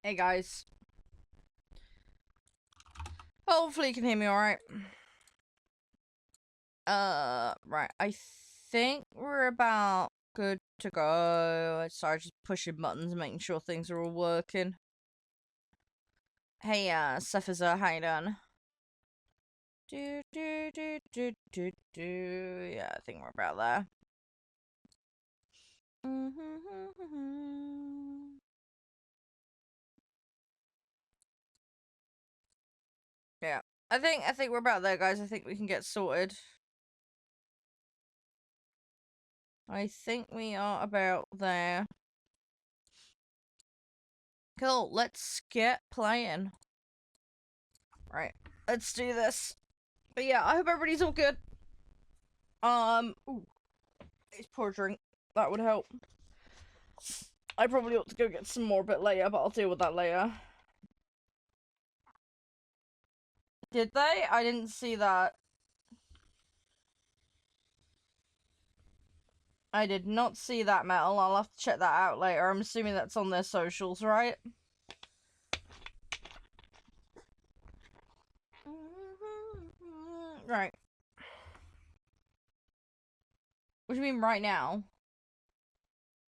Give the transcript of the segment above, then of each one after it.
Hey guys. Hopefully you can hear me alright. Right. I think we're about good to go. I started just pushing buttons and making sure things are all working. Hey, Sephiza, how you doing? Yeah, I think we're about there. Yeah. I think we're about there, guys. I think we can get sorted. I think we are about there. Cool, let's get playing. Right, let's do this. But yeah, I hope everybody's all good. Ooh, let's pour a drink. That would help. I probably ought to go get some more a bit later, but I'll deal with that later. Did they? I didn't see that. I did not see that, Metal. I'll have to check that out later. I'm assuming that's on their socials, right? Right. What do you mean right now?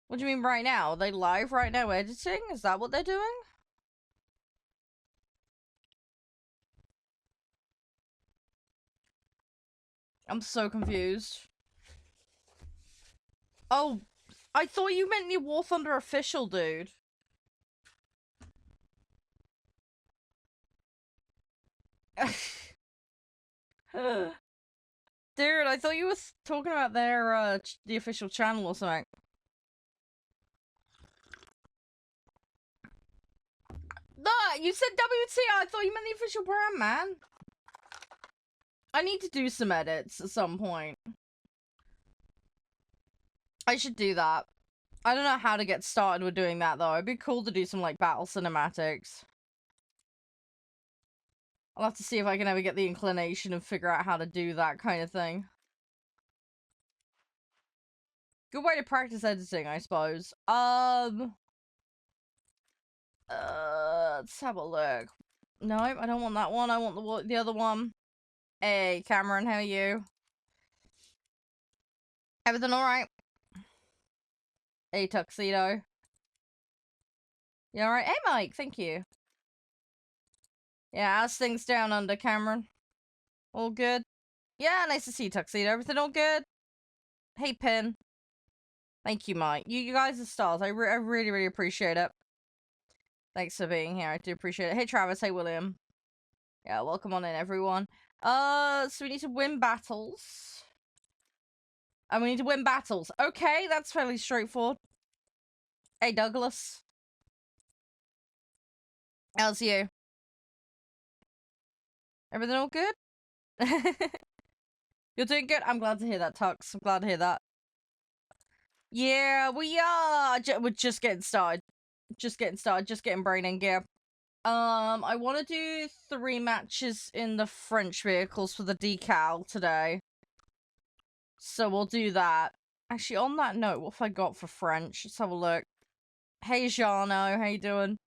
What do you mean right now? Are they live right now editing? Is that what they're doing? I'm so confused. Oh, I thought you meant the Warthunder official, dude. Dude, I thought you were talking about their, the official channel or something. No, you said WT, I thought you meant the official brand, man. I need to do some edits at some point. I should do that. I don't know how to get started with doing that, though. It'd be cool to do some, like, battle cinematics. I'll have to see if I can ever get the inclination and figure out how to do that kind of thing. Good way to practice editing, I suppose. Let's have a look. No, I don't want that one. I want the other one. Hey, Cameron, how are you? Everything alright? Hey, Tuxedo. You alright? Hey, Mike, thank you. Yeah, how's things down under, Cameron? All good? Yeah, nice to see you, Tuxedo. Everything all good? Hey, Pin. Thank you, Mike. You guys are stars. I really, really appreciate it. Thanks for being here. I do appreciate it. Hey, Travis. Hey, William. Yeah, welcome on in, everyone. So we need to win battles. And we need to win battles. Okay, that's fairly straightforward. Hey, Douglas. How's you? Everything all good? You're doing good? I'm glad to hear that, Tux. I'm glad to hear that. Yeah, we are. We're just getting started. Just getting brain in gear. I want to do 3 matches in the French vehicles for the decal today. So we'll do that. Actually, on that note, what have I got for French? Let's have a look. Hey, Jano, how you doing?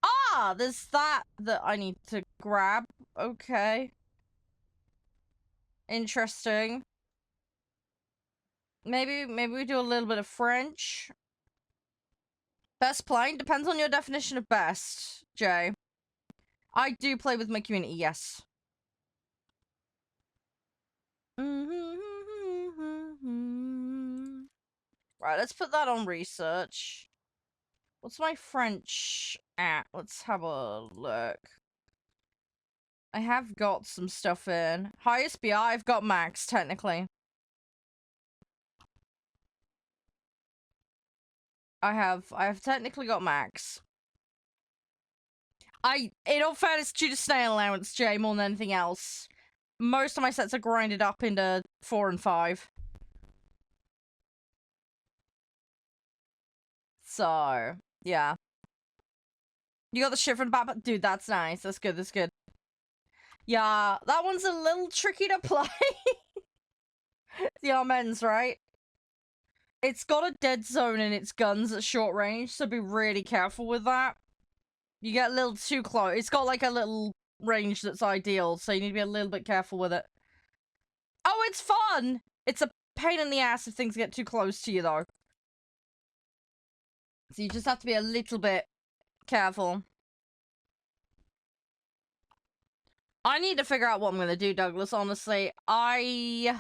Ah, there's that I need to grab. Okay. Interesting. Maybe we do a little bit of French. Best playing? Depends on your definition of best, Jay. I do play with my community, yes. Right, let's put that on research. What's my French at? Let's have a look. I have got some stuff in. Highest BI, I've got max, technically. I have technically got max. In all fairness, due to snail allowance, Jay, more than anything else, most of my sets are grinded up into 4 and 5. So, yeah. You got the shit from the back, dude, that's nice. That's good, that's good. Yeah, that one's a little tricky to play. The Armen's, right? It's got a dead zone in its guns at short range, so be really careful with that. You get a little too close. It's got like a little range that's ideal, so you need to be a little bit careful with it. Oh, it's fun! It's a pain in the ass if things get too close to you, though. So you just have to be a little bit careful. I need to figure out what I'm gonna do, Douglas, honestly. I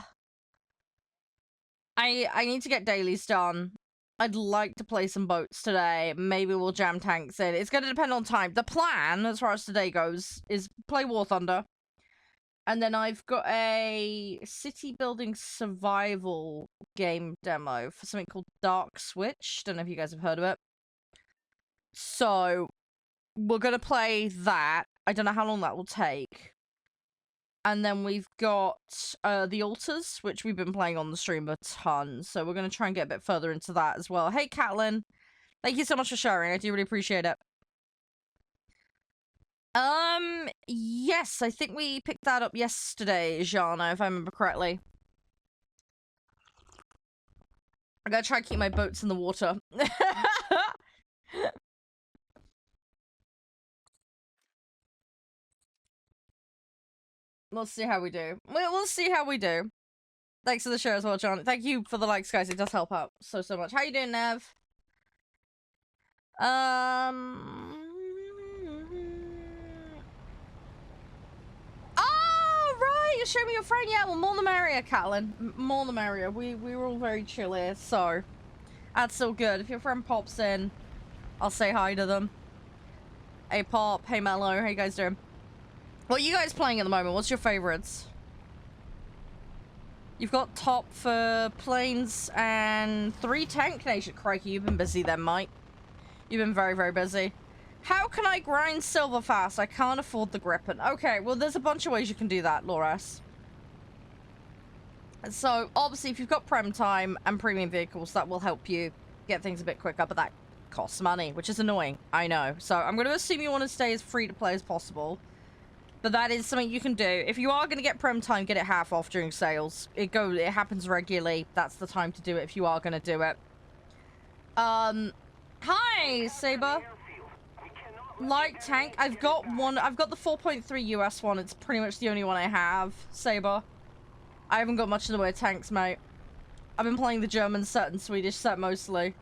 need to get dailies done. I'd like to play some boats today. Maybe we'll jam tanks in. It's gonna depend on time. The plan, as far as today goes, is play War Thunder. And then I've got a city building survival game demo for something called Dark Switch. Don't know if you guys have heard of it. So, we're gonna play that. I don't know how long that will take. And then we've got the Altars, which we've been playing on the stream a ton. So we're going to try and get a bit further into that as well. Hey, Catelyn. Thank you so much for sharing. I do really appreciate it. Yes, I think we picked that up yesterday, Jana, if I remember correctly. I gotta try and keep my boats in the water. We'll see how we do. We'll see how we do. Thanks for the share as well, John. Thank you for the likes, guys. It does help out so much. How you doing, Nev? Oh, right! You're showing me your friend. Yeah, well, more the merrier, Catelyn. More the merrier. We were all very chill here, so that's so good. If your friend pops in, I'll say hi to them. Hey, Pop. Hey, Mello. How you guys doing? What are you guys playing at the moment? What's your favorites? You've got top for planes and 3 tank nation. Crikey, you've been busy then, mate. You've been very, very busy. How can I grind silver fast? I can't afford the Griffin. Okay, well, there's a bunch of ways you can do that, Loras. So, obviously, if you've got prem time and premium vehicles, that will help you get things a bit quicker, but that costs money, which is annoying. I know. So, I'm going to assume you want to stay as free to play as possible. But that is something you can do. If you are going to get prem time, get it half off during sales. It happens regularly. That's the time to do it if you are going to do it. Hi, Saber. Light tank. I've got one. I've got the 4.3 US one. It's pretty much the only one I have, Saber. I haven't got much in the way of tanks, mate. I've been playing the German set and Swedish set mostly.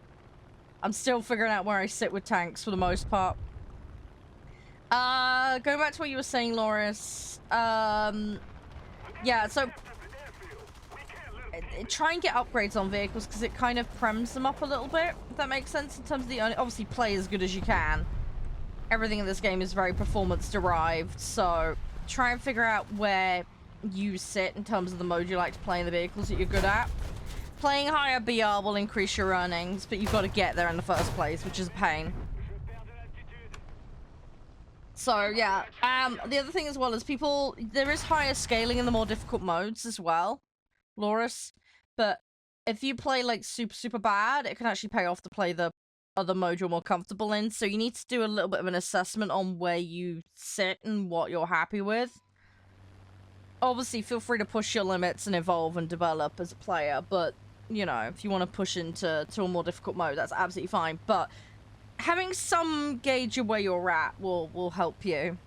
I'm still figuring out where I sit with tanks for the most part. Going back to what you were saying, Loris. Yeah, so try and get upgrades on vehicles because it kind of prems them up a little bit, if that makes sense, in terms of the obviously play as good as you can. Everything in this game is very performance derived, so try and figure out where you sit in terms of the mode you like to play in the vehicles that you're good at. Playing higher BR will increase your earnings, but you've got to get there in the first place, which is a pain. So, yeah, the other thing as well is there is higher scaling in the more difficult modes as well, Loris, but if you play, like, super bad, it can actually pay off to play the other mode you're more comfortable in, so you need to do a little bit of an assessment on where you sit and what you're happy with. Obviously, feel free to push your limits and evolve and develop as a player, but, you know, if you want to push into a more difficult mode, that's absolutely fine, but having some gauge of where you're at will help you.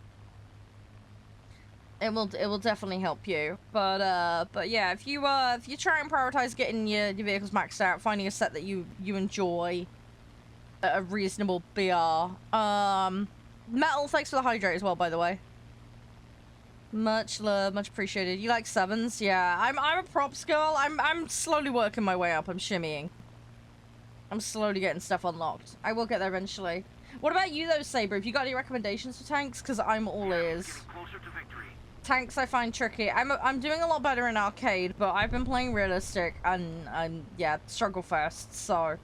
It will definitely help you. But yeah, if you try and prioritize getting your vehicles maxed out, finding a set that you enjoy at a reasonable BR. Metal, thanks for the hydrate as well, by the way. Much love, much appreciated. You like 7s? Yeah, I'm a props girl. I'm slowly working my way up. I'm shimmying. I'm slowly getting stuff unlocked. I will get there eventually. What about you though, Saber? Have you got any recommendations for tanks? Because I'm all ears. Tanks I find tricky. I'm doing a lot better in arcade, but I've been playing realistic and yeah, struggle first. So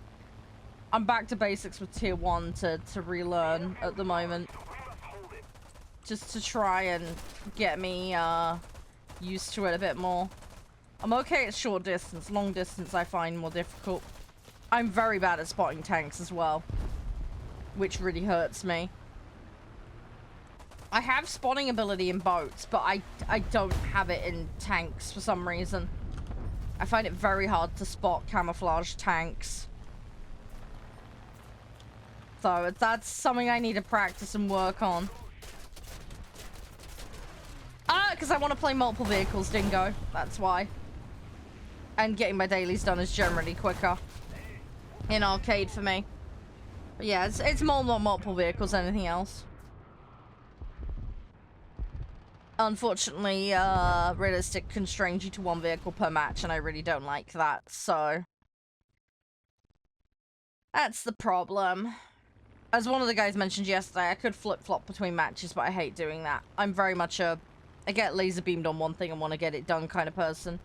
I'm back to basics with tier 1 to relearn at the moment. Just to try and get me used to it a bit more. I'm okay at short distance. Long distance I find more difficult. I'm very bad at spotting tanks as well, which really hurts me. I have spotting ability in boats, but I don't have it in tanks for some reason. I find it very hard to spot camouflage tanks. though. That's something I need to practice and work on. Because I want to play multiple vehicles, Dingo. That's why. And getting my dailies done is generally quicker in arcade for me. But yeah, it's more not multiple vehicles than anything else. Unfortunately, realistic constrains you to one vehicle per match, and I really don't like that, so... That's the problem. As one of the guys mentioned yesterday, I could flip-flop between matches, but I hate doing that. I'm very much a... I get laser beamed on one thing and want to get it done kind of person.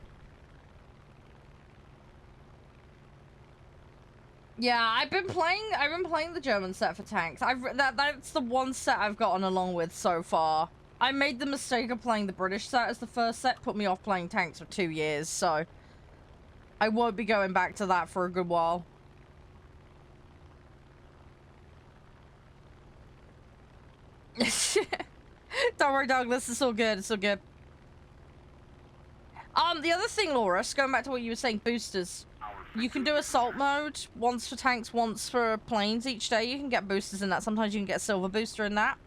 Yeah, I've been playing the German set for tanks. That's the one set I've gotten along with so far. I made the mistake of playing the British set as the first set, put me off playing tanks for 2 years, so I won't be going back to that for a good while. Don't worry, Douglas, it's all good, it's all good. The other thing, Laura, going back to what you were saying, boosters. You can do assault mode, once for tanks, once for planes each day. You can get boosters in that. Sometimes you can get a silver booster in that.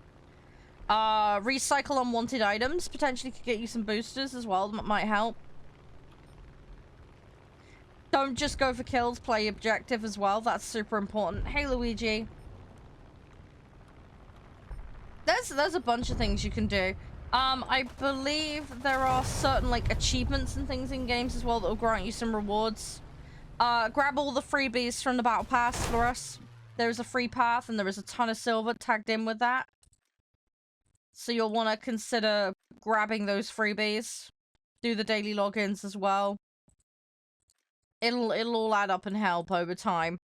Recycle unwanted items. Potentially could get you some boosters as well. That might help. Don't just go for kills. Play objective as well. That's super important. Hey, Luigi. There's a bunch of things you can do. I believe there are certain, like, achievements and things in games as well that will grant you some rewards. Grab all the freebies from the battle pass for us. There's a free path and there is a ton of silver tagged in with that. So you'll want to consider grabbing those freebies. Do the daily logins as well. It'll all add up and help over time.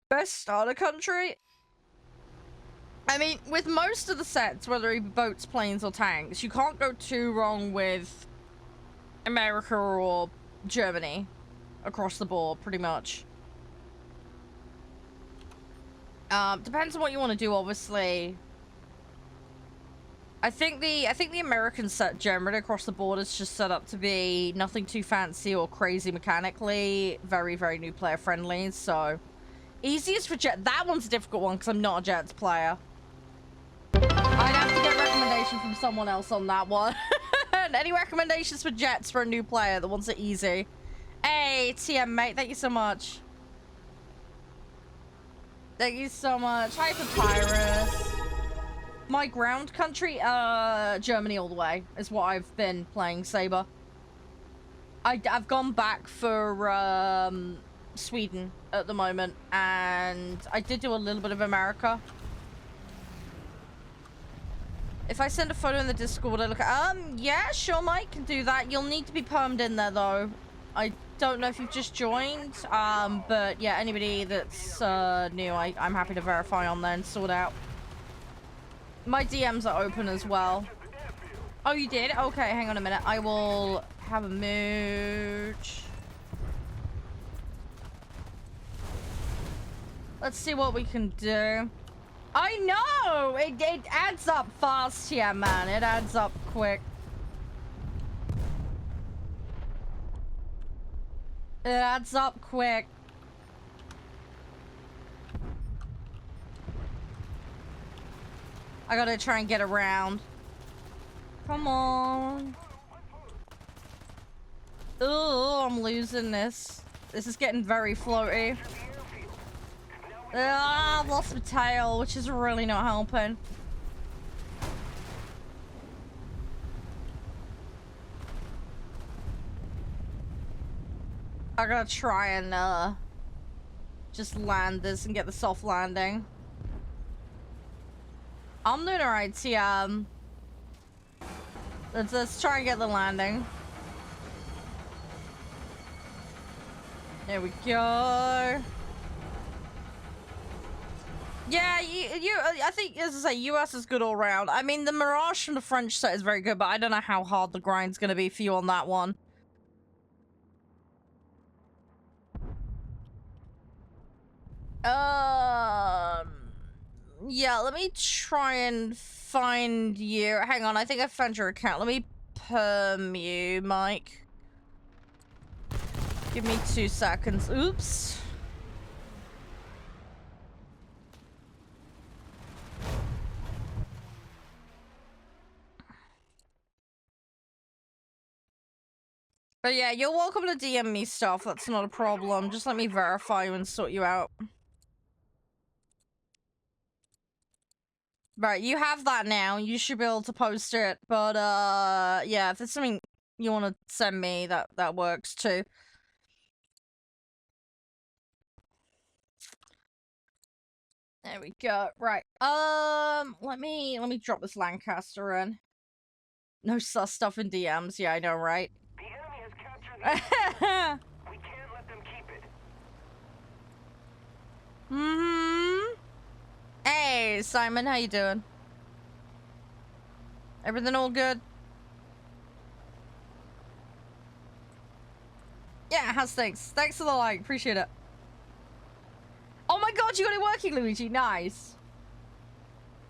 Best starter country? I mean, with most of the sets, whether it be boats, planes, or tanks, you can't go too wrong with America or Germany. Across the board, pretty much. Depends on what you want to do, obviously. I think the American set generally across the board is just set up to be nothing too fancy or crazy mechanically. Very, very new player friendly, so... Easiest for Jet... That one's a difficult one, because I'm not a Jets player. I'd have to get a recommendation from someone else on that one. Any recommendations for Jets for a new player that wants it easy? Hey, TM, mate. Thank you so much. Thank you so much. Hi, Papyrus. My ground country? Germany all the way is what I've been playing, Saber. I've gone back for, Sweden at the moment, and I did do a little bit of America. If I send a photo in the Discord, I look at, yeah, sure, Mike, can do that. You'll need to be permed in there, though. I don't know if you've just joined, but yeah, anybody that's new, I'm happy to verify on there and sort out. My DMs are open as well. Oh, you did? Okay, hang on a minute. I will have a mooch. Let's see what we can do. I know! It adds up fast here, man. It adds up quick. It adds up quick. I gotta try and get around. Come on. Oh, I'm losing this. This is getting very floaty. Ah, I've lost my tail, which is really not helping. I gotta try and, just land this and get the soft landing. I'm doing alright, TM. Let's try and get the landing. There we go. Yeah, I think, as I say, US is good all round. I mean, the Mirage from the French set is very good, but I don't know how hard the grind's gonna be for you on that one. Yeah, let me try and find you. Hang on, I think I found your account. Let me perm you, Mike. Give me 2 seconds. Oops. But yeah, you're welcome to DM me stuff. That's not a problem. Just let me verify you and sort you out. Right, you have that now. You should be able to post it. But, yeah, if there's something you want to send me, that works too. There we go. Right. Let me drop this Lancaster in. No sus stuff in DMs. Yeah, I know, right? The enemy has captured the we can't let them keep it. Hey, Simon, how you doing? Everything all good? Yeah, how's things? Thanks for the like, appreciate it. Oh my god, you got it working, Luigi. Nice.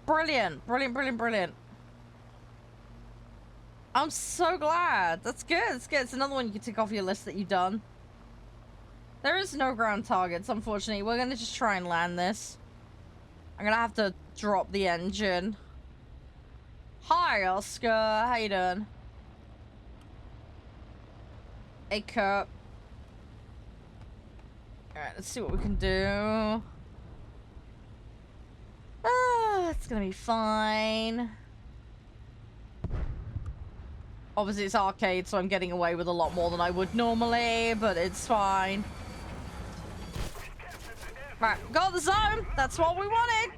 Brilliant, brilliant, brilliant, brilliant. I'm so glad. That's good. That's good. It's another one you can tick off your list that you've done. There is no ground targets, unfortunately. We're gonna just try and land this. I'm gonna have to drop the engine. Hi, Oscar. How you doing? Hey, Kurt. Alright, let's see what we can do. Ah, it's gonna be fine. Obviously, it's arcade, so I'm getting away with a lot more than I would normally, but it's fine. Right, got the zone. That's what we wanted.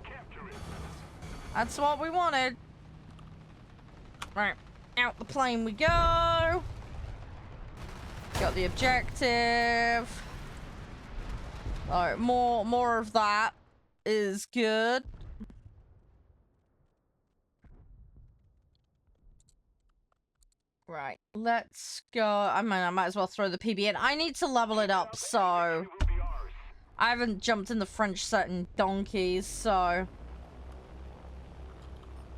That's what we wanted. Right, out the plane we go. Got the objective. Alright, more of that is good. Right, let's go. I might as well throw the PB in. I need to level it up, so I haven't jumped in the French set in donkeys, so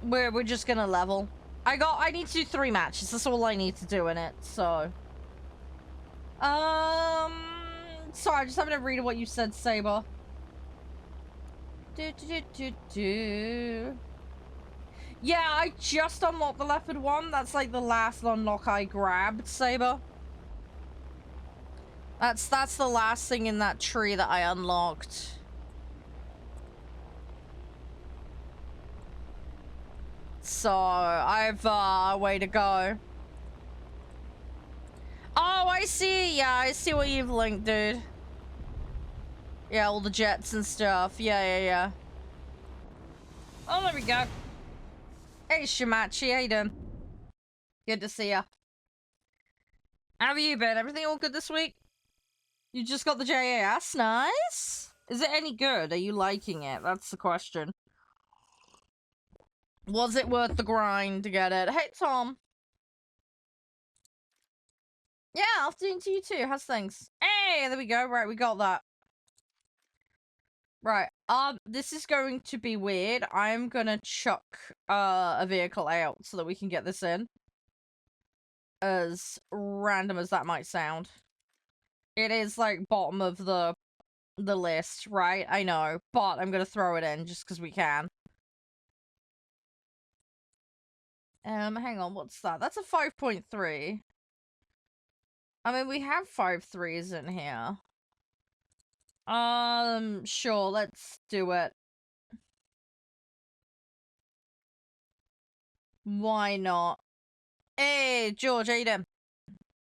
we're just gonna level. I need to do 3 matches. That's all I need to do in it, so. Sorry, I just having to read what you said, Saber. Yeah, I just unlocked the leopard one. That's like the last unlock I grabbed, Saber. That's the last thing in that tree that I unlocked. So, I've a way to go. Oh, I see. Yeah, I see what you've linked, dude. Yeah, all the jets and stuff. Yeah. Oh, there we go. Hey, Shimachi, how you doing? Good to see ya. How have you been? Everything all good this week? You just got the JAS? Nice. Is it any good? Are you liking it? That's the question. Was it worth the grind to get it? Hey, Tom. Yeah, afternoon to you too. How's things? Hey, there we go. Right, we got that. Right, this is going to be weird. I'm gonna chuck, a vehicle out so that we can get this in. As random as that might sound. It is, like, bottom of the list, right? I know, but I'm gonna throw it in just because we can. Hang on, what's that? That's a 5.3. I mean, we have 5.3s in here. Sure, let's do it. Why not? Hey, George, how you doing?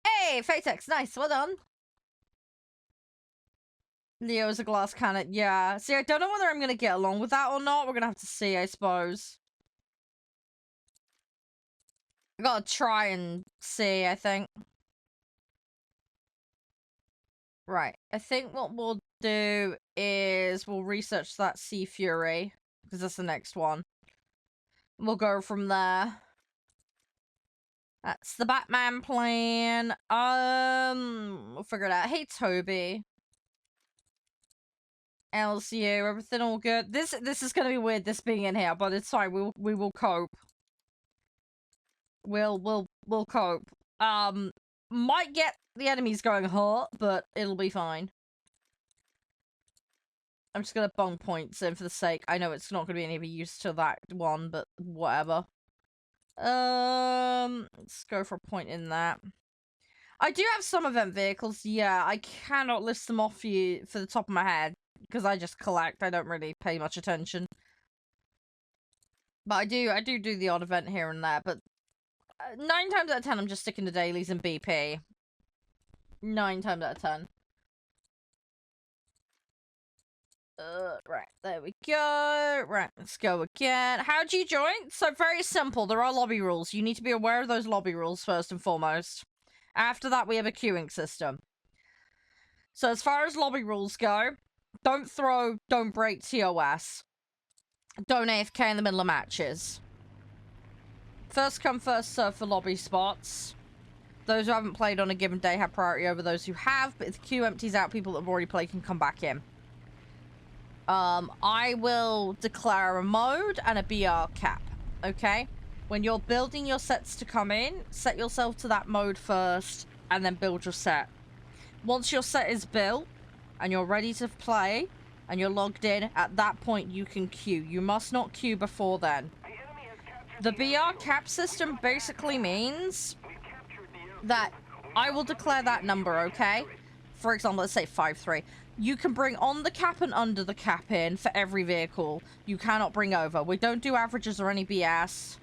Hey, Fatex, nice, well done. Leo's a glass cannon, yeah. See, I don't know whether I'm gonna get along with that or not. We're gonna have to see, I suppose. I gotta try and see, I think. Right, I think what we'll do is we'll research that Sea Fury, because that's the next one. We'll go from there. That's the Batman plan. We'll figure it out. Hey, Toby. LCU, everything all good? This is gonna be weird, this being in here, but it's fine. We will cope. We'll cope. Might get the enemies going hot, but it'll be fine. I'm just gonna bung points in for the sake. I know it's not gonna be any use to that one, but whatever. Let's go for a point in that. I do have some event vehicles, yeah. I cannot list them off for you for the top of my head, because I just collect. I don't really pay much attention. But I do the odd event here and there, but 9 times out of 10, I'm just sticking to dailies and BP. 9 times out of 10. Right, there we go. Right, let's go again. How do you join? So, very simple. There are lobby rules. You need to be aware of those lobby rules first and foremost. After that, we have a queuing system. So, as far as lobby rules go, don't throw, don't break TOS. Don't AFK in the middle of matches. First come, first serve for lobby spots. Those who haven't played on a given day have priority over those who have, but if the queue empties out, people that have already played can come back in. I will declare a mode and a BR cap, okay? When you're building your sets to come in, set yourself to that mode first, and then build your set. Once your set is built, and you're ready to play, and you're logged in, at that point you can queue. You must not queue before then. The BR cap system basically means that I will declare that number, okay? For example, let's say 5-3. You can bring on the cap and under the cap in for every vehicle. You cannot bring over. We don't do averages or any BS.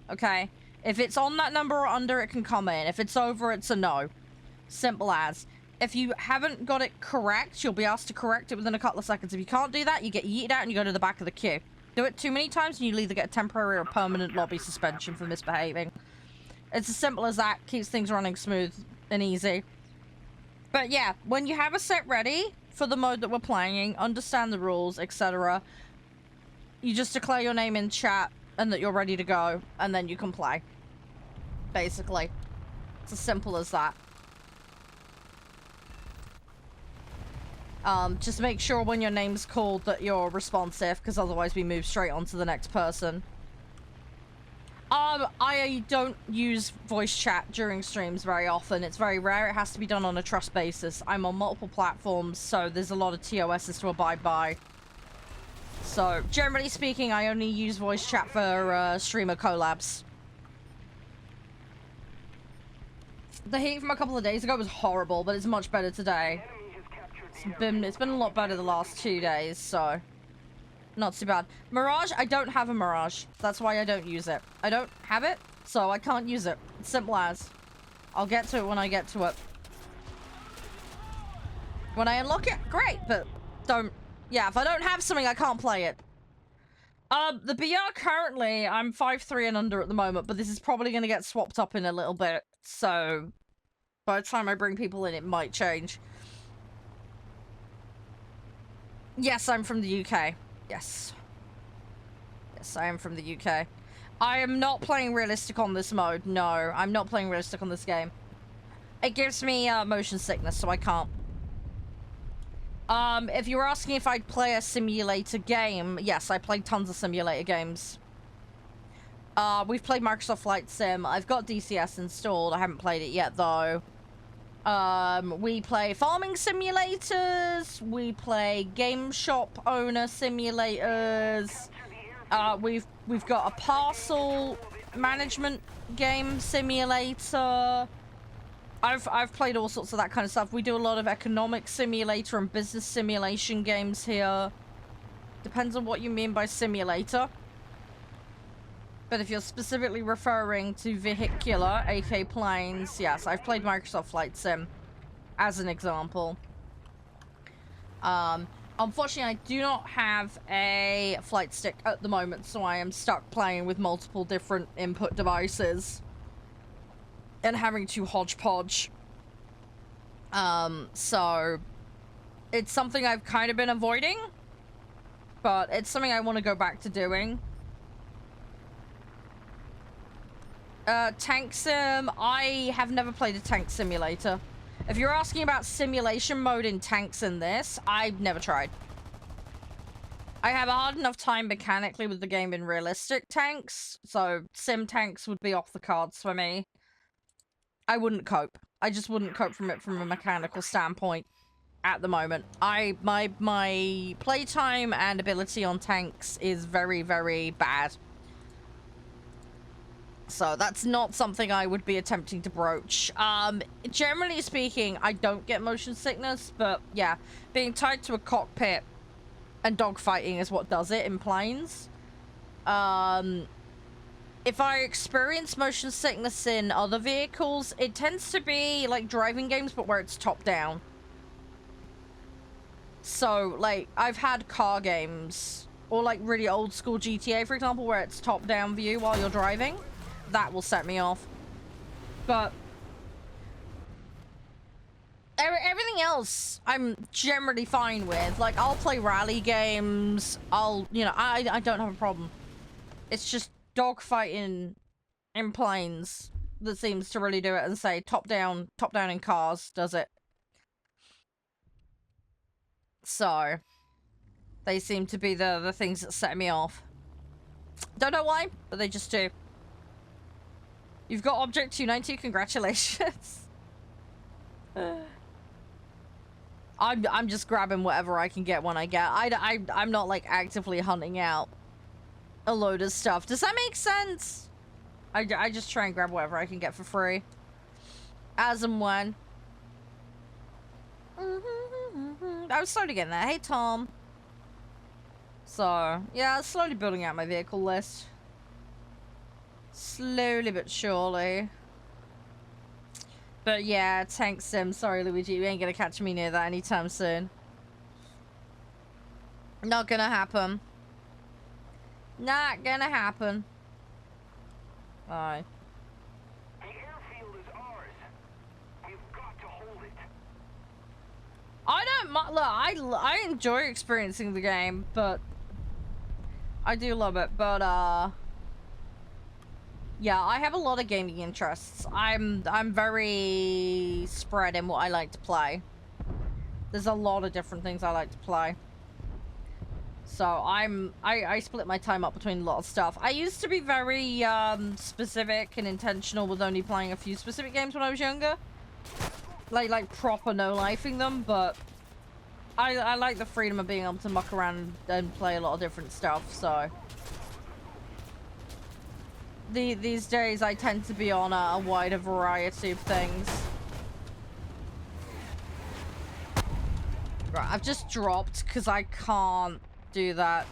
Okay? If it's on that number or under, it can come in. If it's over, it's a no. Simple as. If you haven't got it correct, you'll be asked to correct it within a couple of seconds. If you can't do that, you get yeeted out and you go to the back of the queue. Do it too many times and you'll either get a temporary or permanent lobby suspension for misbehaving. It's as simple as that. Keeps things running smooth and easy. But yeah, when you have a set ready for the mode that we're playing, understand the rules, etc., you just declare your name in chat and that you're ready to go, and then you can play. Basically. It's as simple as that. Just make sure when your name's called that you're responsive, because otherwise we move straight on to the next person. I don't use voice chat during streams very often. It's very rare. It has to be done on a trust basis. I'm on multiple platforms, so there's a lot of TOSs to abide by. So, generally speaking, I only use voice chat for streamer collabs. The heat from a couple of days ago was horrible, but it's much better today. It's been a lot better the last 2 days, so not too bad. Mirage, I don't have a Mirage. That's why I don't use it. I don't have it, so I can't use it. It's simple as. I'll get to it when I get to it. When I unlock it, great, but don't... Yeah, if I don't have something, I can't play it. The BR currently, I'm 5'3" and under at the moment, but this is probably going to get swapped up in a little bit, so by the time I bring people in, it might change. Yes, I'm from the UK. Yes. Yes, I am from the UK. I am not playing realistic on this mode. No, I'm not playing realistic on this game. It gives me motion sickness, so I can't. If you were asking if I'd play a simulator game, yes, I played tons of simulator games. We've played Microsoft Flight Sim. I've got DCS installed. I haven't played it yet, though. We play farming simulators, we play game shop owner simulators, we've got a parcel management game simulator. I've played all sorts of that kind of stuff. We do a lot of economic simulator and business simulation games here. Depends on what you mean by simulator. But if you're specifically referring to vehicular, aka planes, yes, I've played Microsoft Flight Sim as an example. Unfortunately, I do not have a flight stick at the moment, so I am stuck playing with multiple different input devices and having to hodgepodge. So it's something I've kind of been avoiding, but it's something I want to go back to doing. Tank sim, I have never played a tank simulator. If you're asking about simulation mode in tanks in this, I've never tried. I have a hard enough time mechanically with the game in realistic tanks, so sim tanks would be off the cards for me. I wouldn't cope. I just wouldn't cope from it from a mechanical standpoint at the moment. My playtime and ability on tanks is very, very bad. So that's not something I would be attempting to broach. Generally speaking, I don't get motion sickness, but yeah, being tied to a cockpit and dogfighting is what does it in planes. If I experience motion sickness in other vehicles, it tends to be like driving games, but where it's top down. So, like, I've had car games, or like really old school GTA, for example, where it's top down view while you're driving. That will set me off. But everything else, I'm generally fine with. Like, I'll play rally games. I don't have a problem. It's just dogfighting in planes that seems to really do it, and say top down in cars does it. So they seem to be the things that set me off. Don't know why, but they just do. You've got Object 290, congratulations. I'm just grabbing whatever I can get when I get. I'm not like actively hunting out a load of stuff. Does that make sense? I just try and grab whatever I can get for free. As and when. I was slowly getting there. Hey, Tom. So, yeah, slowly building out my vehicle list. Slowly but surely. But yeah, tank sim. Sorry, Luigi. You ain't gonna catch me near that anytime soon. Not gonna happen. Not gonna happen. Alright. The airfield is ours. We've got to hold it. I don't look, I enjoy experiencing the game, but I do love it, but yeah, I have a lot of gaming interests. I'm very spread in what I like to play. There's a lot of different things I like to play. So I split my time up between a lot of stuff. I used to be very specific and intentional with only playing a few specific games when I was younger. Like proper no-lifing them, but I like the freedom of being able to muck around and play a lot of different stuff, so. These days I tend to be on a wider variety of things. Right, I've just dropped because I can't do that.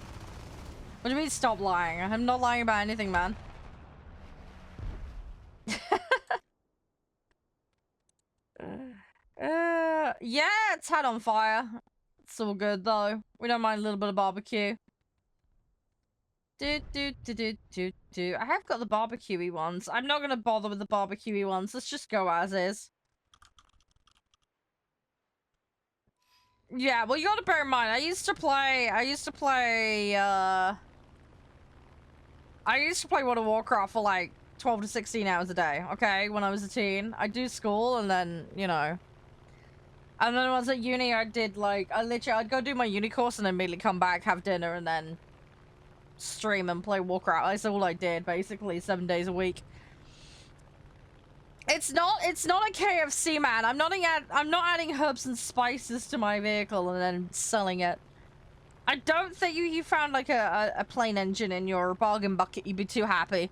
What do you mean stop lying? I'm not lying about anything, man. Yeah, it's had on fire. It's all good though. We don't mind a little bit of barbecue. I have got the barbecue-y ones. I'm not gonna bother with the barbecue-y ones. Let's just go as is. Yeah, well, you gotta bear in mind, I used to play World of Warcraft for like 12 to 16 hours a day, okay? When I was a teen. I'd do school and then, you know. And then when I was at uni, I did like, I'd go do my uni course and then immediately come back, have dinner, and then stream and play Warcraft. That's all I did, basically, 7 days a week. It's not a KFC, man. I'm not adding herbs and spices to my vehicle and then selling it. I don't think you found like a plain engine in your bargain bucket. You'd be too happy.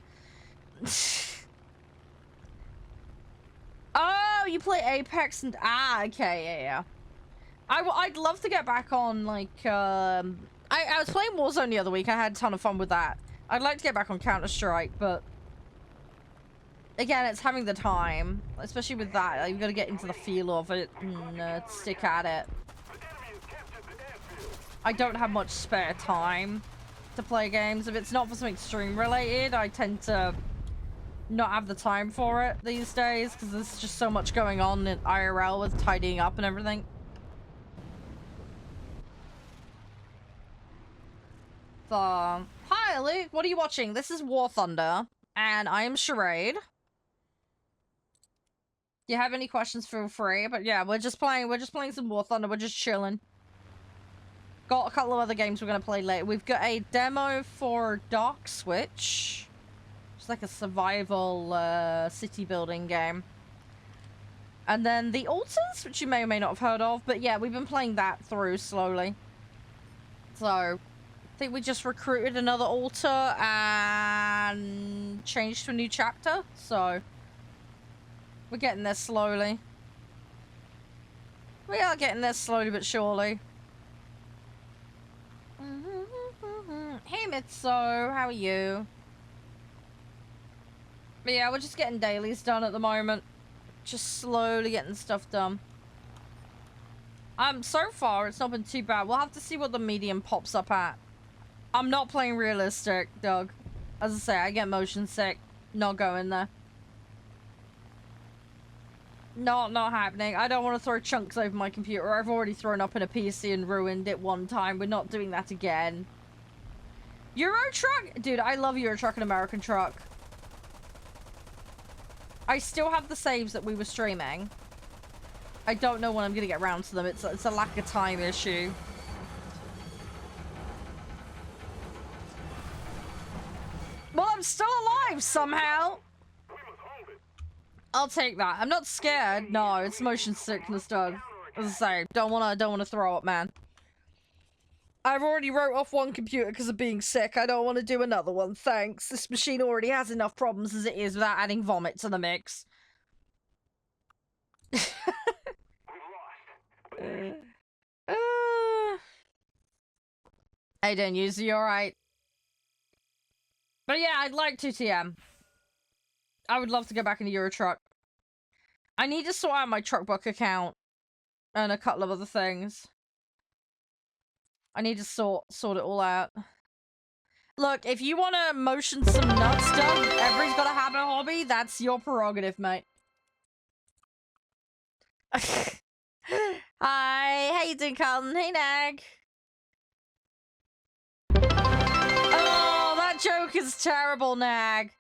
Oh, you play Apex and okay, yeah. I'd love to get back on like I was playing Warzone the other week. I had a ton of fun with that. I'd like to get back on Counter-Strike, but again, it's having the time, especially with that. Like, you've got to get into the feel of it and stick at it. I don't have much spare time to play games. If it's not for something stream related, I tend to not have the time for it these days because there's just so much going on in IRL with tidying up and everything. So, hi Luke, what are you watching? This is War Thunder, and I am Charade. If you have any questions, feel free. But yeah, we're just playing some War Thunder. We're just chilling. Got a couple of other games we're gonna play later. We've got a demo for Dark Switch. It's like a survival city building game. And then the Alters, which you may or may not have heard of. But yeah, we've been playing that through slowly. So I think we just recruited another altar, and and change to a new chapter, so we're getting there slowly. We are getting there slowly but surely. Hey Mitso, how are you? But yeah, we're just getting dailies done at the moment. Just slowly getting stuff done. So far it's not been too bad. We'll have to see what the medium pops up at. I'm not playing realistic, Doug. As I say, I get motion sick. Not going there. Not happening. I don't want to throw chunks over my computer. I've already thrown up in a PC and ruined it one time. We're not doing that again. Euro Truck? Dude, I love Euro Truck and American Truck. I still have the saves that we were streaming. I don't know when I'm going to get around to them. It's a lack of time issue. Well, I'm still alive somehow. I'll take that. I'm not scared. No, it's motion sickness, Doug. As I say, don't wanna throw up, man. I've already wrote off one computer because of being sick. I don't want to do another one, thanks. This machine already has enough problems as it is without adding vomit to the mix. I didn't use you, alright. But yeah, I'd like to TM. I would love to go back into Euro Truck. I need to sort out my Truckbook account and a couple of other things. I need to sort it all out. Look, if you want to motion some nuts, Doug, everybody's got to have a hobby. That's your prerogative, mate. Hi, how you doing, Carlton? Hey, Nag. Oh, that joke is terrible, Nag.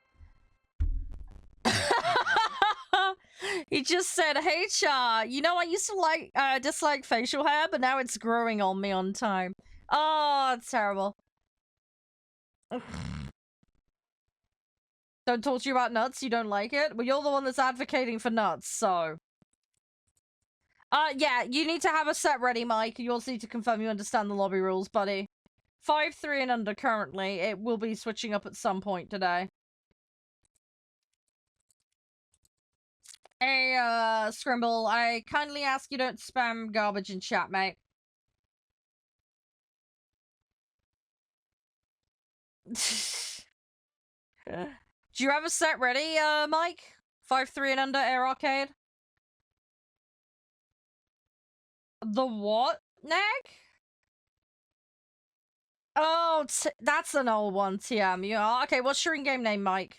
He just said, hey, Char, you know, I used to dislike facial hair, but now it's growing on me on time. Oh, it's terrible. Don't talk to you about nuts, you don't like it? Well, you're the one that's advocating for nuts, so... yeah, you need to have a set ready, Mike. You also need to confirm you understand the lobby rules, buddy. 5-3 and under currently. It will be switching up at some point today. Hey, Scrimble, I kindly ask you don't spam garbage in chat, mate. Do you have a set ready, Mike? 5-3 and under Air Arcade? The what, Nag? Oh, that's an old one, TM. Yeah. Okay, what's your in-game name, Mike?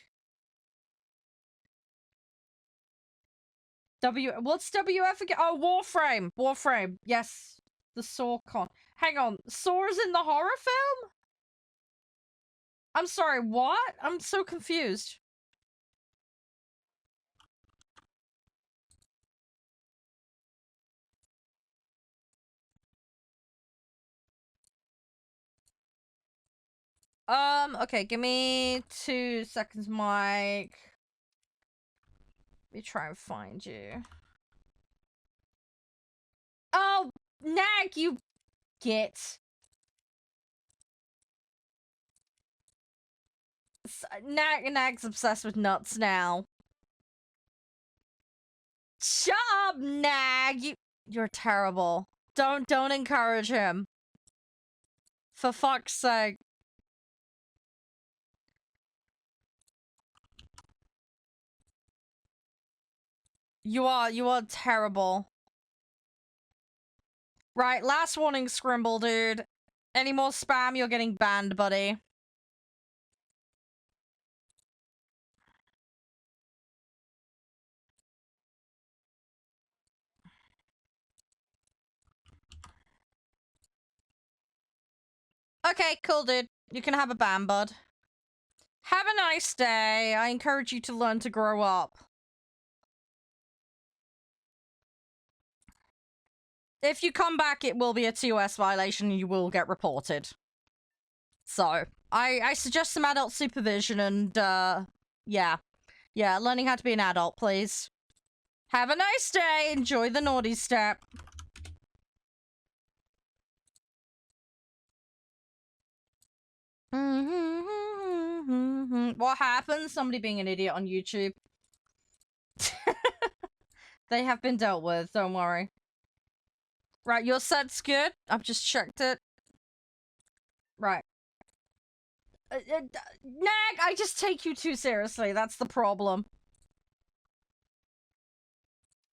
What's WF again? Oh, Warframe. Warframe. Yes. The SawCon. Hang on. Saw's in the horror film? I'm sorry, what? I'm so confused. Okay, give me 2 seconds, Mike. Let me try and find you. Oh, Nag, you git. Nag's obsessed with nuts now. Shut up, Nag! You're terrible. Don't encourage him. For fuck's sake. You are terrible. Right, last warning, Scrimble, dude. Any more spam, you're getting banned, buddy. Okay, cool, dude. You can have a ban, bud. Have a nice day. I encourage you to learn to grow up. If you come back, it will be a TOS violation and you will get reported. So, I suggest some adult supervision and, yeah. Yeah, learning how to be an adult, please. Have a nice day. Enjoy the naughty step. What happened? Somebody being an idiot on YouTube. They have been dealt with, don't worry. Right, your set's good. I've just checked it. Right. Nag, I just take you too seriously. That's the problem.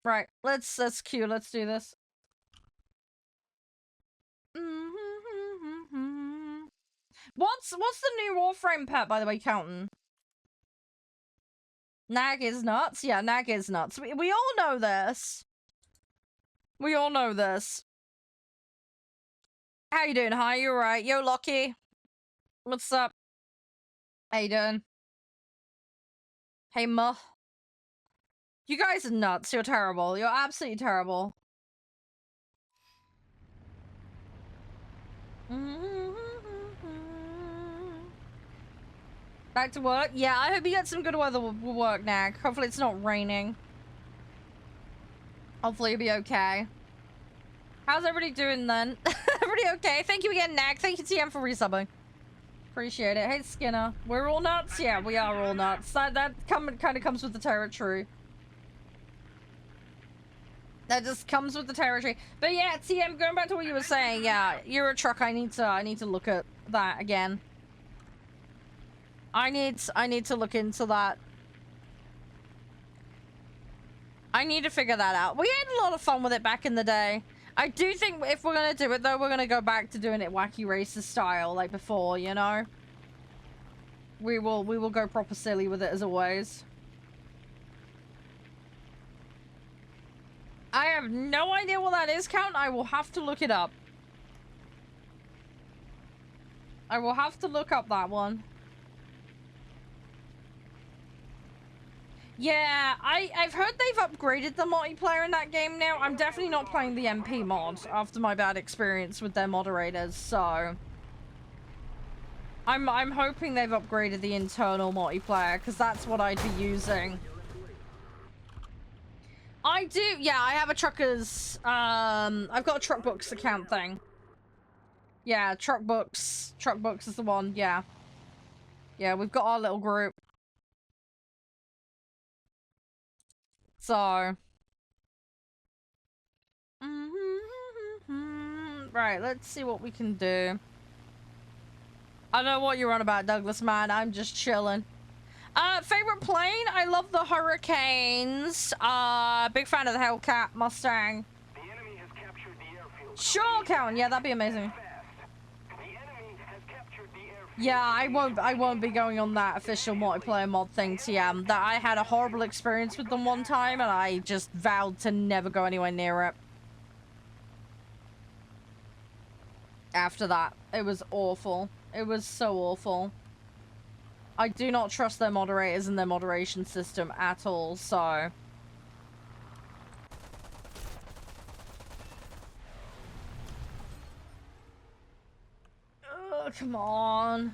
Right, let's queue. Let's do this. What's the new Warframe pet, by the way, Counting? Nag is nuts? Yeah, Nag is nuts. We all know this. We all know this. How you doing? Hi, you alright? Yo, Lockie. What's up? How you doing? Hey, Ma. You guys are nuts. You're terrible. You're absolutely terrible. Back to work? Yeah, I hope you get some good weather with work, Nag. Hopefully it's not raining. Hopefully you'll be okay. How's everybody doing then? Everybody okay? Thank you again, Nag. Thank you, TM, for resubbing. Appreciate it. Hey, Skinner. We're all nuts? Yeah, we are all nuts. That kind of comes with the territory. That just comes with the territory. But yeah, TM, going back to what you were saying, yeah, Euro Truck, I need to look at that again. I need to look into that. I need to figure that out. We had a lot of fun with it back in the day. I do think if we're gonna do it though, we're gonna go back to doing it wacky racer style like before, you know? We will go proper silly with it as always. I have no idea what that is, Count. I will have to look it up. I will have to look up that one. Yeah, I've heard they've upgraded the multiplayer in that game now. I'm definitely not playing the MP mod after my bad experience with their moderators, so I'm hoping they've upgraded the internal multiplayer because that's what I'd be using. I do, yeah, I have a truckers, I've got a truck books account thing. Yeah, truck books is the one, yeah. Yeah, we've got our little group. So. Right, let's see what we can do. I don't know what you're on about, Douglas, man. I'm just chilling. Favorite plane? I love the Hurricanes. Big fan of the Hellcat Mustang. The enemy has captured the airfield. Sure, Cowan. Yeah, that'd be amazing. The enemy has captured the airfield. Yeah, I won't be going on that official multiplayer mod thing, TM. That I had a horrible experience with them one time, and I just vowed to never go anywhere near it. After that, it was awful. It was so awful. I do not trust their moderators and their moderation system at all, so... Oh, come on.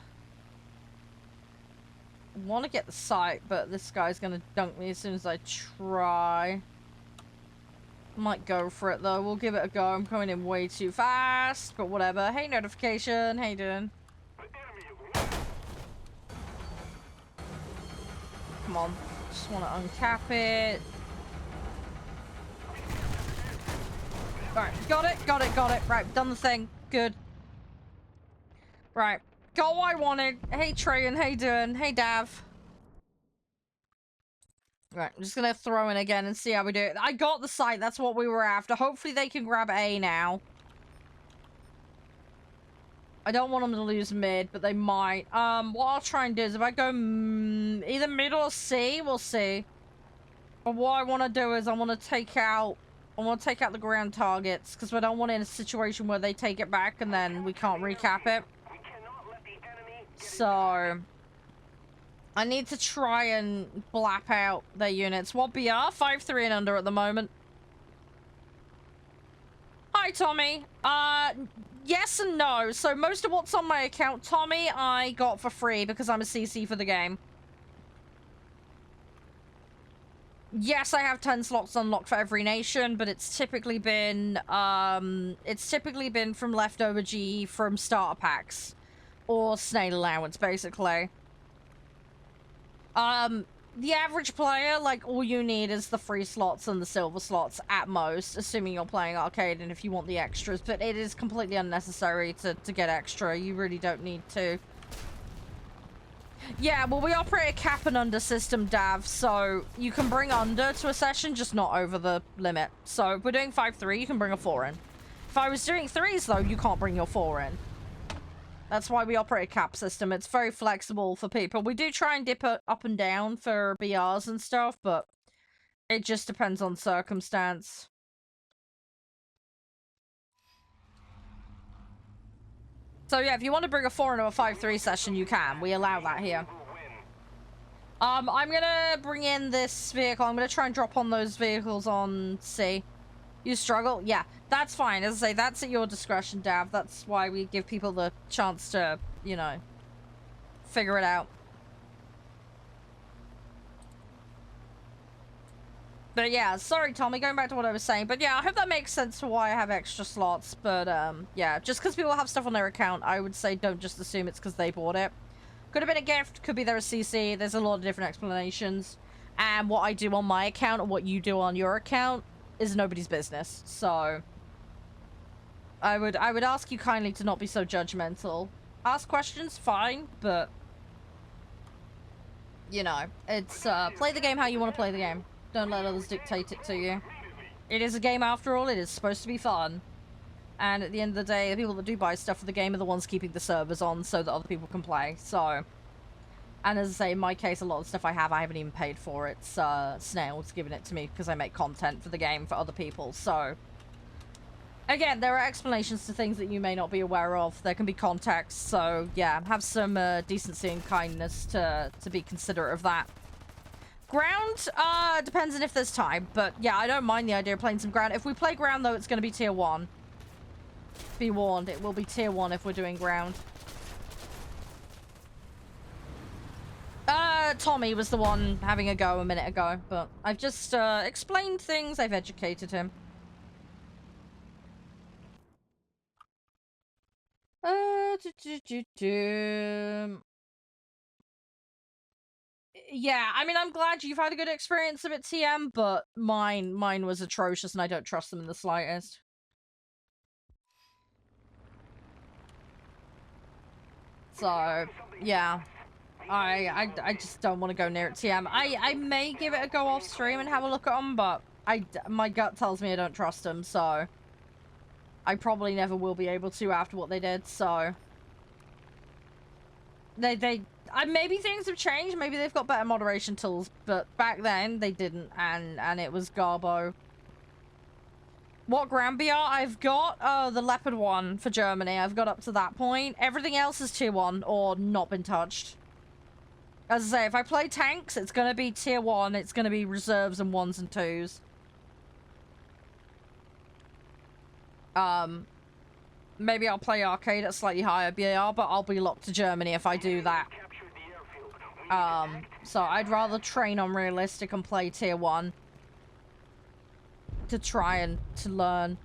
I want to get the sight, but this guy's going to dunk me as soon as I try. Might go for it, though. We'll give it a go. I'm coming in way too fast, but whatever. Hey, notification. How you doing? Come on. Just want to uncap it. Alright, got it. Right, done the thing. Good. Right. Got what I wanted. Hey, Trey, and how you doing? Hey, Dav. Right, I'm just gonna throw in again and see how we do it. I got the sight. That's what we were after. Hopefully they can grab A now. I don't want them to lose mid, but they might. What I'll try and do is if I go either mid or C, we'll see. But what I want to do is I want to take out the ground targets because we don't want in a situation where they take it back and then we can't recap it. So I need to try and blap out their units. What BR? 5-3 and under at the moment. Hi, Tommy. Yes and no. So most of what's on my account, Tommy, I got for free because I'm a CC for the game. Yes, I have 10 slots unlocked for every nation, but it's typically been from leftover GE from starter packs or snail allowance, basically. The average player, like, all you need is the free slots and the silver slots at most, assuming you're playing arcade and if you want the extras, but it is completely unnecessary to get extra. You really don't need to. Yeah, well, we operate a cap and under system, Dav, so you can bring under to a session, just not over the limit. So if we're doing 5-3, you can bring a 4 in. If I was doing 3s, though, you can't bring your 4 in. That's why we operate a cap system. It's very flexible for people. We do try and dip it up and down for BRs and stuff, but it just depends on circumstance. So yeah, if you want to bring a 4 into a 5-3 session, you can. We allow that here. I'm gonna bring in this vehicle. I'm gonna try and drop on those vehicles on C. You struggle? Yeah, that's fine. As I say, that's at your discretion, Dav. That's why we give people the chance to, you know, figure it out. But yeah, sorry, Tommy, going back to what I was saying. But yeah, I hope that makes sense for why I have extra slots. But yeah, just because people have stuff on their account, I would say don't just assume it's because they bought it. Could have been a gift, could be they're a CC. There's a lot of different explanations. And what I do on my account and what you do on your account is nobody's business. So I would ask you kindly to not be so judgmental. Ask questions, fine, but you know, it's play the game how you want to play the game. Don't let others dictate it to you. It is a game after all. It is supposed to be fun. And at the end of the day, the people that do buy stuff for the game are the ones keeping the servers on so that other people can play. So, and as I say, in my case, a lot of the stuff I haven't even paid for. It's Snail's giving it to me because I make content for the game for other people. So, again, there are explanations to things that you may not be aware of. There can be context. So, yeah, have some decency and kindness to be considerate of that. Ground, depends on if there's time. But, yeah, I don't mind the idea of playing some ground. If we play ground, though, it's going to be tier 1. Be warned, it will be tier 1 if we're doing ground. Tommy was the one having a go a minute ago, but I've just explained things, I've educated him. Yeah, I mean, I'm glad you've had a good experience of it, TM, but mine was atrocious and I don't trust them in the slightest. So, yeah. I just don't want to go near it, TM. I may give it a go off stream and have a look at them, but my gut tells me I don't trust them, so I probably never will be able to after what they did, so maybe things have changed, maybe they've got better moderation tools, but back then they didn't, and it was garbo. What ground BR I've got? Oh, the Leopard one for Germany. I've got up to that point. Everything else is tier 1 or not been touched. As I say, if I play tanks, it's going to be tier 1. It's going to be reserves and 1s and 2s. Maybe I'll play arcade at slightly higher BAR, but I'll be locked to Germany if I do that. So I'd rather train on realistic and play tier 1 to try and to learn.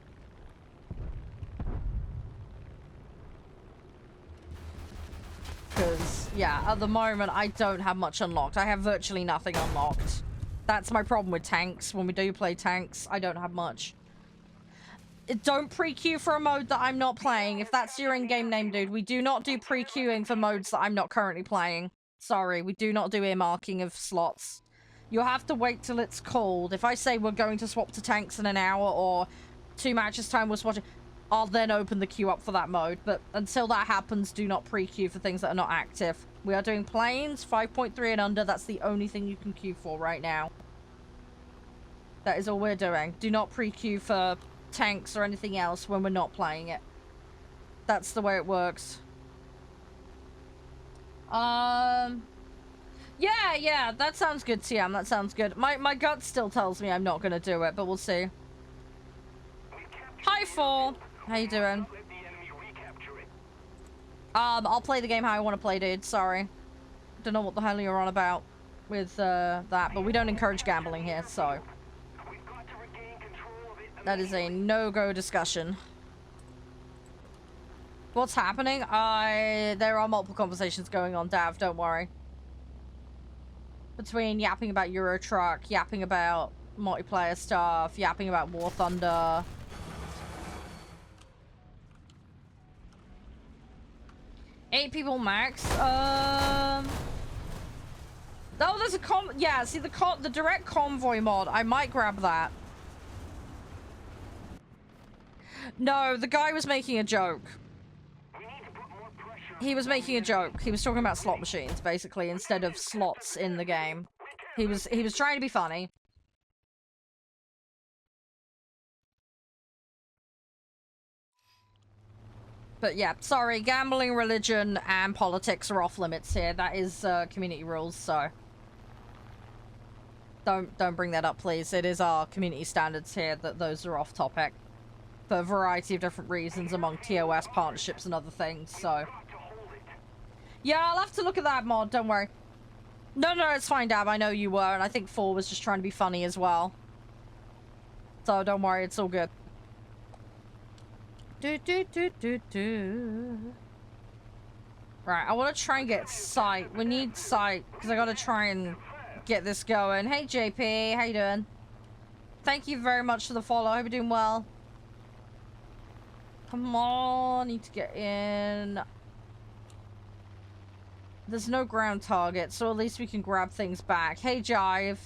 Because, yeah, at the moment, I don't have much unlocked. I have virtually nothing unlocked. That's my problem with tanks. When we do play tanks, I don't have much. Don't pre-queue for a mode that I'm not playing. If that's your in-game name, dude, we do not do pre-queuing for modes that I'm not currently playing. Sorry, we do not do earmarking of slots. You'll have to wait till it's called. If I say we're going to swap to tanks in an hour or 2 matches time we're swatching, I'll then open the queue up for that mode. But until that happens, do not pre-queue for things that are not active. We are doing planes, 5.3 and under. That's the only thing you can queue for right now. That is all we're doing. Do not pre-queue for tanks or anything else when we're not playing it. That's the way it works. Yeah, that sounds good, TM. That sounds good. My gut still tells me I'm not gonna do it, but we'll see. Hi, Fall. How you doing? I'll play the game how I want to play, dude. Sorry. Don't know what the hell you're on about with that, but we don't encourage gambling here, so that is a no-go discussion. What's happening? There are multiple conversations going on, Dav. Don't worry. between yapping about Euro Truck, yapping about multiplayer stuff, yapping about War Thunder. Eight people max. Oh, there's a yeah, see the direct convoy mod. I might grab that. No, the guy was making a joke. He was making a joke. He was talking about slot machines, basically, instead of slots in the game. He was trying to be funny. But yeah, sorry, gambling, religion, and politics are off limits here. That is community rules, so don't bring that up, please. It is our community standards here that those are off topic for a variety of different reasons among TOS partnerships and other things. So yeah, I'll have to look at that mod. Don't worry. No, it's fine, Dab. I know you were, and I think 4 was just trying to be funny as well. So don't worry, it's all good. Right, I want to try and get sight. We need sight because I got to try and get this going. Hey, JP, how you doing? Thank you very much for the follow. I hope you're doing well. Come on, need to get in. There's no ground target, so at least we can grab things back. Hey, Jive.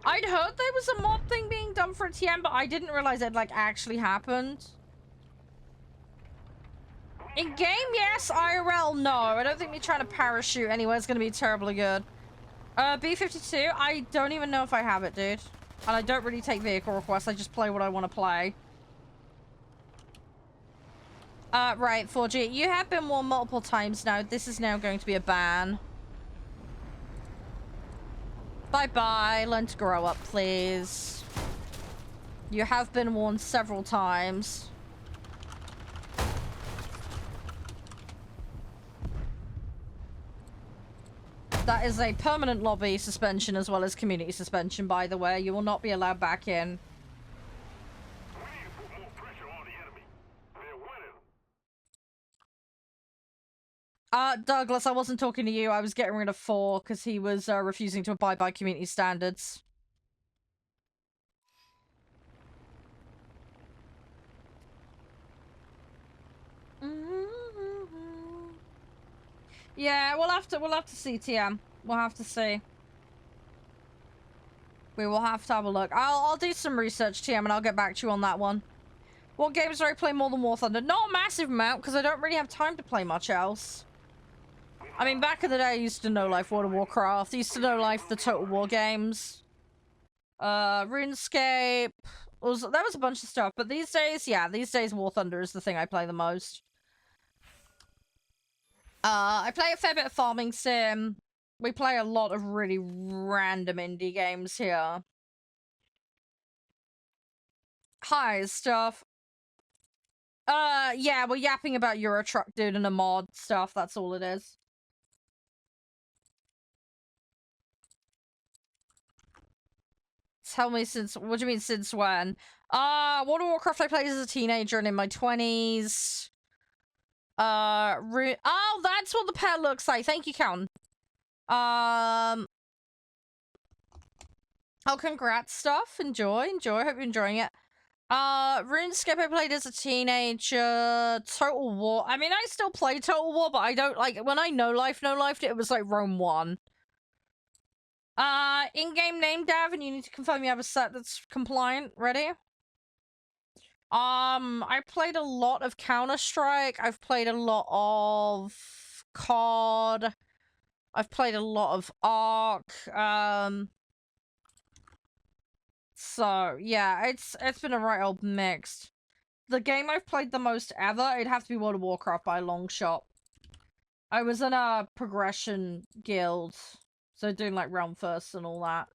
I'd heard there was a mod thing being done for a TM, but I didn't realize it, like, actually happened. In-game, yes. IRL, no. I don't think me trying to parachute anywhere is going to be terribly good. B-52, I don't even know if I have it, dude. And I don't really take vehicle requests. I just play what I want to play. Right, 4G. You have been warned multiple times now. This is now going to be a ban. Bye-bye. Learn to grow up, please. You have been warned several times. That is a permanent lobby suspension as well as community suspension, by the way. You will not be allowed back in. Douglas, I wasn't talking to you. I was getting rid of 4 because he was refusing to abide by community standards. Yeah, we'll have to see, TM. We'll have to see. We will have to have a look. I'll do some research, TM, and I'll get back to you on that one. What games do I play more than War Thunder? Not a massive amount, because I don't really have time to play much else. I mean, back in the day, I used to know life World of Warcraft. I used to know life the Total War games. RuneScape. There was a bunch of stuff, but these days, yeah, War Thunder is the thing I play the most. I play a fair bit of Farming Sim. We play a lot of really random indie games here. Hi, stuff. Yeah, we're yapping about Euro Truck Dude and a mod stuff. That's all it is. Tell me what do you mean since when? World of Warcraft I played as a teenager and in my 20s. Oh, that's what the pet looks like. Thank you, Count. Oh, congrats, stuff. Enjoy. Hope you're enjoying it. RuneScape I played as a teenager. Total War. I mean, I still play Total War, but I don't like when I no life it was like Rome 1. In-game name, Dav, and you need to confirm you have a set that's compliant. Ready? I played a lot of Counter-Strike. I've played a lot of COD. I've played a lot of ARK. So yeah, it's been a right old mix. The game I've played the most ever, it'd have to be World of Warcraft by a long shot. I was in a progression guild, so doing like realm first and all that.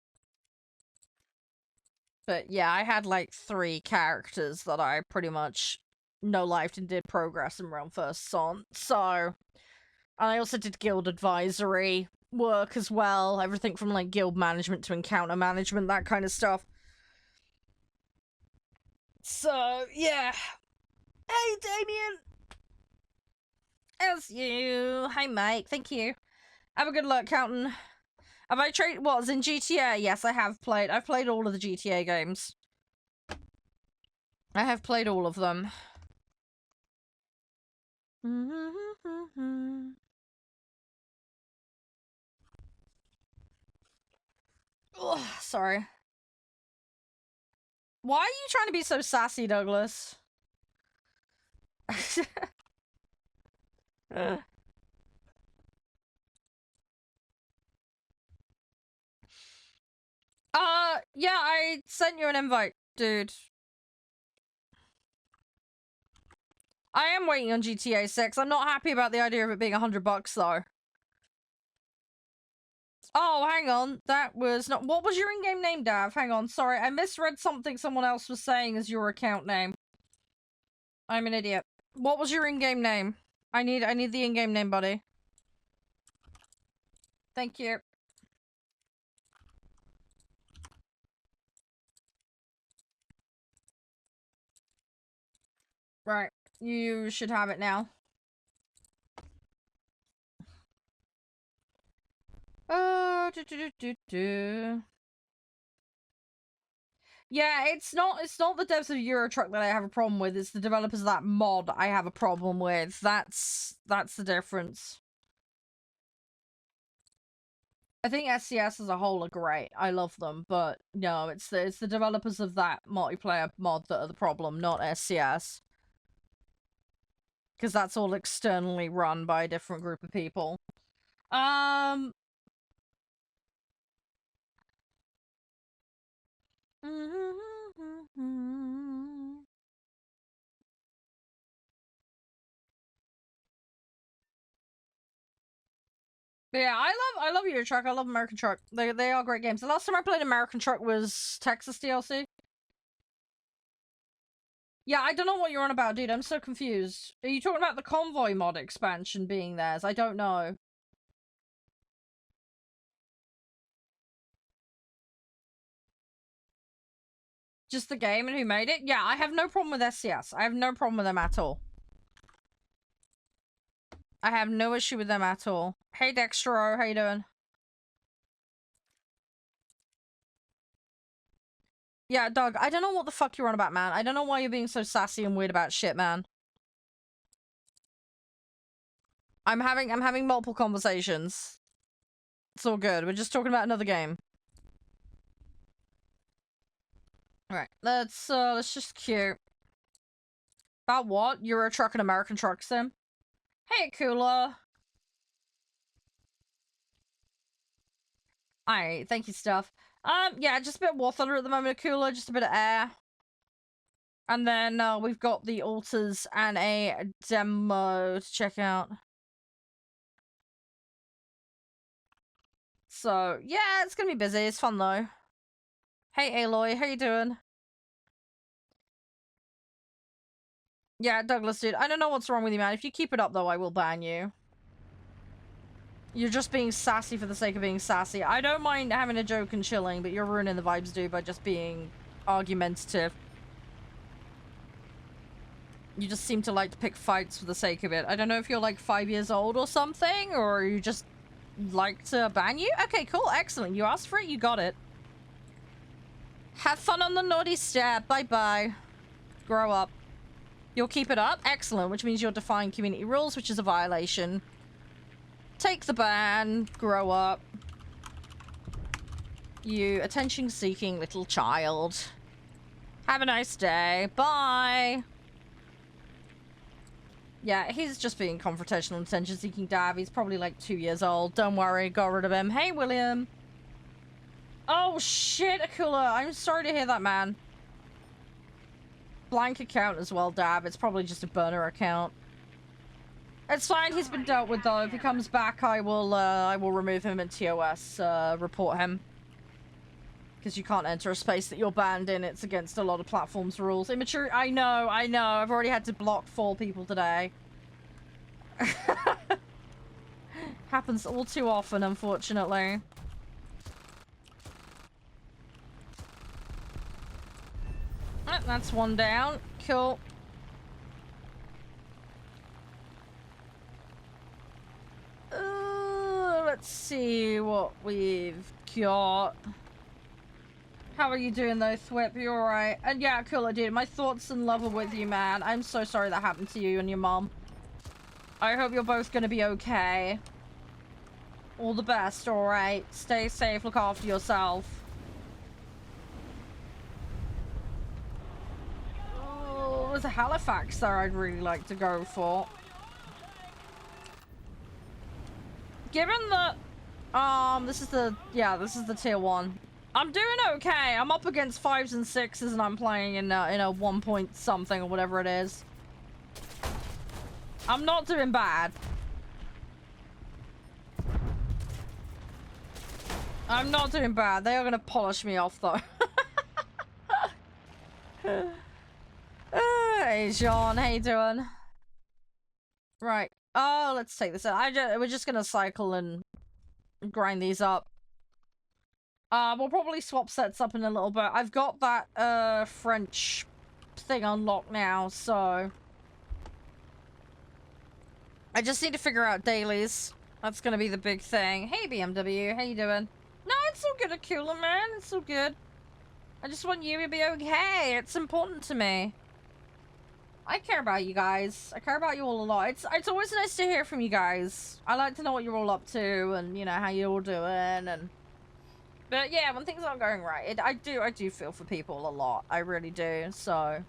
But yeah, I had like 3 characters that I pretty much no-lifed and did progress and realm firsts on. So, and I also did guild advisory work as well. Everything from like guild management to encounter management, that kind of stuff. So, yeah. Hey, Damien! Cheers, you. Hi, Mike. Thank you. Have a good luck, Counting. Have I traded what was in GTA? Yes, I have played. I've played all of the GTA games. I have played all of them. Ugh, sorry. Why are you trying to be so sassy, Douglas? Yeah, I sent you an invite, dude. I am waiting on GTA 6. I'm not happy about the idea of it being $100 though. Oh, hang on. That was not... What was your in-game name, Dav? Hang on. Sorry, I misread something someone else was saying as your account name. I'm an idiot. What was your in-game name? I need the in-game name, buddy. Thank you. Right. You should have it now. Oh, Yeah, it's not the devs of Euro Truck that I have a problem with, it's the developers of that mod I have a problem with. That's the difference. I think SCS as a whole are great. I love them, but no, it's the developers of that multiplayer mod that are the problem, not SCS. Because that's all externally run by a different group of people. But yeah, I love Euro Truck. I love American Truck. They are great games. The last time I played American Truck was Texas DLC. Yeah, I don't know what you're on about, dude. I'm so confused. Are you talking about the Convoy mod expansion being theirs? I don't know. Just the game and who made it? Yeah, I have no problem with SCS. I have no problem with them at all. I have no issue with them at all. Hey, Dextro, how you doing? Yeah, Doug, I don't know what the fuck you're on about, man. I don't know why you're being so sassy and weird about shit, man. I'm having multiple conversations. It's all good. We're just talking about another game. Alright, let's just queue. About what? Euro Truck and American Truck Sim? Hey, Cooler. Alright, thank you, Stuff. Yeah, just a bit of warthunder at the moment, Cooler, just a bit of air. And then, we've got the altars and a demo to check out. So, yeah, it's gonna be busy. It's fun, though. Hey, Aloy, how you doing? Yeah, Douglas, dude, I don't know what's wrong with you, man. If you keep it up, though, I will ban you. You're just being sassy for the sake of being sassy. I don't mind having a joke and chilling, but you're ruining the vibes, dude, by just being argumentative. You just seem to like to pick fights for the sake of it. I don't know if you're like 5 years old or something, or you just like to ban you? Okay, cool, excellent. You asked for it, you got it. Have fun on the naughty step. Bye-bye. Grow up. You'll keep it up? Excellent, which means you're defying community rules, which is a violation. Take the ban. Grow up. You attention-seeking little child. Have a nice day. Bye. Yeah, he's just being confrontational and attention-seeking Dav. He's probably like 2 years old. Don't worry, got rid of him. Hey, William. Oh, shit, Akula. I'm sorry to hear that, man. Blank account as well, Dav. It's probably just a burner account. It's fine. He's been dealt with, though. If he comes back, I will remove him and TOS, report him. Because you can't enter a space that you're banned in. It's against a lot of platforms' rules. Immature. I know. I've already had to block 4 people today. Happens all too often, unfortunately. That's one down. Cool. let's see what we've got. How are you doing though, Thwip? You alright? And yeah, cool, dude. My thoughts and love are with you, man. I'm so sorry that happened to you and your mom. I hope you're both gonna be okay. All the best, alright? Stay safe, look after yourself. Oh, there's a Halifax there I'd really like to go for. Given that, this is the tier 1. I'm doing okay. I'm up against 5s and 6s and I'm playing in a 1 point something or whatever it is. I'm not doing bad. I'm not doing bad. They are gonna polish me off though. Hey Sean, how you doing? Right. Oh, let's take this out. We're just gonna cycle and grind these up. We'll probably swap sets up in a little bit. I've got that French thing unlocked now, so I just need to figure out dailies. That's gonna be the big thing. Hey BMW, how you doing? No, it's all good, Akula, man. It's all good. I just want you to be okay. It's important to me. I care about you guys. I care about you all a lot. It's always nice to hear from you guys. I like to know what you're all up to and, you know, how you're all doing and... But yeah, when things aren't going right, I do feel for people a lot. I really do, so...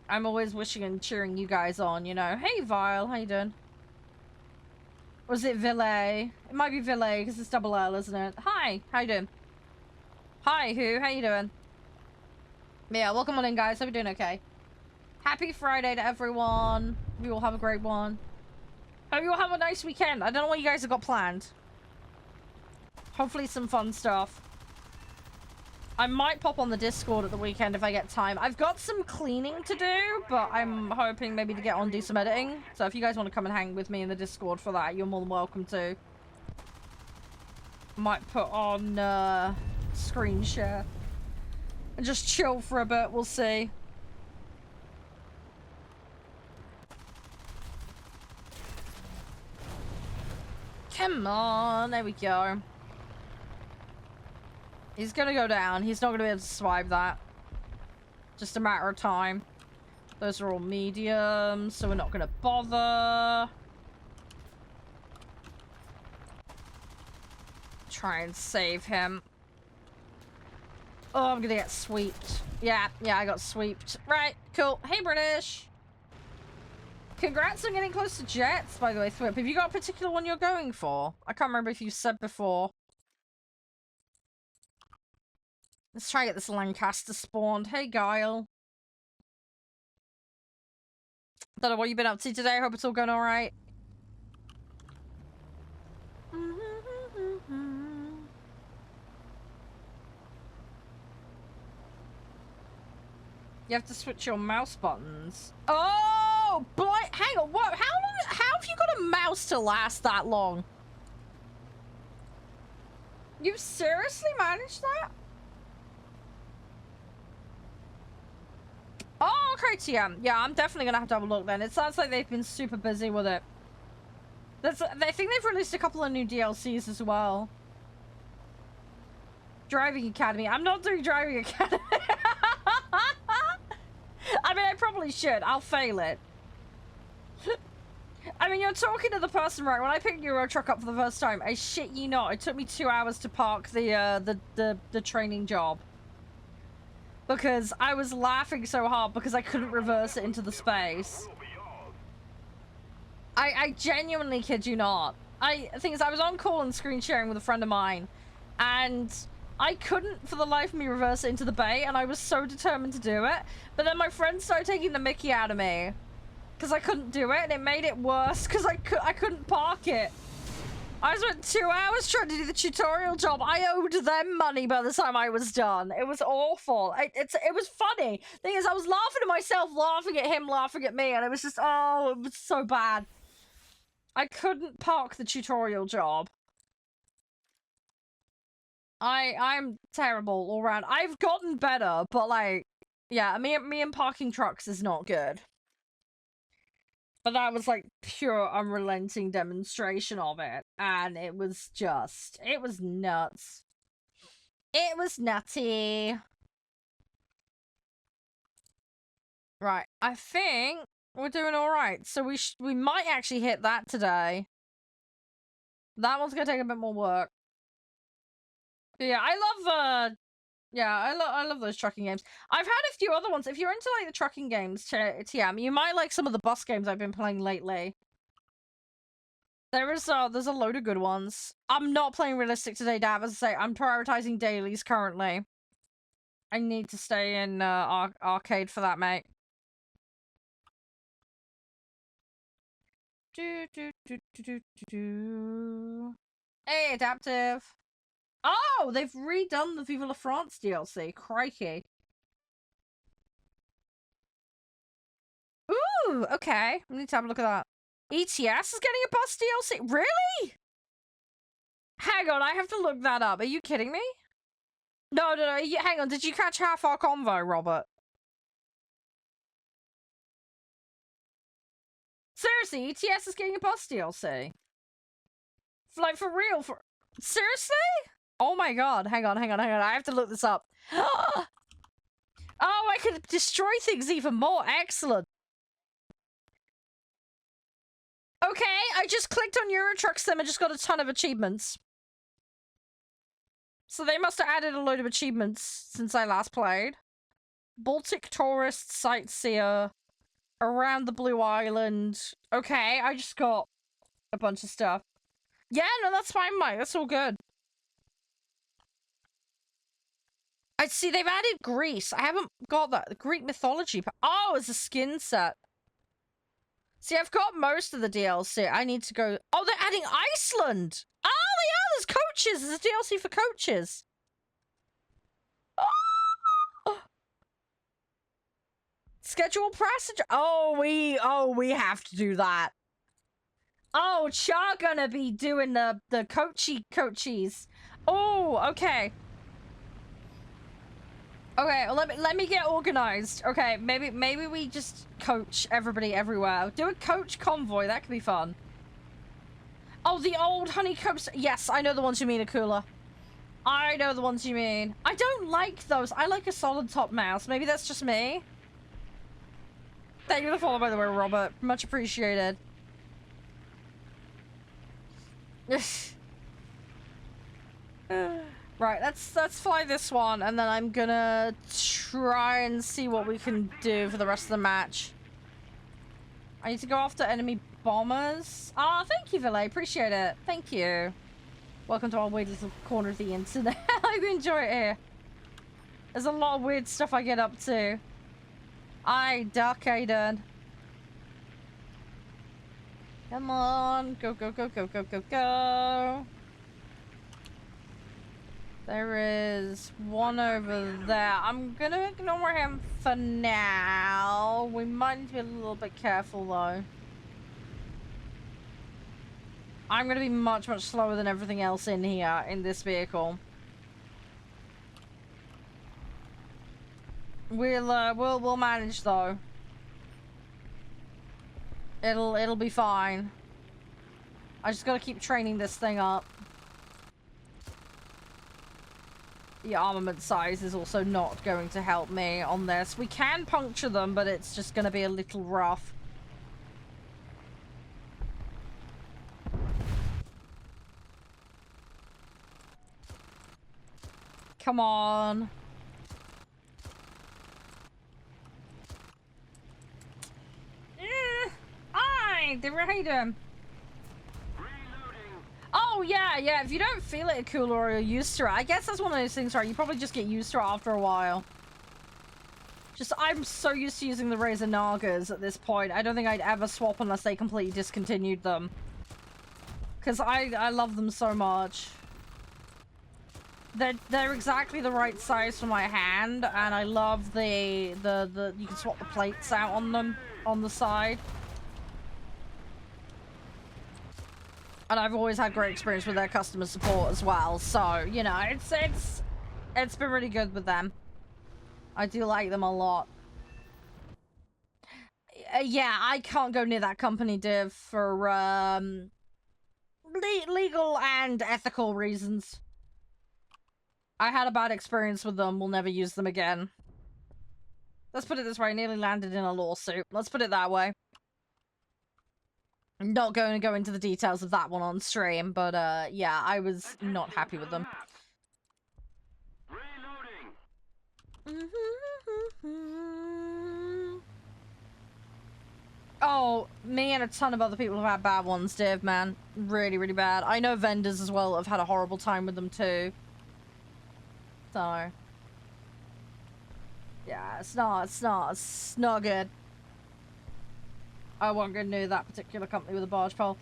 I'm always wishing and cheering you guys on, you know. Hey, Vile, how you doing? Or is it Ville? It might be Ville, because it's double L, isn't it? Hi, how you doing? Hi, who? How you doing? Yeah, welcome on in, guys. Hope you're doing okay. Happy Friday to everyone. Hope you all have a great one. Hope you all have a nice weekend. I don't know what you guys have got planned. Hopefully some fun stuff. I might pop on the Discord at the weekend if I get time. I've got some cleaning to do, but I'm hoping maybe to get on and do some editing. So if you guys want to come and hang with me in the Discord for that, you're more than welcome to. Might put on screen share and just chill for a bit. We'll see. Come on, there we go. He's gonna go down. He's not gonna be able to survive that. Just a matter of time. Those are all mediums, so we're not gonna bother. Try and save him. Oh, I'm gonna get sweeped. Yeah, I got sweeped. Right, cool. Hey, British. Congrats on getting close to jets, by the way, Thwip. Have you got a particular one you're going for? I can't remember if you said before. Let's try and get this Lancaster spawned. Hey, Guile. Don't know what you've been up to today. I hope it's all going alright. You have to switch your mouse buttons. Oh, boy. Hang on. What? How have you got a mouse to last that long? You seriously managed that? Oh, okay, TM. Yeah, I'm definitely gonna have to have a look then. It sounds like they've been super busy with it. I think they've released a couple of new DLCs as well. Driving Academy. I'm not doing Driving Academy. I mean, I probably should. I'll fail it. I mean, you're talking to the person, right? When I picked Euro Truck up for the first time, I shit you not, it took me 2 hours to park the training job. Because I was laughing so hard because I couldn't reverse it into the space. I genuinely kid you not. The thing is, I was on call and screen sharing with a friend of mine, and I couldn't for the life of me reverse it into the bay, and I was so determined to do it. But then my friend started taking the mickey out of me because I couldn't do it, and it made it worse because I couldn't park it. I spent 2 hours trying to do the tutorial job. I owed them money by the time I was done. It was awful. It was funny. Thing is, I was laughing at myself, laughing at him, laughing at me, and it was just, oh, it was so bad. I couldn't park the tutorial job. I'm terrible all around. I've gotten better, but like, yeah, me and parking trucks is not good. But that was like pure unrelenting demonstration of it. And it was nuts. It was nutty. Right, I think we're doing alright. So we might actually hit that today. That one's gonna take a bit more work. But yeah, I love those trucking games. I've had a few other ones. If you're into like the trucking games, TM, you might like some of the bus games I've been playing lately. There's a load of good ones. I'm not playing realistic today, Dav. As I say, I'm prioritizing dailies currently. I need to stay in arcade for that, mate. Hey, Adaptive. Oh, they've redone the Viva la France DLC. Crikey. Ooh, okay. We need to have a look at that. ETS is getting a bus DLC? Really? Hang on, I have to look that up. Are you kidding me? No. Hang on, did you catch half our convo, Robert? Seriously, ETS is getting a bus DLC? Like, for real? Seriously? Oh my god, hang on. I have to look this up. Oh, I can destroy things even more. Excellent. Okay, I just clicked on Euro Truck Sim and just got a ton of achievements. So they must have added a load of achievements since I last played. Baltic Tourist Sightseer. Around the Blue Island. Okay, I just got a bunch of stuff. Yeah, no, that's fine, Mike. That's all good. I see they've added Greece. I haven't got that. The Greek mythology. Oh, it's a skin set. See, I've got most of the DLC. I need to go... Oh, they're adding Iceland! Oh, they are! There's coaches! There's a DLC for coaches! Oh! Schedule passenger... Oh, we have to do that. Oh, Char gonna be doing the coachies. Oh, okay. Okay, well, let me get organized. Okay, maybe we just coach everybody everywhere. Do a coach convoy. That could be fun. Oh, the old honeycomb. Yes, I know the ones you mean are cooler. I know the ones you mean. I don't like those. I like a solid top mouse. Maybe that's just me. Thank you for the follow, by the way, Robert. Much appreciated. Right, let's fly this one, and then I'm gonna try and see what we can do for the rest of the match. I need to go after enemy bombers. Ah, thank you, Ville. Appreciate it. Thank you. Welcome to our weird little corner of the internet. I enjoy it here. There's a lot of weird stuff I get up to. Aye, Dark Aiden. Come on. Go, go, go, go, go, go, go. There is one over there. I'm gonna ignore him for now. We might need to be a little bit careful, though. I'm gonna be much, much slower than everything else in here, in this vehicle. We'll manage, though. It'll be fine. I just gotta keep training this thing up. The armament size is also not going to help me on this. We can puncture them, but it's just going to be a little rough. Come on. Aye, they raid him. Oh, yeah, if you don't feel it cool or you're used to it, I guess that's one of those things, right? You probably just get used to it after a while. I'm so used to using the Razor Nagas at this point. I don't think I'd ever swap unless they completely discontinued them. Because I love them so much. They're exactly the right size for my hand, and I love the you can swap the plates out on them, on the side. And I've always had great experience with their customer support as well. So, you know, it's been really good with them. I do like them a lot. Yeah, I can't go near that company, Div, for legal and ethical reasons. I had a bad experience with them. We'll never use them again. Let's put it this way, I nearly landed in a lawsuit. Let's put it that way. I'm not going to go into the details of that one on stream, but yeah, I was not happy with them. Oh, me and a ton of other people have had bad ones, Div, man. Really, really bad. I know vendors as well have had a horrible time with them too. So... yeah, it's not good. I won't go near that particular company with a barge pole.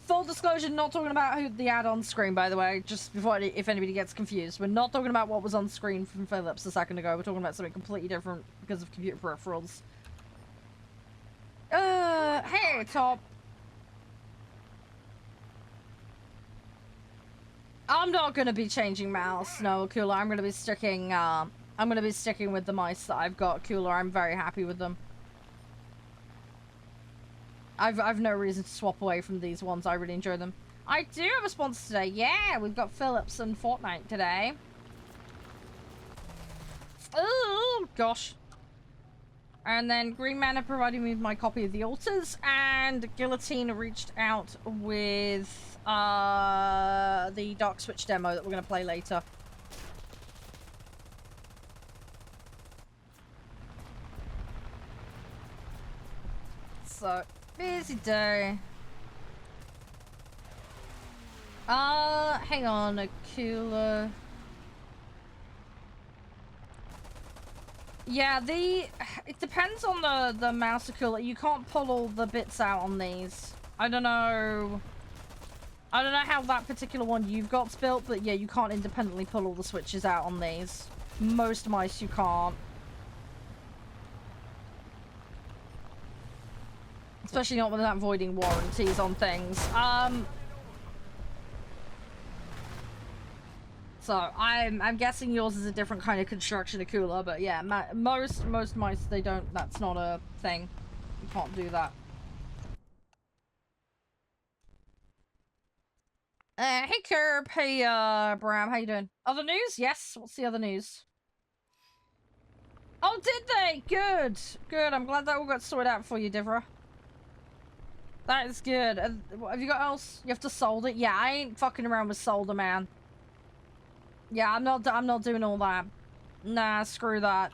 Full disclosure, not talking about who the ad on screen, by the way, just before, if anybody gets confused. We're not talking about what was on screen from Philips a second ago. We're talking about something completely different because of computer peripherals. Hey, Top. I'm not gonna be changing mouse, no, Cooler. I'm gonna be sticking with the mice that I've got, Cooler. I'm very happy with them. I've no reason to swap away from these ones. I really enjoy them. I do have a sponsor today. Yeah, we've got Philips and Fortnite today. Oh, gosh. And then Green Man have provided me with my copy of The Altars, and Guillotine reached out with the Dark Switch demo that we're going to play later. So, busy day. Hang on, a cooler. Yeah, it depends on the mouse cooler. You can't pull all the bits out on these. I don't know how that particular one you've got's built, but yeah, you can't independently pull all the switches out on these. Most mice you can't. Especially not without voiding warranties on things. So I'm guessing yours is a different kind of construction of cooler, but yeah, most mice, they don't. That's not a thing. You can't do that. Hey Curb, hey Bram, how you doing? Other news? Yes. What's the other news? Oh, did they? Good, good. I'm glad that all got sorted out for you, Divra. That is good. Have you got else? You have to solder? Yeah, I ain't fucking around with solder, man. Yeah, I'm not doing all that. Nah, screw that.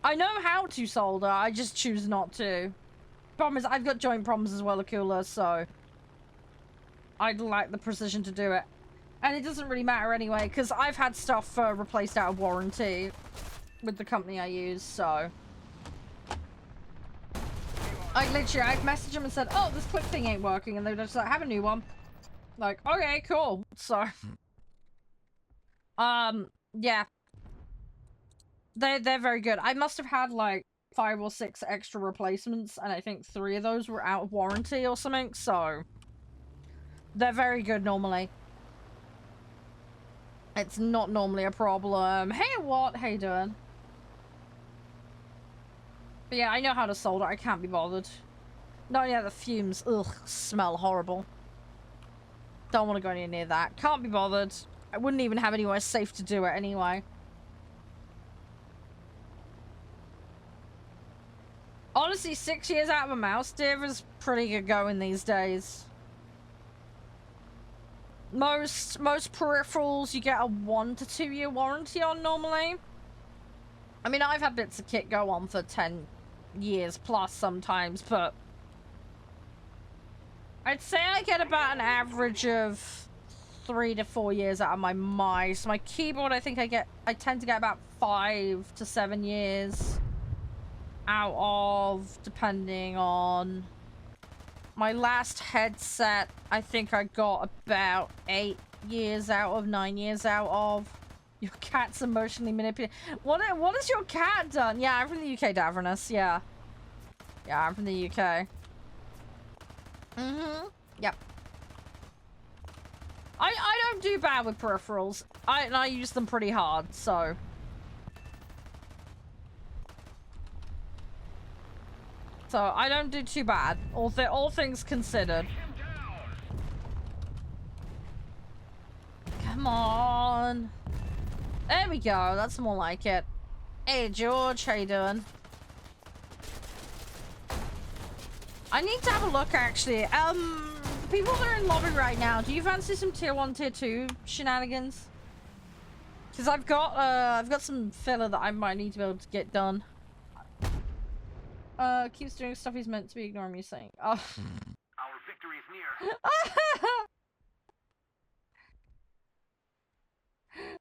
I know how to solder, I just choose not to. Problem is, I've got joint problems as well, Akula, so I'd like the precision to do it. And it doesn't really matter anyway, because I've had stuff replaced out of warranty with the company I use, so... I messaged them and said, oh, this click thing ain't working, and they're just like, have a new one. Like, okay, cool. So, yeah. They're very good. I must have had, like, 5 or 6 extra replacements, and I think 3 of those were out of warranty or something, so... they're very good normally. It's not normally a problem. Hey, what? How you doing? But yeah, I know how to solder. I can't be bothered. No, yeah, the fumes, ugh, smell horrible. Don't want to go anywhere near that. Can't be bothered. I wouldn't even have anywhere safe to do it anyway. Honestly, 6 years out of a mouse div is pretty good going these days. Most peripherals you get a 1 to 2 year warranty on normally. I mean, I've had bits of kit go on for 10 years plus sometimes, but I'd say I get about an average of 3 to 4 years out of my mice. My keyboard, I tend to get about 5 to 7 years out of, depending on. My last headset, I think I got about 8 years out of, 9 years out of. Your cat's emotionally manipulated. What has your cat done? Yeah, I'm from the UK, Davernus. Yeah. Yeah, I'm from the UK. Mm-hmm. Yep. I don't do bad with peripherals. I use them pretty hard, so. So I don't do too bad, all things considered. Come on. There we go. That's more like it. Hey, George. How you doing? I need to have a look, actually. People that are in lobby right now, do you fancy some tier 1, tier 2 shenanigans? Because I've got some filler that I might need to be able to get done. Keeps doing stuff he's meant to be ignoring me saying. Oh. Our victory is near.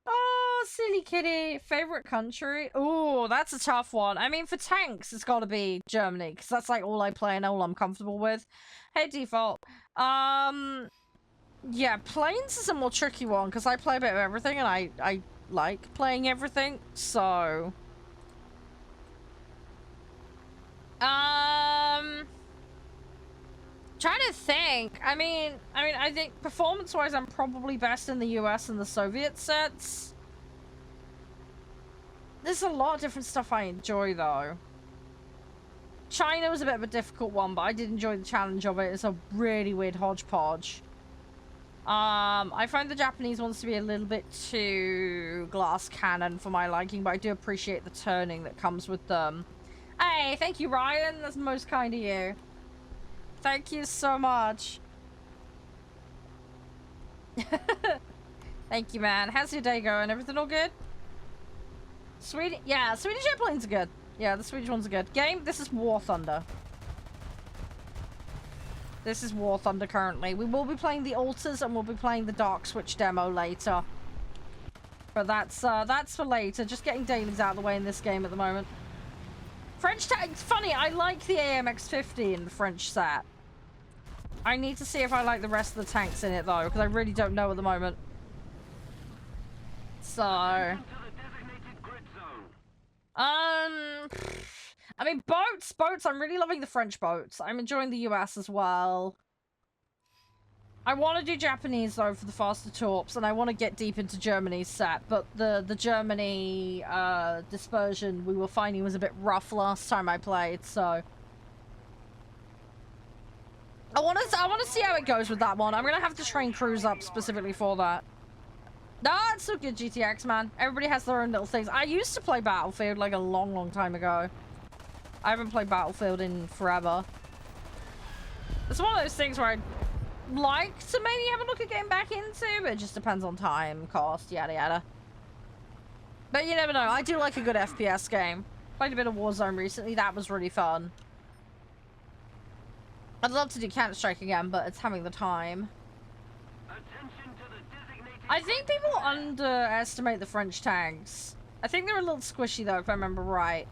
Oh, silly kitty. Favorite country? Oh, that's a tough one. I mean, for tanks, it's got to be Germany, because that's like all I play and all I'm comfortable with. Hey, default. Yeah, planes is a more tricky one, because I play a bit of everything, and I like playing everything, so... Trying to think. I mean, I think performance-wise, I'm probably best in the US and the Soviet sets. There's a lot of different stuff I enjoy, though. China was a bit of a difficult one, but I did enjoy the challenge of it. It's a really weird hodgepodge. I find the Japanese ones to be a little bit too glass cannon for my liking, but I do appreciate the turning that comes with them. Hey, thank you, Ryan. That's most kind of you. Thank you so much. Thank you, man. How's your day going? Everything all good? Yeah, Swedish airplanes are good. Yeah, the Swedish ones are good. Game, this is War Thunder. This is War Thunder currently. We will be playing the Alters and we'll be playing the Dark Switch demo later. But that's for later. Just getting dailies out of the way in this game at the moment. French tanks, funny, I like the AMX-50 in the French set. I need to see if I like the rest of the tanks in it though, because I really don't know at the moment. So... I mean, boats, I'm really loving the French boats. I'm enjoying the US as well. I want to do Japanese though for the faster torps, and I want to get deep into Germany's set, but the Germany dispersion we were finding was a bit rough last time I played, so I want to see how it goes with that one. I'm gonna have to train crews up specifically for that. No, it's so good, GTX, man. Everybody has their own little things. I used to play Battlefield like a long time ago. I haven't played Battlefield in forever. It's one of those things where I'd like to maybe have a look at getting back into, but it just depends on time, cost, yada yada. But you never know. I do like a good FPS game. Played a bit of Warzone recently. That was really fun. I'd love to do Counter-Strike again, but it's having the time. I think people underestimate the French tanks. I think they're a little squishy though, if I remember right.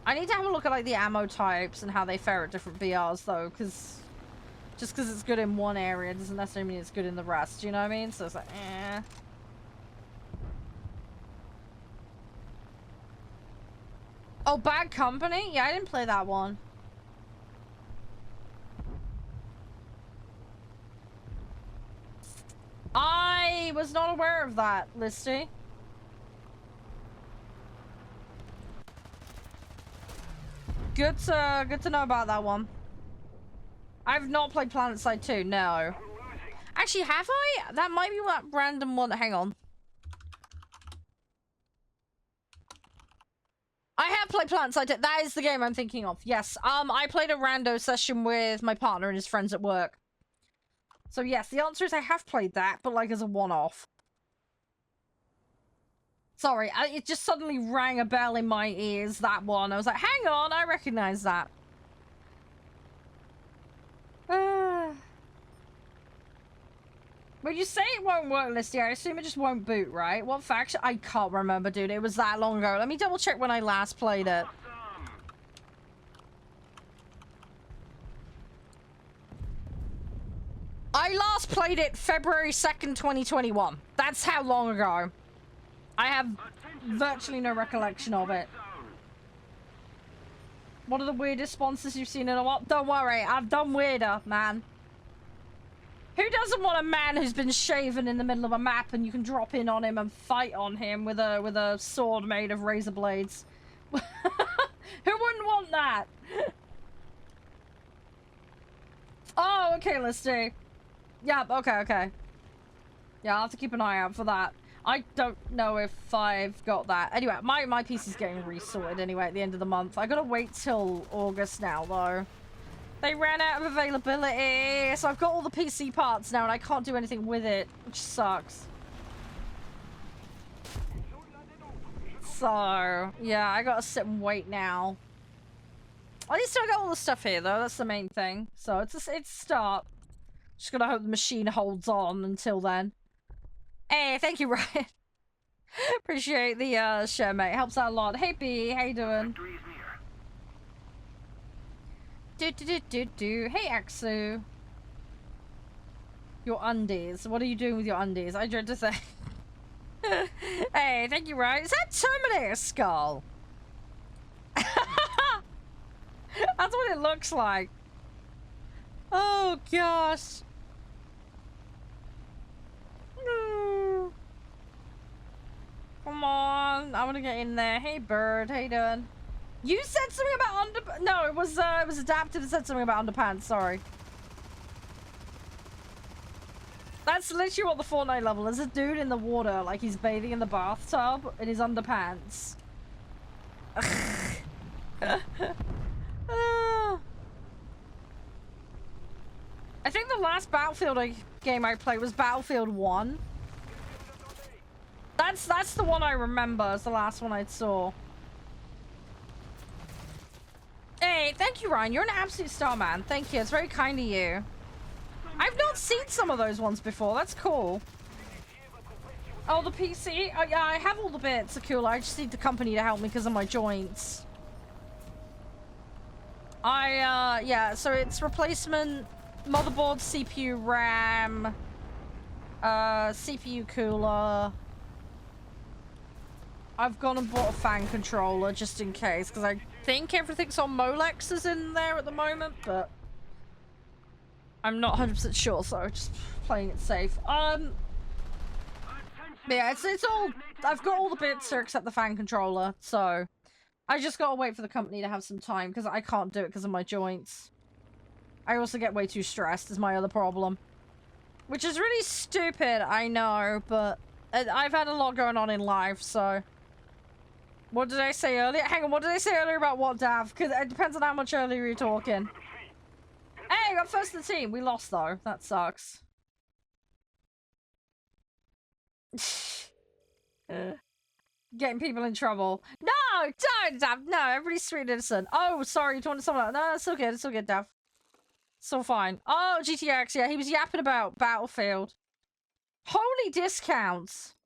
I need to have a look at like the ammo types and how they fare at different BRs though, because just because it's good in one area doesn't necessarily mean it's good in the rest, you know what I mean? So it's like, eh. Oh, Bad Company? Yeah, I didn't play that one. I was not aware of that, Listy. Good to know about that one. I've not played PlanetSide 2, no. Actually, have I? That might be that random one. Hang on. I have played PlanetSide 2. That is the game I'm thinking of. Yes. I played a rando session with my partner and his friends at work. So yes, the answer is I have played that, but like as a one-off. Sorry, it just suddenly rang a bell in my ears, that one. I was like, hang on, I recognize that. When you say it won't work, Listy, I assume it just won't boot, right? What faction? I can't remember, dude. It was that long ago. Let me double check when I last played it. I last played it February 2nd, 2021. That's how long ago. I have virtually no recollection of it. What are the weirdest sponsors you've seen in a while? Don't worry, I've done weirder, man. Who doesn't want a man who's been shaven in the middle of a map and you can drop in on him and fight on him with a sword made of razor blades? Who wouldn't want that? Oh, okay, let's see. Yep, okay. Yeah, I'll have to keep an eye out for that. I don't know if I've got that. Anyway, my PC's getting resorted anyway at the end of the month. I gotta wait till August now, though. They ran out of availability, so I've got all the PC parts now and I can't do anything with it, which sucks. So, yeah, I gotta sit and wait now. At least I got all the stuff here, though. That's the main thing. So, it's a start. Just gonna hope the machine holds on until then. Hey, thank you, Ryan. Appreciate the share, mate. Helps out a lot. Hey, B, how you doing? Hey, Axu. Your undies. What are you doing with your undies? I dread to say. Hey, thank you, Ryan. Is that Terminator skull? That's what it looks like. Oh, gosh. No. Come on. I want to get in there. Hey, bird. How you doing? You said something about underpants. No, it was adaptive that said something about underpants. Sorry. That's literally what the Fortnite level is. A dude in the water, like he's bathing in the bathtub in his underpants. I think the last Battlefield game I played was Battlefield 1. That's the one I remember as the last one I saw. Hey, thank you, Ryan. You're an absolute star, man. Thank you. It's very kind of you. I've not seen some of those ones before. That's cool. Oh, the PC? Oh, yeah, I have all the bits. They're cool. I just need the company to help me because of my joints. Yeah, so it's replacement motherboard, CPU, RAM, CPU cooler. I've gone and bought a fan controller just in case, because I think everything's on Molexes in there at the moment, but I'm not 100% sure, so just playing it safe. Yeah, it's all, I've got all the bits here except the fan controller, so I just gotta wait for the company to have some time, because I can't do it because of my joints. I also get way too stressed, is my other problem. Which is really stupid, I know, but I've had a lot going on in life, so... What did I say earlier? Hang on, what did I say earlier about what, Dav? Because it depends on how much earlier you're talking. Hey, I got first in the team. We lost, though. That sucks. Getting people in trouble. No, don't, Dav. No, everybody's sweet and innocent. Oh, sorry. You wanted someone else. No, it's all good. It's all good, Dav. It's all fine. Oh, GTX. Yeah, he was yapping about Battlefield. Holy discounts.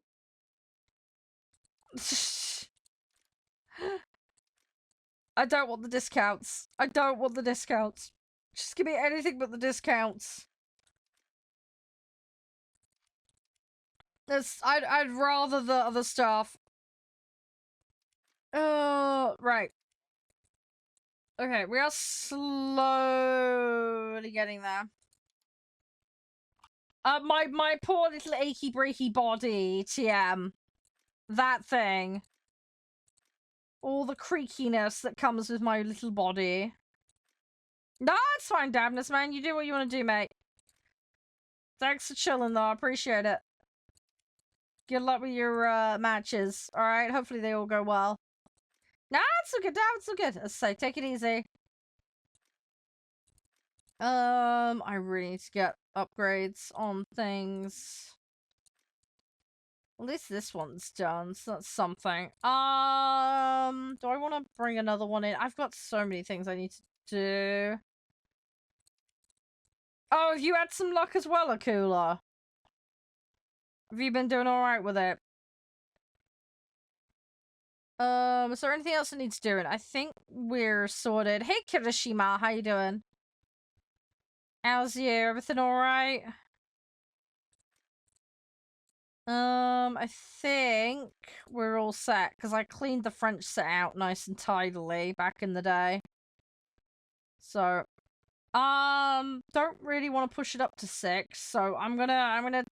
I don't want the discounts. I don't want the discounts. Just give me anything but the discounts. I'd rather the other stuff. Right. Okay, we are slowly getting there. My poor little achy breaky body, TM. That thing. All the creakiness that comes with my little body. No, it's fine, Damnus, man. You do what you want to do, mate. Thanks for chilling, though. I appreciate it. Good luck with your matches. Alright, hopefully they all go well. Nah, it's all good, Dad. It's all good. As I say, take it easy. I really need to get upgrades on things. At least this one's done, so that's something. Do I want to bring another one in? I've got so many things I need to do. Oh, have you had some luck as well, Akula? Have you been doing alright with it? Is there anything else that needs doing? I think we're sorted. Hey, Kirishima, how you doing? How's you? Everything alright? I think we're all set, because I cleaned the French set out nice and tidily back in the day. So, don't really want to push it up to 6, so I'm gonna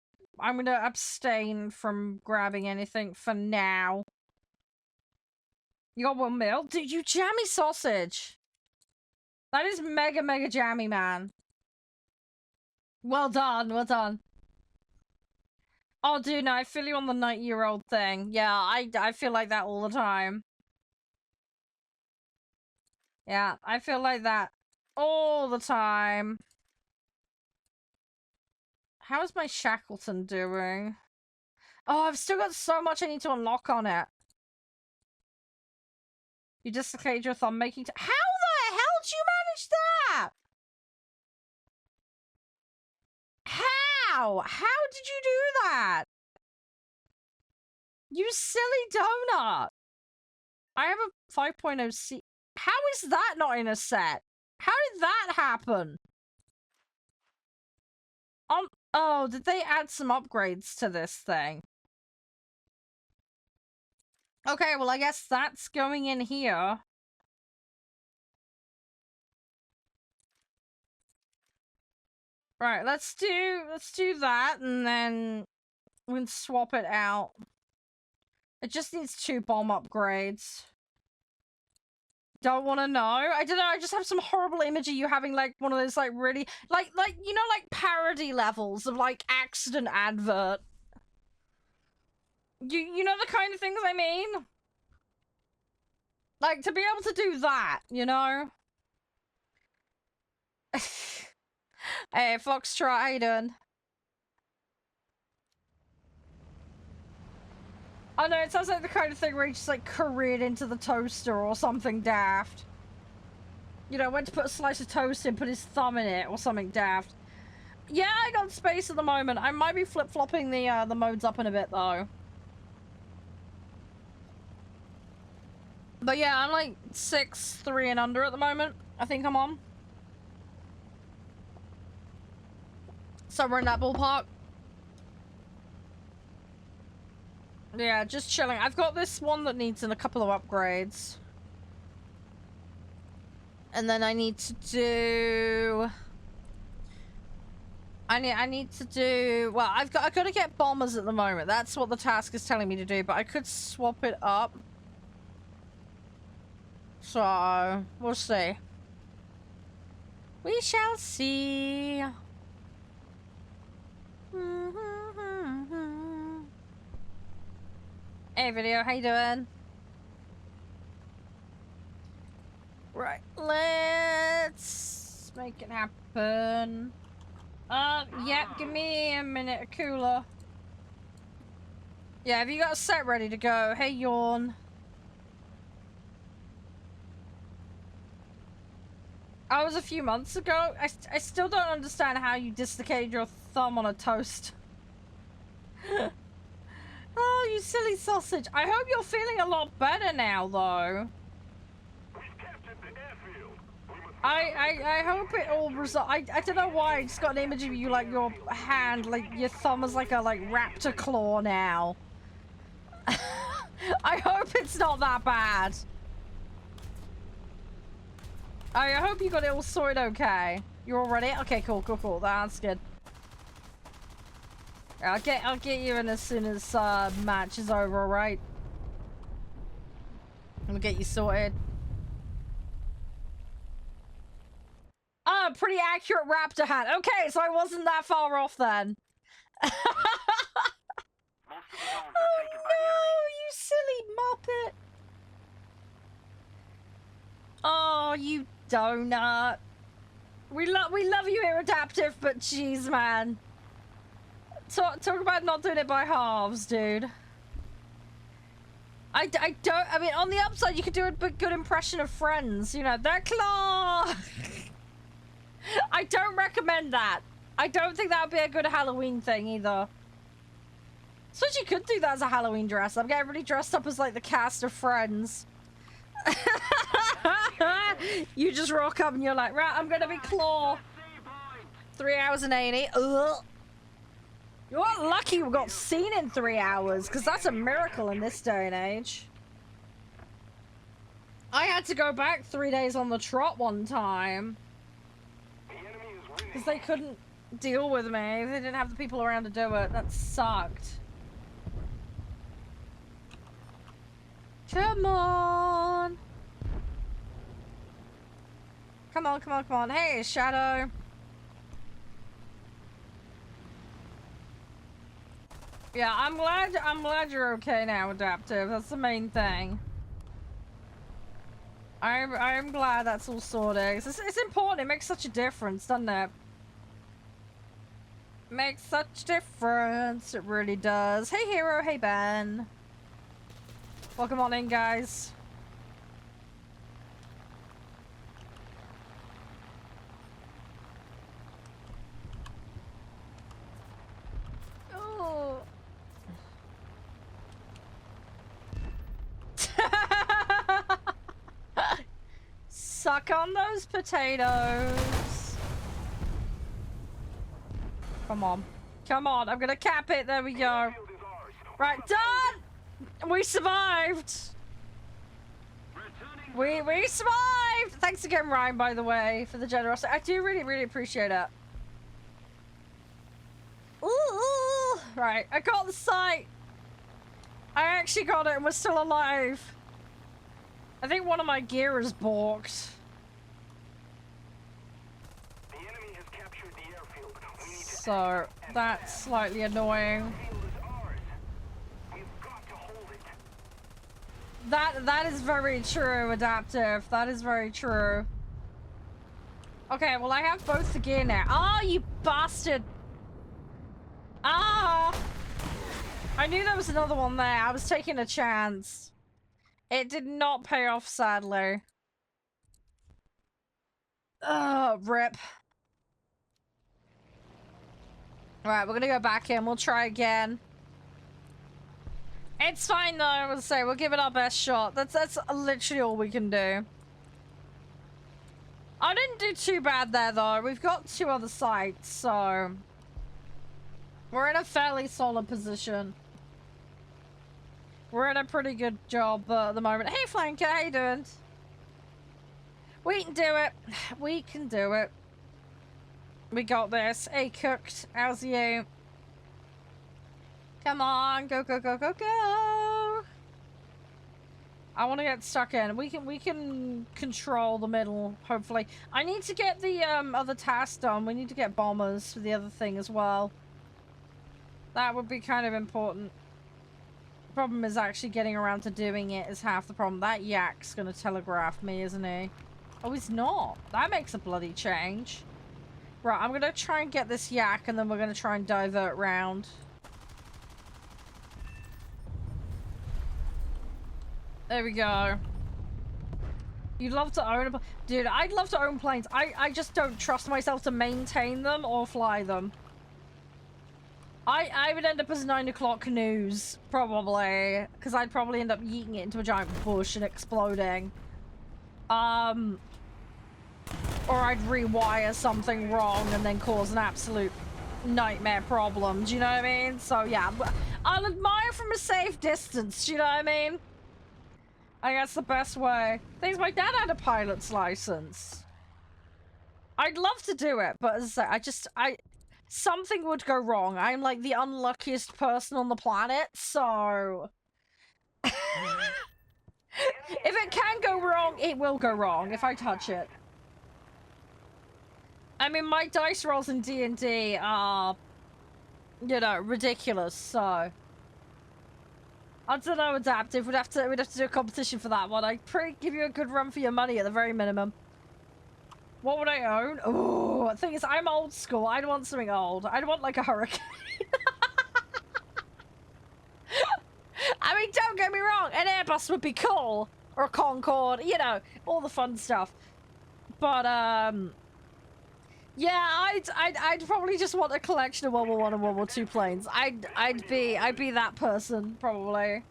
abstain from grabbing anything for now. You got 1 mil? Dude, you jammy sausage! That is mega, mega jammy, man. Well done, well done. Oh, dude, no, I feel you on the 90-year-old thing. Yeah, I feel like that all the time. Yeah, I feel like that all the time. How is my Shackleton doing? Oh, I've still got so much I need to unlock on it. You dislocated your thumb making... How the hell did you manage that? How? How did you do that? You silly donut. I have a 5.0 C. How is that not in a set? How did that happen? Oh, did they add some upgrades to this thing? Okay, well, I guess that's going in here. Right, let's do that, and then we can swap it out. It just needs 2 bomb upgrades. Don't want to know. I don't know. I just have some horrible image of you having like one of those like really like you know, like parody levels of like accident advert. You know the kind of things I mean? Like to be able to do that, you know? Hey, Foxtrot, how you doing? Oh no, it sounds like the kind of thing where he just like careered into the toaster or something daft. You know, went to put a slice of toast in, put his thumb in it or something daft. Yeah, I got space at the moment. I might be flip-flopping the modes up in a bit though. But yeah, I'm like 6, 3 and under at the moment. I think I'm on. Somewhere in that ballpark. Yeah, just chilling. I've got this one that needs a couple of upgrades. And then I need to do... I need to do... Well, I've got to get bombers at the moment. That's what the task is telling me to do. But I could swap it up. So, we'll see. We shall see. Hey, video. How you doing? Right. Let's make it happen. Yep. Give me a minute. A cooler. Yeah, have you got a set ready to go? Hey, Yawn. I was a few months ago. I still don't understand how you dislocated your thumb on a toast. Oh, you silly sausage. I hope you're feeling a lot better now, though. I hope it all resolves. I don't know why. I just got an image of you, like, your hand, like, your thumb is like a, like, raptor claw now. I hope it's not that bad. I hope you got it all sorted okay. You're all ready? Okay, cool. That's good. I'll get you in as soon as match is over, alright? We'll get you sorted. Oh, pretty accurate raptor hat. Okay, so I wasn't that far off then. Oh no, you silly muppet. Oh, you donut. We love you here, Adaptive, but jeez, man. Talk about not doing it by halves, dude. I mean, on the upside, you could do a good impression of Friends. You know, that claw. I don't recommend that. I don't think that would be a good Halloween thing either. Suppose you could do that as a Halloween dress. I'm getting really dressed up as like the cast of Friends. You just rock up and you're like, right, I'm gonna be Claw. 3 hours and 80. Ugh. You're lucky we got seen in 3 hours, because that's a miracle in this day and age. I had to go back 3 days on the trot one time. Because they couldn't deal with me. They didn't have the people around to do it. That sucked. Come on. Come on. Hey, Shadow. Yeah, I'm glad you're okay now, Adaptive. That's the main thing. I'm glad that's all sorted. It's important. It makes such a difference, doesn't it? Makes such a difference. It really does. Hey, Hero. Hey, Ben. Welcome on in, guys. Oh. Suck on those potatoes. Come on. Come on. I'm gonna cap it. There we go. Right, done! We survived! We survived! Thanks again, Ryan, by the way, for the generosity. I do really appreciate it. Ooh! Right, I got the site! I actually got it and we're still alive. I think one of my gear is balked. The enemy has captured the airfield. We need to So, that's slightly annoying. That is very true, Adaptive. That is very true. Okay, well I have both the gear now. Ah, you bastard! Ah! I knew there was another one there. I was taking a chance. It did not pay off, sadly. Rip. Alright, we're gonna go back in. We'll try again. It's fine though, I would say. We'll give it our best shot. That's literally all we can do. I didn't do too bad there though. We've got 2 other sites, so we're in a fairly solid position. We're in a pretty good job at the moment. Hey Flanker, how you doing? We can do it. We can do it. We got this. Hey Cooked, how's you? Come on, go, go, go, go, go! I want to get stuck in. We can control the middle, hopefully. I need to get the other task done. We need to get bombers for the other thing as well. That would be kind of important. The problem is actually getting around to doing it is half the problem. That yak's gonna telegraph me, isn't he? Oh, he's not. That makes a bloody change. Right, I'm gonna try and get this yak and then we're gonna try and divert round. There we go. You'd love to own a... Dude, I'd love to own planes. I just don't trust myself to maintain them or fly them. I would end up as 9 o'clock canoes, probably. Because I'd probably end up yeeting it into a giant bush and exploding. Or I'd rewire something wrong and then cause an absolute nightmare problem. Do you know what I mean? So, yeah. I'll admire from a safe distance. Do you know what I mean? I think that's the best way. Things my dad had a pilot's license. I'd love to do it, but as I say, something would go wrong. I'm like the unluckiest person on the planet, so if it can go wrong, it will go wrong if I touch it. I mean, my dice rolls in D&D are, you know, ridiculous, so I don't know, Adaptive. We'd have to do a competition for that one. I'd probably give you a good run for your money at the very minimum. What would I own? Oh, the thing is, I'm old school. I'd want something old. I'd want like a Hurricane. I mean, don't get me wrong. An Airbus would be cool, or a Concorde. You know, all the fun stuff. But yeah, I'd probably just want a collection of World War I and World War II planes. I'd be that person probably.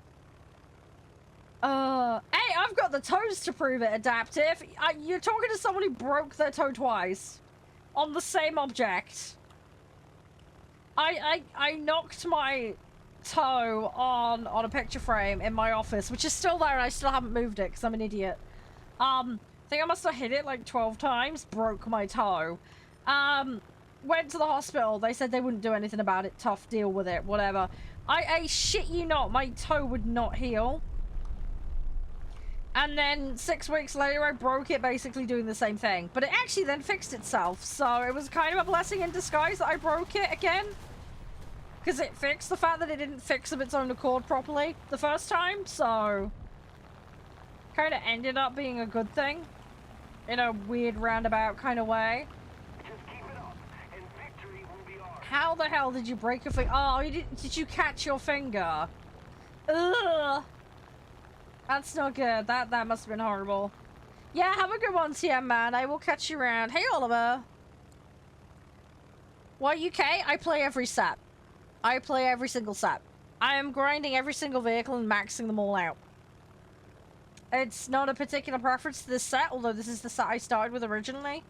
Hey, I've got the toes to prove it, Adaptive. You're talking to someone who broke their toe twice on the same object. I knocked my toe on a picture frame in my office, which is still there, and I still haven't moved it because I'm an idiot. I think I must have hit it like 12 times. Broke my toe. Went to the hospital. They said they wouldn't do anything about it. Tough, deal with it, whatever. I shit you not, my toe would not heal. And then 6 weeks later, I broke it basically doing the same thing. But it actually then fixed itself. So it was kind of a blessing in disguise that I broke it again. Because it fixed the fact that it didn't fix of its own accord properly the first time, so... kind of ended up being a good thing. In a weird roundabout kind of way. Just keep it up, and victory will be ours. How the hell did you break your finger? Oh, did you catch your finger? Ugh. That's not good. That must have been horrible. Yeah, have a good one, TM man. I will catch you around. Hey, Oliver. What, UK? I play every set. I play every single set. I am grinding every single vehicle and maxing them all out. It's not a particular preference to this set, although this is the set I started with originally.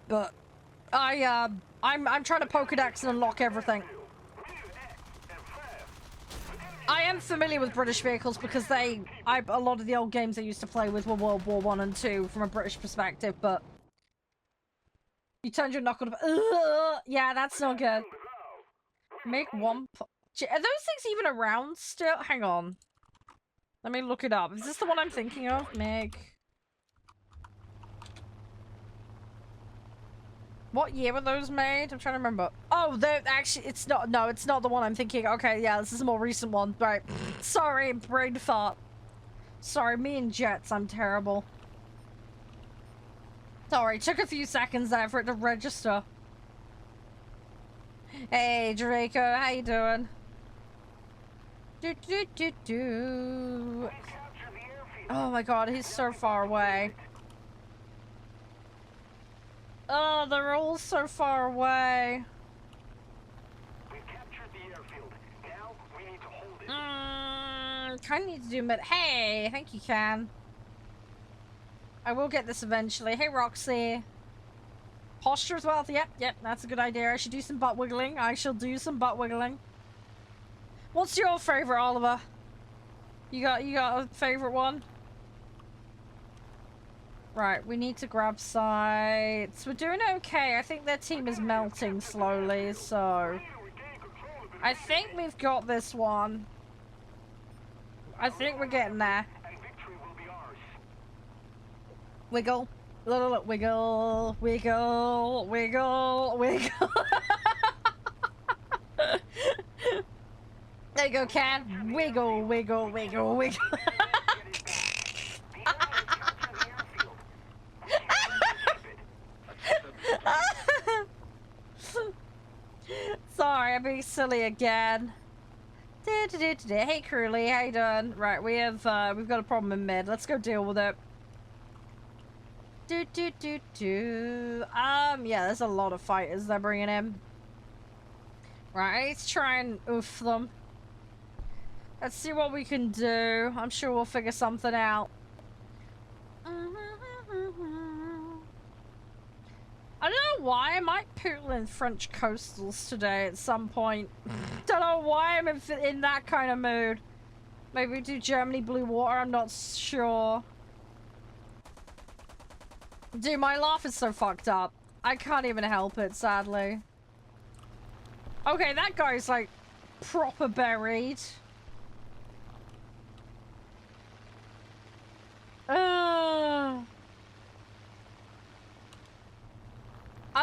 But I'm trying to Pokedex and unlock everything. I am familiar with British vehicles because a lot of the old games I used to play with were World War I and II from a British perspective, but you turned your knuckle to... yeah, that's not good. Make one... Are those things even around still? Hang on. Let me look it up. Is this the one I'm thinking of? Meg. What year were those made? I'm trying to remember. Oh, they're actually, it's not, no, it's not the one I'm thinking. Okay, yeah, this is a more recent one. Right. Sorry, brain fart. Sorry, me and jets, I'm terrible. Sorry, took a few seconds there for it to register. Hey, Draco, how you doing? Oh my god, he's so far away. Oh, they're all so far away. We've captured the airfield. Now we need to hold it. Kind of need to do mid. Hey, I think you can. I will get this eventually. Hey, Roxy. Posture as well. Yep, that's a good idea. I should do some butt wiggling. I shall do some butt wiggling. What's your favorite, Oliver? You got a favorite one? Right, we need to grab sites. We're doing okay. I think their team is melting slowly, so... I think we've got this one. I think we're getting there. Wiggle. Look, wiggle, wiggle, wiggle, wiggle. There you go, Cat. Wiggle, wiggle, wiggle, wiggle. Sorry, I'm being silly again. Hey, Curly, how you doing? Right, we've got a problem in mid. Let's go deal with it. Yeah, there's a lot of fighters they're bringing in. Right, let's try and oof them. Let's see what we can do. I'm sure we'll figure something out. I don't know why I might poodle in French coastals today at some point. Don't know why I'm in that kind of mood. Maybe do Germany blue water, I'm not sure. Dude, my laugh is so fucked up. I can't even help it, sadly. Okay, that guy's like proper buried. I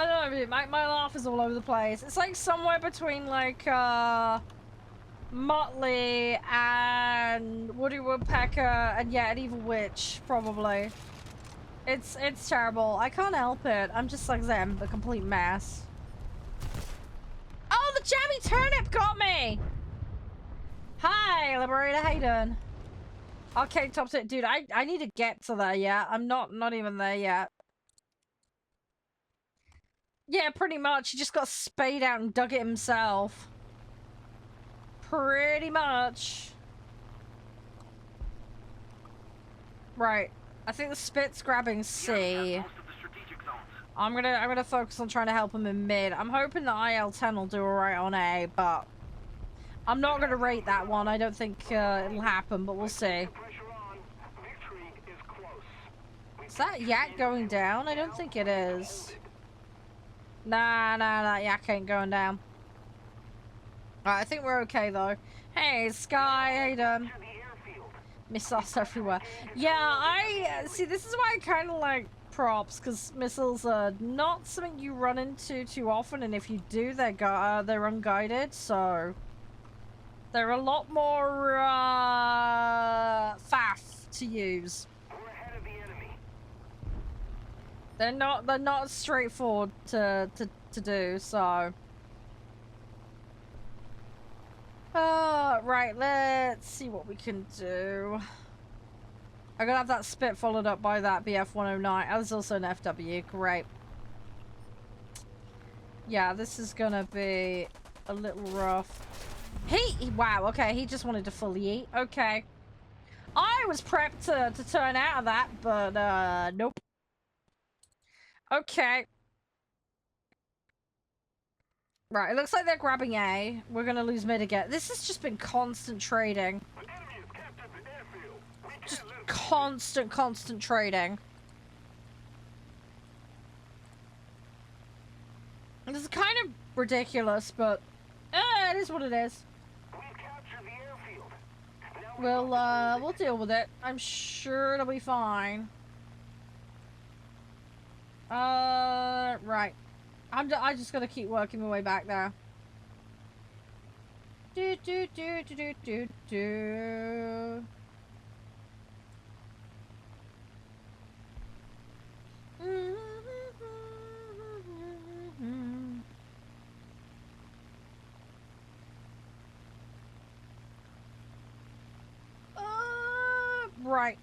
don't know, my laugh is all over the place. It's like somewhere between like Motley and Woody Woodpecker and yeah, an evil witch, probably. It's terrible. I can't help it. I'm just like them, a complete mess. Oh, the jammy turnip got me! Hi, Liberator, how you doing? Arcade tops it. Dude, I need to get to there yet. I'm not even there yet. Yeah, pretty much. He just got spayed out and dug it himself. Pretty much. Right. I think the Spit's grabbing C. I'm gonna focus on trying to help him in mid. I'm hoping the IL-10 will do alright on A, but I'm not gonna rate that one. I don't think it'll happen, but we'll see. Is that Yak going down? I don't think it is. Nah, that Yak ain't going down. Alright, I think we're okay though. Hey, Sky, how you doing? Missiles everywhere. Yeah, see, this is why I kind of like props, because missiles are not something you run into too often, and if you do, they're unguided, so they're a lot more faff to use. We're ahead of the enemy. They're not as straightforward to do, so. Right, let's see what we can do. I'm gonna have that spit followed up by that BF-109. Oh, there's also an FW, great. Yeah, this is gonna be a little rough. Wow, okay, he just wanted to fully eat. Okay. I was prepped to turn out of that, but, nope. Okay. Right, it looks like they're grabbing A. We're gonna lose mid again. This has just been constant trading. The enemy has captured the airfield. We can't Just lose. constant trading. This is kind of ridiculous, but it is what it is. We've captured the airfield. Now We'll deal with it. I'm sure it'll be fine. Right. I just gotta keep working my way back there. Do do do do do do do. Right.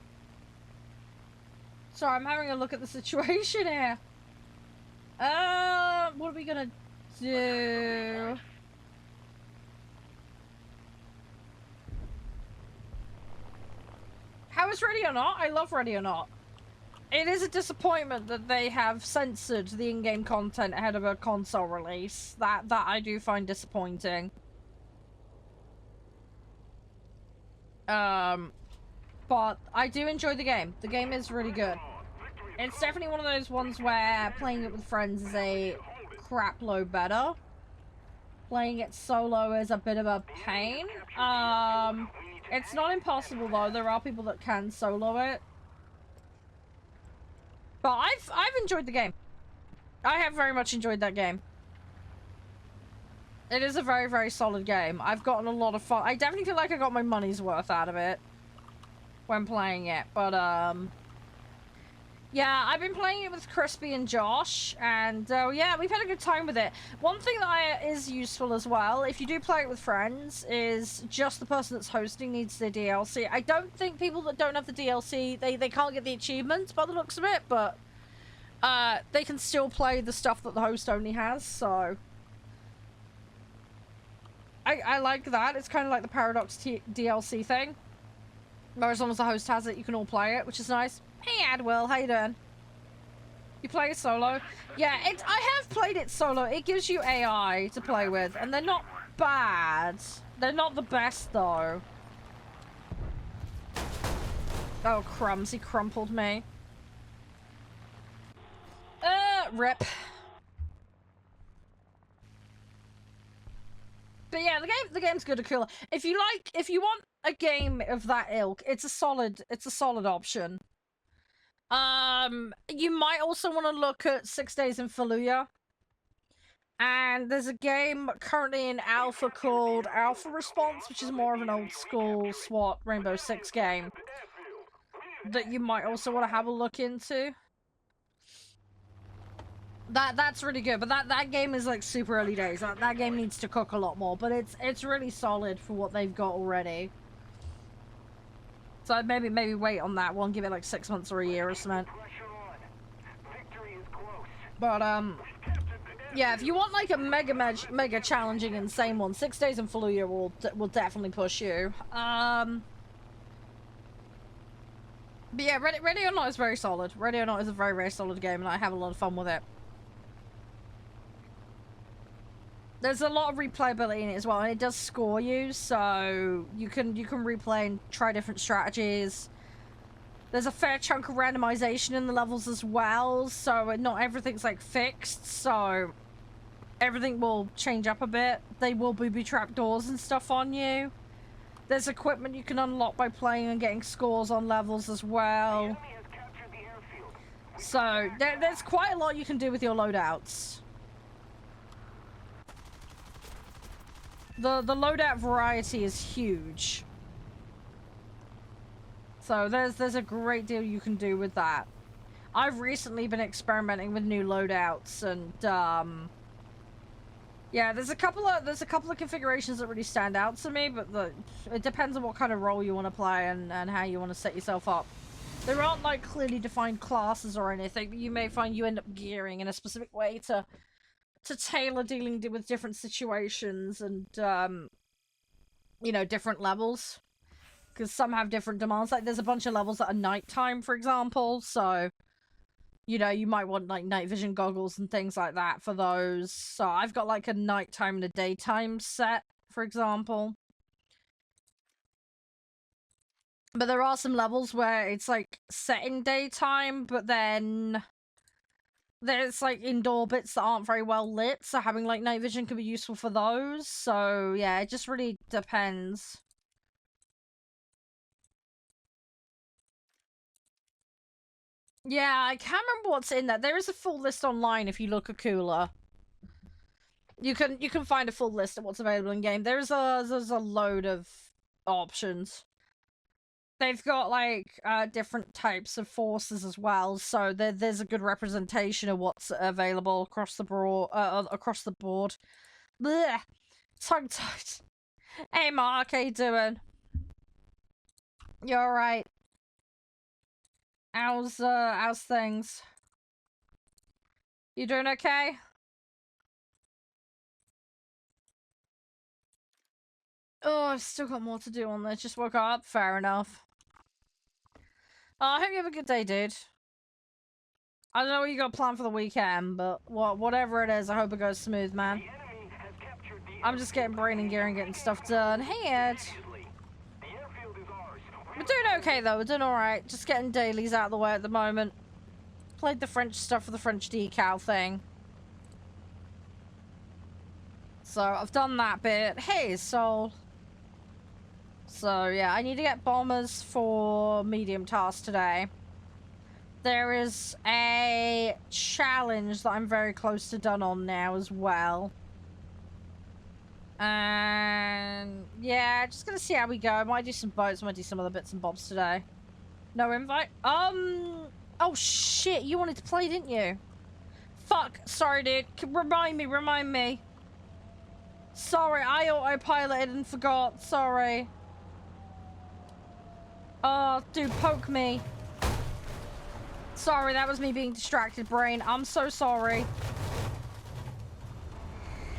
So I'm having a look at the situation here. What are we gonna do? How is Ready or Not? I love Ready or Not. It is a disappointment that they have censored the in-game content ahead of a console release. That I do find disappointing. But I do enjoy the game. The game is really good. It's definitely one of those ones where playing it with friends is a crap load better. Playing it solo is a bit of a pain. It's not impossible though. There are people that can solo it. But I've enjoyed the game. I have very much enjoyed that game. It is a very, very solid game. I've gotten a lot of fun. I definitely feel like I got my money's worth out of it when playing it, but yeah, I've been playing it with Crispy and Josh, and yeah, we've had a good time with it. One thing that is useful as well, if you do play it with friends, is just the person that's hosting needs the DLC. I don't think people that don't have the DLC, they can't get the achievements by the looks of it, but they can still play the stuff that the host only has, so I like that. It's kind of like the Paradox DLC thing. Or as long as the host has it, you can all play it, which is nice. Hey, Adwill, how you doing? You play it solo? Yeah, I have played it solo. It gives you AI to play with, and they're not bad. They're not the best, though. Oh, crumbs. He crumpled me. Rip. But yeah, the game's good to kill. If you want a game of that ilk, it's a solid option. You might also want to look at 6 Days in Fallujah. And there's a game currently in alpha called Alpha Response, which is more of an old school SWAT Rainbow Six game that you might also want to have a look into. That's really good, but that game is like super early days. That game needs to cook a lot more, but it's really solid for what they've got already. So maybe wait on that one, give it like 6 months or a year or something. But yeah, if you want like a mega challenging, insane one, 6 Days in Fallujah will definitely push you. But yeah, Ready or Not is very solid. Ready or Not is a very, very solid game, and I have a lot of fun with it. There's a lot of replayability in it as well, and it does score you, so you can replay and try different strategies. There's a fair chunk of randomization in the levels as well, so not everything's like fixed, so everything will change up a bit. They will booby trap doors and stuff on you. There's equipment you can unlock by playing and getting scores on levels as well. So there's quite a lot you can do with your loadouts. The loadout variety is huge. So there's a great deal you can do with that. I've recently been experimenting with new loadouts, and yeah, there's a couple of configurations that really stand out to me, but it depends on what kind of role you want to play and how you want to set yourself up. There aren't like clearly defined classes or anything, but you may find you end up gearing in a specific way to tailor dealing with different situations and you know, different levels, because some have different demands. Like there's a bunch of levels that are nighttime, for example, so you know, you might want like night vision goggles and things like that for those. So I've got like a nighttime and a daytime set, for example. But there are some levels where it's like set in daytime, but then there's like indoor bits that aren't very well lit, so having like night vision can be useful for those. So yeah, it just really depends. Yeah, I can't remember what's in there. There is a full list online if you look at Cooler. You can find a full list of what's available in game. There's a load of options. They've got like different types of forces as well, so there's a good representation of what's available across the board. Blech. Tongue tied. Hey Mark, how you doing? You alright? How's things? You doing okay? Oh, I've still got more to do on this. Just woke up. Fair enough. I hope you have a good day, dude. I don't know what you got planned for the weekend, but whatever it is, I hope it goes smooth, man. I'm just getting brain and gear and getting stuff done. Hey, Ed. We're doing okay, though. We're doing alright. Just getting dailies out of the way at the moment. Played the French stuff for the French decal thing. So, I've done that bit. Hey, Soul. So, yeah, I need to get bombers for medium task today. There is a challenge that I'm very close to done on now as well. And yeah, just gonna see how we go. I might do some boats, might do some other bits and bobs today. No invite? Oh shit, you wanted to play, didn't you? Fuck, sorry dude. Remind me. Sorry, I autopiloted and forgot, sorry. Oh, dude, poke me. Sorry, that was me being distracted, brain. I'm so sorry.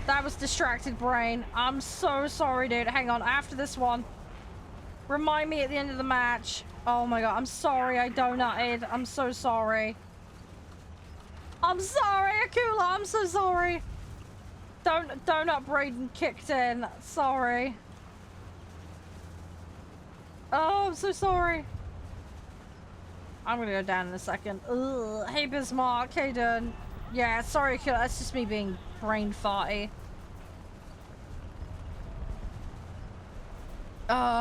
That was distracted, brain. I'm so sorry, dude. Hang on, after this one. Remind me at the end of the match. Oh my god, I'm sorry I donutted. I'm so sorry. I'm sorry, Akula. I'm so sorry. Donut Braden kicked in. Sorry. Oh, I'm so sorry. I'm gonna go down in a second. Ugh. Hey, Bismarck. How you doing? Yeah, sorry, Akula. That's just me being brain farty.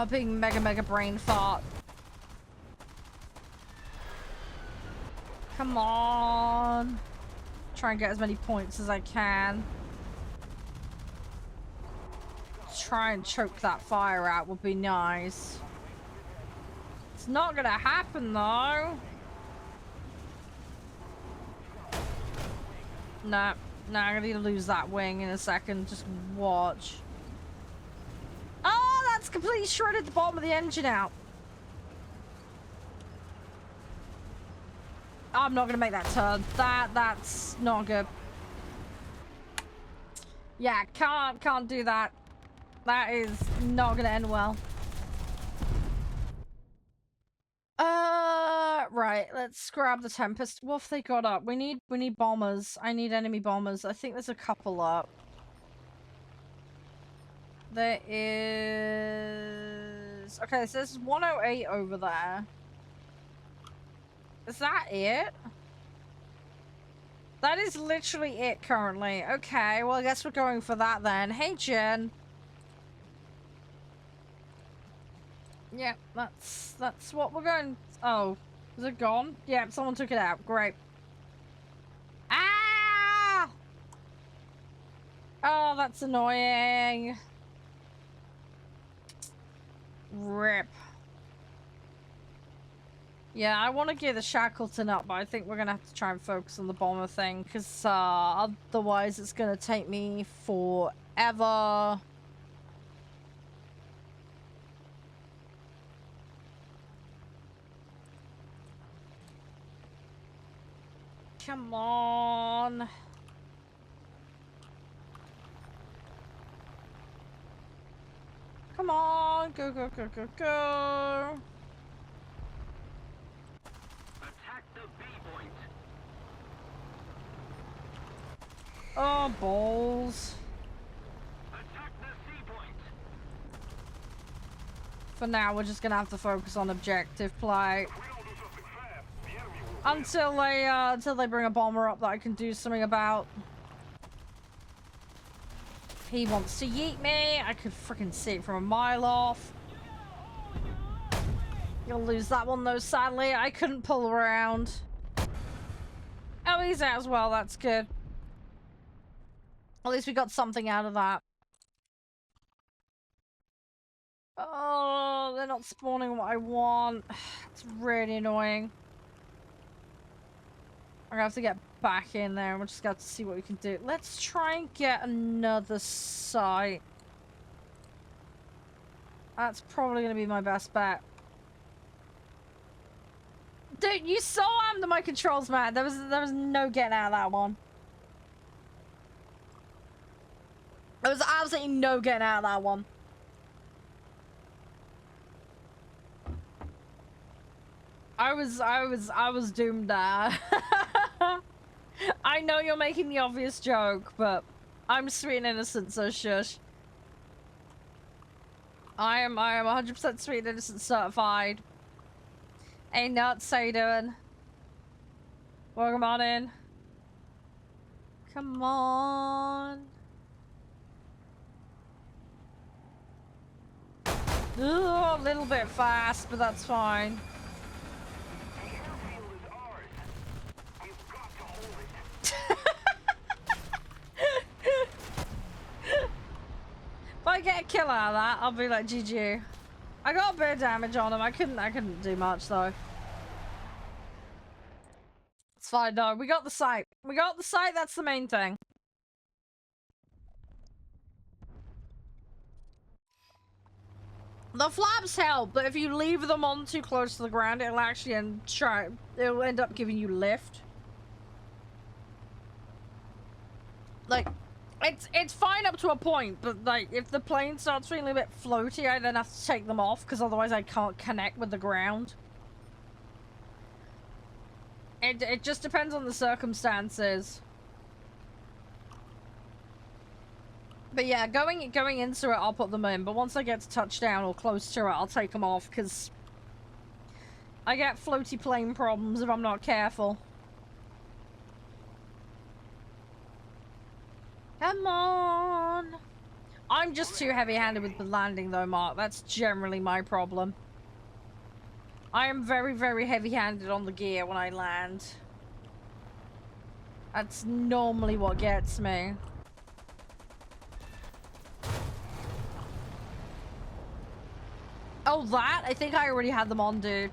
Being mega brain fart. Come on. Try and get as many points as I can. Try and choke that fire out would be nice. It's not gonna happen though. No, I'm gonna need to lose that wing in a second. Just watch. Oh, that's completely shredded the bottom of the engine out. I'm not gonna make that turn. That's not good. Yeah, can't do that. That is not gonna end well. Right, let's grab the Tempest. What have they got up? We need bombers. I need enemy bombers. I think there's a couple up. There is... Okay, so there's 108 over there. Is that it? That is literally it currently. Okay, well I guess we're going for that then. Hey, Jen. Yeah, that's what we're going... Oh, is it gone? Yeah, someone took it out. Great. that's annoying. Rip. Yeah, I want to gear the Shackleton up, but I think we're going to have to try and focus on the bomber thing, because otherwise it's going to take me forever. Come on. Come on. Go, go, go, go, go. Attack the B point. Oh, balls. Attack the C point. For now, we're just gonna have to focus on objective play. If we don't do something fast, the enemy will Until they bring a bomber up that I can do something about. He wants to yeet me. I could freaking see it from a mile off. You'll lose that one though, sadly. I couldn't pull around. Oh, he's out as well. That's good. At least we got something out of that. Oh, they're not spawning what I want. It's really annoying. I'm gonna have to get back in there and we'll just got to see what we can do. Let's try and get another site. That's probably gonna be my best bet. Dude, you so under my controls, man. There was no getting out of that one. There was absolutely no getting out of that one. I was doomed there. I know you're making the obvious joke, but I'm sweet and innocent, so shush. I am 100% sweet and innocent certified. Hey nuts, how you doing? Welcome on in. Come on. Ugh, a little bit fast, but that's fine. The airfield is ours. We've got to hold it. If I get a kill out of that, I'll be like GG. I got a bit of damage on him. I couldn't do much though. It's fine though. We got the site. We got the site. That's the main thing. The flaps help, but if you leave them on too close to the ground, it'll actually it'll end up giving you lift. Like, it's fine up to a point, but like if the plane starts feeling a bit floaty, I then have to take them off because otherwise I can't connect with the ground. It just depends on the circumstances. But yeah, going into it, I'll put them in. But once I get to touchdown or close to it, I'll take them off because I get floaty plane problems if I'm not careful. Come on! I'm just too heavy-handed with the landing though, Mark. That's generally my problem. I am very, very heavy-handed on the gear when I land. That's normally what gets me. Oh, that? I think I already had them on, dude.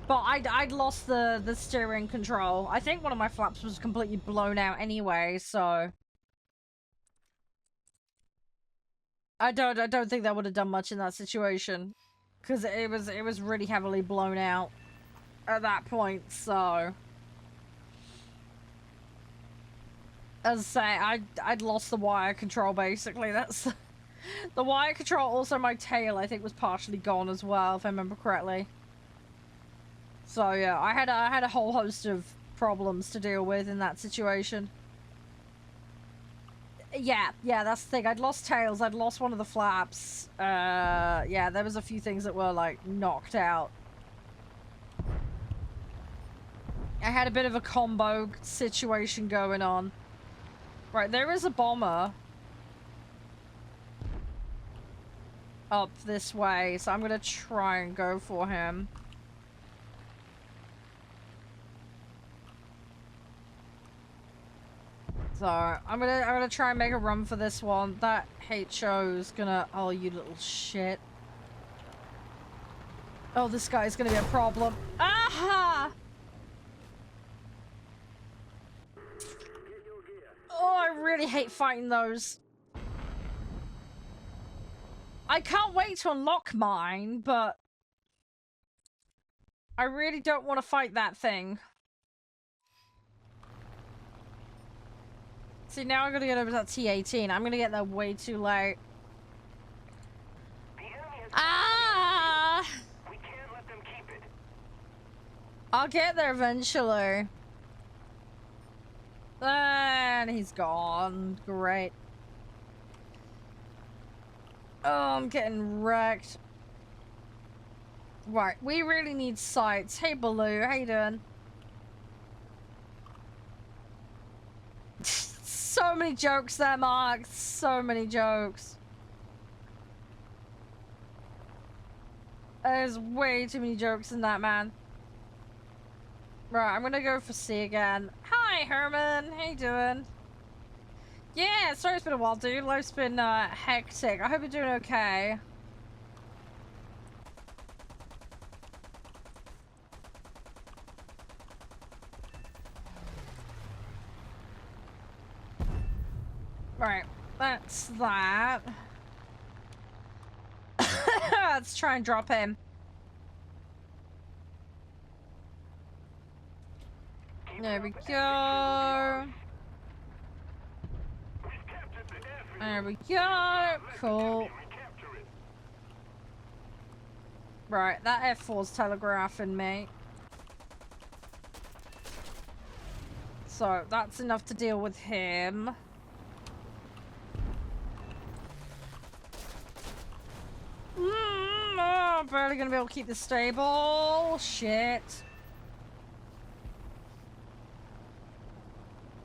But I'd lost the steering control. I think one of my flaps was completely blown out anyway, so I don't think that would have done much in that situation, because it was really heavily blown out at that point. So as I say, I'd lost the wire control basically. That's the wire control. Also, my tail I think was partially gone as well, if I remember correctly. So yeah, I had a whole host of problems to deal with in that situation. Yeah, that's the thing. I'd lost tails. I'd lost one of the flaps. Yeah, there was a few things that were like knocked out. I had a bit of a combo situation going on. Right, there is a bomber up this way, so I'm gonna try and go for him. So I'm gonna try and make a run for this one. That HO's gonna, oh, you little shit. Oh, this guy's gonna be a problem. Aha! Oh, I really hate fighting those. I can't wait to unlock mine, but I really don't want to fight that thing. See, now I'm gonna get over to that T-18. I'm gonna get there way too late. Ah! We can't let them keep it. I'll get there eventually. And he's gone. Great. Oh, I'm getting wrecked. Right, we really need sights. Hey, Baloo, how you doing? So many jokes there, Mark. So many jokes. There's way too many jokes in that, man. Right, I'm gonna go for C again. Hi, Herman. How you doing? Yeah, sorry it's been a while, dude. Life's been hectic. I hope you're doing okay. Right, that's that. Let's try and drop him. There we go. There we go. Cool. Right, that F4's telegraphing me. So, that's enough to deal with him. Oh, barely gonna be able to keep this stable. Shit.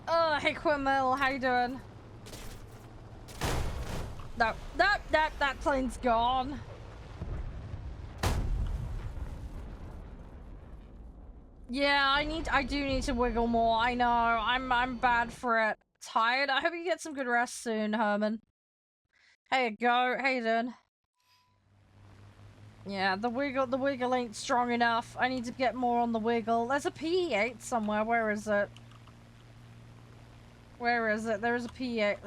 Oh, hey Quimel, how you doing? No, that plane's gone. Yeah, I do need to wiggle more. I know, I'm bad for it. Tired. I hope you get some good rest soon, Herman. Hey, go. How you doing? Yeah, the wiggle ain't strong enough. I need to get more on the wiggle. There's a P8 somewhere. Where is it? Where is it? There is a P8.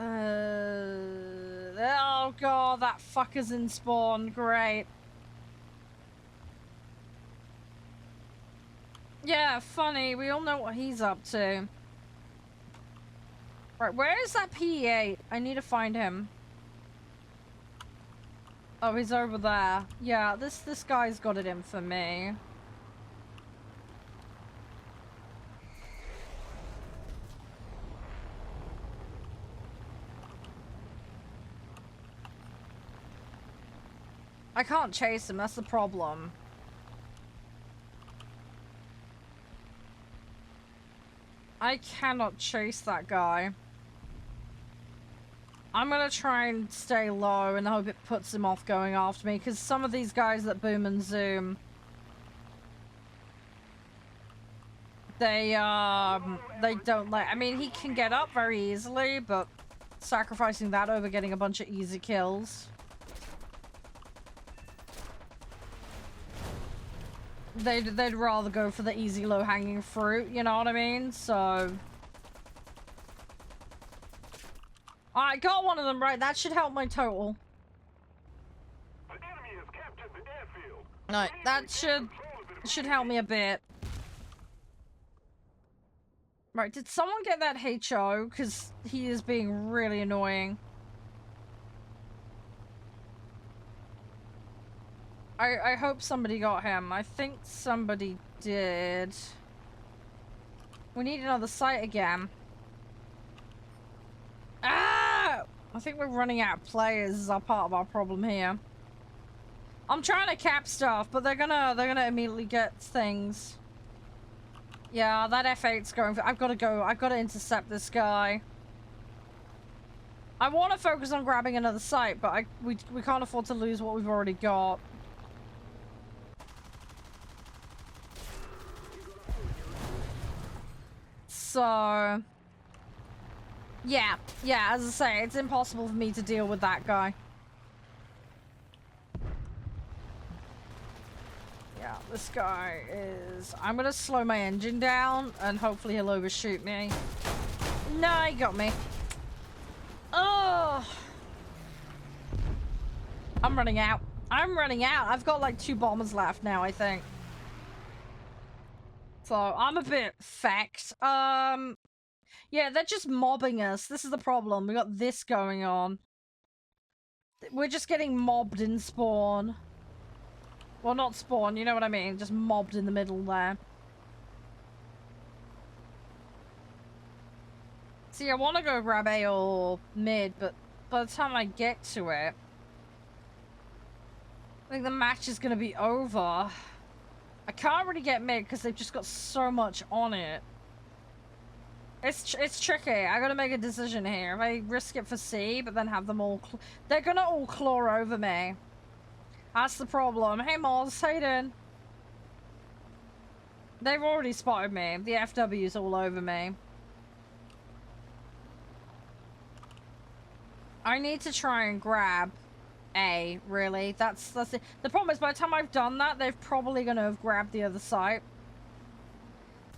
Oh god, that fucker's in spawn. Great. Yeah, funny. We all know what he's up to. Right, where is that P8? I need to find him. Oh, he's over there. Yeah, this guy's got it in for me. I can't chase him, that's the problem. I cannot chase that guy. I'm gonna try and stay low and hope it puts him off going after me, because some of these guys that boom and zoom, they don't like, I mean, he can get up very easily, but sacrificing that over getting a bunch of easy kills. They'd rather go for the easy low-hanging fruit, you know what I mean? So I got one of them right. That should help my total. The enemy has captured the airfield. No, that should help me a bit. Right, did someone get that HO? Because he is being really annoying. I hope somebody got him. I think somebody did. We need another site again. Ah! I think we're running out of players is our part of our problem here. I'm trying to cap stuff, but they're gonna immediately get things. Yeah, that F8's going for— I've got to go. I've got to intercept this guy. I want to focus on grabbing another site, but we can't afford to lose what we've already got. So Yeah, as I say, it's impossible for me to deal with that guy. Yeah, this guy is... I'm gonna slow my engine down, and hopefully he'll overshoot me. No, he got me. Oh! I'm running out. I've got like 2 bombers left now, I think. So, I'm a bit fecked. Yeah, they're just mobbing us. This is the problem. We got this going on. We're just getting mobbed in spawn. Well, not spawn, you know what I mean. Just mobbed in the middle there. See, I want to go grab A or mid, but by the time I get to it, I think the match is going to be over. I can't really get mid because they've just got so much on it. It's tricky. I gotta make a decision here. If I risk it for C, but then have them all... They're gonna all claw over me. That's the problem. Hey, Moz. How you doing? They've already spotted me. The FW's all over me. I need to try and grab A, really. That's it. The problem is, by the time I've done that, they're probably gonna have grabbed the other site.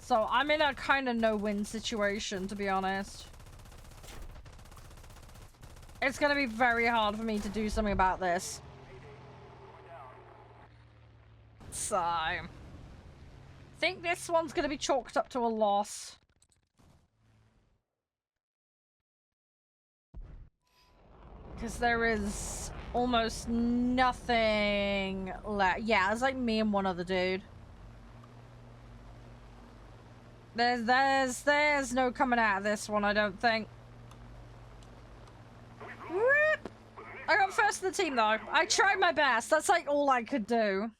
So I'm in a kind of no-win situation, to be honest. It's gonna be very hard for me to do something about this. So... I think this one's gonna be chalked up to a loss. Because there is almost nothing left. Yeah, it's like me and one other dude. There's no coming out of this one, I don't think. Rip! I got first in the team, though. I tried my best. That's, like, all I could do.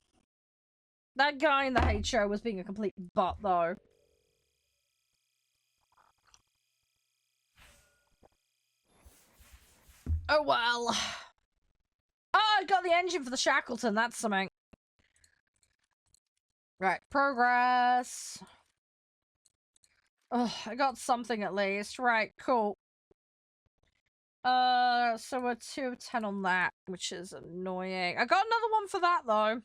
That guy in the hate show was being a complete butt, though. Oh, well. Oh, I got the engine for the Shackleton. That's something. Right, progress. Oh, I got something at least. Right, cool. So we're 2 of 10 on that, which is annoying. I got another one for that, though.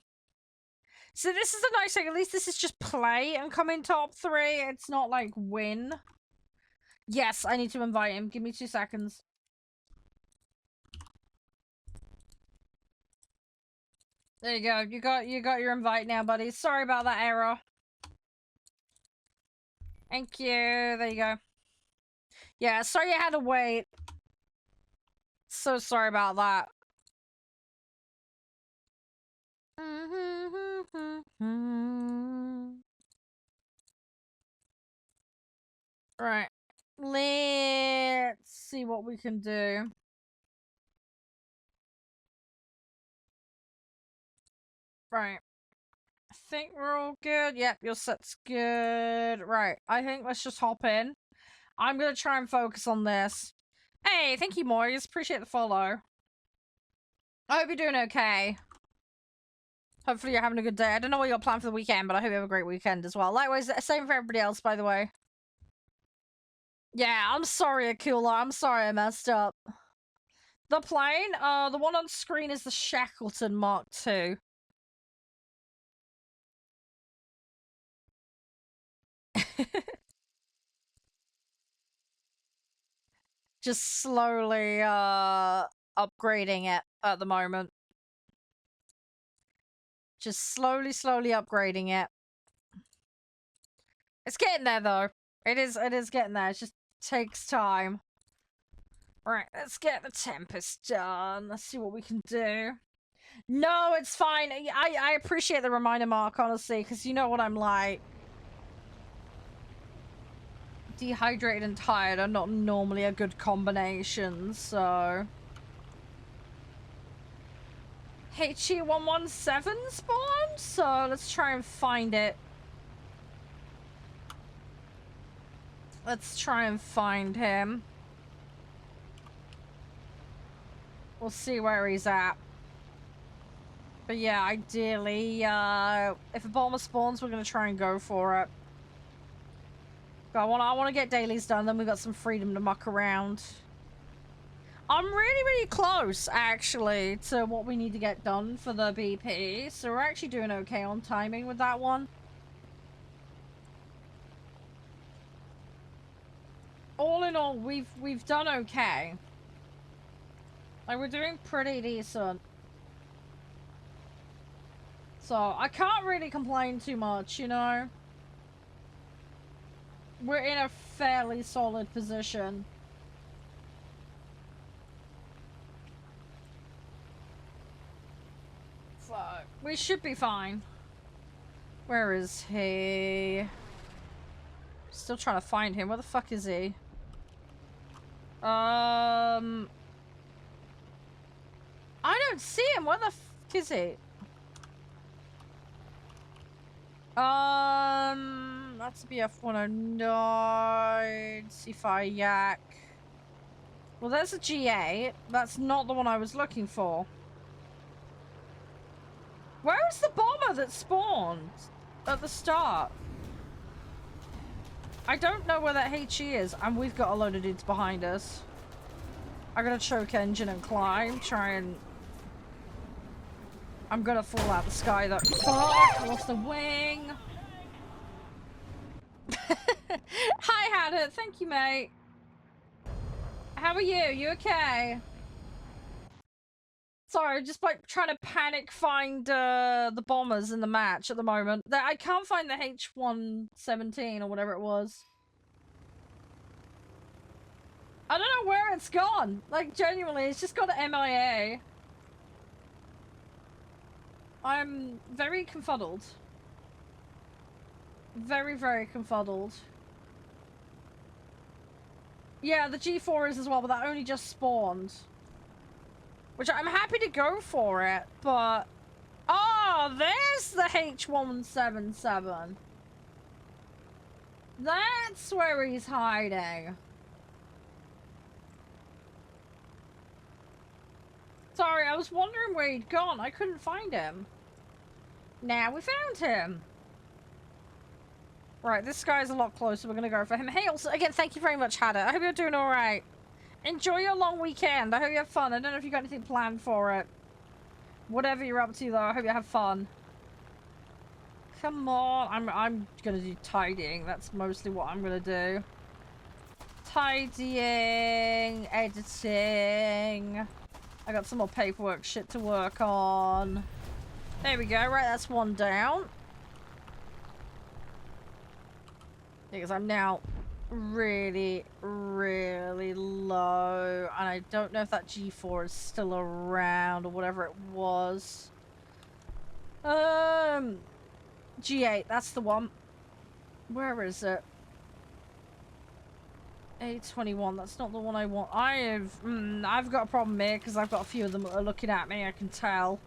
So this is a nice thing. At least this is just play and come in top 3. It's not, like, win. Yes, I need to invite him. Give me 2 seconds. There you go. You got your invite now, buddy. Sorry about that error. Thank you. There you go. Yeah, sorry you had to wait. So sorry about that. Right. Let's see what we can do. Right. I think we're all good. Yep, your set's good. Right. I think let's just hop in. I'm gonna try and focus on this. Hey, thank you, Moyes. Appreciate the follow. I hope you're doing okay. Hopefully you're having a good day. I don't know what you're planning for the weekend, but I hope you have a great weekend as well. Likewise, same for everybody else, by the way. Yeah, I'm sorry, Akula. I'm sorry I messed up. The plane, the one on screen is the Shackleton Mark II. Just slowly, upgrading it at the moment. Just slowly upgrading it. It's getting there, though. It is getting there. It just takes time. Right, let's get the Tempest done. Let's see what we can do. No, it's fine. I appreciate the reminder, Mark, honestly, because you know what I'm like. Dehydrated and tired are not normally a good combination, so... HE117 spawned? So let's try and find it. Let's try and find him. We'll see where he's at. But yeah, ideally, if a bomber spawns, we're gonna try and go for it. I want to get dailies done, then we've got some freedom to muck around. I'm really close, actually, to what we need to get done for the BP, so we're actually doing okay on timing with that one. All in all, we've done okay. Like, we're doing pretty decent. So, I can't really complain too much, you know? We're in a fairly solid position. Fuck. We should be fine. Where is he? Still trying to find him. Where the fuck is he? I don't see him. Where the fuck is he? That's BF-109, C5 Yak. Well, there's a G8. That's not the one I was looking for. Where is the bomber that spawned at the start? I don't know where that HE is, and we've got a load of dudes behind us. I gotta choke engine and climb, try and... I'm gonna fall out the sky though. Fuck! I lost a wing! Hi, Haddon. Thank you, mate. How are you? You okay? Sorry, just like trying to panic find the bombers in the match at the moment. I can't find the H117 or whatever it was. I don't know where it's gone. Like, genuinely, it's just got an MIA. I'm very confuddled. Very confuddled. Yeah, the G4 is as well, but that only just spawned. Which I'm happy to go for it, but... Oh, there's the H177. That's where he's hiding. Sorry, I was wondering where he'd gone. I couldn't find him. Now we found him. Right, this guy's a lot closer. We're gonna go for him. Hey, also, again, thank you very much, Hadda. I hope you're doing alright. Enjoy your long weekend. I hope you have fun. I don't know if you got anything planned for it. Whatever you're up to, though, I hope you have fun. Come on. I'm gonna do tidying. That's mostly what I'm gonna do. Tidying, editing. I got some more paperwork shit to work on. There we go. Right, that's one down. Because I'm now really low. And I don't know if that G4 is still around or whatever it was. G8, that's the one. Where is it? A21, that's not the one I want. I've got a problem here because I've got a few of them that are looking at me, I can tell.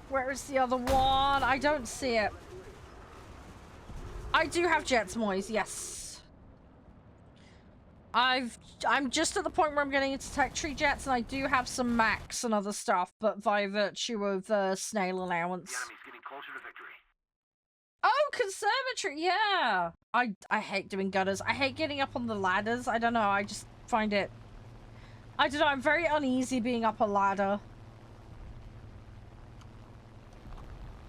Where is the other one? I don't see it. I do have jets, Moise, yes. I'm just at the point where I'm getting into tech tree jets, and I do have some Max and other stuff, but via virtue of snail allowance. The enemy's getting closer to victory. Oh, conservatory, yeah. I hate doing gutters. I hate getting up on the ladders. I don't know, I just find it... I don't know, I'm very uneasy being up a ladder.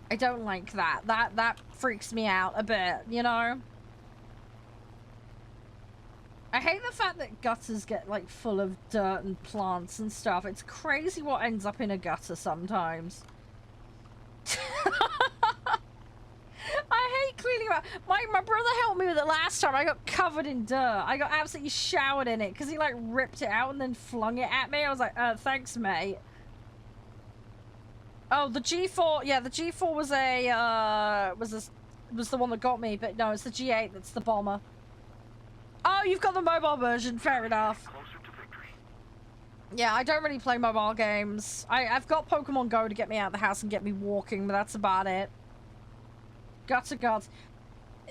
I don't like that. That freaks me out a bit, you know? I hate the fact that gutters get, like, full of dirt and plants and stuff. It's crazy what ends up in a gutter sometimes. I hate cleaning up. My brother helped me with it last time. I got covered in dirt. I got absolutely showered in it because he, like, ripped it out and then flung it at me. I was like, thanks, mate. Oh, the G4, yeah, the G4 was was the one that got me, but no, it's the G8 that's the bomber. Oh, you've got the mobile version, fair enough. Yeah, I don't really play mobile games. I've got Pokemon Go to get me out of the house and get me walking, but that's about it. Gutter guards.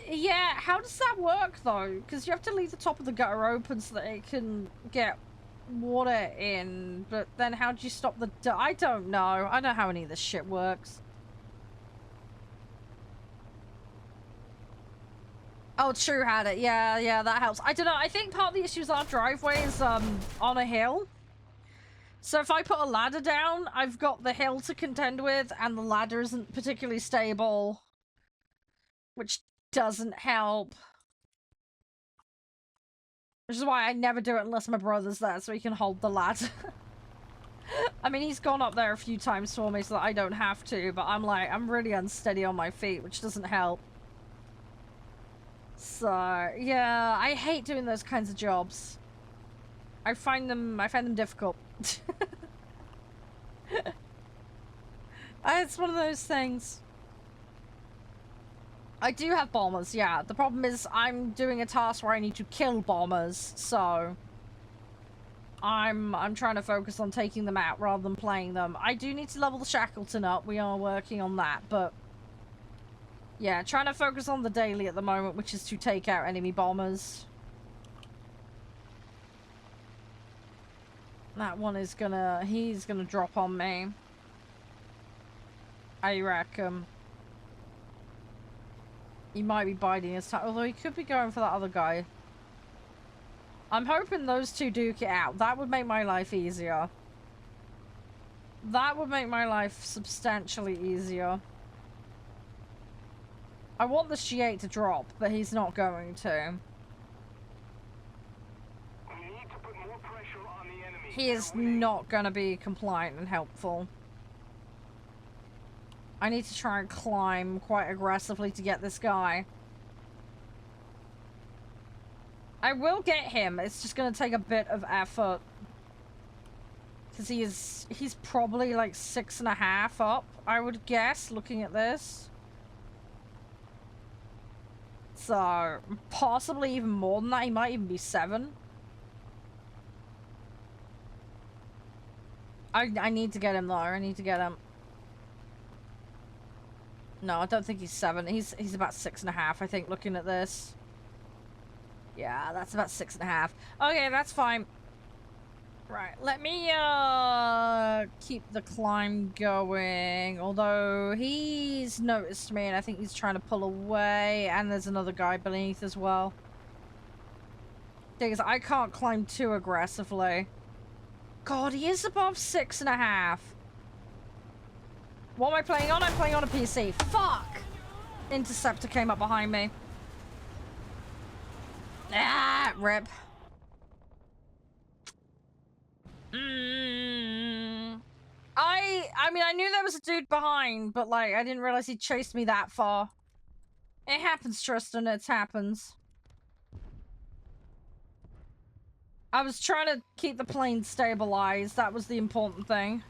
Yeah, how does that work, though? Because you have to leave the top of the gutter open so that it can get water in, but then how do you stop the I don't know how any of this shit works. I don't know how any of this shit works. Oh, True had it. Yeah, yeah, that helps. I don't know. I think part of the issue is our driveway is on a hill. So if I put a ladder down, I've got the hill to contend with, and the ladder isn't particularly stable, which doesn't help. Which is why I never do it unless my brother's there, so he can hold the ladder. I mean, he's gone up there a few times for me so that I don't have to, but I'm really unsteady on my feet, which doesn't help. So, yeah, I hate doing those kinds of jobs. I find them difficult. It's one of those things. I do have bombers, yeah. The problem is I'm doing a task where I need to kill bombers, so I'm trying to focus on taking them out rather than playing them. I do need to level the Shackleton up. We are working on that, but yeah, trying to focus on the daily at the moment, which is to take out enemy bombers. That one is he's gonna drop on me. I reckon. He might be biding his time, although he could be going for that other guy. I'm hoping those two duke it out. That would make my life easier. That would make my life substantially easier. I want this G8 to drop, but he's not going to. We need to put more pressure on the enemy. He is not going to be compliant and helpful. I need to try and climb quite aggressively to get this guy. I will get him. It's just going to take a bit of effort. Because he's probably like 6.5 up, I would guess, looking at this. So, possibly even more than that. He might even be 7. I need to get him, though. I need to get him. No, I don't think he's 7. He's about 6.5, I think, looking at this. Yeah, that's about 6.5. Okay, that's fine. Right, let me keep the climb going. Although he's noticed me and I think he's trying to pull away, and there's another guy beneath as well. Thing is, I can't climb too aggressively. God, he is above 6.5. What am I playing on? I'm playing on a PC. Fuck! Interceptor came up behind me. Ah, rip. I mean, I knew there was a dude behind, but like, I didn't realize he chased me that far. It happens, Tristan. It happens. I was trying to keep the plane stabilized. That was the important thing.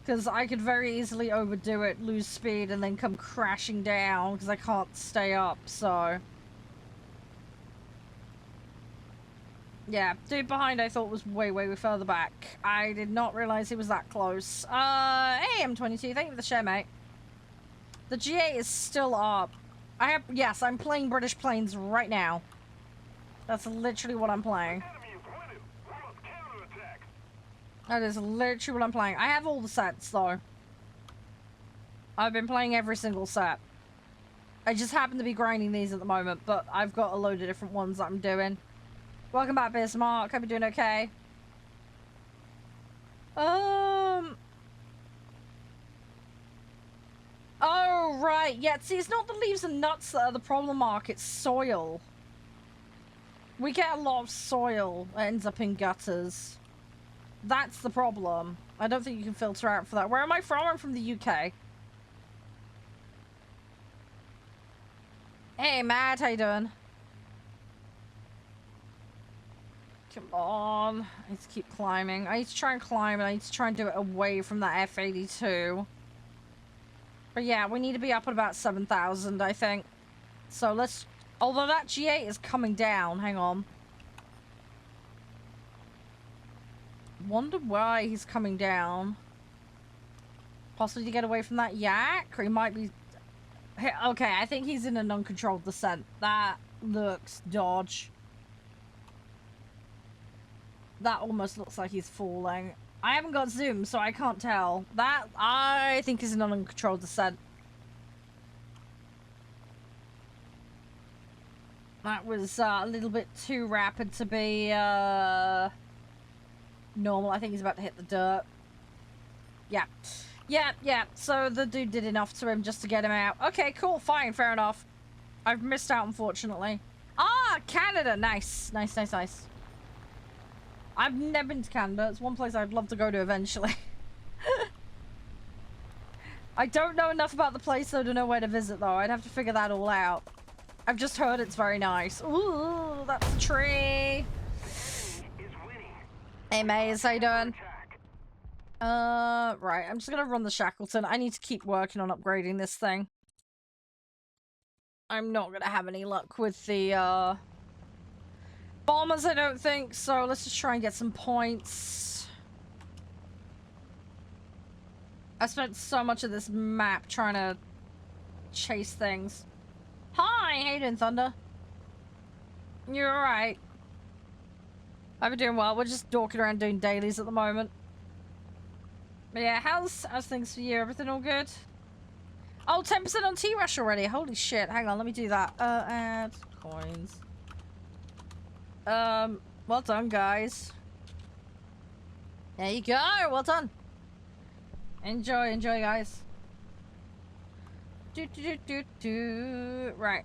Because I could very easily overdo it, lose speed, and then come crashing down because I can't stay up, so... Yeah, dude behind I thought was way, way further back. I did not realize he was that close. Hey, M22, thank you for the share, mate. The G8 is still up. Yes, I'm playing British planes right now. That's literally what I'm playing. That is literally what I'm playing. I have all the sets, though. I've been playing every single set. I just happen to be grinding these at the moment, but I've got a load of different ones that I'm doing. Welcome back, Bismarck. Hope you're doing okay. Oh, right. Yeah, see, it's not the leaves and nuts that are the problem, Mark. It's soil. We get a lot of soil that ends up in gutters. That's the problem. I don't think you can filter out for that. Where am I from? I'm from the UK. Hey, Matt. How you doing? Come on. I need to keep climbing. I need to try and climb, and I need to try and do it away from that F-82. But yeah, we need to be up at about 7,000, I think. So let's... Although that G8 is coming down. Hang on. Wonder why he's coming down. Possibly to get away from that yak? Or he might be... Okay, I think he's in an uncontrolled descent. That looks dodge. That almost looks like he's falling. I haven't got zoom, so I can't tell. That, I think, is an uncontrolled descent. That was a little bit too rapid to be normal. I think he's about to hit the dirt. Yeah. Yeah. So the dude did enough to him just to get him out. Okay, cool. Fine. Fair enough. I've missed out, unfortunately. Ah, Canada. Nice. Nice. I've never been to Canada. It's one place I'd love to go to eventually. I don't know enough about the place, though, to know where to visit, though. I'd have to figure that all out. I've just heard it's very nice. Ooh, that's a tree. Hey, Maze, how you doing? Right. I'm just gonna run the Shackleton. I need to keep working on upgrading this thing. I'm not gonna have any luck with the, bombers, I don't think, so let's just try and get some points. I spent so much of this map trying to chase things. Hi, how you doing, Thunder? You're alright. I've been doing well. We're just dorking around doing dailies at the moment. But yeah, how's things for you? Everything all good? Oh, 10% on T-Rush already. Holy shit. Hang on, let me do that. Add coins. Well done, guys. There you go. Well done. Enjoy, guys. Right.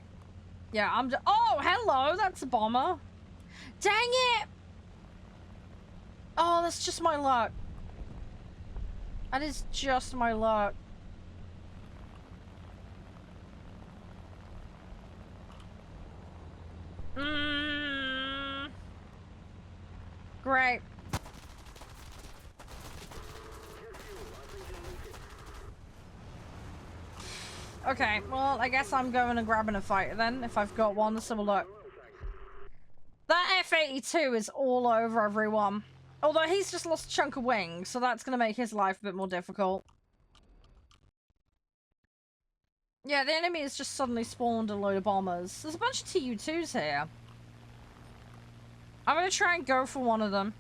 Yeah, I'm just... Oh, hello. That's a bomber. Dang it. Oh, that's just my luck. That is just my luck. Great. Okay, well, I guess I'm going and grabbing a fighter then, if I've got one. Let's have a look. That F-82 is all over everyone. Although he's just lost a chunk of wings, so that's going to make his life a bit more difficult. Yeah, the enemy has just suddenly spawned a load of bombers. There's a bunch of Tu-2s here. I'm going to try and go for one of them.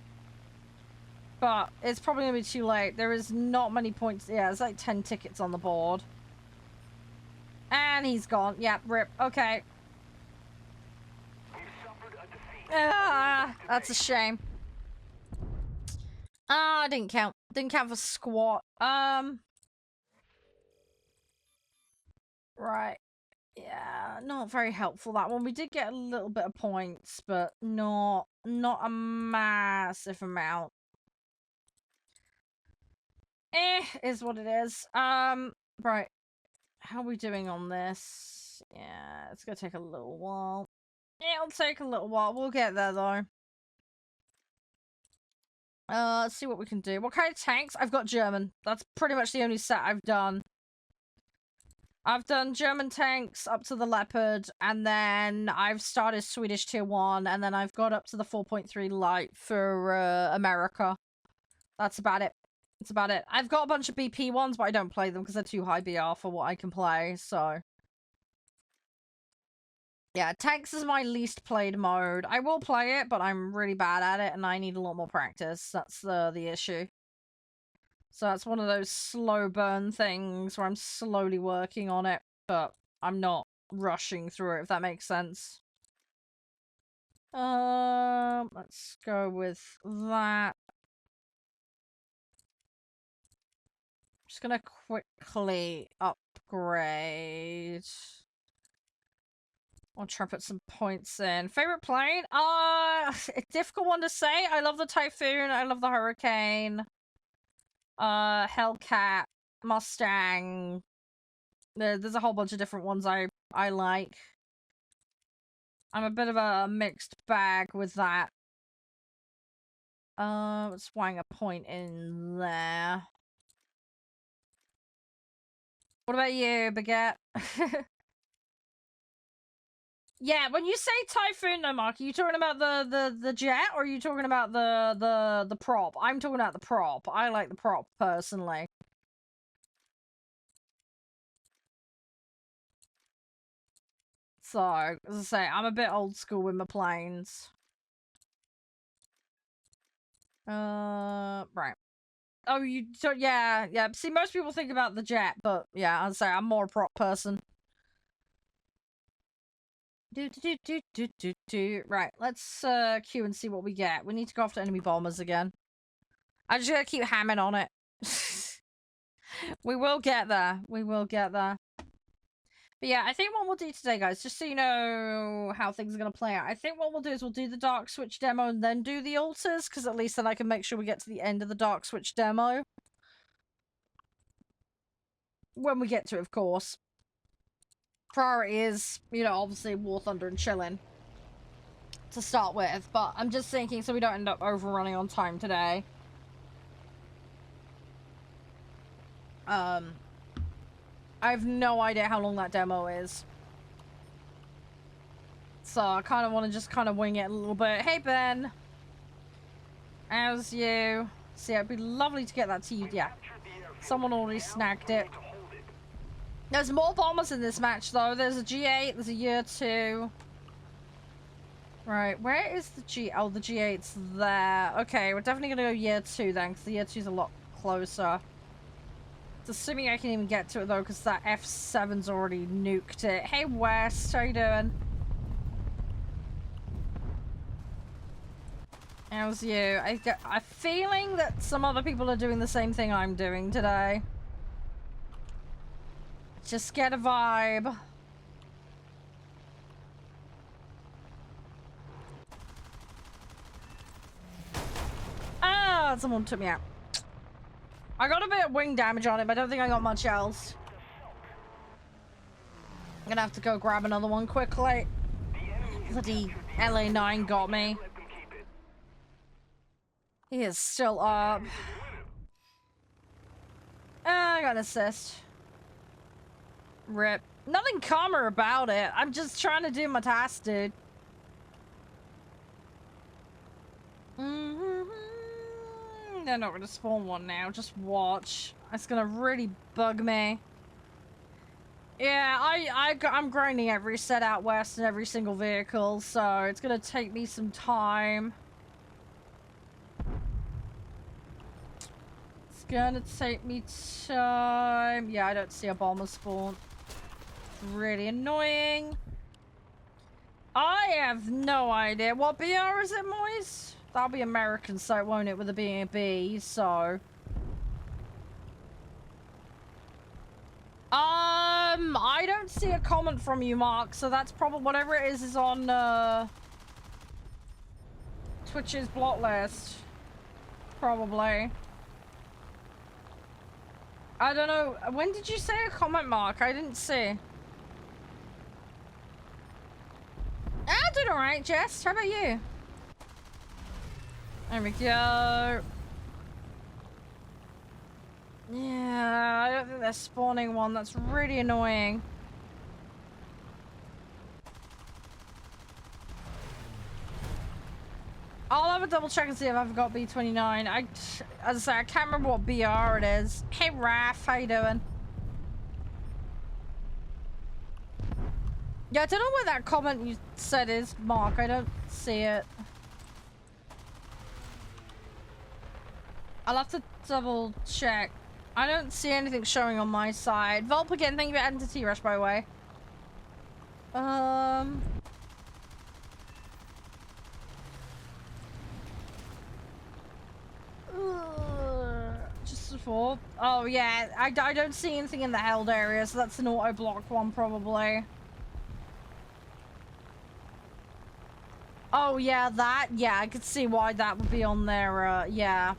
But it's probably going to be too late. There is not many points. Yeah, there's like 10 tickets on the board. And he's gone. Yeah, rip. Okay. That's a shame. Ah, didn't count. Didn't count for squat. Right. Yeah, not very helpful, that one. We did get a little bit of points, but not a massive amount. Is what it is. Right. How are we doing on this? Yeah, it's gonna take a little while. It'll take a little while. We'll get there, though. Let's see what we can do. What kind of tanks? I've got German. That's pretty much the only set I've done. I've done German tanks up to the Leopard, and then I've started Swedish Tier 1, and then I've got up to the 4.3 Light for America. That's about it. That's about it. I've got a bunch of BP ones, but I don't play them because they're too high BR for what I can play, so... Yeah, tanks is my least played mode. I will play it, but I'm really bad at it, and I need a lot more practice. That's the issue. So that's one of those slow burn things where I'm slowly working on it, but I'm not rushing through it, if that makes sense. Let's go with that. Just gonna quickly upgrade. I'll try to put some points in. Favorite plane? A difficult one to say. I love the Typhoon. I love the Hurricane. Hellcat, Mustang. There's a whole bunch of different ones I like. I'm a bit of a mixed bag with that. Let's wang a point in there. What about you, Baguette? Yeah, when you say Typhoon, no, Mark, are you talking about the jet, or are you talking about the prop? I'm talking about the prop. I like the prop, personally. So, as I say, I'm a bit old school with my planes. Right. Oh, yeah. See, most people think about the jet, but yeah, I'd say I'm more a prop person. Right, let's queue and see what we get. We need to go after enemy bombers again. I just gotta keep hammering on it. We will get there. We will get there. But yeah, I think what we'll do today, guys, just so you know how things are going to play out, I think what we'll do is we'll do the Dark Switch demo and then do the altars, because at least then I can make sure we get to the end of the Dark Switch demo. When we get to it, of course. Priority is, you know, obviously War Thunder and chilling to start with, but I'm just thinking so we don't end up overrunning on time today. I have no idea how long that demo is. So I kind of want to just kind of wing it a little bit. Hey, Ben. How's you? See, it'd be lovely to get that to you. Yeah. Someone already snagged it. There's more bombers in this match, though. There's a G8. There's a Year 2. Right. Where is the G... Oh, the G8's there. Okay, we're definitely going to go Year 2 then, because the Year 2's a lot closer. Assuming I can even get to it though, because that F7's already nuked it. Hey West, how you doing? How's you? I get a feeling that some other people are doing the same thing I'm doing today. Just get a vibe. Ah, someone took me out. I got a bit of wing damage on it, but I don't think I got much else. I'm gonna have to go grab another one quickly. Bloody LA9 got me. He is still up. I got an assist. Rip. Nothing calmer about it. I'm just trying to do my task, dude. They're not gonna spawn one now. Just watch. It's gonna really bug me. Yeah, I'm grinding every set out west in every single vehicle, so it's gonna take me some time. It's gonna take me time. Yeah, I don't see a bomber spawn. It's really annoying. I have no idea. What BR is it, Moise? That'll be American site, won't it, with a B&B, so... I don't see a comment from you, Mark, so that's probably... Whatever it is on, Twitch's block list. Probably. I don't know. When did you say a comment, Mark? I didn't see. I'm doing alright, Jess. How about you? There we go. Yeah, I don't think they're spawning one. That's really annoying. I'll have a double check and see if I've got B29. As I say, I can't remember what BR it is. Hey, Raph, how you doing? Yeah, I don't know where that comment you said is, Mark. I don't see it. I'll have to double check. I don't see anything showing on my side. Volp again, thank you for adding to T-Rush, by the way. Just before. Oh, yeah. I don't see anything in the held area, so that's an auto-block one, probably. Oh, yeah, that. Yeah, I could see why that would be on there, yeah.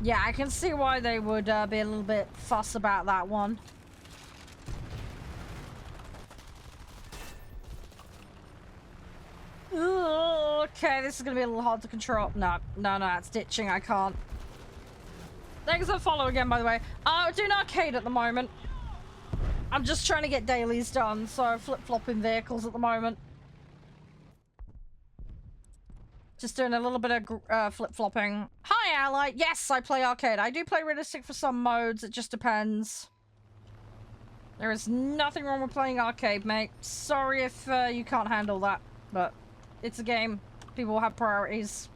Yeah, I can see why they would be a little bit fuss about that one. Ooh, okay, this is gonna be a little hard to control. No, it's ditching. I can't. Thanks for the follow again, by the way. Doing arcade at the moment. I'm just trying to get dailies done, so flip-flopping vehicles at the moment. Just doing a little bit of flip-flopping. Hi, Ally. Yes, I play arcade. I do play realistic for some modes. It just depends. There is nothing wrong with playing arcade, mate. Sorry if you can't handle that, but it's a game. People have priorities.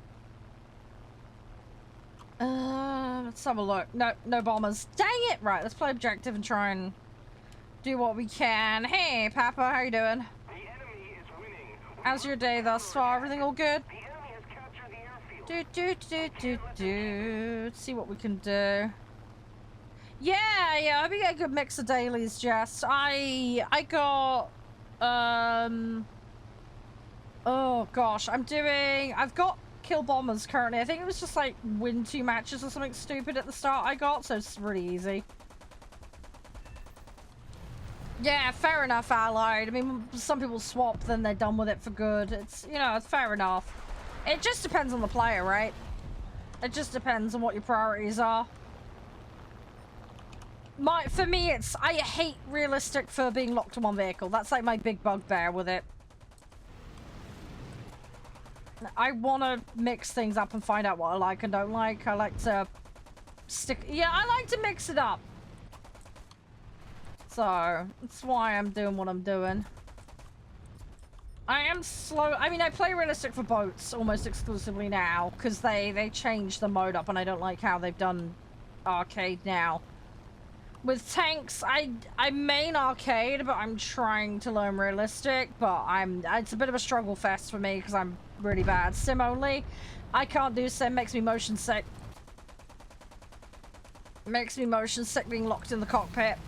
Let's have a look. No bombers. Dang it! Right, let's play objective and try and do what we can. Hey, Papa, how you doing? The How's your day thus far? Everything all good? The enemy has captured the airfield. Let's see what we can do. Yeah, I hope you get a good mix of dailies, Jess. I got, oh gosh, I've got kill bombers currently. I think it was just like win 2 matches or something stupid at the start I got, so it's really easy. Yeah, fair enough, Allied. I mean, some people swap, then they're done with it for good. It's, you know, it's fair enough. It just depends on the player, right? It just depends on what your priorities are. For me, I hate realistic for being locked in one vehicle. That's like my big bugbear with it. I want to mix things up and find out what I like and don't like. I like to yeah, I like to mix it up. So, that's why I'm doing what I'm doing. I am slow. I mean, I play realistic for boats almost exclusively now because they changed the mode up and I don't like how they've done arcade now. With tanks, I main arcade, but I'm trying to learn realistic, but it's a bit of a struggle fest for me because I'm really bad. Sim only. I can't do sim, makes me motion sick. Makes me motion sick being locked in the cockpit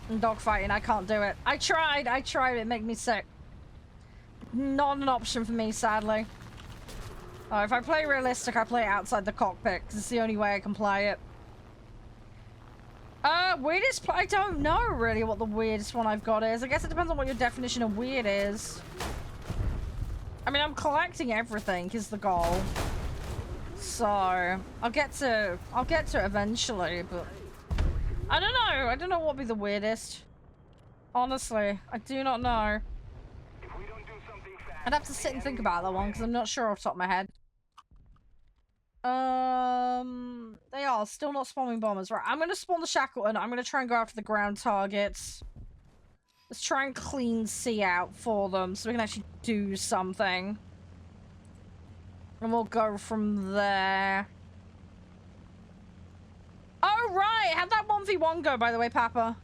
and dogfighting. I can't do it. I tried, it made me sick. Not an option for me, sadly. Oh, if I play realistic, I play outside the cockpit because it's the only way I can play it. Weirdest I don't know really what the weirdest one I've got is. I guess it depends on what your definition of weird is. I mean, I'm collecting everything is the goal. So, I'll get to it eventually, but I don't know. I don't know what would be the weirdest. Honestly, I do not know. If we don't do something fast, I'd have to sit and think about that one because I'm not sure off the top of my head. They are still not spawning bombers. Right, I'm gonna spawn the Shackleton. I'm gonna try and go after the ground targets. Let's try and clean C out for them so we can actually do something. And we'll go from there. Oh, right! How'd that 1v1 go, by the way, Papa?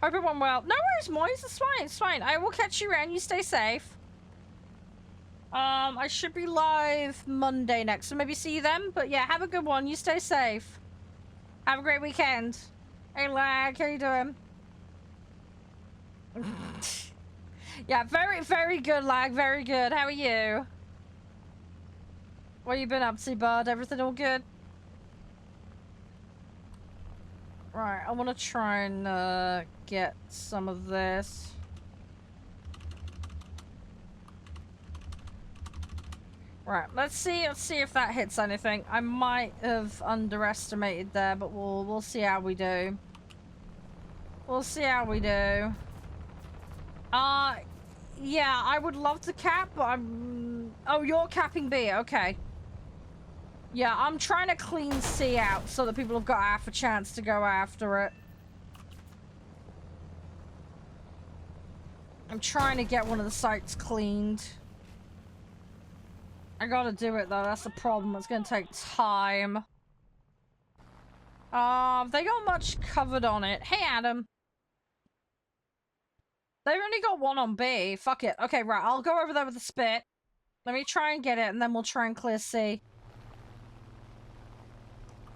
Hope it went well. No worries, Moise. It's fine. It's fine. I will catch you around. You stay safe. I should be live Monday next, so maybe see you then. But yeah, have a good one. You stay safe. Have a great weekend. Hey, Lag. How you doing? Yeah, very, very good, Lag. Very good. How are you? What you been up to, bud? Everything all good? Right, I want to try and get some of this. Right, let's see if that hits anything. I might have underestimated there, but we'll see how we do. We'll see how we do. Yeah, I would love to cap, but I'm... Oh, you're capping B, okay. Yeah, I'm trying to clean C out so that people have got half a chance to go after it. I'm trying to get one of the sites cleaned. I gotta do it though, that's the problem. It's gonna take time. They got much covered on it. Hey, Adam. They've only got one on B. Fuck it. Okay, right, I'll go over there with the spit. Let me try and get it, and then we'll try and clear C.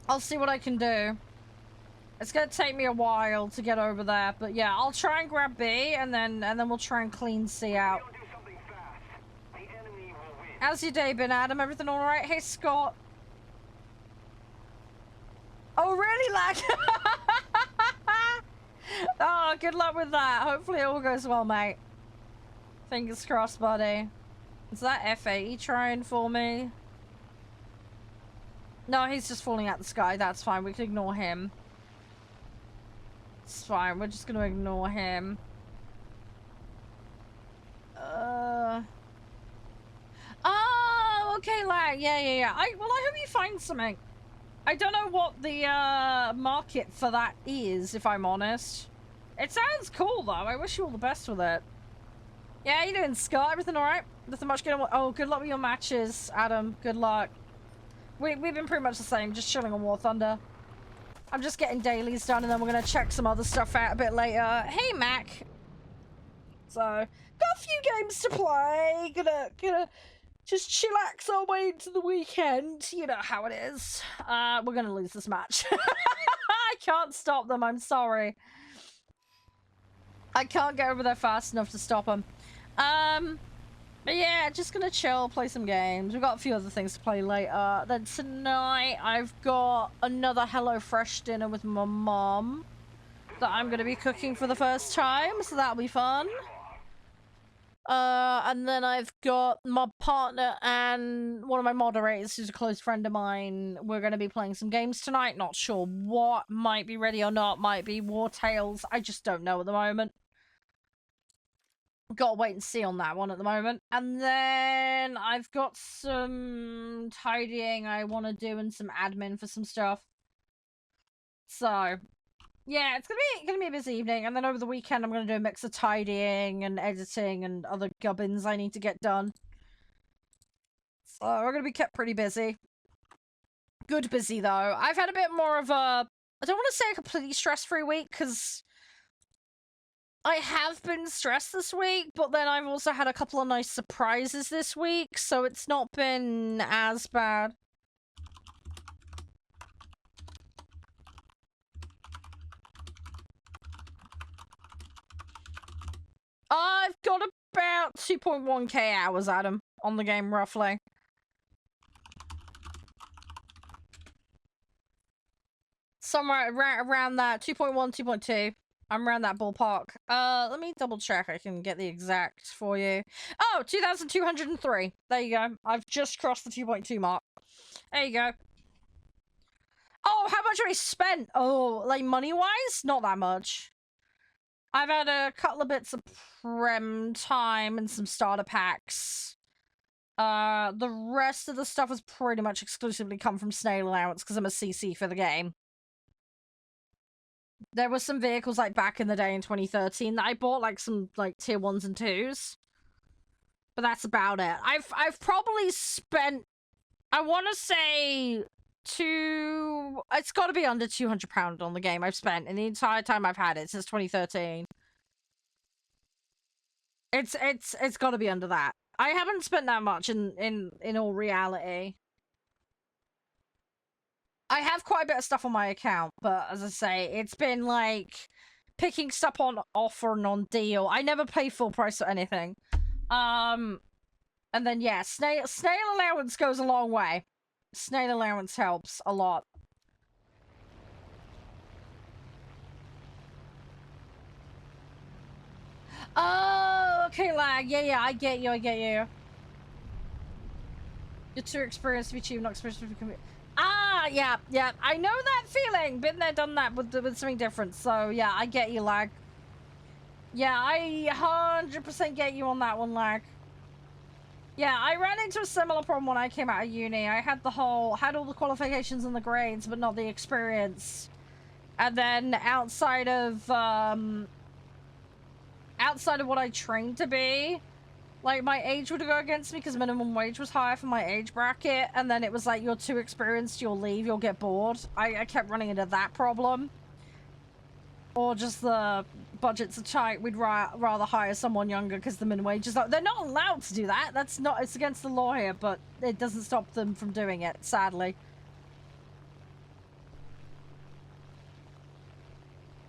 I'll see what I can do. It's gonna take me a while to get over there, but yeah, I'll try and grab B, and then we'll try and clean C out. How's your day been, Adam? Everything all right? Hey, Scott. Oh, really, Lag? Oh, good luck with that. Hopefully it all goes well, mate. Fingers crossed, buddy. Is that F80 trying for me? No, he's just falling out the sky. That's fine. We can ignore him. It's fine. We're just going to ignore him. Oh, okay, Lag. Yeah. Well, I hope you find something. I don't know what the market for that is, if I'm honest. It sounds cool, though. I wish you all the best with it. Yeah, how you doing, Scott? Everything all right? Nothing much going on. Oh, good luck with your matches, Adam. Good luck. We've been pretty much the same, just chilling on War Thunder. I'm just getting dailies done, and then we're going to check some other stuff out a bit later. Hey, Mac. So, got a few games to play. Gonna just chillax our way into the weekend. You know how it is. We're gonna lose this match. I can't stop them, I'm sorry. I can't get over there fast enough to stop them. But yeah, just gonna chill, play some games. We've got a few other things to play later. Then tonight, I've got another HelloFresh dinner with my mom that I'm gonna be cooking for the first time, so that'll be fun. And then I've got my partner and one of my moderators, who's a close friend of mine. We're going to be playing some games tonight. Not sure what. Might be ready or not. Might be War Tales. I just don't know at the moment. Got to wait and see on that one at the moment. And then I've got some tidying I want to do and some admin for some stuff. So... yeah, it's gonna be a busy evening, and then over the weekend I'm gonna do a mix of tidying and editing and other gubbins I need to get done. So we're gonna be kept pretty busy. Good busy though. I've had a bit more of a, I don't want to say a completely stress-free week, because I have been stressed this week, but then I've also had a couple of nice surprises this week, so it's not been as bad. I've got about 2.1k hours, Adam, on the game, roughly. Somewhere around that, 2.1, 2.2. I'm around that ballpark. Let me double check. I can get the exact for you. Oh, 2,203. There you go. I've just crossed the 2.2 mark. There you go. Oh, how much have I spent? Oh, like money-wise? Not that much. I've had a couple of bits of prem time and some starter packs. The rest of the stuff has pretty much exclusively come from snail allowance because I'm a CC for the game. There were some vehicles like back in the day in 2013 that I bought, like some like tier 1s and 2s. But that's about it. I've probably spent, I want to say it's got to be under £200 on the game I've spent in the entire time I've had it since 2013. It's got to be under that. I haven't spent that much in all reality. I have quite a bit of stuff on my account, but as I say, it's been like picking stuff on offer and on deal. I never pay full price for anything. And then yeah, snail allowance goes a long way. Snail allowance helps a lot. Oh, okay, lag. Yeah, I get you. You're too experienced to be cheap, not experienced to be... Ah, yeah. I know that feeling. Been there, done that with something different. So, yeah, I get you, lag. Yeah, I 100% get you on that one, lag. Yeah, I ran into a similar problem when I came out of uni. I had all the qualifications and the grades, but not the experience. And then outside of what I trained to be, like, my age would go against me because minimum wage was higher for my age bracket, and then it was like, you're too experienced, you'll leave, you'll get bored. I kept running into that problem. Or just the budgets are tight, we'd rather hire someone younger because the minimum wage is like, they're not allowed to do that. It's against the law here, but it doesn't stop them from doing it, sadly.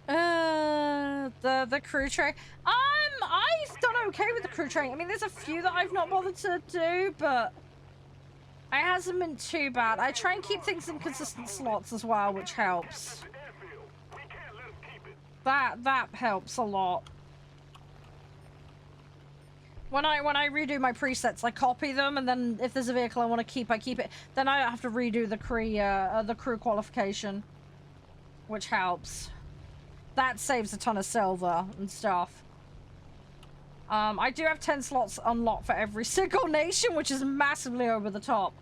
The crew train. I've done okay with the crew train. I mean, there's a few that I've not bothered to do, but it hasn't been too bad. I try and keep things in consistent slots as well, which helps. That helps a lot. When I redo my presets, I copy them, and then if there's a vehicle I want to keep, I keep it. Then I don't have to redo the crew qualification, which helps. That saves a ton of silver and stuff. I do have 10 slots unlocked for every single nation, which is massively over the top.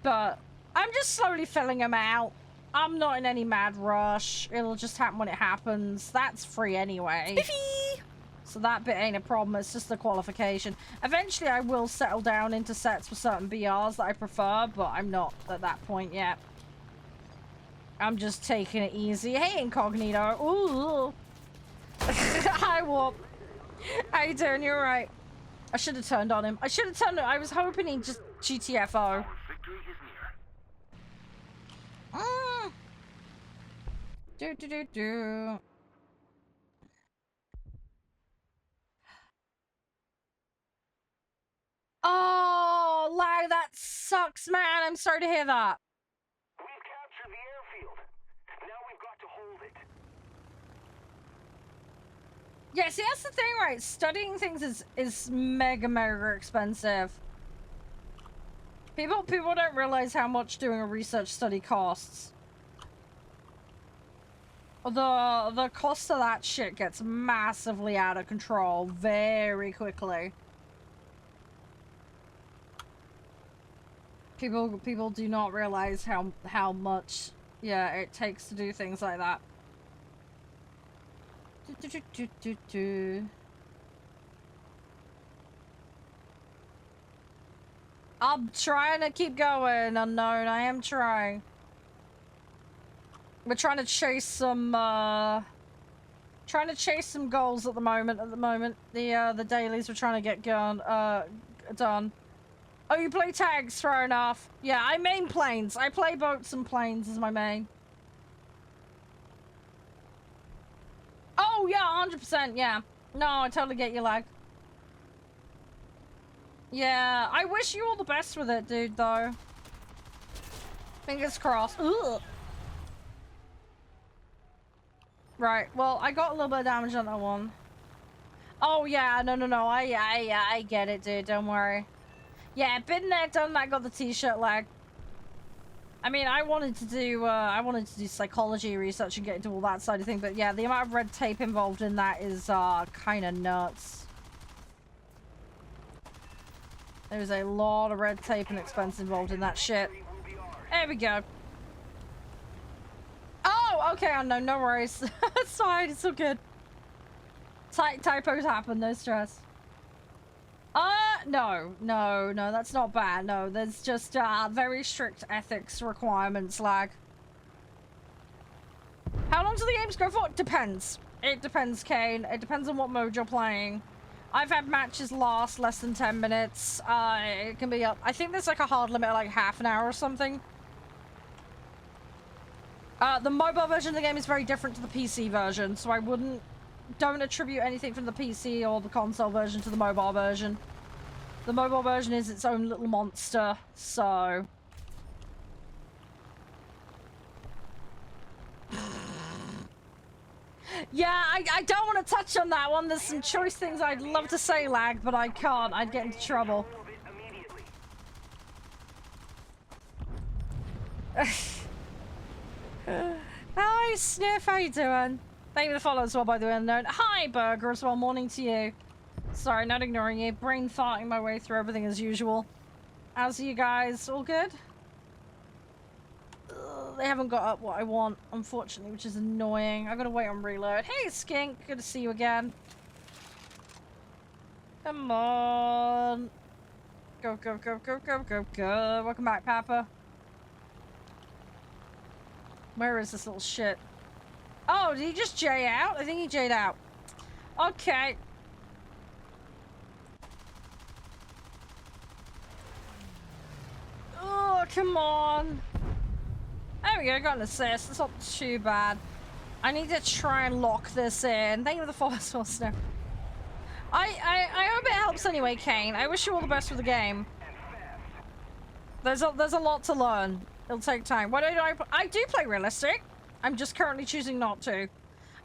But I'm just slowly filling them out. I'm not in any mad rush. It'll just happen when it happens. That's free anyway. Biffy! So that bit ain't a problem. It's just the qualification. Eventually, I will settle down into sets with certain BRs that I prefer, but I'm not at that point yet. I'm just taking it easy. Hey, Incognito. Ooh. Hi, Warp. How you doing? You're right. I should have turned on him. I should have turned. I was hoping he'd just GTFO. Victory is near. Do. Oh, lag, that sucks, man. I'm sorry to hear that. We've captured the airfield. Now we've got to hold it. Yeah, see, that's the thing, right? Studying things is mega expensive. People don't realize how much doing a research study costs. The cost of that shit gets massively out of control very quickly. People do not realize how much, yeah, it takes to do things like that. I'm trying to keep going, Unknown. I am trying. We're trying to chase some goals at the moment. The dailies we're trying to get done. Oh, you play tags? Fair enough. Yeah, I main planes. I play boats and planes as my main. Oh yeah, 100%. Yeah. No, I totally get your lag. Yeah, I wish you all the best with it, dude. Though. Fingers crossed. Ugh. Right, well, I got a little bit of damage on that one. Oh, yeah, no, I get it, dude, don't worry. Yeah, been there, done that, got the t-shirt lag. I mean, I wanted to do psychology research and get into all that side of thing, but yeah, the amount of red tape involved in that is, kind of nuts. There's a lot of red tape and expense involved in that shit. There we go. Oh, okay, Unknown, no worries. It's fine, it's all good. Typos happen, no stress. No, that's not bad. No, there's just, very strict ethics requirements, lag. How long do the games go for? Depends. It depends, Kane. It depends on what mode you're playing. I've had matches last less than 10 minutes. It can be up. I think there's like a hard limit of like half an hour or something. The mobile version of the game is very different to the PC version, so I don't attribute anything from the PC or the console version to the mobile version. The mobile version is its own little monster, so... Yeah, I don't want to touch on that one. There's some choice things I'd love to say, lag, but I can't. I'd get into trouble. Hi, Sniff. How you doing? Thank you for the follow as well, by the way, Unknown. Hi, Burger, as well. Morning to you. Sorry, not ignoring you. Brain farting my way through everything as usual. How's you guys? All good? They haven't got up what I want, unfortunately, which is annoying. I gotta wait on reload. Hey, Skink. Good to see you again. Come on. Go. Welcome back, Papa. Where is this little shit? Oh, did he just J out? I think he J'd out. Okay. Oh, come on. There we go, got an assist. It's not too bad. I need to try and lock this in. Thank you for the follow as well, Snow. I hope it helps anyway, Kane. I wish you all the best with the game. There's a lot to learn. It'll take time. Why don't I do play realistic. I'm just currently choosing not to.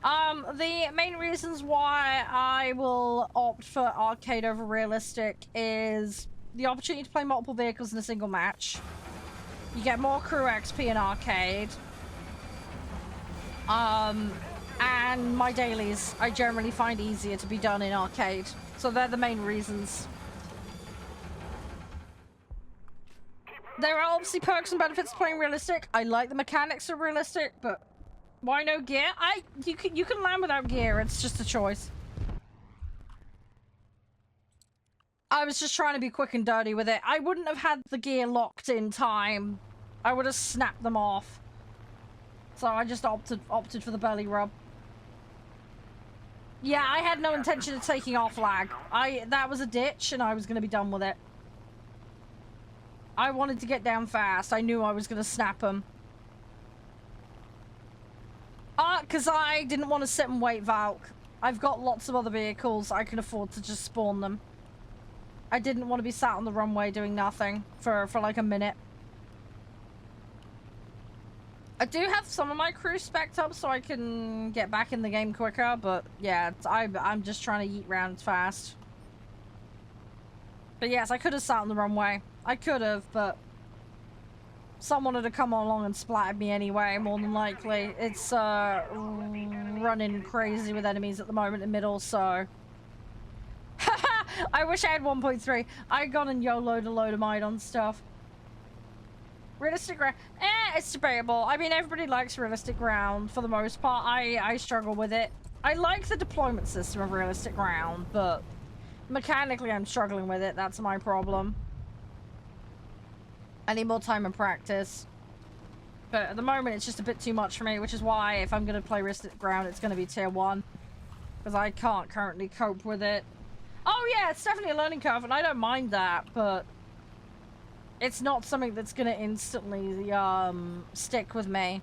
The main reasons why I will opt for arcade over realistic is the opportunity to play multiple vehicles in a single match. You get more crew XP in arcade. And my dailies I generally find easier to be done in arcade. So they're the main reasons. There are obviously perks and benefits to playing realistic. I like the mechanics of realistic, but why no gear? You can land without gear. It's just a choice. I was just trying to be quick and dirty with it. I wouldn't have had the gear locked in time. I would have snapped them off. So I just opted for the belly rub. Yeah, I had no intention of taking off lag. That was a ditch, and I was gonna be done with it. I wanted to get down fast. I knew I was gonna snap them. Because I didn't want to sit and wait, Valk. I've got lots of other vehicles. I can afford to just spawn them. I didn't want to be sat on the runway doing nothing for like a minute. I do have some of my crew spec'd up so I can get back in the game quicker, but yeah, I'm just trying to yeet rounds fast. But yes, I could have sat on the runway. I could have, but someone would have come along and splattered me anyway, more than likely. It's running crazy with enemies at the moment in middle, so... I wish I had 1.3. I got and YOLO'd a load of mine on stuff. Realistic ground. It's debatable. I mean, everybody likes realistic ground for the most part. I struggle with it. I like the deployment system of realistic ground, but mechanically I'm struggling with it. That's my problem. I need more time and practice. But at the moment, it's just a bit too much for me, which is why if I'm going to play realistic ground, it's going to be tier 1. Because I can't currently cope with it. Oh yeah, it's definitely a learning curve, and I don't mind that, but it's not something that's gonna instantly stick with me.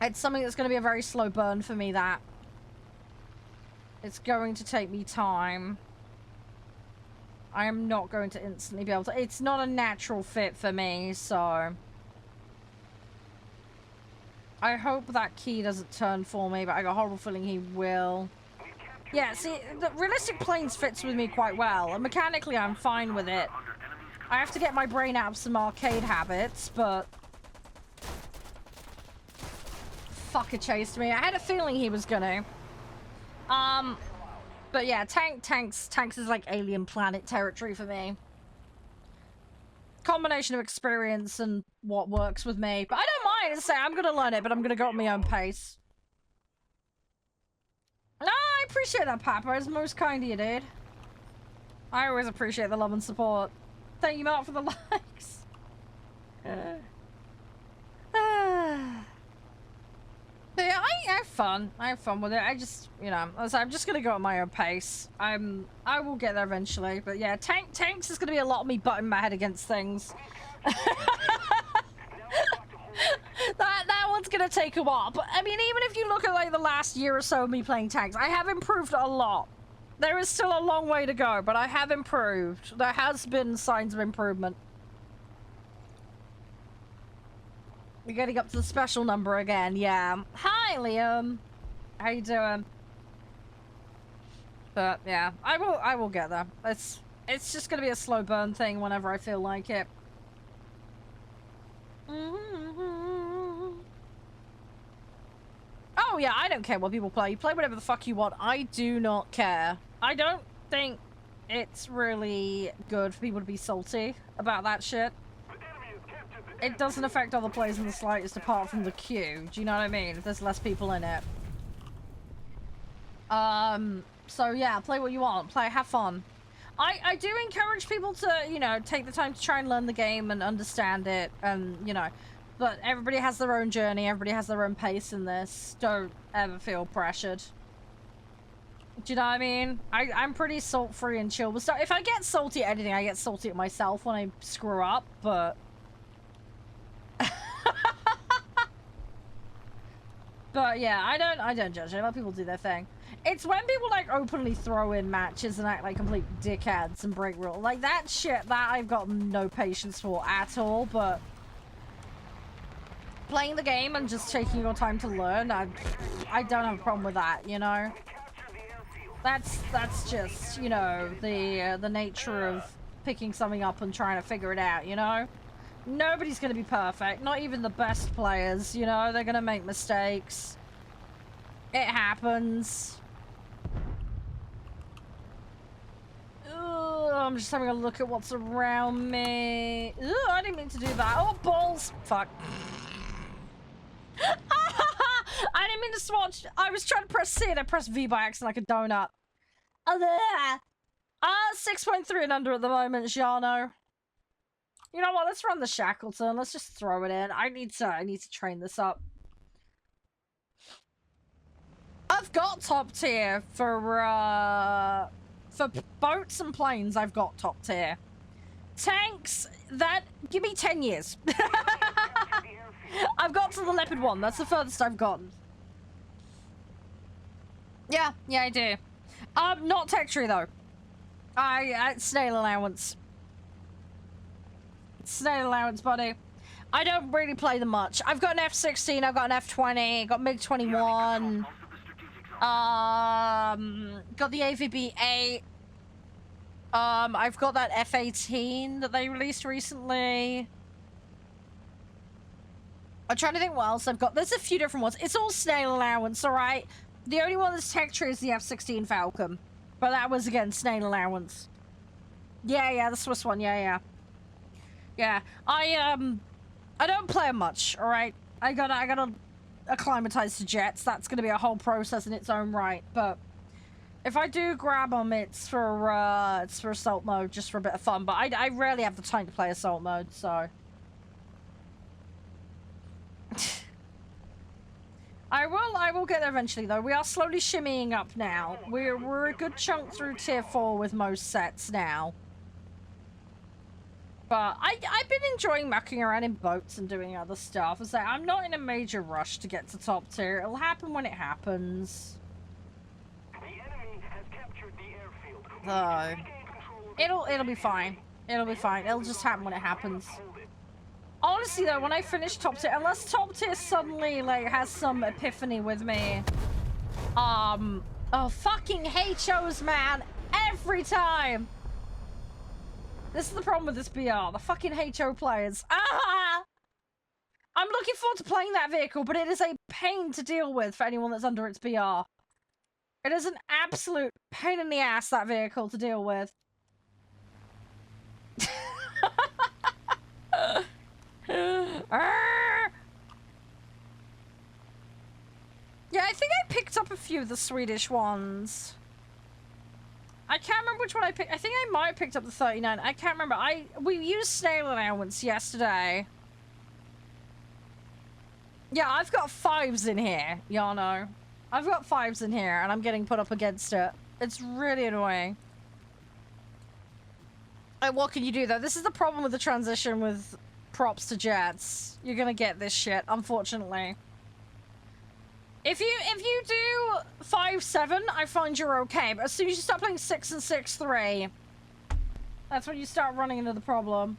It's something that's gonna be a very slow burn for me, that. It's going to take me time. I am not going to instantly be able to... It's not a natural fit for me, so... I hope that key doesn't turn for me, but I got a horrible feeling he will. Yeah, see, the realistic planes fits with me quite well, and mechanically I'm fine with it. I have to get my brain out of some arcade habits, but... Fucker chased me. I had a feeling he was gonna. But yeah, tanks is like alien planet territory for me. Combination of experience and what works with me. But I don't mind, say I'm gonna learn it, but I'm gonna go at my own pace. No, I appreciate that, Papa. It's most kind of you, dude. I always appreciate the love and support. Thank you, Mark, for the likes. But yeah, I have fun. I have fun with it. I just, you know, I'm just gonna go at my own pace. I will get there eventually. But yeah, tanks is gonna be a lot of me butting my head against things. That one's gonna take a while, but I mean, even if you look at like the last year or so of me playing tanks, I have improved a lot. There is still a long way to go, but I have improved. There has been signs of improvement. We're getting up to the special number again, yeah. Hi, Liam. How you doing? But yeah, I will get there. It's just gonna be a slow burn thing whenever I feel like it. Oh yeah, I don't care what people play. You play whatever the fuck you want. I do not care. I don't think it's really good for people to be salty about that shit. It doesn't affect other players in the slightest apart from the queue. Do you know what I mean? If there's less people in it. So yeah, play what you want. Have fun. I do encourage people to, you know, take the time to try and learn the game and understand it, and, you know, but everybody has their own journey, everybody has their own pace in this. Don't ever feel pressured. Do you know what I mean? I'm pretty salt-free and chill with stuff. If I get salty at anything, I get salty at myself when I screw up, but... But yeah, I don't judge. I let people do their thing. It's when people like openly throw in matches and act like complete dickheads and break rules. Like that shit, that I've got no patience for at all, but playing the game and just taking your time to learn, I don't have a problem with that, you know? That's just, you know, the nature of picking something up and trying to figure it out, you know? Nobody's gonna be perfect, not even the best players, you know? They're gonna make mistakes. It happens. Ugh, I'm just having a look at what's around me. Ugh, I didn't mean to do that. Oh, balls! Fuck. I didn't mean to swatch. I was trying to press C and I pressed V by accident like a donut. 6.3 and under at the moment, Jano. You know what? Let's run the Shackleton. Let's just throw it in. I need to train this up. I've got top tier for boats and planes. I've got top tier. Tanks, that give me 10 years. I've got to the Leopard 1. That's the furthest I've gotten. Yeah, I do. Not tech tree though. Snail allowance. Snail allowance, buddy. I don't really play them much. I've got an F-16, I've got an F-20, got MiG-21. Got the AVB-8. I've got that F-18 that they released recently. I'm trying to think what else I've got. There's a few different ones. It's all snail allowance, alright? The only one that's tech tree is the F-16 Falcon. But that was, again, snail allowance. Yeah, the Swiss one, yeah. Yeah, I don't play 'em much, alright? I gotta acclimatize to jets. That's gonna be a whole process in its own right, but if I do grab them, it's for assault mode, just for a bit of fun, but I rarely have the time to play assault mode, so... I will get there eventually, though. We are slowly shimmying up now. We're a good chunk through tier 4 with most sets now. But I've been enjoying mucking around in boats and doing other stuff. As I'm not in a major rush to get to top tier. It'll happen when it happens. The enemy has captured the airfield. It'll be fine. It'll be fine. It'll just happen when it happens. Honestly though, when I finish top tier, unless top tier suddenly like has some epiphany with me, oh fucking HOs, man, every time. This is the problem with this BR, the fucking HO players. I'm looking forward to playing that vehicle, but it is a pain to deal with for anyone that's under its BR. It is an absolute pain in the ass, that vehicle, to deal with. Yeah, I think I picked up a few of the Swedish ones. I can't remember which one I picked. I think I might have picked up the 39. I can't remember. We used snail allowance yesterday. Yeah, I've got 5s in here, y'all know. I've got 5s in here, and I'm getting put up against it. It's really annoying. And what can you do, though? This is the problem with the transition with props to jets. You're gonna get this shit, unfortunately. If you do 5-7, I find you're okay. But as soon as you start playing 6 and 6-3, that's when you start running into the problem.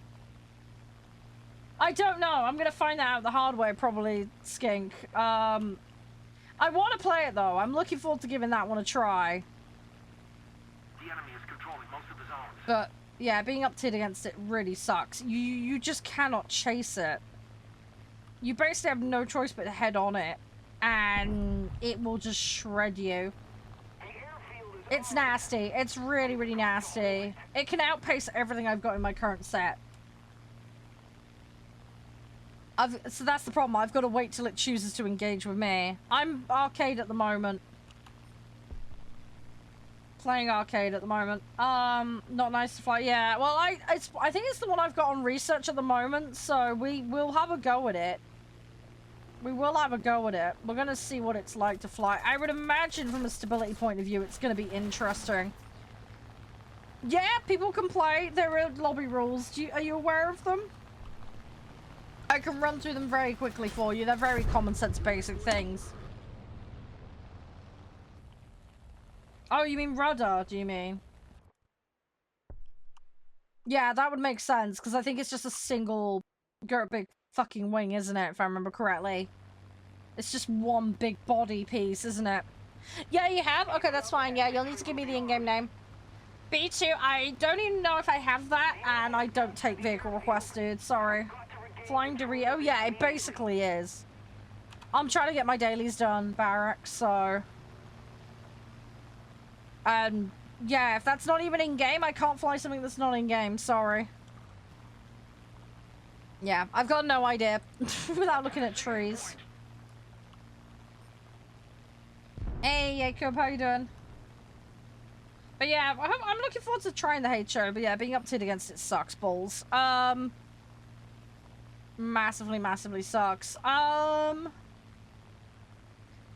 I don't know. I'm gonna find that out the hard way, probably, Skink. I want to play it though. I'm looking forward to giving that one a try. The enemy is controlling most of the zones. But yeah, being up-tiered against it really sucks. You just cannot chase it. You basically have no choice but to head on it, and it will just shred you. It's nasty. It's really, really nasty. It can outpace everything I've got in my current set. So that's the problem. I've got to wait till it chooses to engage with me. I'm arcade at the moment. Playing arcade at the moment. Not nice to fly. Yeah, well, I think it's the one I've got on research at the moment, so we'll have a go at it. We will have a go at it. We're gonna see what it's like to fly. I would imagine from a stability point of view, it's gonna be interesting. Yeah, people can play. There are lobby rules. Are you aware of them? I can run through them very quickly for you. They're very common sense basic things. Oh, you mean rudder, do you mean? Yeah, that would make sense, because I think it's just a single big fucking wing, isn't it, if I remember correctly? It's just one big body piece, isn't it? Yeah, you have? Okay, that's fine. Yeah, you'll need to give me the in-game name. B2, I don't even know if I have that, and I don't take vehicle requests, dude. Sorry. Flying Dorito? Oh, yeah, it basically is. I'm trying to get my dailies done, Barrack, so... yeah, if that's not even in-game, I can't fly something that's not in-game. Sorry. Yeah, I've got no idea without looking at trees. Hey, Jacob, how you doing? But yeah, I'm looking forward to trying the HO, but yeah, being up-tiered against it sucks balls. Massively, massively sucks.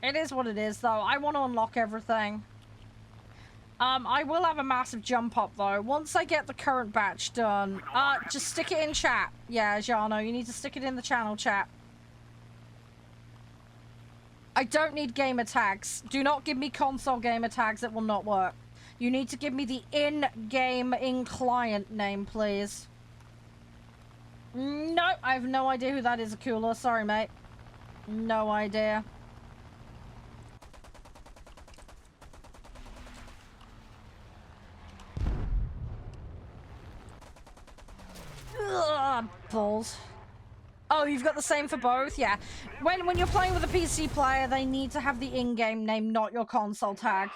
It is what it is, though. I want to unlock everything. I will have a massive jump up, though. Once I get the current batch done, just stick it in chat. Yeah, Jano, you need to stick it in the channel chat. I don't need gamer tags. Do not give me console gamer tags. It will not work. You need to give me the in-game, in-client name, please. No, I have no idea who that is, Akula. Sorry, mate. No idea. Ugh, balls. Oh, you've got the same for both? Yeah. When you're playing with a PC player, they need to have the in-game name, not your console tag.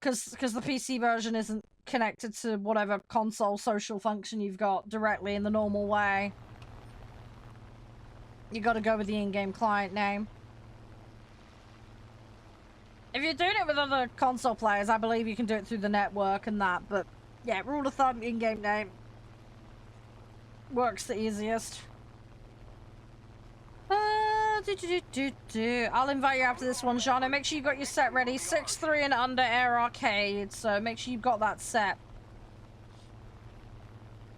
Because the PC version isn't connected to whatever console social function you've got directly in the normal way. You gotta go with the in-game client name. If you're doing it with other console players, I believe you can do it through the network and that, but yeah, rule of thumb, in-game name works the easiest. I'll invite you after this one, Shana. Make sure you got your set ready. 6-3 and under Air Arcade, so make sure you've got that set.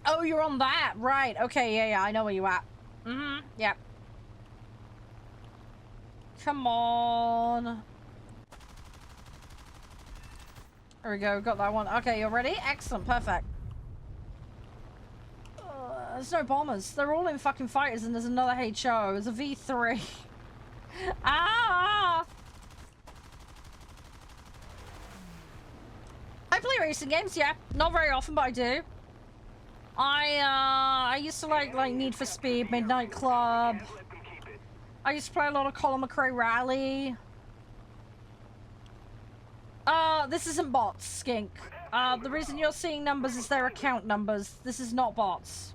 Oh, you're on that, right? Okay, yeah, I know where you at. Yep. Come on. There we go, got that one. Okay, you're ready? Excellent, perfect. There's no bombers. They're all in fucking fighters and there's another HO. There's a V3. Ah! I play racing games, yeah. Not very often, but I do. I used to like Need for Speed, Midnight Club. I used to play a lot of Colin McRae Rally. This isn't bots, Skink. The reason you're seeing numbers is their account numbers. This is not bots.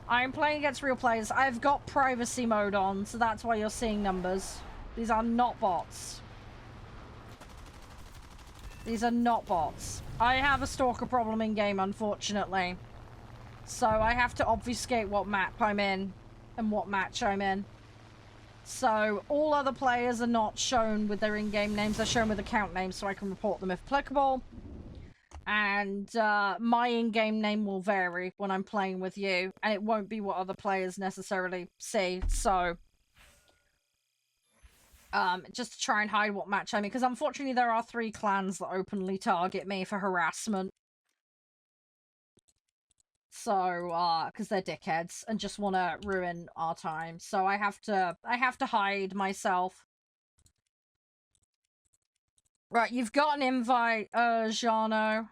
I'm playing against real players. I've got privacy mode on, so that's why you're seeing numbers. These are not bots. These are not bots. I have a stalker problem in game, unfortunately. So I have to obfuscate what map I'm in and what match I'm in. So all other players are not shown with their in-game names. They're shown with account names so I can report them if applicable. And my in-game name will vary when I'm playing with you, and it won't be what other players necessarily see. So just to try and hide what match I'm in, because unfortunately there are 3 clans that openly target me for harassment. So because they're dickheads and just want to ruin our time. So I have to hide myself. Right, you've got an invite, Jano.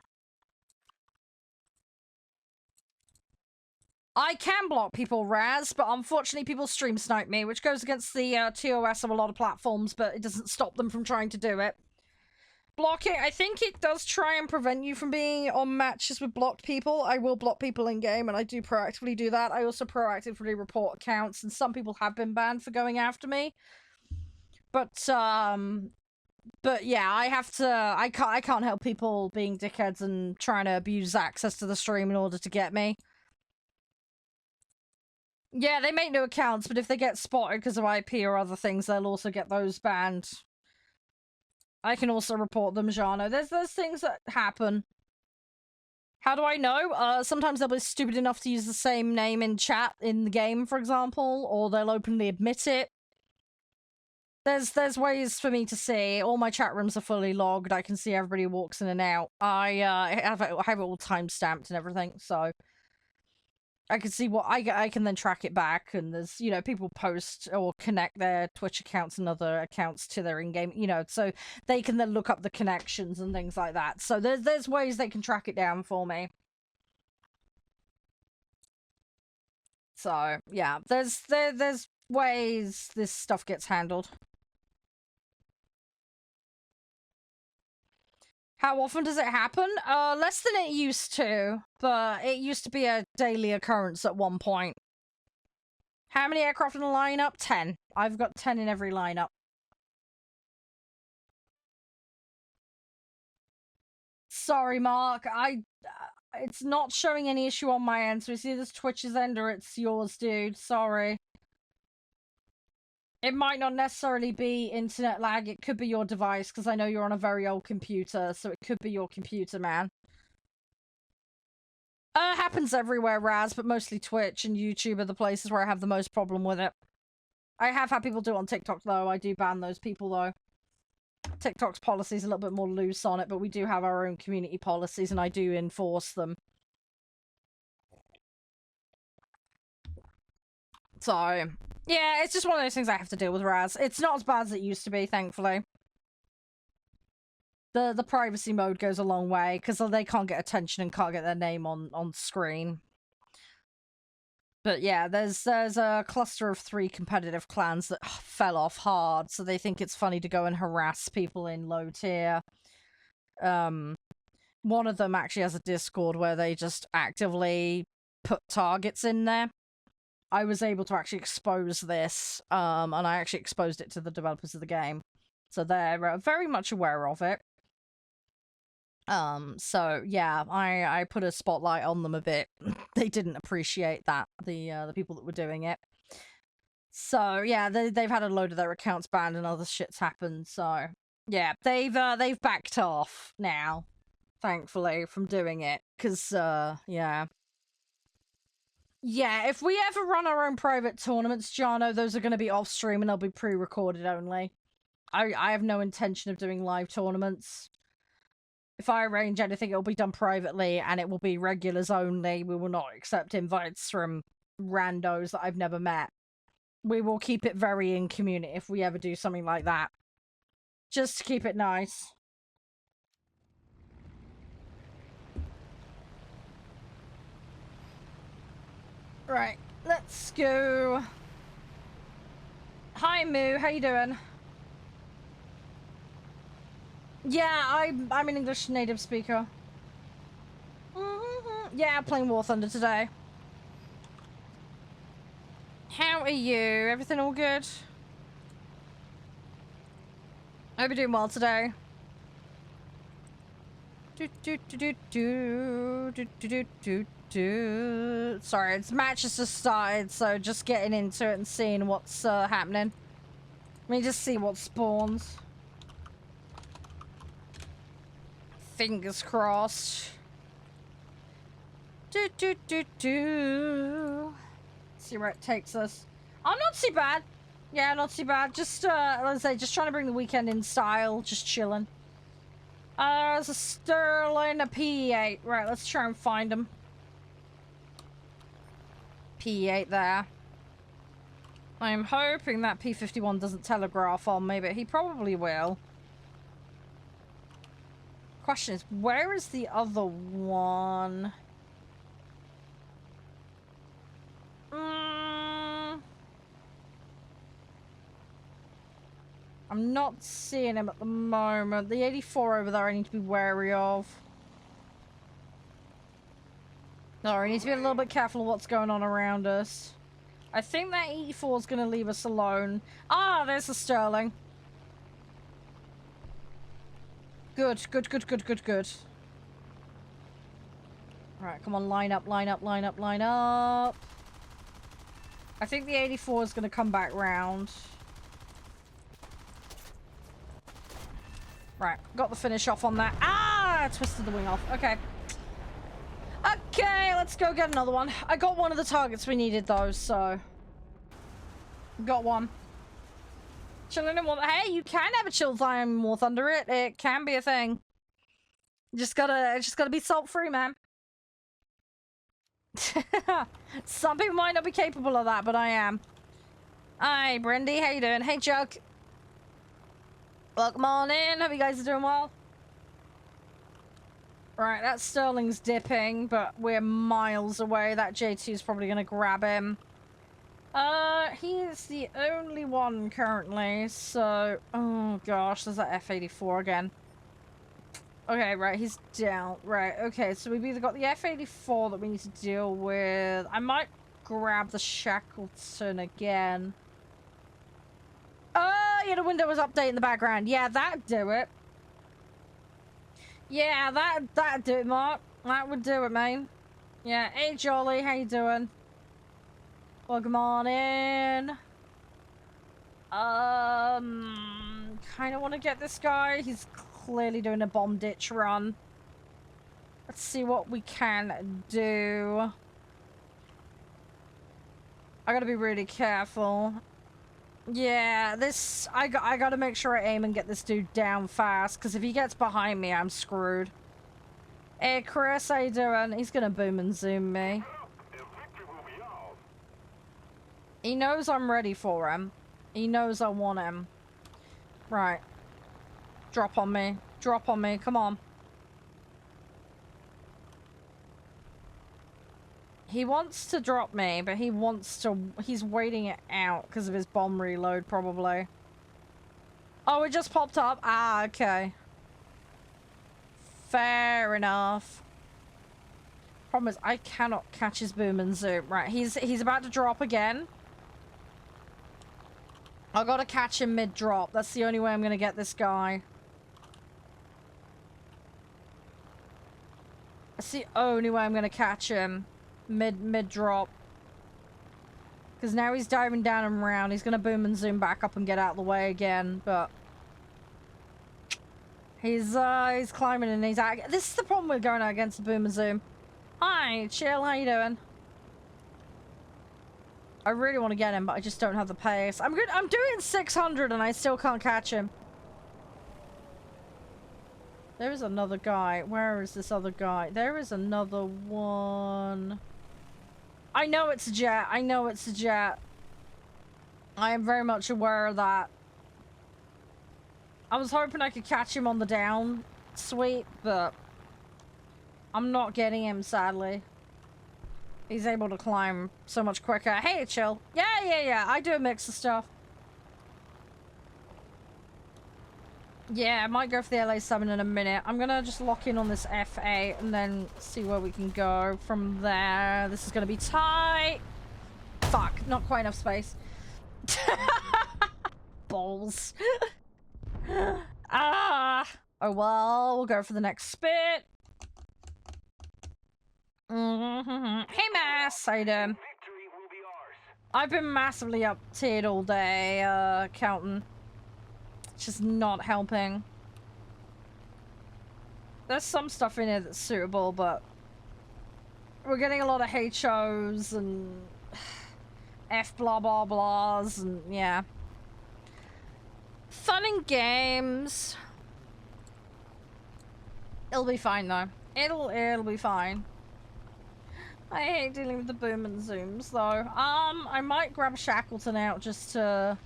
I can block people, Raz, but unfortunately people stream snipe me, which goes against the TOS of a lot of platforms, but it doesn't stop them from trying to do it. Blocking, I think it does try and prevent you from being on matches with blocked people. I will block people in-game, and I do proactively do that. I also proactively report accounts, and some people have been banned for going after me. But yeah, I can't help people being dickheads and trying to abuse access to the stream in order to get me. Yeah, they make new accounts, but if they get spotted because of IP or other things, they'll also get those banned. I can also report them, Jano. There's things that happen. How do I know? Sometimes they'll be stupid enough to use the same name in chat in the game, for example, or they'll openly admit it. There's ways for me to see. All my chat rooms are fully logged. I can see everybody who walks in and out. I have it all timestamped and everything, so I can see what I can then track it back. And there's, you know, people post or connect their Twitch accounts and other accounts to their in-game, you know, so they can then look up the connections and things like that. So there's ways they can track it down for me. So yeah, there's ways this stuff gets handled. How often does it happen? Less than it used to, but it used to be a daily occurrence at one point. How many aircraft in a lineup? 10. I've got 10 in every lineup. Sorry, Mark. It's not showing any issue on my end, so it's either Twitch's end or it's yours, dude. Sorry. It might not necessarily be internet lag. It could be your device, because I know you're on a very old computer, so it could be your computer, man. Happens everywhere, Raz, but mostly Twitch and YouTube are the places where I have the most problem with it. I have had people do it on TikTok, though. I do ban those people, though. TikTok's policy is a little bit more loose on it, but we do have our own community policies, and I do enforce them. So, yeah, it's just one of those things I have to deal with, Raz. It's not as bad as it used to be, thankfully. The privacy mode goes a long way, because they can't get attention and can't get their name on screen. But yeah, there's a cluster of 3 competitive clans that fell off hard, so they think it's funny to go and harass people in low tier. One of them actually has a Discord where they just actively put targets in there. I was able to actually expose this, and I actually exposed it to the developers of the game. So they're very much aware of it. So yeah, I put a spotlight on them a bit. They didn't appreciate that, the people that were doing it. So yeah, they've had a load of their accounts banned and other shit's happened. So yeah, they've backed off now, thankfully, from doing it. Cause yeah. Yeah, if we ever run our own private tournaments, Jono, those are going to be off stream and they'll be pre-recorded only. I have no intention of doing live tournaments. If I arrange anything, it'll be done privately, and it will be regulars only. We will not accept invites from randos that I've never met. We will keep it very in community if we ever do something like that. Just to keep it nice. Right, let's go. Hi, Moo. How you doing? Yeah, I'm an English native speaker. Yeah, playing War Thunder today. How are you? Everything all good? I hope you're doing well today. Sorry, it's match has just started, so just getting into it and seeing what's happening. Let me just see what spawns. Fingers crossed. See where it takes us. I'm not too bad. Yeah, not too bad. Just, let's say, just trying to bring the weekend in style. Just chilling. There's a Sterling, a P8. Right, let's try and find him. P8 there. I'm hoping that P51 doesn't telegraph on me, but he probably will. Question is, where is the other one? I'm not seeing him at the moment. The 84 over there I need to be wary of. No, I need to be a little bit careful of what's going on around us. I think that 84 is going to leave us alone. Ah, there's the Sterling. Good, good, good, good, good, good. Alright, come on, line up, line up, line up, line up. I think the 84 is going to come back round. Right, got the finish off on that. Ah, twisted the wing off. Okay. Okay, let's go get another one. I got one of the targets we needed, though, so... Got one. Chilling in War... Hey, you can have a chill time in War Thunder. It can be a thing. Just gotta be salt-free, man. Some people might not be capable of that, but I am. Hi, Brendy. How you doing? Hey, Chuck. Welcome on in. Hope you guys are doing well. Right, that Sterling's dipping, but we're miles away. That J2 is probably going to grab him. He's the only one currently, so... Oh, gosh, there's that F-84 again. Okay, right, he's down. Right, okay, so we've either got the F-84 that we need to deal with. I might grab the Shackleton again. Oh, yeah, the window was updating in the background. Yeah, that'd do it. Yeah, that'd do it, Mark. That would do it, man. Yeah, hey, Jolly, how you doing? Welcome on in. Kind of want to get this guy. He's clearly doing a bomb ditch run. Let's see what we can do. I gotta be really careful. Yeah, this... I gotta make sure I aim and get this dude down fast, because if he gets behind me, I'm screwed. Hey, Chris, how you doing? He's gonna boom and zoom me. He knows I'm ready for him. He knows I want him. Right. Drop on me. Drop on me. Come on. He wants to drop me, but he wants to... He's waiting it out because of his bomb reload, probably. Oh, it just popped up? Ah, okay. Fair enough. Problem is, I cannot catch his boom and zoom. Right, he's about to drop again. I gotta catch him mid-drop. That's the only way I'm gonna get this guy. That's the only way I'm gonna catch him. Mid-drop. Because now he's diving down and around. He's gonna boom and zoom back up and get out of the way again, but... He's climbing and he's out. This is the problem with going out against the boom and zoom. Hi, chill, how you doing? I really want to get him, but I just don't have the pace. I'm good. I'm doing 600 and I still can't catch him. There is another guy. Where is this other guy? There is another one. I know it's a jet. I know it's a jet. I am very much aware of that. I was hoping I could catch him on the down sweep, but I'm not getting him, sadly. He's able to climb so much quicker. Hey, chill. Yeah. I do a mix of stuff. Yeah, I might go for the LA7 in a minute. I'm gonna just lock in on this F8 and then see where we can go from there. This is gonna be tight. Fuck, not quite enough space. Balls. Ah. Oh well, we'll go for the next spit. Hey, Mass, how you doing? I've been massively up-tiered all day, counting. It's just not helping. There's some stuff in here that's suitable, but we're getting a lot of HOs and F blah blah blahs and yeah. Fun and games. It'll be fine though. It'll be fine. I hate dealing with the boom and zooms though. I might grab Shackleton out just to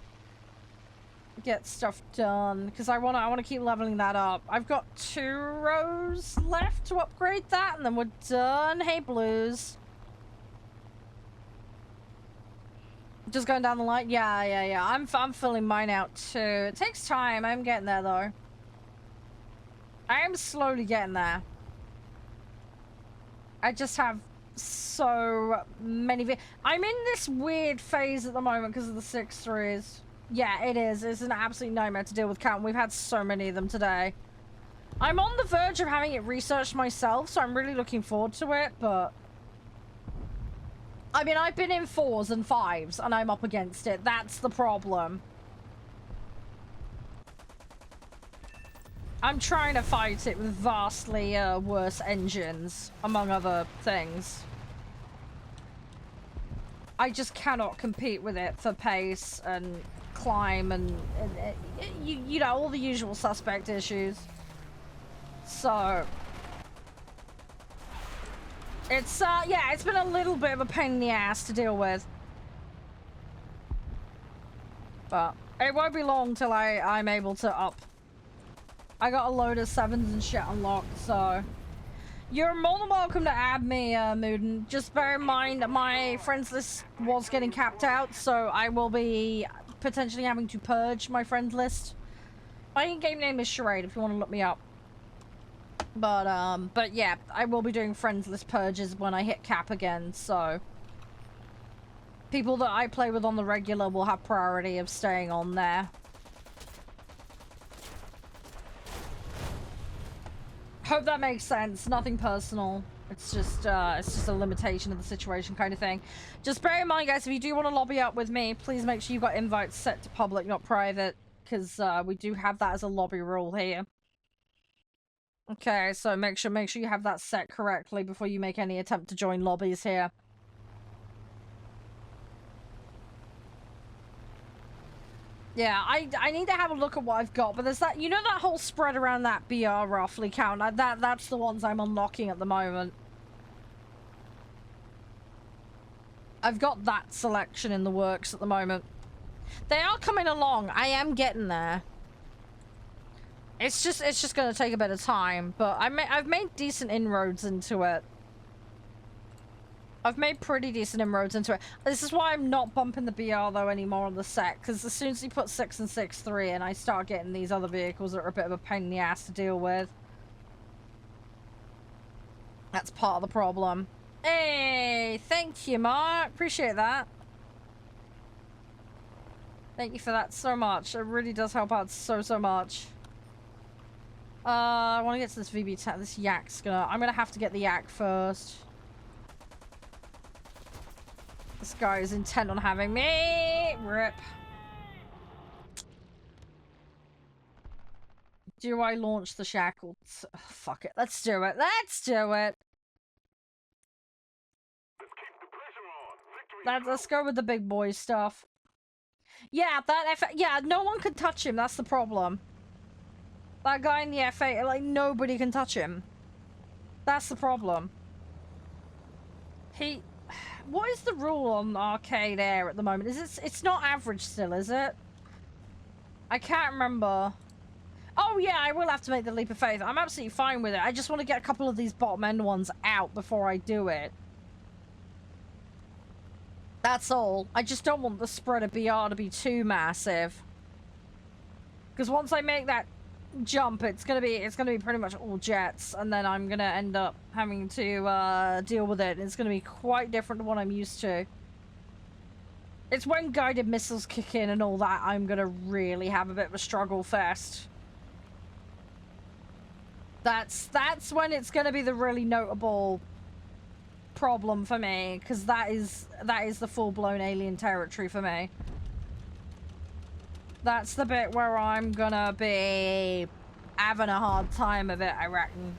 get stuff done because I wanna keep leveling that up. I've got 2 rows left to upgrade that and then we're done. Hey, Blues. Just going down the line? Yeah. I'm filling mine out too. It takes time. I'm getting there though. I am slowly getting there. I just have so many I'm in this weird phase at the moment because of the 6-3s. Yeah, it is. It's an absolute nightmare to deal with count. We've had so many of them today. I'm on the verge of having it researched myself, so I'm really looking forward to it, but... I mean, I've been in 4s and 5s, and I'm up against it. That's the problem. I'm trying to fight it with vastly worse engines, among other things. I just cannot compete with it for pace and climb and you know, all the usual suspect issues. So it's yeah, it's been a little bit of a pain in the ass to deal with, but it won't be long till I'm able to up. I got a load of 7s and shit unlocked, so you're more than welcome to add me, Mooden. Just bear in mind that my friends list was getting capped out, so I will be potentially having to purge my friend list. My in-game name is Charede if you want to look me up. But yeah, I will be doing friends list purges when I hit cap again, so people that I play with on the regular will have priority of staying on there. Hope that makes sense. Nothing personal. It's just a limitation of the situation kind of thing. Just bear in mind, guys, if you do want to lobby up with me, please make sure you've got invites set to public, not private, because we do have that as a lobby rule here. Okay, so make sure you have that set correctly before you make any attempt to join lobbies here. Yeah, I need to have a look at what I've got, but there's that, you know, that whole spread around that BR roughly count. That's the ones I'm unlocking at the moment. I've got that selection in the works at the moment. They are coming along. I am getting there. It's just gonna take a bit of time, but I've made decent inroads into it. I've made pretty decent inroads into it. This is why I'm not bumping the BR though anymore on the set, because as soon as you put 6 and 6.3 in, I start getting these other vehicles that are a bit of a pain in the ass to deal with. That's part of the problem. Hey, thank you, Mark. Appreciate that. Thank you for that so much. It really does help out so much. I want to get to this VB10. This yak's I'm gonna have to get the yak first. This guy is intent on having me. Rip. Do I launch the shackles? Oh, fuck it. Let's do it. Let's do it. Let's go with the big boy stuff. Yeah, yeah, no one can touch him. That's the problem. That guy in the F8, like, nobody can touch him. That's the problem. What is the rule on Arcade Air at the moment? It's not average still, is it? I can't remember. Oh yeah, I will have to make the leap of faith. I'm absolutely fine with it. I just want to get a couple of these bottom end ones out before I do it. That's all. I just don't want the spread of BR to be too massive. Because once I make that jump, it's gonna be pretty much all jets, and then I'm gonna end up having to deal with it. It's gonna be quite different to what I'm used to. It's when guided missiles kick in and all that, I'm gonna really have a bit of a struggle fest. That's when it's gonna be the really notable problem for me, because that is the full-blown alien territory for me. That's the bit where I'm gonna be having a hard time of it, I reckon.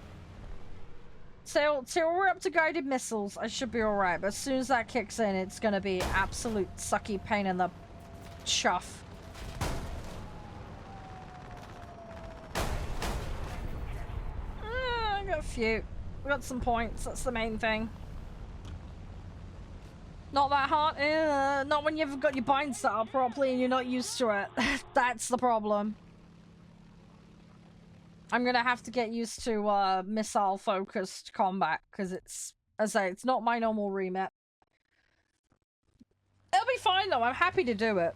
Till we're up to guided missiles, I should be alright, but as soon as that kicks in, it's gonna be absolute sucky pain in the chuff. I got a few. We got some points, that's the main thing. Not that hard. Not when you've got your bind set up properly and you're not used to it. That's the problem. I'm gonna have to get used to missile-focused combat, because it's, as I say, it's not my normal remit. It'll be fine though, I'm happy to do it.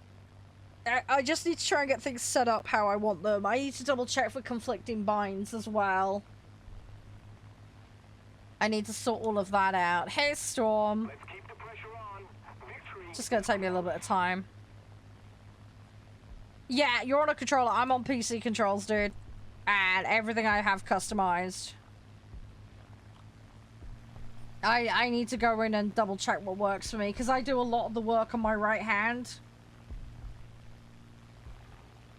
I just need to try and get things set up how I want them. I need to double check for conflicting binds as well. I need to sort all of that out. Hey, Storm. Just gonna take me a little bit of time. Yeah, you're on a controller. I'm on PC controls, dude. And everything I have customized. I need to go in and double check what works for me, because I do a lot of the work on my right hand.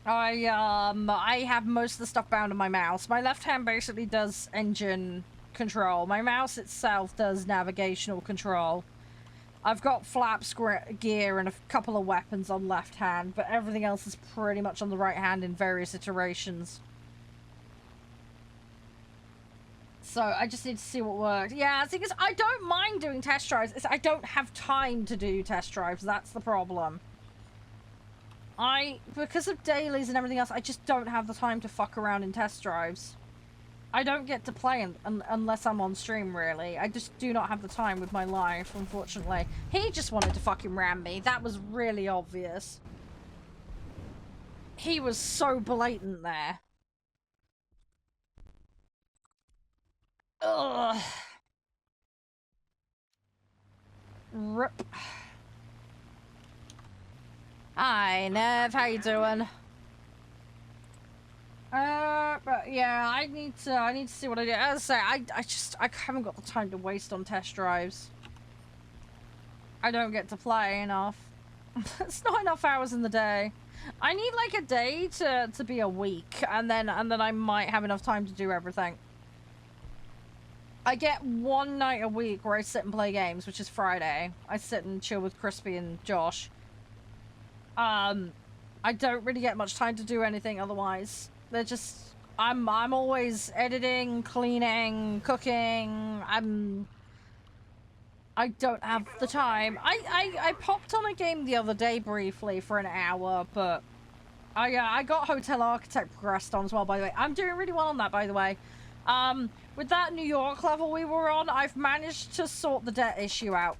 I have most of the stuff bound on my mouse. My left hand basically does engine control. My mouse itself does navigational control. I've got flaps, gear, and a couple of weapons on left hand, but everything else is pretty much on the right hand in various iterations. So I just need to see what works. Yeah, the thing is, I don't mind doing test drives. I don't have time to do test drives. That's the problem. Because of dailies and everything else, I just don't have the time to fuck around in test drives. I don't get to play unless I'm on stream, really. I just do not have the time with my life, unfortunately. He just wanted to fucking ram me. That was really obvious. He was so blatant there. Ugh. Rip. Hi, Nev. How you doing? But yeah, I need to see what I do. As I say, I haven't got the time to waste on test drives. I don't get to play enough. It's not enough hours in the day. I need like a day to be a week, and then I might have enough time to do everything. I get one night a week where I sit and play games, which is Friday. I sit and chill with Crispy and Josh. I don't really get much time to do anything otherwise. They're just... I'm always editing, cleaning, cooking. I don't have the time. I popped on a game the other day briefly for an hour, but I got Hotel Architect progressed on as well, by the way. I'm doing really well on that, by the way. With that New York level we were on, I've managed to sort the debt issue out.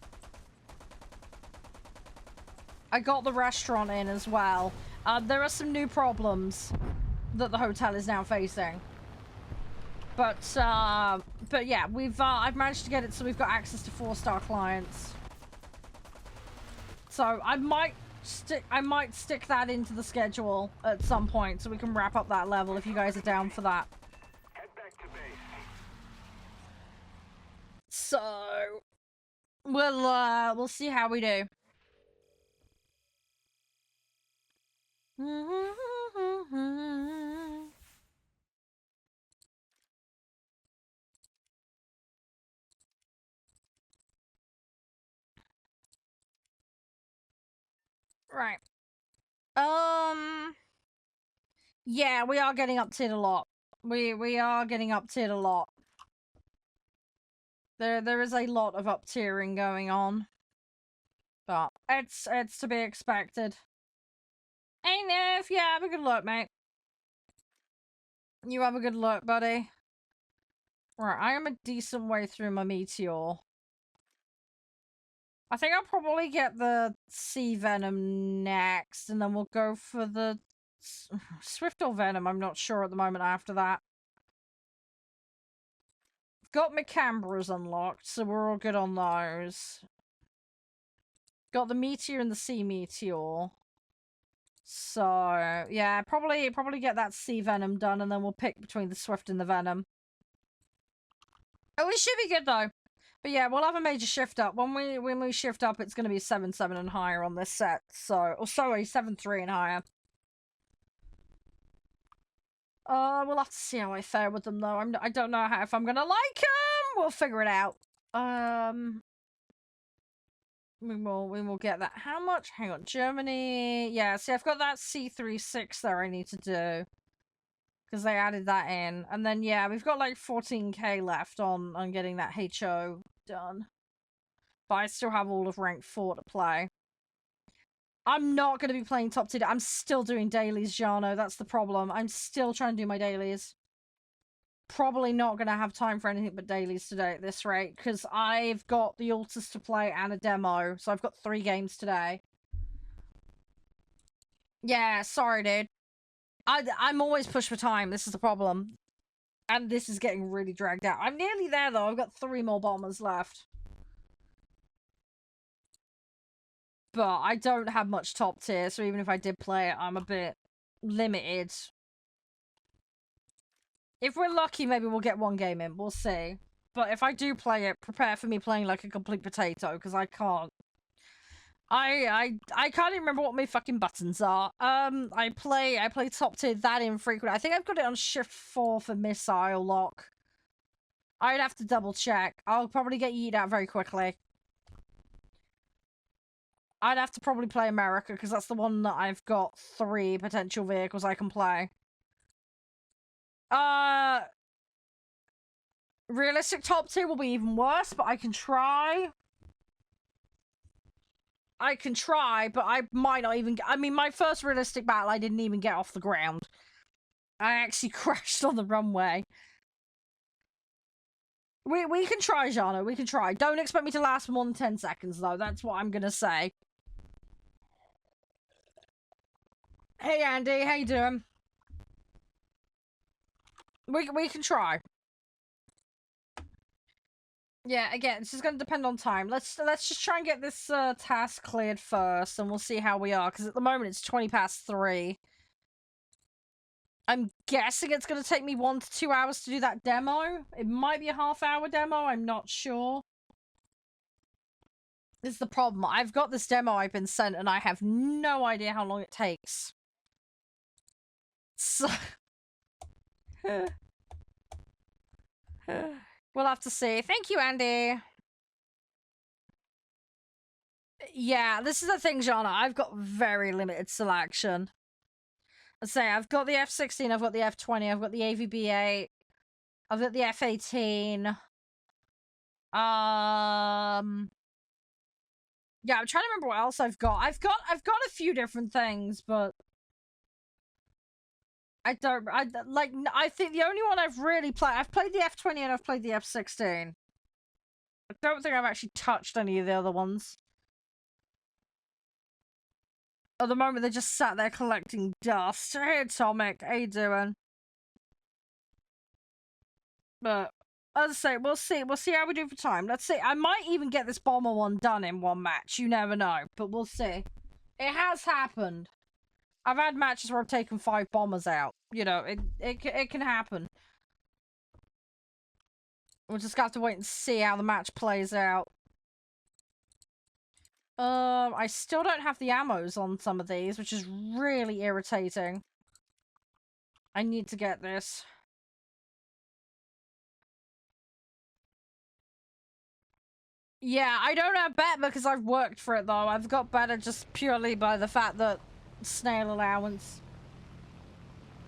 I got the restaurant in as well. There are some new problems that the hotel is now facing. But yeah, I've managed to get it so we've got access to 4-star clients. So I might stick that into the schedule at some point so we can wrap up that level if you guys are down for that. Head back to base. So we'll see how we do. Right. Yeah, we are getting up-tiered a lot. We are getting up-tiered a lot. There is a lot of up-tiering going on. But it's to be expected. Hey, Neff, yeah, have a good look, mate. You have a good look, buddy. Right, I am a decent way through my meteor. I think I'll probably get the Sea Venom next, and then we'll go for the Swift or Venom. I'm not sure at the moment after that. Got Macambras unlocked, so we're all good on those. Got the Meteor and the Sea Meteor. So, yeah, probably get that Sea Venom done, and then we'll pick between the Swift and the Venom. Oh, it should be good, though. But yeah, we'll have a major shift up. When we shift up, it's going to be 7-7 and higher on this set. So, or sorry, 7-3 and higher. We'll have to see how I fare with them, though. I don't know if I'm going to like them. We'll figure it out. We will get that. How much? Hang on, Germany. Yeah, see, I've got that C36 there I need to do. Because they added that in. And then, yeah, we've got like 14k left on getting that HO done. But I still have all of rank 4 to play. I'm not going to be playing top tier. I'm still doing dailies, Jano. That's the problem. I'm still trying to do my dailies. Probably not going to have time for anything but dailies today at this rate. Because I've got the Altars to play and a demo. So I've got 3 games today. Yeah, sorry, dude. I'm always pushed for time. This is the problem. And this is getting really dragged out. I'm nearly there, though. I've got 3 more bombers left. But I don't have much top tier, so even if I did play it, I'm a bit limited. If we're lucky, maybe we'll get 1 game in. We'll see. But if I do play it, prepare for me playing like a complete potato, because I can't. I can't even remember what my fucking buttons are. I play top tier that infrequent. I think I've got it on shift 4 for missile lock. I'd have to double check. I'll probably get yeeted out very quickly. I'd have to probably play America, because that's the one that I've got 3 potential vehicles I can play. Realistic top tier will be even worse, but I can try. But I might not even... I mean, my first realistic battle, I didn't even get off the ground. I actually crashed on the runway. We can try, Jano. We can try. Don't expect me to last more than 10 seconds, though. That's what I'm gonna say. Hey, Andy. How you doing? We can try. Yeah, again, this is going to depend on time. Let's just try and get this task cleared first, and we'll see how we are. Because at the moment, it's 3:20. I'm guessing it's going to take me 1 to 2 hours to do that demo. It might be a half-hour demo, I'm not sure. This is the problem. I've got this demo I've been sent and I have no idea how long it takes. So... we'll have to see. Thank you, Andy. Yeah, this is the thing, Jana. I've got very limited selection. I say, I've got the F-16, I've got the F-20, I've got the AVB-8, I've got the F-18. Yeah, I'm trying to remember what else I've got. I've got a few different things, but I think the only one I've really played, I've played the F-20 and I've played the F-16. I don't think I've actually touched any of the other ones. At the moment, they're just sat there collecting dust. Hey, Atomic, how you doing? But, as I say, we'll see. We'll see how we do for time. Let's see. I might even get this bomber one done in one match. You never know. But we'll see. It has happened. I've had matches where I've taken 5 bombers out. You know, it can happen. We'll just have to wait and see how the match plays out. I still don't have the ammos on some of these, which is really irritating. I need to get this. Yeah, I don't have better because I've worked for it, though. I've got better just purely by the fact that snail allowance.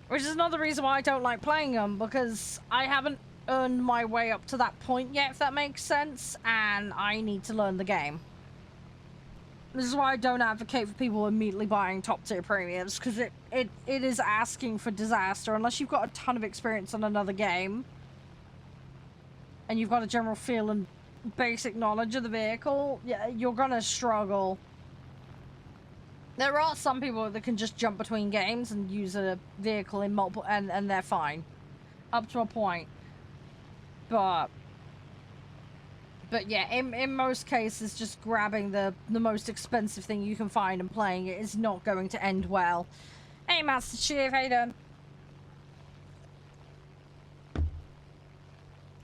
Which is another reason why I don't like playing them, because I haven't earned my way up to that point yet, if that makes sense, and I need to learn the game. This is why I don't advocate for people immediately buying top-tier premiums, because it is asking for disaster. Unless you've got a ton of experience on another game, and you've got a general feel and basic knowledge of the vehicle, yeah, you're gonna struggle. There are some people that can just jump between games and use a vehicle in multiple, and they're fine. Up to a point. But yeah, in most cases, just grabbing the most expensive thing you can find and playing it is not going to end well. Hey, Master Chief, how you doing?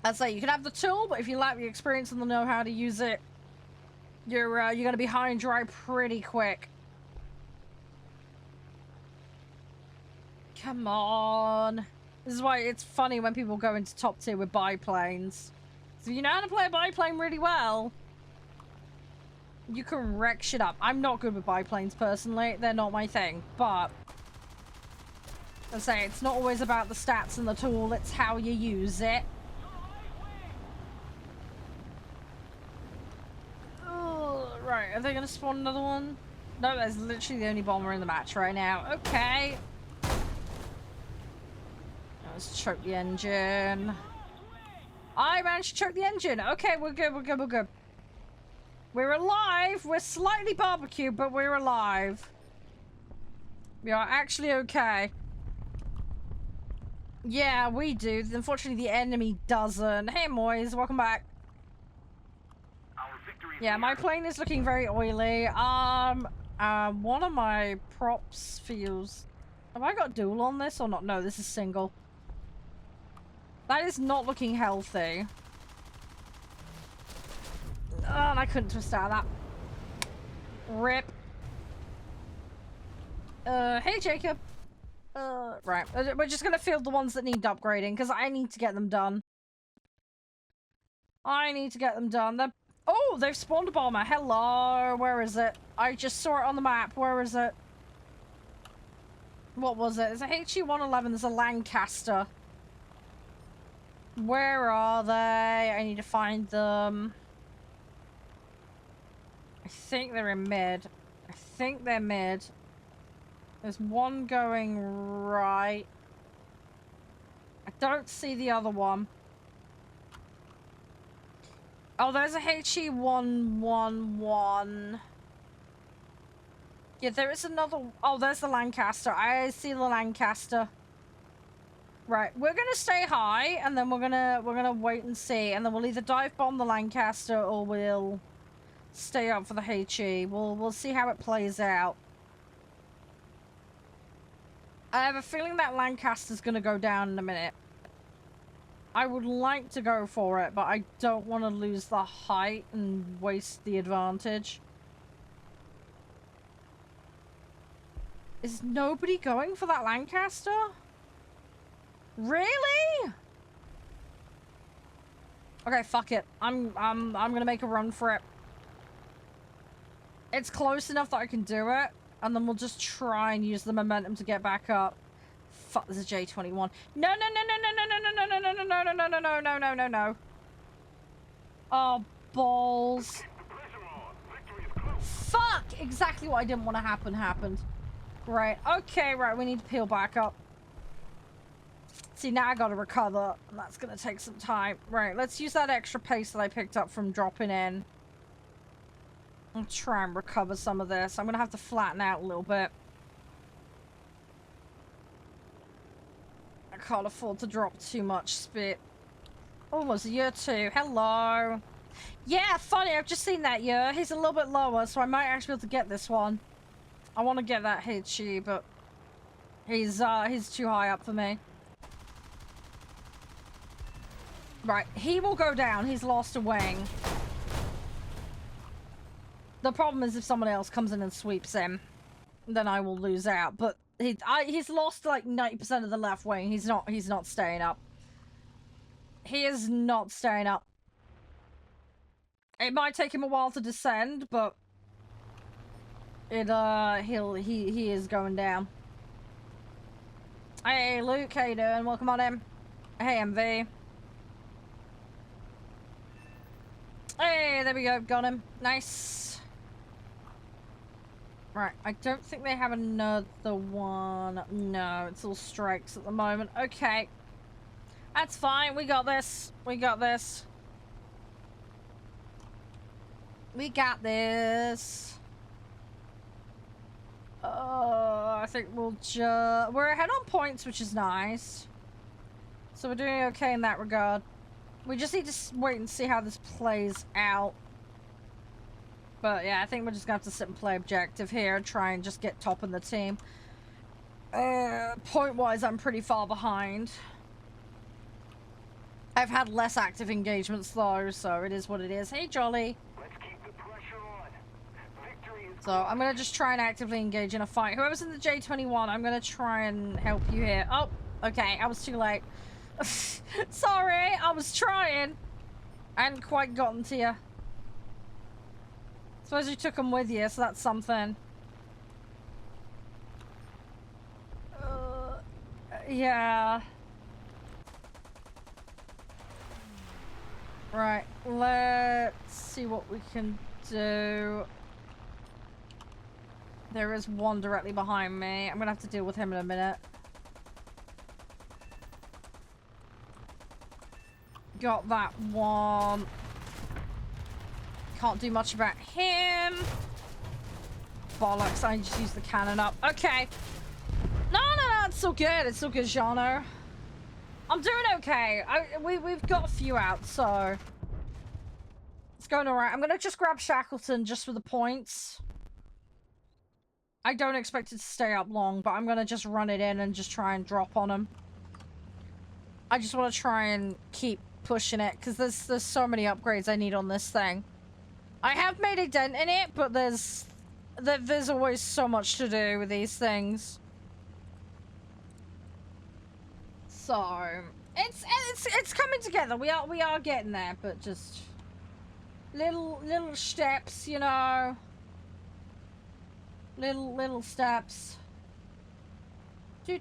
I'd say you can have the tool, but if you lack the experience and the know-how to use it, you're gonna be high and dry pretty quick. Come on. This is why it's funny when people go into top tier with biplanes. So if you know how to play a biplane really well, you can wreck shit up. I'm not good with biplanes personally. They're not my thing. But I say it's not always about the stats and the tool. It's how you use it. Oh, right. Are they going to spawn another one? No, there's literally the only bomber in the match right now. Okay. Let's choke the engine. I managed to choke the engine. Okay, we're good, we're good, we're good. We're alive. We're slightly barbecued, but we're alive. We are actually okay. Yeah, we do. Unfortunately, the enemy doesn't. Hey, Moyes, welcome back. Yeah, my plane is looking very oily. One of my props feels... Have I got dual on this or not? No, this is single. That is not looking healthy. Oh, and I couldn't twist out of that. Rip. Hey, Jacob. Right. We're just gonna field the ones that need upgrading, because I need to get them done. I need to get them done. They're... Oh, they've spawned a bomber. Hello. Where is it? I just saw it on the map. Where is it? What was it? There's a HE-111. There's a Lancaster. Where are they? I need to find them. I think they're in mid. I think they're mid. There's one going right. I don't see the other one. Oh, there's a HE-111. Yeah, there is another... Oh, there's the Lancaster. I see the Lancaster. Right, we're gonna stay high, and then we're gonna wait and see, and then we'll either dive bomb the Lancaster or we'll stay up for the HE. We'll see how it plays out. I have a feeling that Lancaster's gonna go down in a minute. I would like to go for it, but I don't want to lose the height and waste the advantage. Is nobody going for that Lancaster? Really? Okay, fuck it. I'm gonna make a run for it. It's close enough that I can do it, and then we'll just try and use the momentum to get back up. Fuck, there's a J21. No, no, no, no, no, no, no, no, no, no, no, no, no, no, no, no, no, no, no. Oh, balls. Fuck! Exactly what I didn't want to happen happened. Right, okay, right, we need to peel back up. See, now I gotta recover, and that's gonna take some time. Right, let's use that extra pace that I picked up from dropping in. I'll try and recover some of this. I'm gonna have to flatten out a little bit. I can't afford to drop too much speed. Oh, was a year 2. Hello. Yeah, funny, I've just seen that year. He's a little bit lower, so I might actually be able to get this one. I want to get that Hitchy, but he's too high up for me. Right, he will go down. He's lost a wing. The problem is if someone else comes in and sweeps him, then I will lose out. But he's lost like 90% of the left wing. He's not staying up. He is not staying up. It might take him a while to descend, but he is going down. Hey Luke, how you doing? Welcome on in. Hey MV. Hey, there we go, got him. Nice. Right, I don't think they have another one. No, it's all strikes at the moment. Okay. That's fine, we got this. We got this. We got this. I think we'll just... We're ahead on points, which is nice. So we're doing okay in that regard. We just need to wait and see how this plays out. But yeah, I think we're just gonna have to sit and play objective here and try and just get top in the team. Point-wise, I'm pretty far behind. I've had less active engagements though, so it is what it is. Hey, Jolly. Let's keep the pressure on. Victory is So I'm gonna just try and actively engage in a fight. Whoever's in the J21, I'm gonna try and help you here. Oh, okay, I was too late. Sorry, I was trying. I hadn't quite gotten to you. Suppose you took them with you, so that's something. Yeah. Right, let's see what we can do. There is one directly behind me. I'm gonna have to deal with him in a minute. Got that one. Can't do much about him. Bollocks, I just used the cannon up. Okay. No, it's still good. It's still good, Jano. I'm doing okay. We've got a few out, so... It's going alright. I'm gonna just grab Shackleton just for the points. I don't expect it to stay up long, but I'm gonna just run it in and just try and drop on him. I just want to try and keep pushing it, because there's so many upgrades I need on this thing. I have made a dent in it, but there's always so much to do with these things. So it's coming together. We are getting there, but just little steps, you know. Little steps. Do.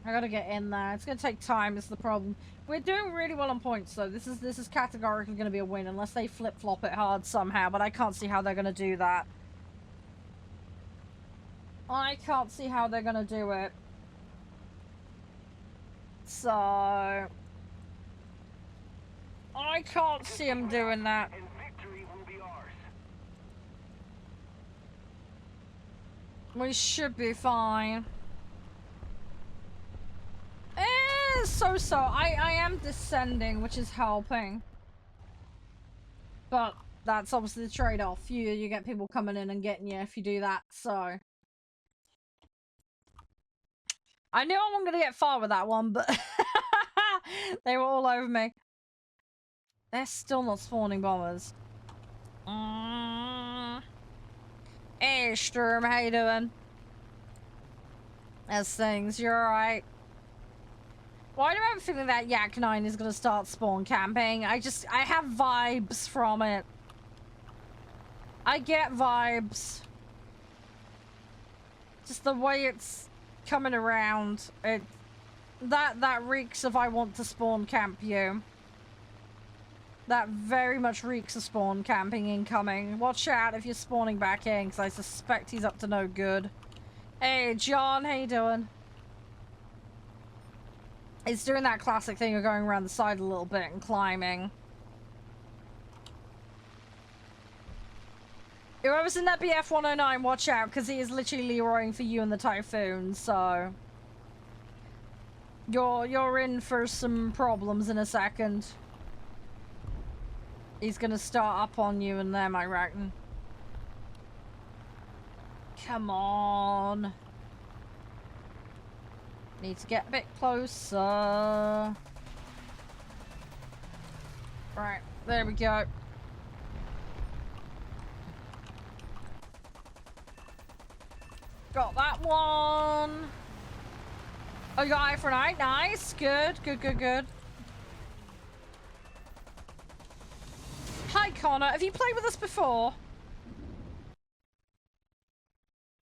I gotta get in there. It's gonna take time, is the problem. We're doing really well on points though. This is categorically gonna be a win unless they flip-flop it hard somehow, but I can't see how they're gonna do that. I can't see how they're gonna do it. So I can't see them doing that. and victory will be ours. We should be fine. So. I am descending, which is helping. But that's obviously the trade-off. You get people coming in and getting you if you do that, so. I knew I wasn't gonna get far with that one, but they were all over me. They're still not spawning bombers. Hey, Sturm, how you doing? As things, you're alright. Why do I have a feeling that Yak 9 is gonna start spawn camping? I have vibes from it. I get vibes. Just the way it's coming around. That reeks of I want to spawn camp you. That very much reeks of spawn camping incoming. Watch out if you're spawning back in, because I suspect he's up to no good. Hey, John, how you doing? It's doing that classic thing of going around the side a little bit and climbing. Whoever's in that BF 109, watch out, because he is literally Leroying for you and the Typhoon, so... You're in for some problems in a second. He's gonna start up on you and them, I reckon. Come on. Need to get a bit closer. Right, there we go. Got that one. Oh, you got eye for an eye? Nice. Good, good, good, good. Hi, Connor. Have you played with us before?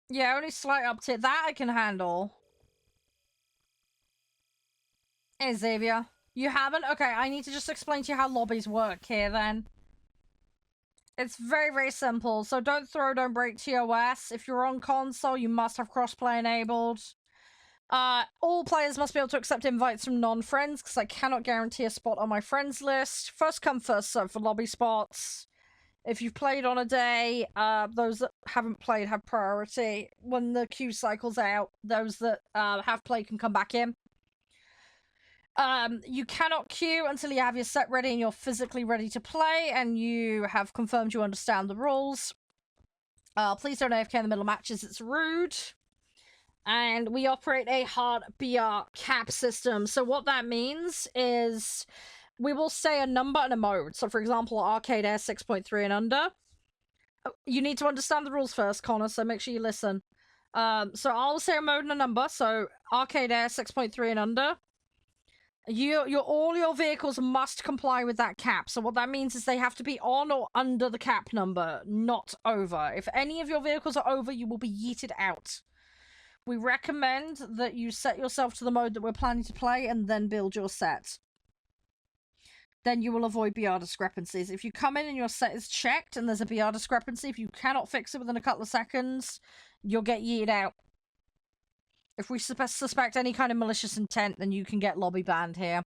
Yeah, only slight uptick. That I can handle. Hey, Xavier. You haven't? Okay, I need to just explain to you how lobbies work here, then. It's very, very simple. So don't throw, don't break TOS. If you're on console, you must have crossplay enabled. All players must be able to accept invites from non-friends, because I cannot guarantee a spot on my friends list. First come, first serve for lobby spots. If you've played on a day, those that haven't played have priority. When the queue cycles out, those that have played can come back in. You cannot queue until you have your set ready and you're physically ready to play and you have confirmed you understand the rules. Please don't AFK in the middle of matches, it's rude. And we operate a hard BR cap system. So what that means is we will say a number and a mode. So for example, Arcade Air 6.3 and under. You need to understand the rules first, Connor, so make sure you listen. So I'll say a mode and a number. So Arcade Air 6.3 and under. All your vehicles must comply with that cap. So what that means is they have to be on or under the cap number, not over. If any of your vehicles are over, you will be yeeted out. We recommend that you set yourself to the mode that we're planning to play and then build your set. Then you will avoid BR discrepancies. If you come in and your set is checked and there's a BR discrepancy, if you cannot fix it within a couple of seconds, you'll get yeeted out. If we suspect any kind of malicious intent, then you can get lobby banned here.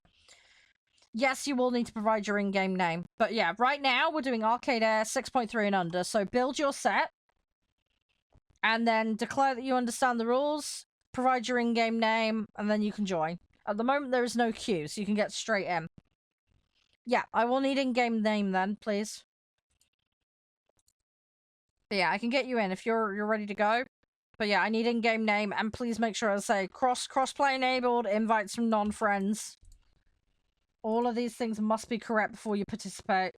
Yes, you will need to provide your in-game name. But yeah, right now we're doing Arcade Air 6.3 and under. So build your set. And then declare that you understand the rules. Provide your in-game name. And then you can join. At the moment, there is no queue, so you can get straight in. Yeah, I will need in-game name then, please. But yeah, I can get you in if you're ready to go. But yeah, I need in-game name, and please make sure I say crossplay enabled, invites from non-friends. All of these things must be correct before you participate.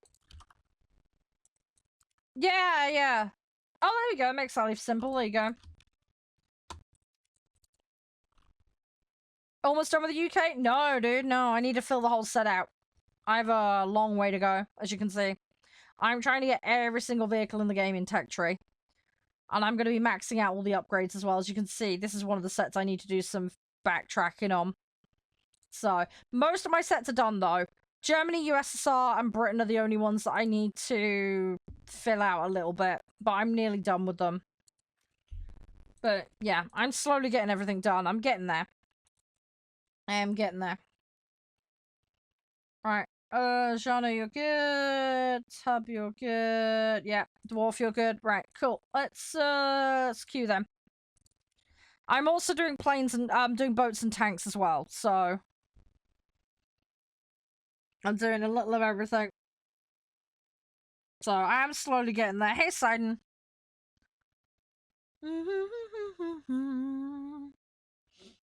Yeah, yeah. Oh, there we go. Makes life simple. There you go. Almost done with the UK? No, dude, no. I need to fill the whole set out. I have a long way to go, as you can see. I'm trying to get every single vehicle in the game in Tech Tree. And I'm going to be maxing out all the upgrades as well. As you can see, this is one of the sets I need to do some backtracking on. So, most of my sets are done, though. Germany, USSR, and Britain are the only ones that I need to fill out a little bit. But I'm nearly done with them. But, yeah, I'm slowly getting everything done. I'm getting there. I am getting there. Alright. Jana, you're good. Tub, you're good. Yeah, Dwarf, you're good. Right, cool. Let's queue them. I'm also doing planes and doing boats and tanks as well, so I'm doing a little of everything. So I am slowly getting there. Hey, Sidon.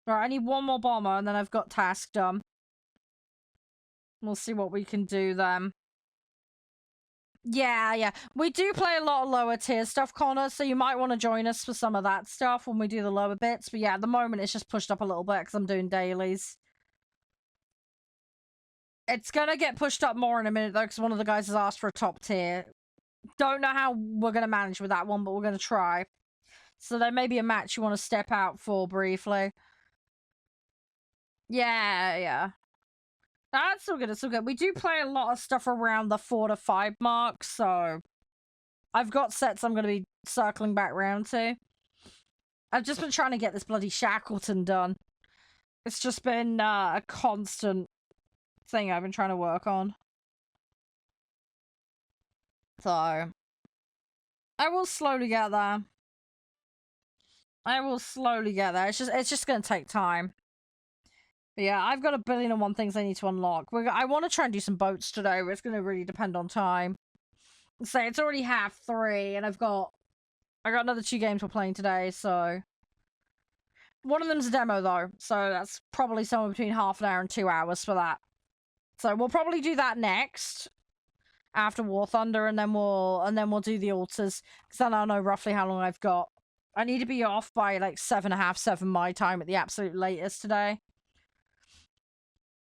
Right, I need one more bomber, and then I've got task done. We'll see what we can do then. Yeah. We do play a lot of lower tier stuff, Connor, so you might want to join us for some of that stuff when we do the lower bits. But yeah, at the moment, it's just pushed up a little bit because I'm doing dailies. It's gonna get pushed up more in a minute, though, because one of the guys has asked for a top tier. Don't know how we're gonna manage with that one, but we're gonna try. So there may be a match you want to step out for briefly. Yeah. That's still good, it's still good. We do play a lot of stuff around the 4 to 5 mark, so I've got sets I'm going to be circling back round to. I've just been trying to get this bloody Shackleton done. It's just been a constant thing I've been trying to work on. So, I will slowly get there. It's just going to take time. But yeah, I've got 1,000,001 things I need to unlock. I want to try and do some boats today, but it's going to really depend on time. So it's already 3:30, and I got another 2 games we're playing today, so... One of them's a demo, though, so that's probably somewhere between half an hour and 2 hours for that. So we'll probably do that next, after War Thunder, and then we'll do the altars, because then I'll know roughly how long I've got. I need to be off by, like, 7:30, 7 my time at the absolute latest today.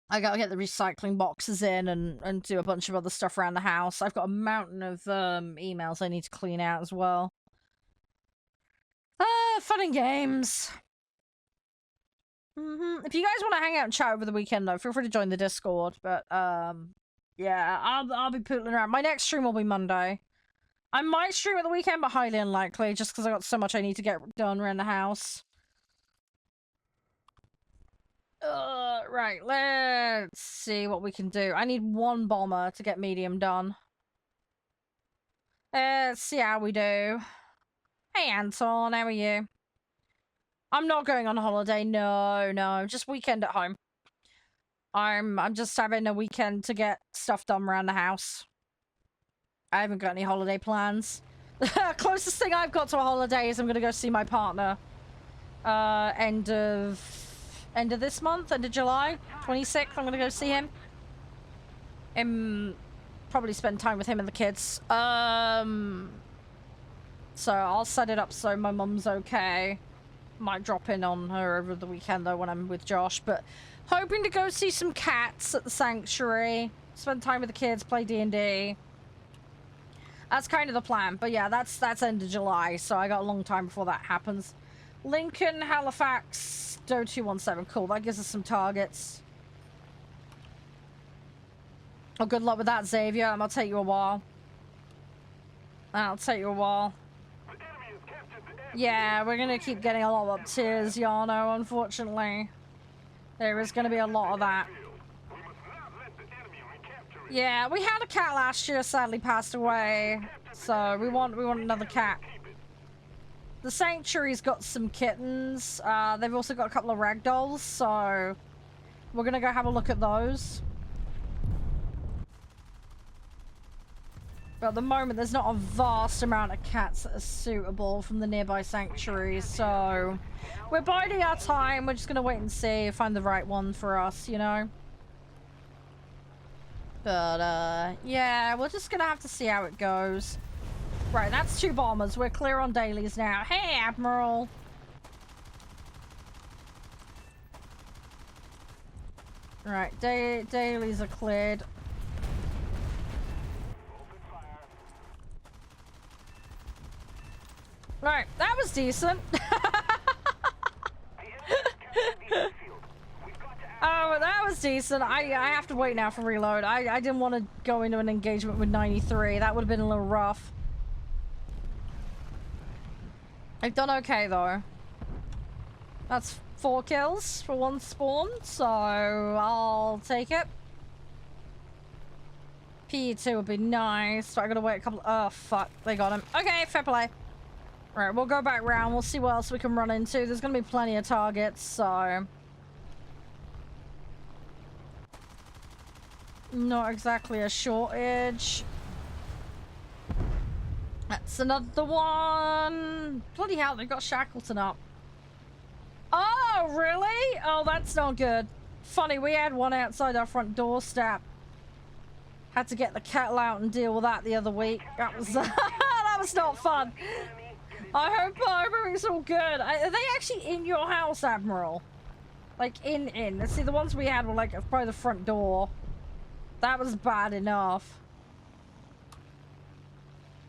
I gotta get the recycling boxes in and do a bunch of other stuff around the house. I've got a mountain of emails I need to clean out as well. Fun and games. If you guys want to hang out and chat over the weekend, though, feel free to join the Discord. But yeah, I'll be pootling around. My next stream will be Monday. I might stream at the weekend, but highly unlikely, just because I got so much I need to get done around the house. Right, let's see what we can do. I need 1 bomber to get medium done. Let's see how we do. Hey, Anton, how are you? I'm not going on holiday, no, just weekend at home. I'm just having a weekend to get stuff done around the house. I haven't got any holiday plans. The closest thing I've got to a holiday is I'm gonna go see my partner. End of this month, end of July, 26th, I'm gonna go see him. Probably spend time with him and the kids. So I'll set it up so my mum's okay. Might drop in on her over the weekend, though, when I'm with Josh. But hoping to go see some cats at the sanctuary. Spend time with the kids, play D&D. That's kind of the plan. But yeah, that's end of July, so I got a long time before that happens. Lincoln, Halifax, Doe 217. Cool, that gives us some targets. Oh, good luck with that, Xavier. That'll take you a while. Yeah, we're gonna keep getting a lot of up tiers, Yano, unfortunately. There is gonna be a lot of that. Yeah, we had a cat last year, sadly passed away. So we want another cat. The sanctuary's got some kittens. They've also got a couple of ragdolls, so we're gonna go have a look at those. But at the moment, there's not a vast amount of cats that are suitable from the nearby sanctuaries, so we're biding our time. We're just gonna wait and see, find the right one for us, you know? But, yeah, we're just gonna have to see how it goes. Right, that's 2 bombers. We're clear on dailies now. Hey, Admiral! Right, dailies are cleared. Right, that was decent. Oh, that was decent. I have to wait now for reload. I didn't want to go into an engagement with 93. That would have been a little rough. I've done okay, though. That's 4 kills for 1 spawn, so I'll take it. P2 would be nice. So I gotta wait a couple... Oh, fuck. They got him. Okay, fair play. Right, we'll go back round. We'll see what else we can run into. There's gonna be plenty of targets, so... Not exactly a shortage. That's another one. Bloody hell, they've got Shackleton up. Oh, Oh, really? Oh, that's not good. Funny, we had one outside our front doorstep. Had to get the kettle out and deal with that the other week. That was that was not fun. I hope everything's all good. Are they actually in your house, Admiral? Like in? See, the ones we had were like by the front door. That was bad enough.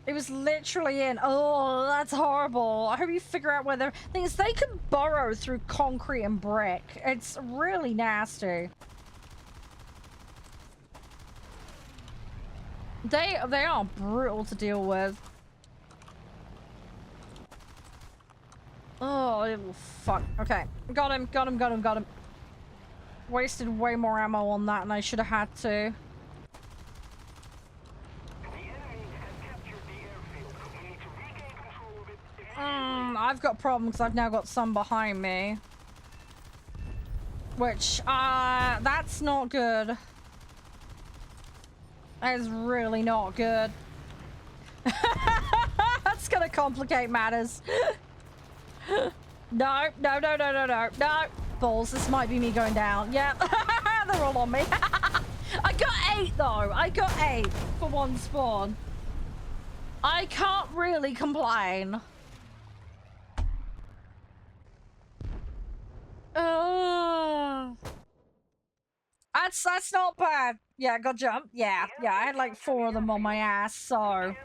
It was literally in. Oh, that's horrible. I hope you figure out where they're. Thing is, they can burrow through concrete and brick. It's really nasty. They are brutal to deal with. Oh, little fuck. Okay, got him. Wasted way more ammo on that, and I should have had to. I've got problems. I've now got some behind me. Which, that's not good. That is really not good. That's gonna complicate matters. No. Balls, this might be me going down. Yep. They're all on me. I got 8 though. I got 8 for one spawn. I can't really complain. That's not bad. Yeah, got jumped. Yeah, I had like 4 of them on my ass, so.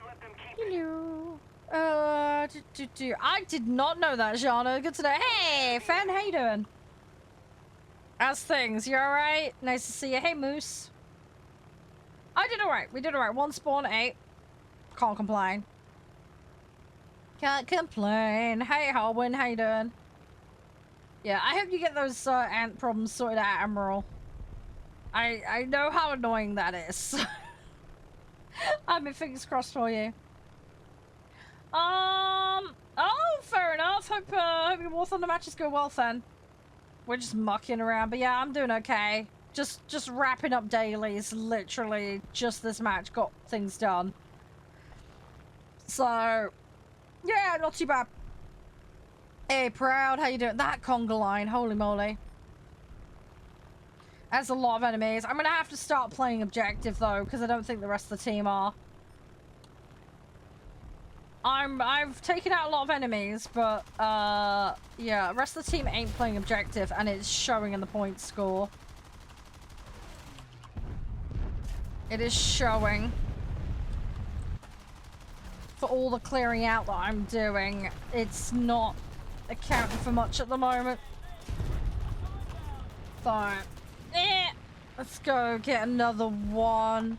Hello. I did not know that, Shana. Good to know. Hey, fan, how you doing? How's things? You alright? Nice to see you. Hey, Moose. I did alright. We did alright. 1 spawn, 8. Can't complain. Can't complain. Hey, Harwin, how you doing? Yeah, I hope you get those ant problems sorted out, Admiral. I know how annoying that is. I mean, fingers crossed for you. Oh, fair enough. Hope your warthunder matches go well then. We're just mucking around, but yeah, I'm doing okay. Just wrapping up dailies. Literally, just this match got things done. So, yeah, not too bad. Hey, Proud, how you doing? That conga line, holy moly. That's a lot of enemies. I'm gonna have to start playing objective though, because I don't think the rest of the team are. I've taken out a lot of enemies, but yeah, the rest of the team ain't playing objective, and it's showing in the point score. It is showing. For all the clearing out that I'm doing, it's not accounting for much at the moment. So, let's go get another one.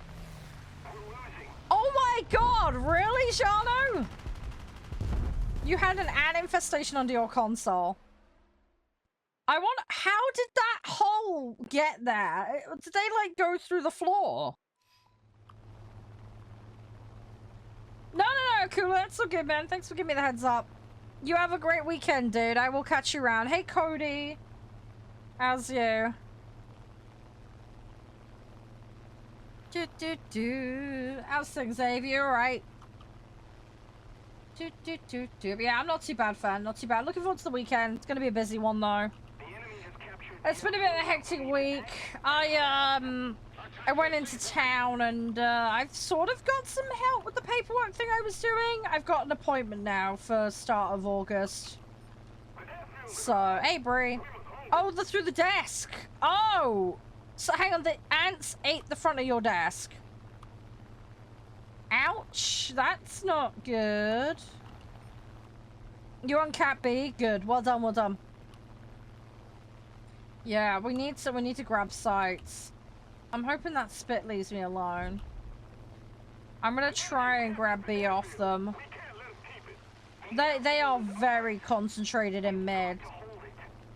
Oh my god, really, Shano? You had an ant infestation under your console. I wonder, how did that hole get there? Did they, like, go through the floor? No, cool, that's so good, man. Thanks for giving me the heads up. You have a great weekend, dude. I will catch you around. Hey, Cody. How's you? How's things, Xavier? Alright. Yeah, I'm not too bad, fan. Not too bad. Looking forward to the weekend. It's gonna be a busy one, though. It's been a bit of a hectic week. I went into town and I've sort of got some help with the paperwork thing I was doing. I've got an appointment now for start of August. So, hey, Brie. Oh, they're through the desk. Oh! So, hang on, the ants ate the front of your desk. Ouch. That's not good. You're on Cat B? Good. Well done, well done. Yeah, we need to grab sites. I'm hoping that spit leaves me alone. I'm gonna try and grab B off them. They are very concentrated in mid.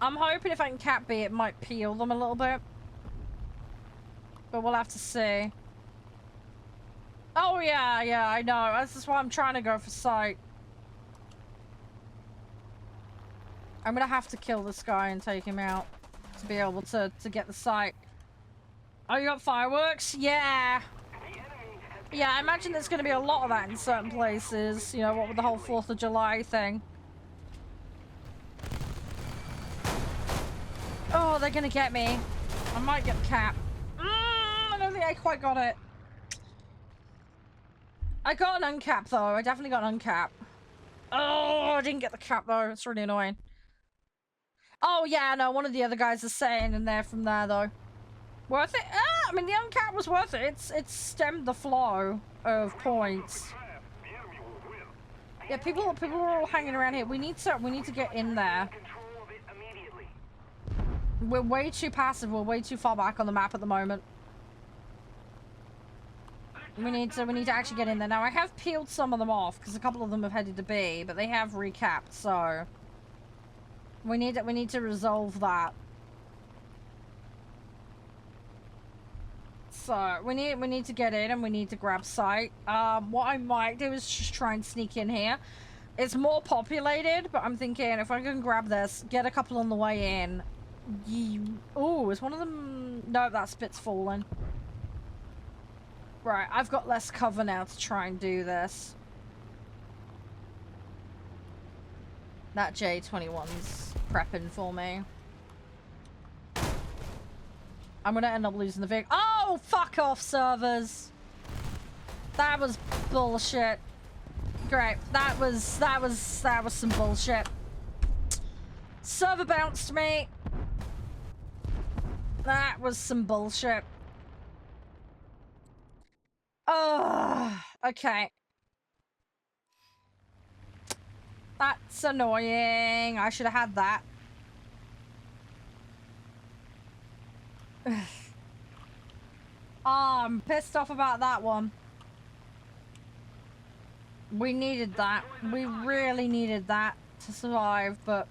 I'm hoping if I can cap B, it might peel them a little bit. But we'll have to see. Oh yeah, I know. This is why I'm trying to go for sight. I'm gonna have to kill this guy and take him out to be able to get the sight. Oh, you got fireworks? Yeah. Yeah, I imagine there's going to be a lot of that in certain places. You know, what with the whole 4th of July thing. Oh, they're gonna get me. I might get the cap. I don't think I quite got it. I got an uncap though. I definitely got an uncap. Oh, I didn't get the cap though. It's really annoying. Oh yeah, no, one of the other guys is saying in there from there though. Worth it? I mean the uncap was worth it. It's stemmed the flow of points. Yeah, people are all hanging around here. We need to get in there. We're way too passive. We're way too far back on the map at the moment. We need to actually get in there. Now I have peeled some of them off because a couple of them have headed to B, but they have recapped, so we need to resolve that. So we need to get in and we need to grab site. What I might do is just try and sneak in here. It's more populated, but I'm thinking if I can grab this, get a couple on the way in. Oh, is one of them? No, that spit's fallen. Right, I've got less cover now to try and do this. That J21's prepping for me. I'm gonna end up losing the vehicle. Oh, fuck off, servers. That was bullshit. Great. That was some bullshit. Server bounced me. That was some bullshit. Oh, okay. That's annoying. I should have had that. Oh, I'm pissed off about that one. We needed that. We really needed that to survive, but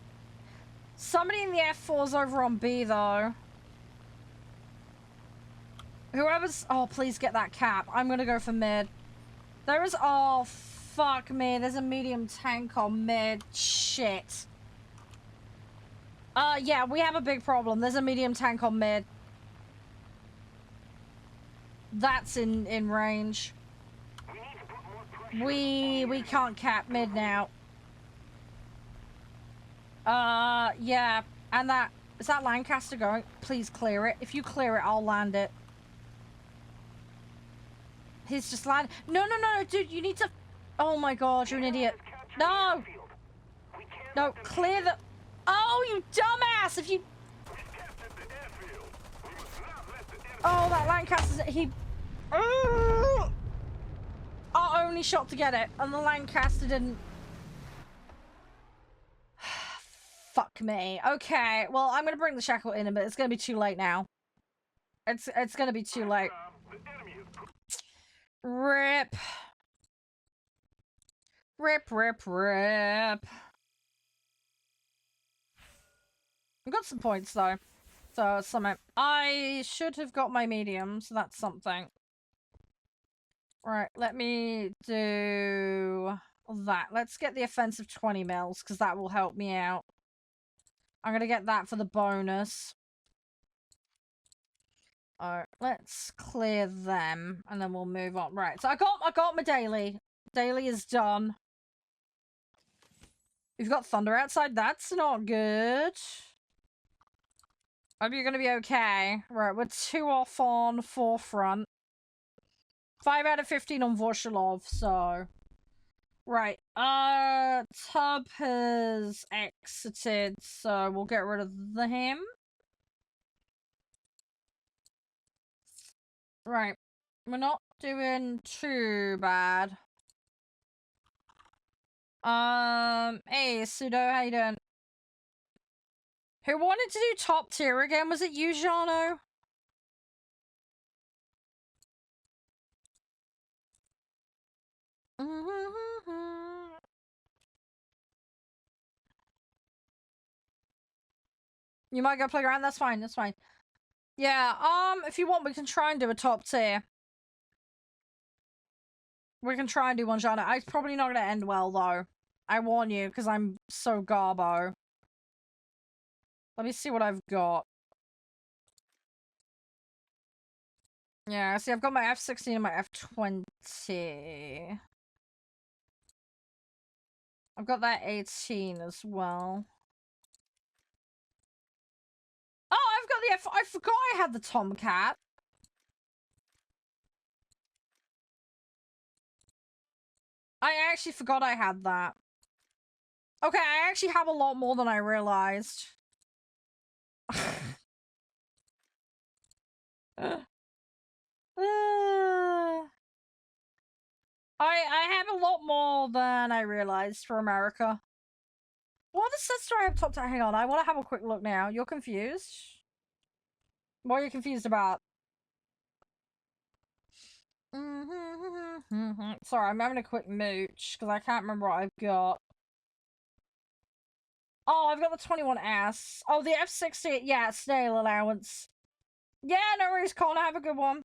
somebody in the F4's over on B, though. Whoever's... Oh, please get that cap. I'm gonna go for mid. There is... Oh, fuck me. There's a medium tank on mid. Shit. Yeah, we have a big problem. There's a medium tank on mid. That's in range. We can't cap mid now. Yeah. And that... Is that Lancaster going? Please clear it. If you clear it, I'll land it. He's just landed. No, no, no, dude, you need to... Oh my god, you're an idiot. No! No, clear the... Oh, you dumbass! If you... Oh, that Lancaster... He... Our only shot to get it, and the Lancaster didn't... Fuck me. Okay, well, I'm gonna bring the shackle in, but it's gonna be too late now. It's gonna be too late. Rip. Rip, rip, rip. I've got some points, though. So, something. I should have got my medium, so that's something. Right, let me do that. Let's get the offensive 20 mils, because that will help me out. I'm gonna get that for the bonus. Alright, let's clear them, and then we'll move on. Right, so I got my daily. Daily is done. We've got thunder outside. That's not good. Hope you're gonna be okay. Right, we're 2 off on forefront. 5 out of 15 on Vorshalov, so... Right, Tub has exited, so we'll get rid of him. Right, we're not doing too bad. Hey, Pseudo, how you doing? Who wanted to do top tier again? Was it you, Jano? You might go play around. That's fine. That's fine. Yeah. If you want, we can try and do a top tier. We can try and do one, Jano. It's probably not gonna end well, though. I warn you, because I'm so garbo. Let me see what I've got. Yeah, see, I've got my F16 and my F20. I've got that 18 as well. yeah, I forgot I had the Tomcat. I actually forgot I had that. Okay, I actually have a lot more than I realized. I have a lot more than I realized for America. What sets do I have top 10? Hang on, I want to have a quick look now. You're confused? What are you confused about? Sorry, I'm having a quick mooch because I can't remember what I've got. Oh, I've got the 21S. Oh, the F60, yeah, snail allowance. Yeah, no worries, Connor, have a good one.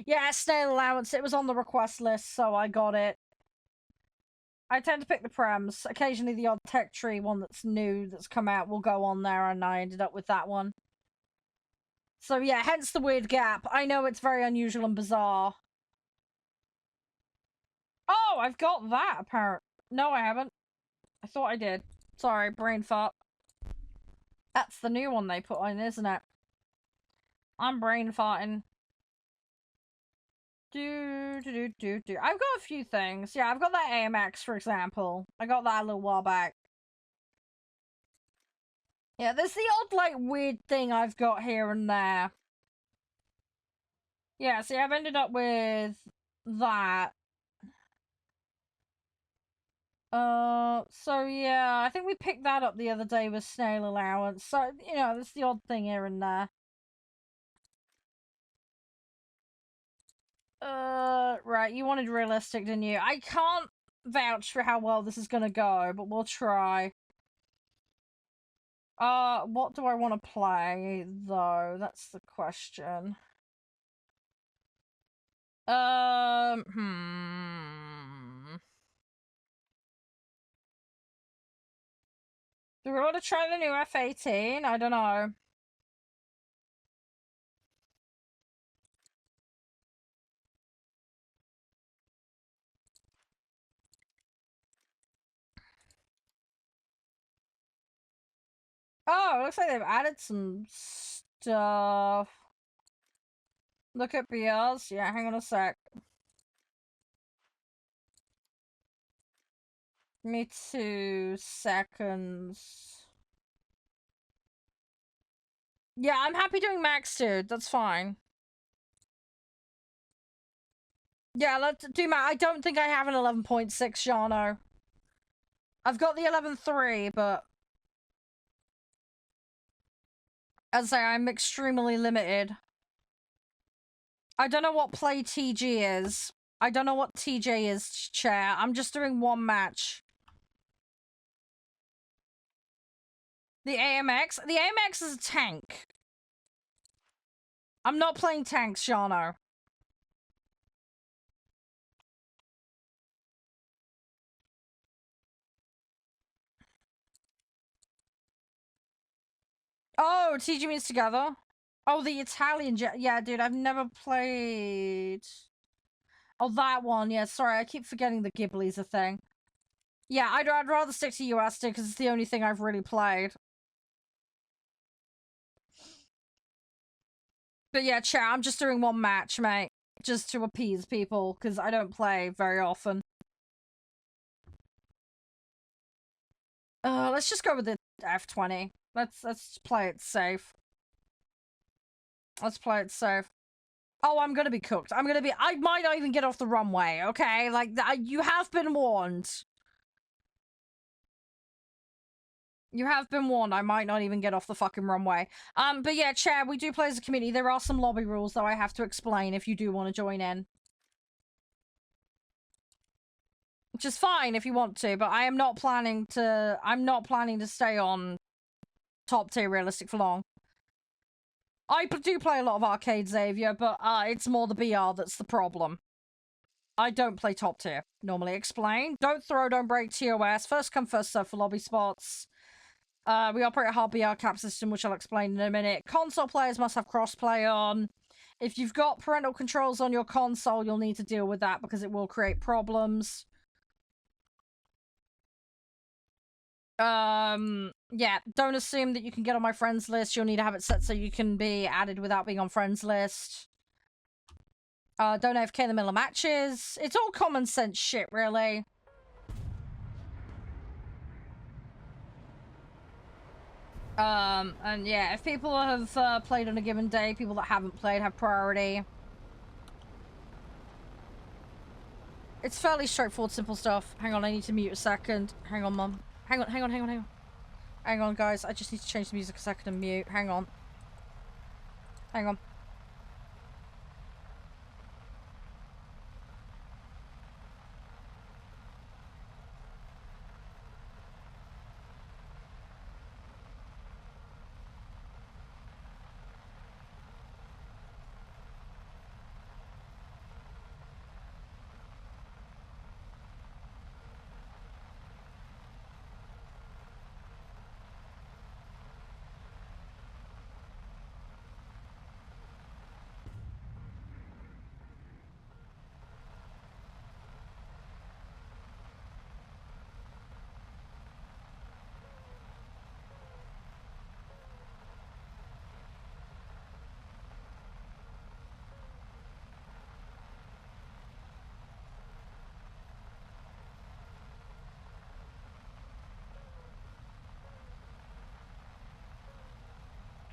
Yeah, snail allowance, it was on the request list, so I got it. I tend to pick the prems. Occasionally the odd tech tree one that's new, that's come out, will go on there, and I ended up with that one. So yeah, hence the weird gap. I know it's very unusual and bizarre. Oh, I've got that, apparently. No, I haven't. I thought I did. Sorry, brain fart. That's the new one they put on, isn't it? I'm brain farting. I've got a few things. Yeah, I've got that AMX, for example. I got that a little while back. Yeah, there's the odd, like, weird thing I've got here and there. Yeah, see, I've ended up with that. So yeah, I think we picked that up the other day with snail allowance. So, you know, there's the odd thing here and there. Right, you wanted realistic, didn't you? I can't vouch for how well this is gonna go, but we'll try. What do I want to play, though? That's the question. Do we want to try the new F-18? I don't know. Oh, it looks like they've added some stuff. Look at BRs. Yeah, hang on a sec. Me 2 seconds. Yeah, I'm happy doing max, dude. That's fine. Yeah, let's do max. I don't think I have an 11.6, Shano. I've got the 11.3, but as I say, I'm extremely limited. I don't know what play TG is. I don't know what TJ is, chair. I'm just doing one match. The AMX? The AMX is a tank. I'm not playing tanks, Shano. Oh, TG means together? Oh, the Italian jet. Yeah, dude, I've never played... Oh, that one. Yeah, sorry, I keep forgetting the Ghibli's a thing. Yeah, I'd rather stick to US, dude, because it's the only thing I've really played. But yeah, chat, I'm just doing one match, mate. Just to appease people, because I don't play very often. Let's just go with the F20. Let's play it safe. Let's play it safe. Oh, I'm gonna be cooked. I might not even get off the runway, okay? Like, you have been warned. You have been warned. I might not even get off the fucking runway. But yeah, Chad, we do play as a community. There are some lobby rules, though, I have to explain if you do want to join in. Which is fine if you want to, but I'm not planning to stay on top tier realistic for long. I do play a lot of arcade Xavier, but it's more the BR that's the problem. I don't play top tier. Normally explain. Don't throw, don't break TOS. First come, first serve for lobby spots. We operate a hard BR cap system, which I'll explain in a minute. Console players must have crossplay on. If you've got parental controls on your console, you'll need to deal with that because it will create problems. Yeah, don't assume that you can get on my friends list. You'll need to have it set so you can be added without being on friends list. Don't AFK in the middle of matches. It's all common sense shit, really. And yeah, if people have played on a given day, people that haven't played have priority. It's fairly straightforward, simple stuff. Hang on, I need to mute a second. Hang on, Mum. Hang on. Hang on, guys. I just need to change the music a second and mute. Hang on. Hang on.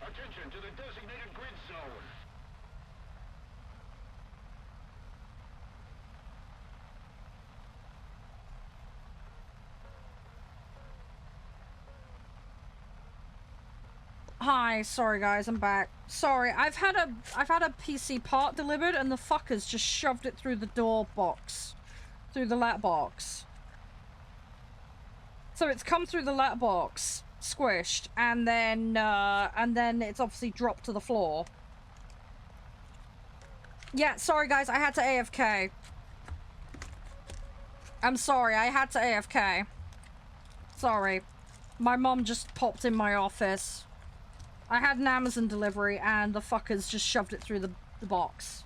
Attention to the designated grid zone. Hi, sorry guys, I'm back. Sorry, I've had a PC part delivered and the fuckers just shoved it through the door box. Through the letterbox. So it's come through the letterbox, squished, and then it's obviously dropped to the floor. Yeah, sorry guys, I had to AFK. I'm sorry, I had to AFK. Sorry. My mom just popped in my office. I had an Amazon delivery and the fuckers just shoved it through the box.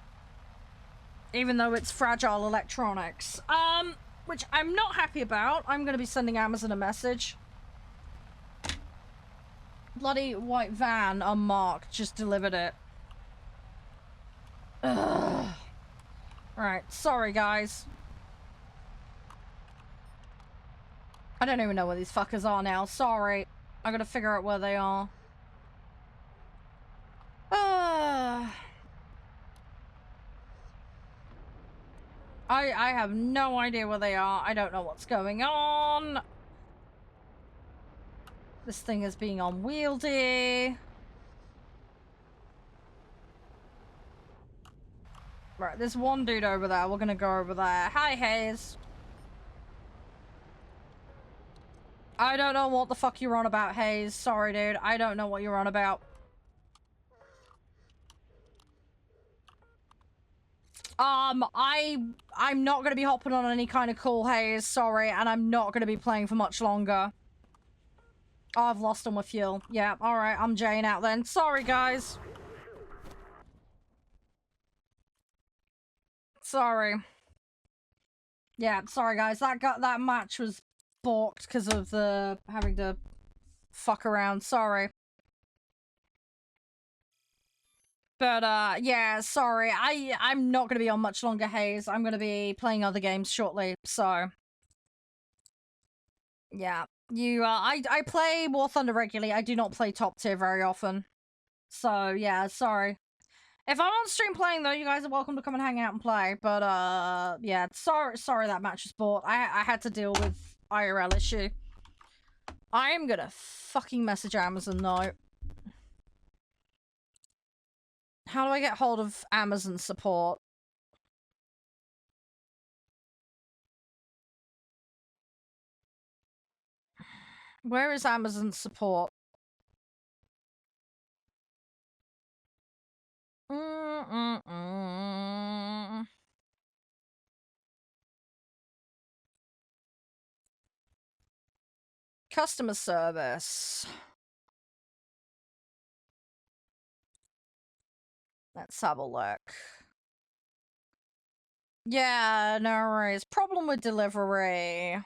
Even though it's fragile electronics. Which I'm not happy about. I'm gonna be sending Amazon a message. Bloody white van unmarked just delivered it. Ugh. Right, sorry guys. I don't even know where these fuckers are now. Sorry. I gotta figure out where they are. I have no idea where they are. I don't know what's going on. This thing is being unwieldy. Right, there's one dude over there. We're gonna go over there. Hi, Hayes. I don't know what the fuck you're on about, Hayes. Sorry, dude. I don't know what you're on about. I'm not gonna be hopping on any kind of call, Hayes. Sorry, and I'm not gonna be playing for much longer. Oh, I've lost all my fuel. Yeah, alright, I'm Jane out then. Sorry, guys. Sorry. Yeah, sorry, guys. That match was balked because of the having to fuck around. Sorry. But, yeah, sorry. I'm not gonna be on much longer, Hayes. I'm gonna be playing other games shortly, so... Yeah. I play War Thunder regularly. I do not play top tier very often. So, yeah, sorry. If I'm on stream playing, though, you guys are welcome to come and hang out and play. But, yeah, sorry that match was bought. I had to deal with IRL issue. I am gonna fucking message Amazon, though. How do I get hold of Amazon support? Where is Amazon support? Customer service. Let's have a look. Yeah, no worries. Problem with delivery.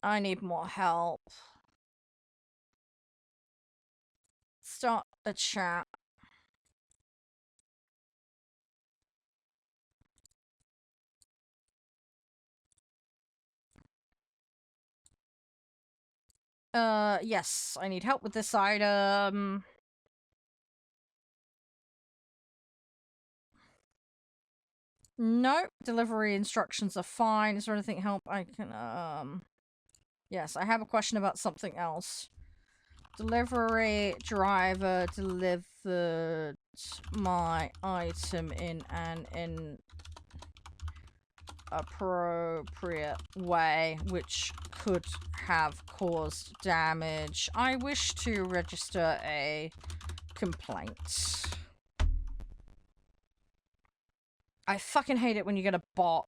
I need more help. Start a chat. Yes, I need help with this item. Nope, delivery instructions are fine. Is there anything help I can, yes, I have a question about something else. Delivery driver delivered my item in an inappropriate way, which could have caused damage. I wish to register a complaint. I fucking hate it when you get a bot.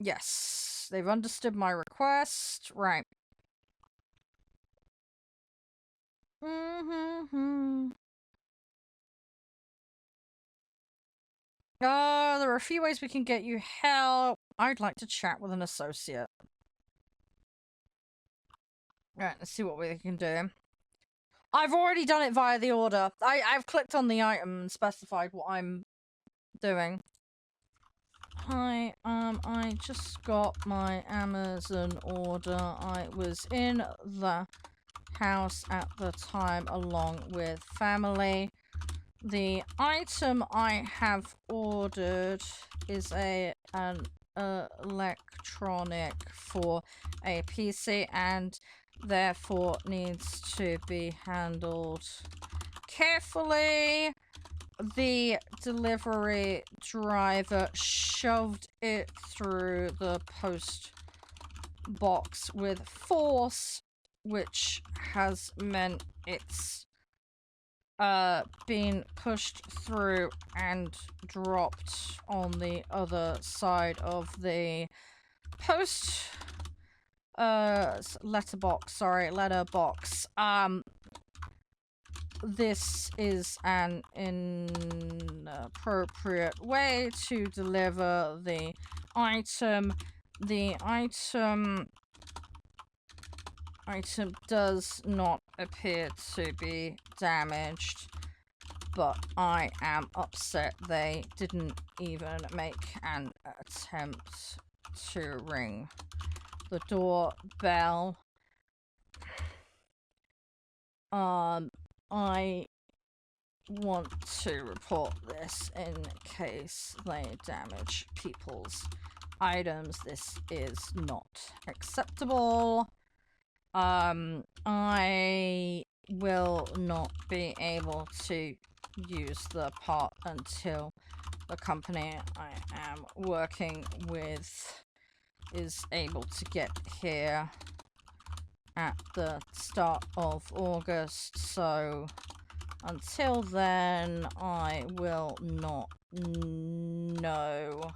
Yes, they've understood my request. Right. There are a few ways we can get you help. I'd like to chat with an associate. Alright, let's see what we can do. I've already done it via the order. I've clicked on the item and specified what I'm doing. Hi, I just got my Amazon order. I was in the house at the time along with family. The item I have ordered is an electronic for a PC and therefore needs to be handled carefully. The delivery driver shoved it through the post box with force, which has meant it's been pushed through and dropped on the other side of the post letterbox. This is an inappropriate way to deliver the item. The item does not appear to be damaged, but I am upset they didn't even make an attempt to ring the doorbell. I want to report this in case they damage people's items. This is not acceptable. I will not be able to use the part until the company I am working with is able to get here at the start of August, so until then I will not know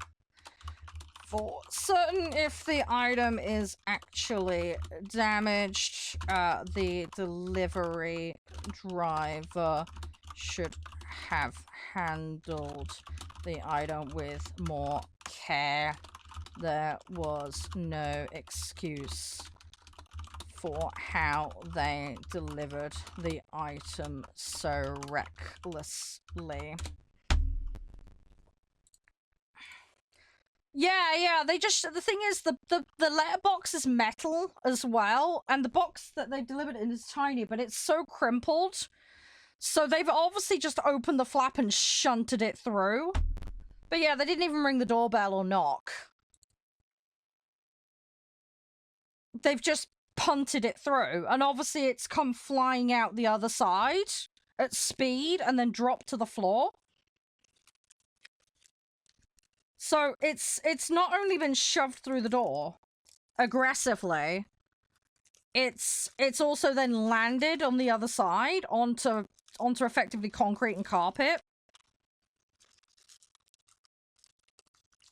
for certain if the item is actually damaged. The delivery driver should have handled the item with more care. There was no excuse for how they delivered the item so recklessly. Yeah, they just, the thing is, the letterbox is metal as well, and the box that they delivered in is tiny, but it's so crimpled. So they've obviously just opened the flap and shunted it through. But yeah, they didn't even ring the doorbell or knock. They've just punted it through, and obviously it's come flying out the other side at speed and then dropped to the floor. So it's not only been shoved through the door aggressively, it's also then landed on the other side onto effectively concrete and carpet.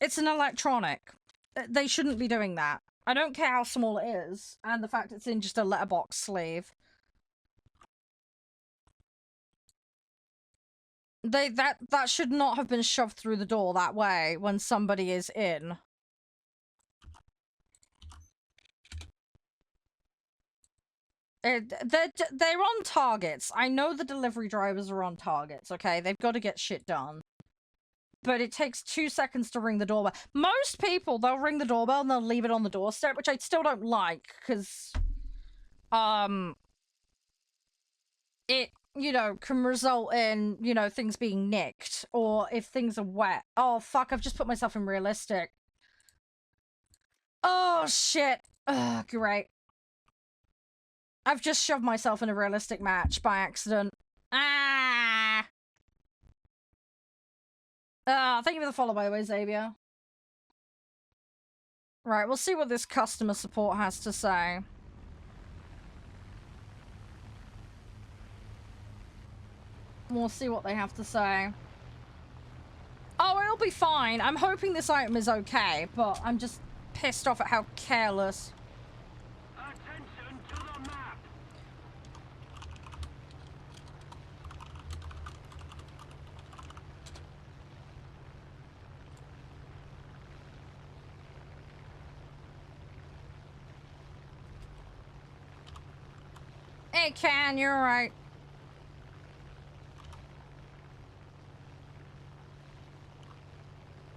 It's an electronic. They shouldn't be doing that. I don't care how small it is, and the fact it's in just a letterbox sleeve. That should not have been shoved through the door that way when somebody is in. They're on targets. I know the delivery drivers are on targets, okay? They've got to get shit done. But it takes 2 seconds to ring the doorbell. Most people, they'll ring the doorbell and they'll leave it on the doorstep, which I still don't like, because, it, you know, can result in, you know, things being nicked, or if things are wet. Oh, fuck, I've just put myself in realistic. Oh, shit. Ugh, great. I've just shoved myself in a realistic match by accident. Ah! Thank you for the follow, by the way, Xavier. Right, we'll see what this customer support has to say. We'll see what they have to say. Oh, it'll be fine. I'm hoping this item is okay, but I'm just pissed off at how careless. Attention to the map. Hey, Can, you're right.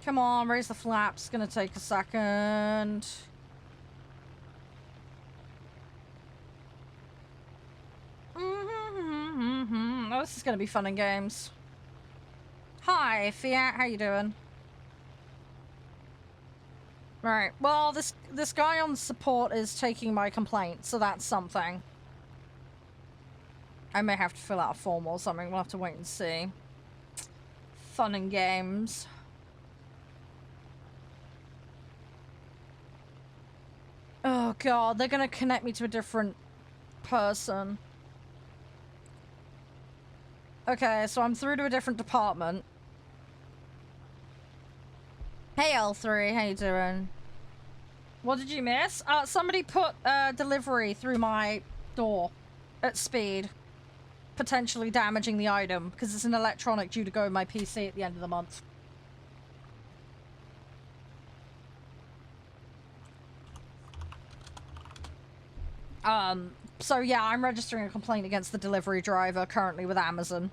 Come on, raise the flaps. Gonna take a second. Oh, this is gonna be fun and games. Hi, Fiat. How you doing? Right. Well, this guy on support is taking my complaint, so that's something. I may have to fill out a form or something. We'll have to wait and see. Fun and games. Oh god, they're gonna connect me to a different person. Okay, so I'm through to a different department. Hey L3, how you doing? What did you miss? Somebody put delivery through my door at speed, potentially damaging the item because it's an electronic due to go in my PC at the end of the month. So yeah, I'm registering a complaint against the delivery driver currently with Amazon.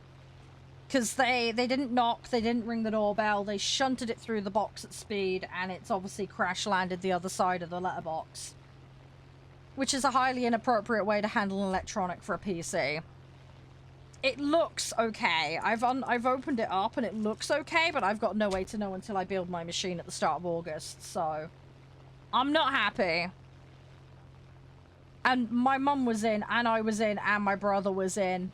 Because they didn't knock, they didn't ring the doorbell, they shunted it through the box at speed, and it's obviously crash-landed the other side of the letterbox. Which is a highly inappropriate way to handle an electronic for a PC. It looks okay. I've opened it up and it looks okay, but I've got no way to know until I build my machine at the start of August, so... I'm not happy. And my mum was in, and I was in, and my brother was in.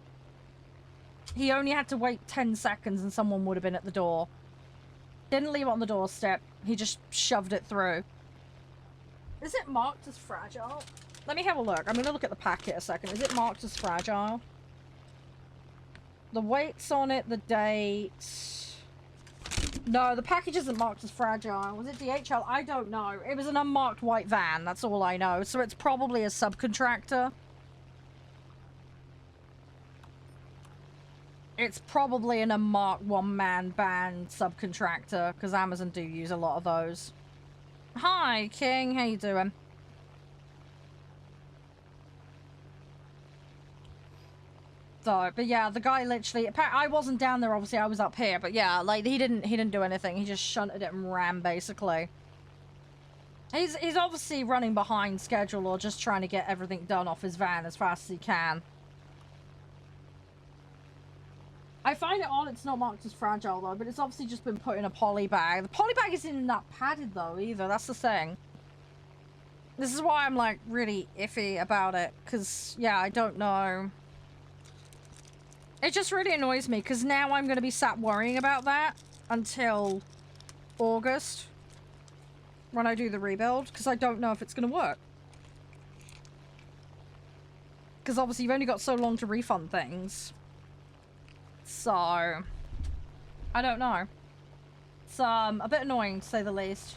He only had to wait 10 seconds and someone would have been at the door. Didn't leave it on the doorstep. He just shoved it through. Is it marked as fragile? Let me have a look. I'm going to look at the packet a second. Is it marked as fragile? The weight's on it, the date... No, the package isn't marked as fragile. Was it DHL? I don't know. It was an unmarked white van, that's all I know. So it's probably a subcontractor. It's probably an unmarked one-man band subcontractor, because Amazon do use a lot of those. Hi, King. How you doing? So, but yeah, the guy literally... I wasn't down there, obviously, I was up here, but yeah, like, he didn't do anything. He just shunted it and ran, basically. He's obviously running behind schedule or just trying to get everything done off his van as fast as he can. I find it odd it's not marked as fragile, though, but it's obviously just been put in a poly bag. The poly bag isn't that padded, though, either. That's the thing. This is why I'm, like, really iffy about it, because, yeah, I don't know... It just really annoys me, because now I'm going to be sat worrying about that until August, when I do the rebuild, because I don't know if it's going to work. Because obviously you've only got so long to refund things. So, I don't know. It's a bit annoying, to say the least.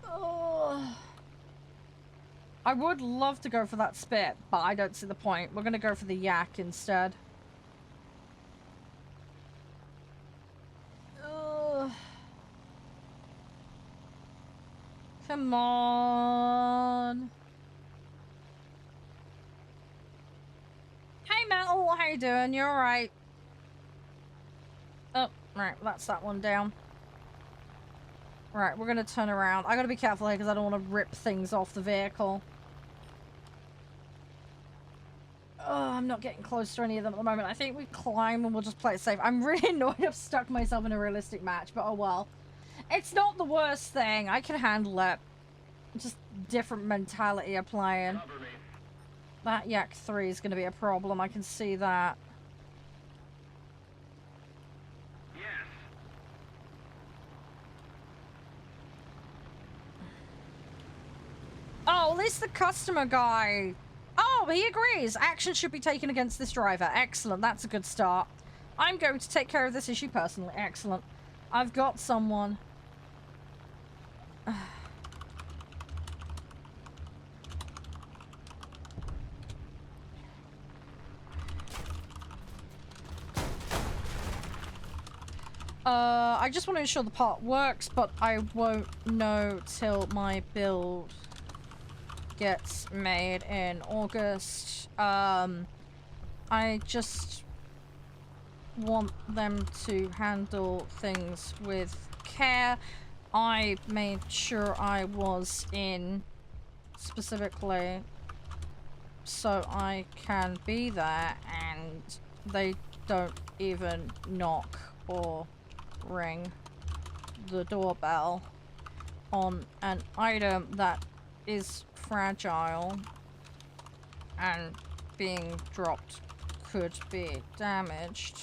Oh. I would love to go for that spit, but I don't see the point. We're gonna go for the yak instead. Come on. Hey, Metal, how you doing? You alright? Oh, right, that's that one down. Right, we're gonna turn around. I gotta be careful here because I don't want to rip things off the vehicle. Oh, I'm not getting close to any of them at the moment. I think we climb and we'll just play it safe. I'm really annoyed I've stuck myself in a realistic match, but oh well. It's not the worst thing. I can handle it. Just different mentality applying. That Yak 3 is going to be a problem. I can see that. Yes. Oh, at least the customer guy. Oh, he agrees. Action should be taken against this driver. Excellent. That's a good start. I'm going to take care of this issue personally. Excellent. I've got someone. I just want to ensure the part works, but I won't know till my build gets made in August. I just want them to handle things with care. I made sure I was in specifically so I can be there, and they don't even knock or ring the doorbell on an item that is fragile and being dropped could be damaged.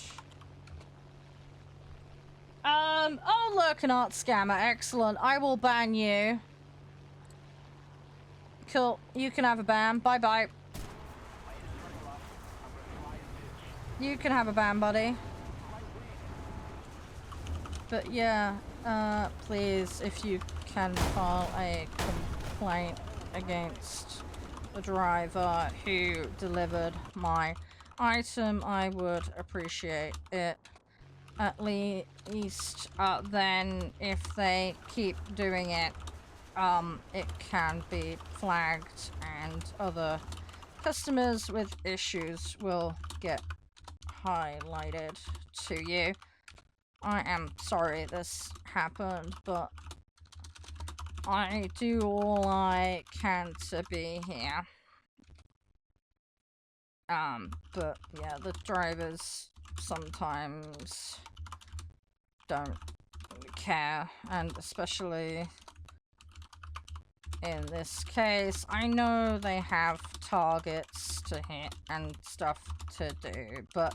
Oh look, an art scammer. Excellent. I will ban you. Cool. You can have a ban. Bye-bye. You can have a ban, buddy. But yeah, please, if you can file a complaint against the driver who delivered my item, I would appreciate it. At least, then, if they keep doing it, it can be flagged and other customers with issues will get highlighted to you. I am sorry this happened, but I do all I can to be here. But yeah, the drivers sometimes don't care, and especially in this case, I know they have targets to hit and stuff to do, but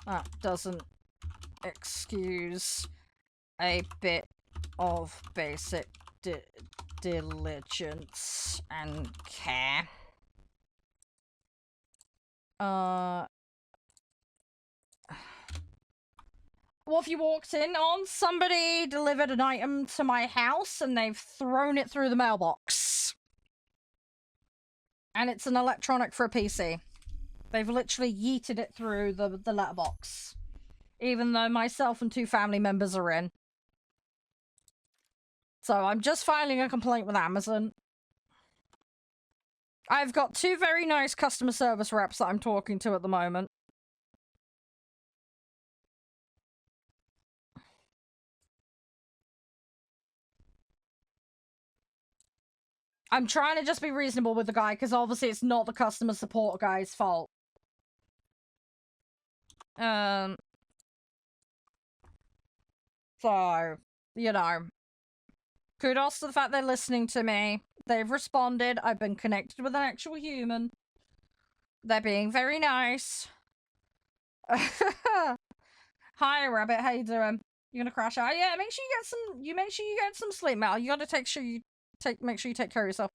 that doesn't excuse a bit of basic diligence and care. What have you walked in on? Somebody delivered an item to my house and they've thrown it through the mailbox. And it's an electronic for a PC. They've literally yeeted it through the letterbox. Even though myself and 2 family members are in. So I'm just filing a complaint with Amazon. I've got 2 very nice customer service reps that I'm talking to at the moment. I'm trying to just be reasonable with the guy, because obviously it's not the customer support guy's fault. So, you know. Kudos to the fact they're listening to me. They've responded. I've been connected with an actual human. They're being very nice. Hi, Rabbit. How you doing? You gonna crash out? Yeah, make sure you get some sleep, Mal. You gotta make sure you take care of yourself.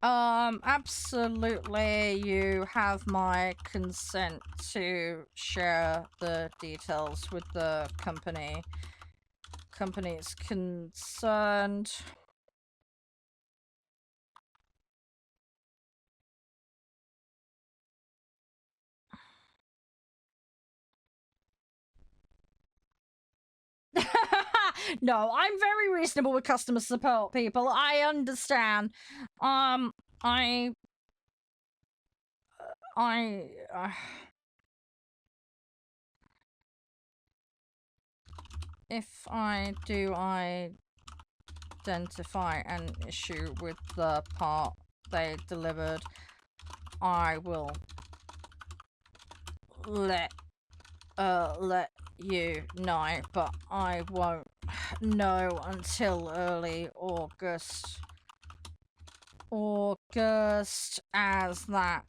Absolutely, you have my consent to share the details with the companies concerned. No, I'm very reasonable with customer support, people. I understand. I if I do identify an issue with the part they delivered, I will let you know, but I won't know until early August. As that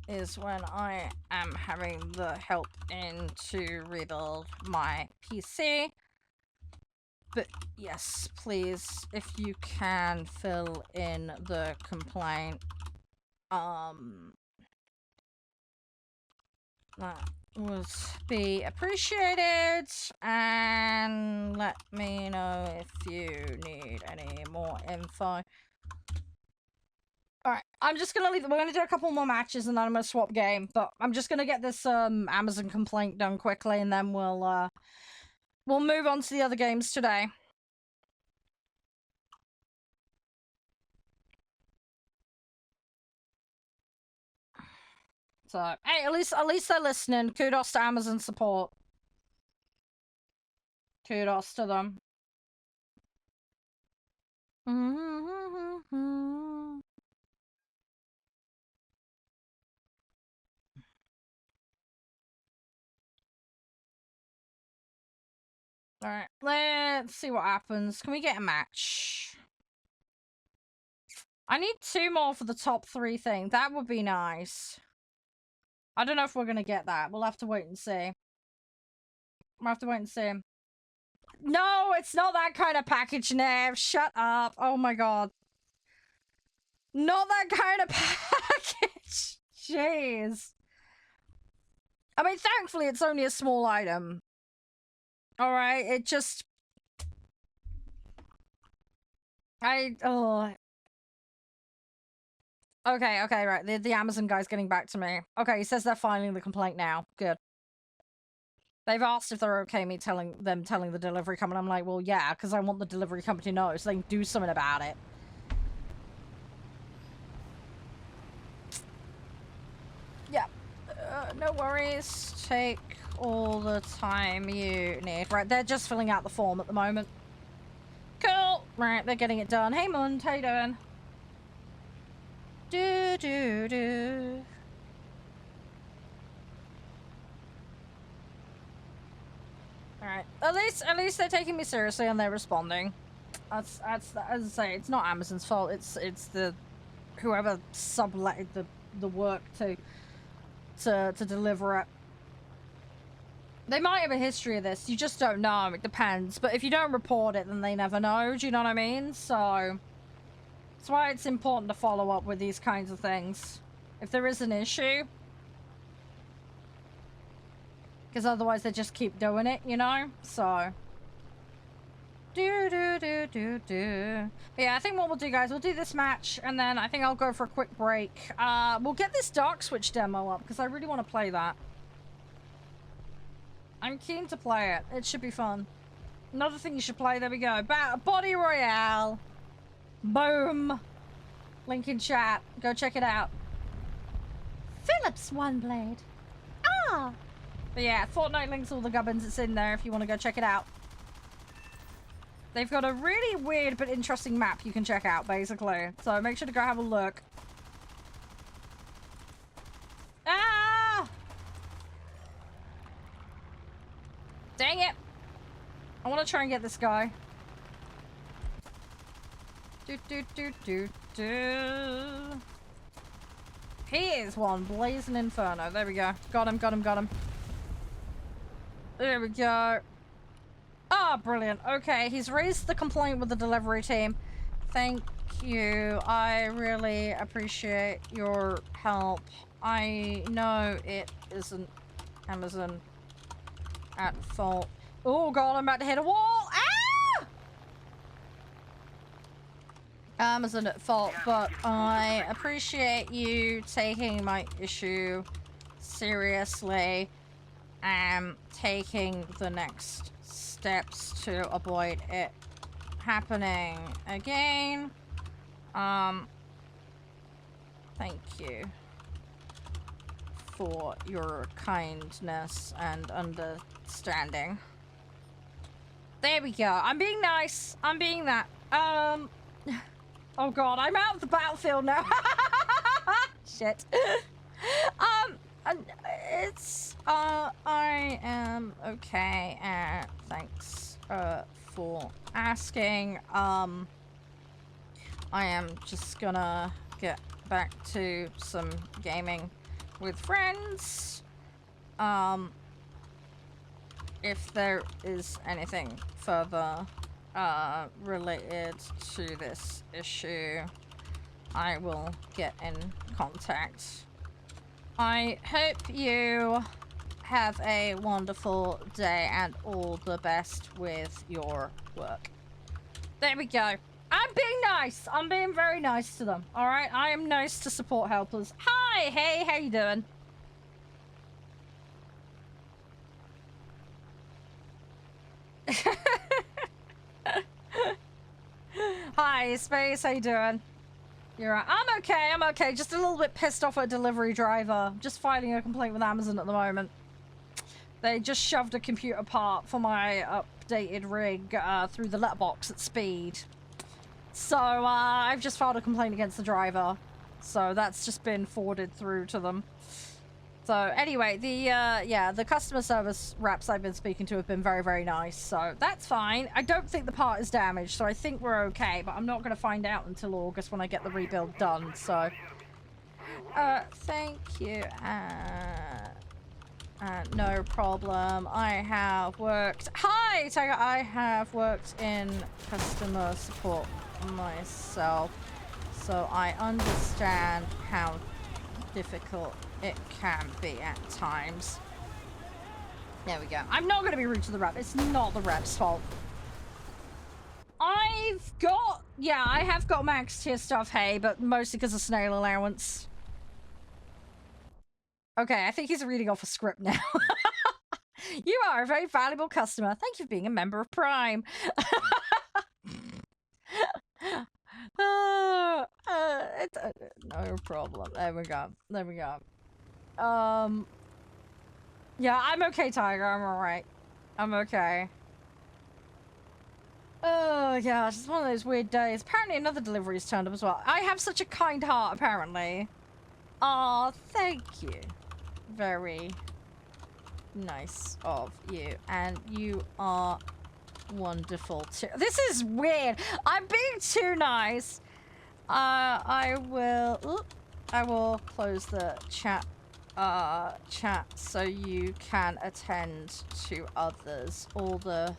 is when I am having the help in to rebuild my PC. But yes, please, if you can fill in the complaint, that would be appreciated, and let me know if you need any more info. Alright, I'm just gonna leave. We're gonna do a couple more matches and then I'm gonna swap game, but I'm just gonna get this Amazon complaint done quickly and then we'll move on to the other games today. So, hey, at least they're listening. Kudos to Amazon support. Kudos to them. Alright, let's see what happens. Can we get a match? I need 2 more for the top 3 thing. That would be nice. I don't know if we're gonna get that. We'll have to wait and see. We'll have to wait and see. No, it's not that kind of package, Nev. Shut up. Oh my god. Not that kind of package. Jeez. I mean, thankfully, it's only a small item. Alright, it just... Oh... Okay, right. The Amazon guy's getting back to me. Okay, he says they're filing the complaint now. Good. They've asked if they're okay me telling the delivery company. I'm like, well, yeah, because I want the delivery company to know so they can do something about it. Yeah. No worries. Take all the time you need. Right, they're just filling out the form at the moment. Cool. Right, they're getting it done. Hey, Mund, how you doing? Do. Alright. At least they're taking me seriously and they're responding. That's as I say, it's not Amazon's fault. It's the whoever subletted the work to deliver it. They might have a history of this. You just don't know. It depends. But if you don't report it, then they never know. Do you know what I mean? So that's why it's important to follow up with these kinds of things. If there is an issue. Because otherwise they just keep doing it, you know? So. But yeah, I think what we'll do, guys, we'll do this match. And then I think I'll go for a quick break. We'll get this Dark Switch demo up. Because I really want to play that. I'm keen to play it. It should be fun. Another thing you should play. There we go. Body Royale. Boom. Link in chat. Go check it out. Philips One Blade. Ah. But yeah, Fortnite links all the gubbins. It's in there if you want to go check it out. They've got a really weird but interesting map you can check out, basically. So make sure to go have a look. Ah! Dang it. I want to try and get this guy. Here's one. Blazing Inferno. There we go. Got him. There we go. Ah, brilliant. Okay, he's raised the complaint with the delivery team. Thank you. I really appreciate your help. I know it isn't Amazon at fault. Oh god, I'm about to hit a wall. Ah! Amazon at fault, but I appreciate you taking my issue seriously and taking the next steps to avoid it happening again. Thank you for your kindness and understanding. There we go. I'm being nice. I'm being that. Oh god, I'm out of the battlefield now. Shit. I am okay, and thanks, for asking. I am just gonna get back to some gaming with friends. If there is anything further, related to this issue, I will get in contact. I hope you have a wonderful day and all the best with your work. There we go. I'm being nice. I'm being very nice to them. All right. I am nice to support helpers. Hi. Hey, how you doing? Hi, Space. How you doing? You're right. I'm okay. I'm okay. Just a little bit pissed off at a delivery driver. Just filing a complaint with Amazon at the moment. They just shoved a computer part for my updated rig through the letterbox at speed. So I've just filed a complaint against the driver. So that's just been forwarded through to them. So anyway, the customer service reps I've been speaking to have been very, very nice. So that's fine. I don't think the part is damaged, so I think we're okay. But I'm not going to find out until August when I get the rebuild done. So, thank you. No problem. I have worked... Hi, Tiger. I have worked in customer support myself. So I understand how difficult it can be at times. There we go. I'm not going to be rude to the rep. It's not the rep's fault. I've got... Yeah, I have got max tier stuff, hey, but mostly because of snail allowance. Okay, I think he's reading off a script now. You are a very valuable customer. Thank you for being a member of Prime. No problem. There we go. There we go. Yeah, I'm okay, Tiger. I'm alright. I'm okay. Oh, gosh. It's one of those weird days. Apparently another delivery's turned up as well. I have such a kind heart, apparently. Aw, thank you. Very nice of you. And you are wonderful, too. This is weird. I'm being too nice. I will close the chat so you can attend to others. All the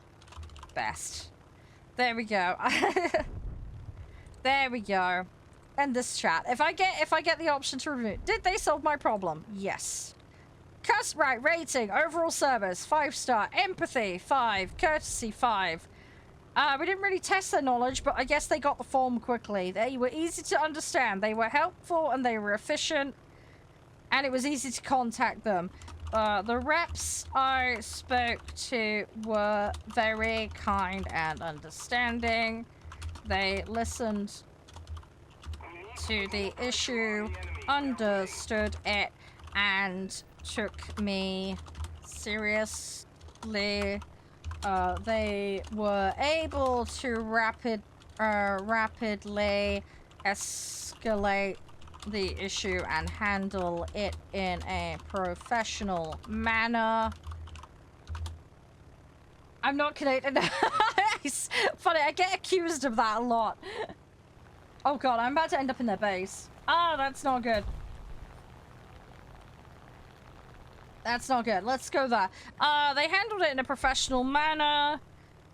best. There we go. There we go. End this chat. If I get the option to remove, did they solve my problem? Yes. Right, rating, overall service 5-star, empathy 5, courtesy 5. We didn't really test their knowledge, but I guess they got the form quickly. They were easy to understand. They were helpful and they were efficient. And it was easy to contact them. The reps I spoke to were very kind and understanding. They listened to the issue, understood it, and took me seriously. They were able to rapidly escalate the issue and handle it in a professional manner. I'm not Canadian. It's funny, I get accused of that a lot. Oh god, I'm about to end up in their base. Ah, that's not good. That's not good. Let's go there. They handled it in a professional manner.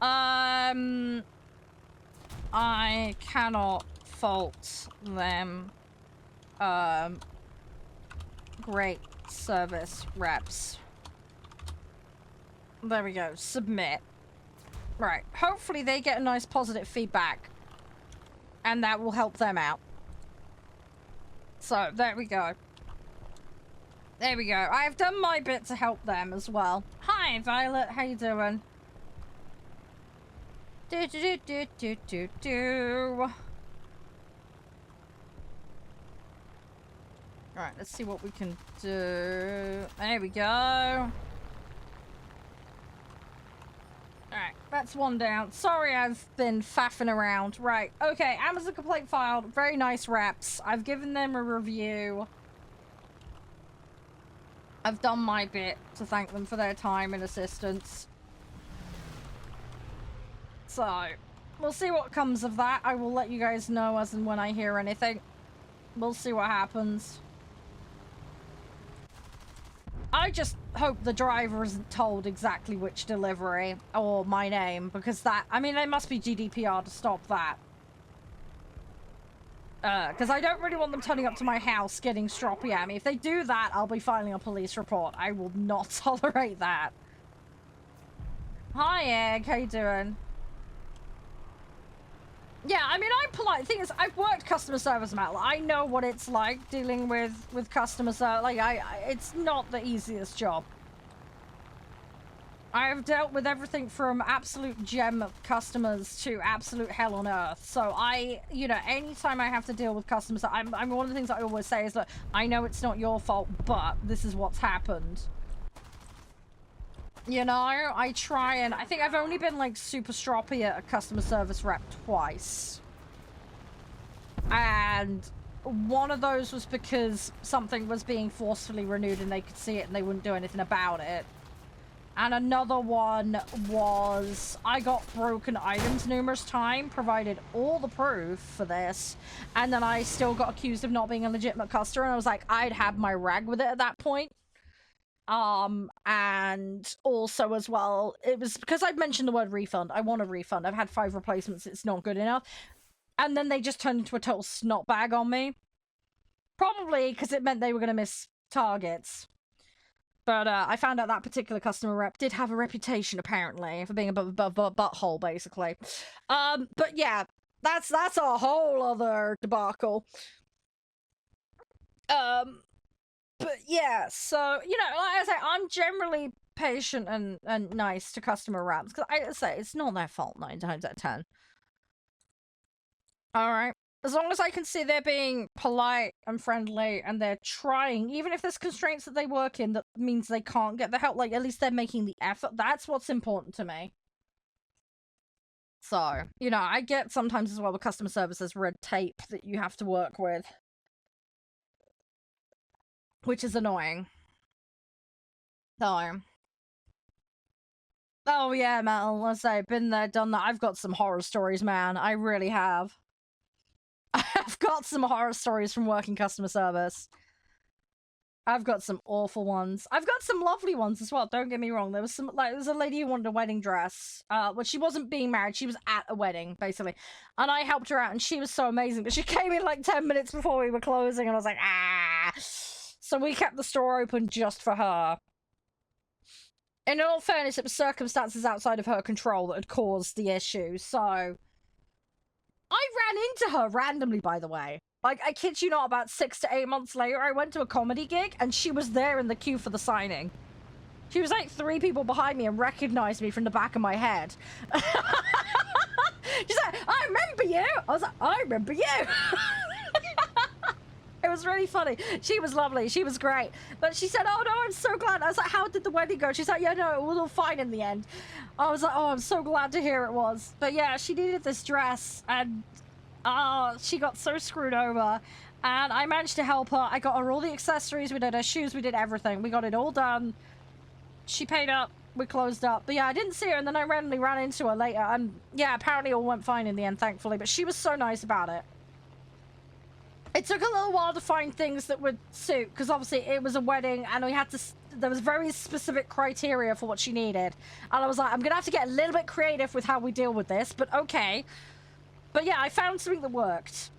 I cannot fault them. Great service reps. There we go. Submit. Right. Hopefully they get a nice positive feedback. And that will help them out. So, there we go. There we go. I've done my bit to help them as well. Hi, Violet. How you doing? Do do do do do do. Alright, let's see what we can do. There we go. Alright, that's one down. Sorry I've been faffing around. Right, okay, Amazon complaint filed. Very nice reps. I've given them a review. I've done my bit to thank them for their time and assistance. So, we'll see what comes of that. I will let you guys know as and when I hear anything. We'll see what happens. I just hope the driver isn't told exactly which delivery or my name, because that, I mean, there must be GDPR to stop that. Because I don't really want them turning up to my house getting stroppy at me. If they do that, I'll be filing a police report. I will not tolerate that. Hi, Egg. How you doing? Yeah, I mean, I'm polite. The thing is, I've worked customer service, Matt. I know what it's like dealing with customer service. Like, it's not the easiest job. I've dealt with everything from absolute gem customers to absolute hell on earth. So you know, anytime I have to deal with customers, I'm one of the things I always say is, look, I know it's not your fault, but this is what's happened. You know, I try, and I think I've only been, like, super stroppy at a customer service rep twice. And one of those was because something was being forcefully renewed and they could see it and they wouldn't do anything about it. And another one was I got broken items numerous times, provided all the proof for this, and then I still got accused of not being a legitimate customer, and I was like, I'd had my rag with it at that point. And also as well, it was because I'd mentioned the word refund. I want a refund. I've had 5 replacements. It's not good enough. And then they just turned into a total snot bag on me. Probably because it meant they were going to miss targets. But I found out that particular customer rep did have a reputation, apparently, for being a butthole, basically. But yeah, that's a whole other debacle. But yeah, so, you know, like I say, I'm generally patient and nice to customer reps, because I say, it's not their fault 9 times out of 10. Alright. As long as I can see they're being polite and friendly and they're trying, even if there's constraints that they work in that means they can't get the help, like, at least they're making the effort. That's what's important to me. So, you know, I get sometimes as well with customer service there's red tape that you have to work with, which is annoying. So, oh yeah, Metal, let's say, been there, done that. I've got some horror stories, man. I really have. I've got some horror stories from working customer service. I've got some awful ones. I've got some lovely ones as well, don't get me wrong. There was some, like, there was a lady who wanted a wedding dress. Well, she wasn't being married, she was at a wedding, basically. And I helped her out, and she was so amazing, but she came in like 10 minutes before we were closing, and I was like, ah! So we kept the store open just for her. And in all fairness, it was circumstances outside of her control that had caused the issue, so... I ran into her randomly, by the way. Like, I kid you not, about 6 to 8 months later, I went to a comedy gig, and she was there in the queue for the signing. She was like 3 people behind me and recognized me from the back of my head. She's like, I remember you! I was like, I remember you! It was really funny. She was lovely. She was great. But she said, oh no, I'm so glad. I was like, how did the wedding go? She's like, yeah, no, it was all fine in the end. I was like, oh, I'm so glad to hear it was. But yeah, she needed this dress, and she got so screwed over. And I managed to help her. I got her all the accessories. We did her shoes. We did everything. We got it all done. She paid up. We closed up. But yeah, I didn't see her, and then I randomly ran into her later. And yeah, apparently it all went fine in the end, thankfully. But she was so nice about it. It took a little while to find things that would suit, because obviously it was a wedding, and we had to... There was very specific criteria for what she needed. And I was like, I'm going to have to get a little bit creative with how we deal with this, but okay. But yeah, I found something that worked.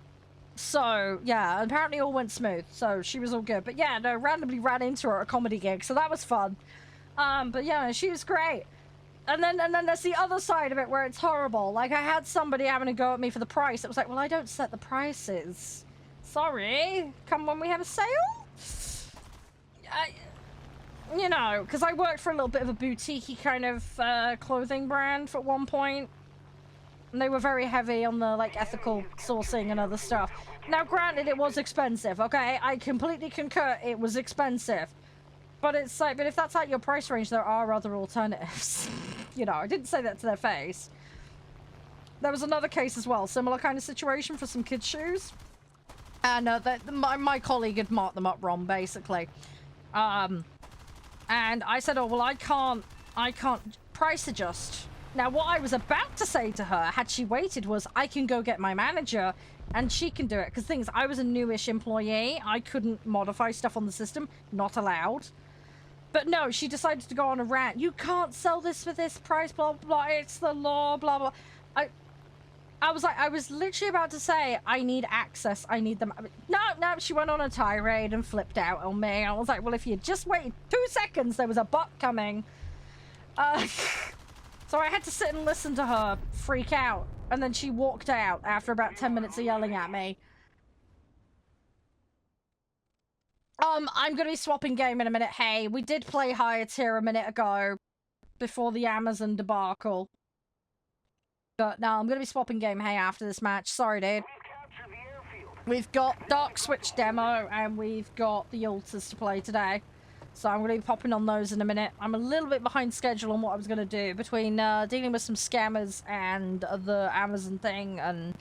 So, yeah, apparently it all went smooth, so she was all good. But yeah, no, randomly ran into her at a comedy gig, so that was fun. But yeah, she was great. And then there's the other side of it where it's horrible. Like, I had somebody having to go at me for the price. It was like, well, I don't set the prices. Sorry, come when we have a sale? You know, because I worked for a little bit of a boutique kind of clothing brand at one point. And they were very heavy on the, like, ethical sourcing and other stuff. Now, granted, it was expensive, okay? I completely concur it was expensive. But it's like, but if that's at your price range, there are other alternatives. You know, I didn't say that to their face. There was another case as well, similar kind of situation for some kids' shoes. And my colleague had marked them up wrong, basically. And I said, oh, well, I can't price adjust. Now, what I was about to say to her, had she waited, was I can go get my manager and she can do it. Because things, I was a newish employee. I couldn't modify stuff on the system. Not allowed. But no, she decided to go on a rant. You can't sell this for this price, blah, blah, blah. It's the law, blah, blah. I was like, I was literally about to say, I need access. I need them. No, she went on a tirade and flipped out on me. I was like, well, if you just waited 2 seconds, there was a butt coming. So I had to sit and listen to her freak out. And then she walked out after about 10 minutes of yelling at me. I'm going to be swapping game in a minute. Hey, we did play higher tier a minute ago. Before the Amazon debacle. But no, I'm going to be swapping game, hey, after this match. Sorry, dude. We've got Dark Switch demo, and we've got the Altars to play today. So I'm going to be popping on those in a minute. I'm a little bit behind schedule on what I was going to do. Between dealing with some scammers and the Amazon thing, and...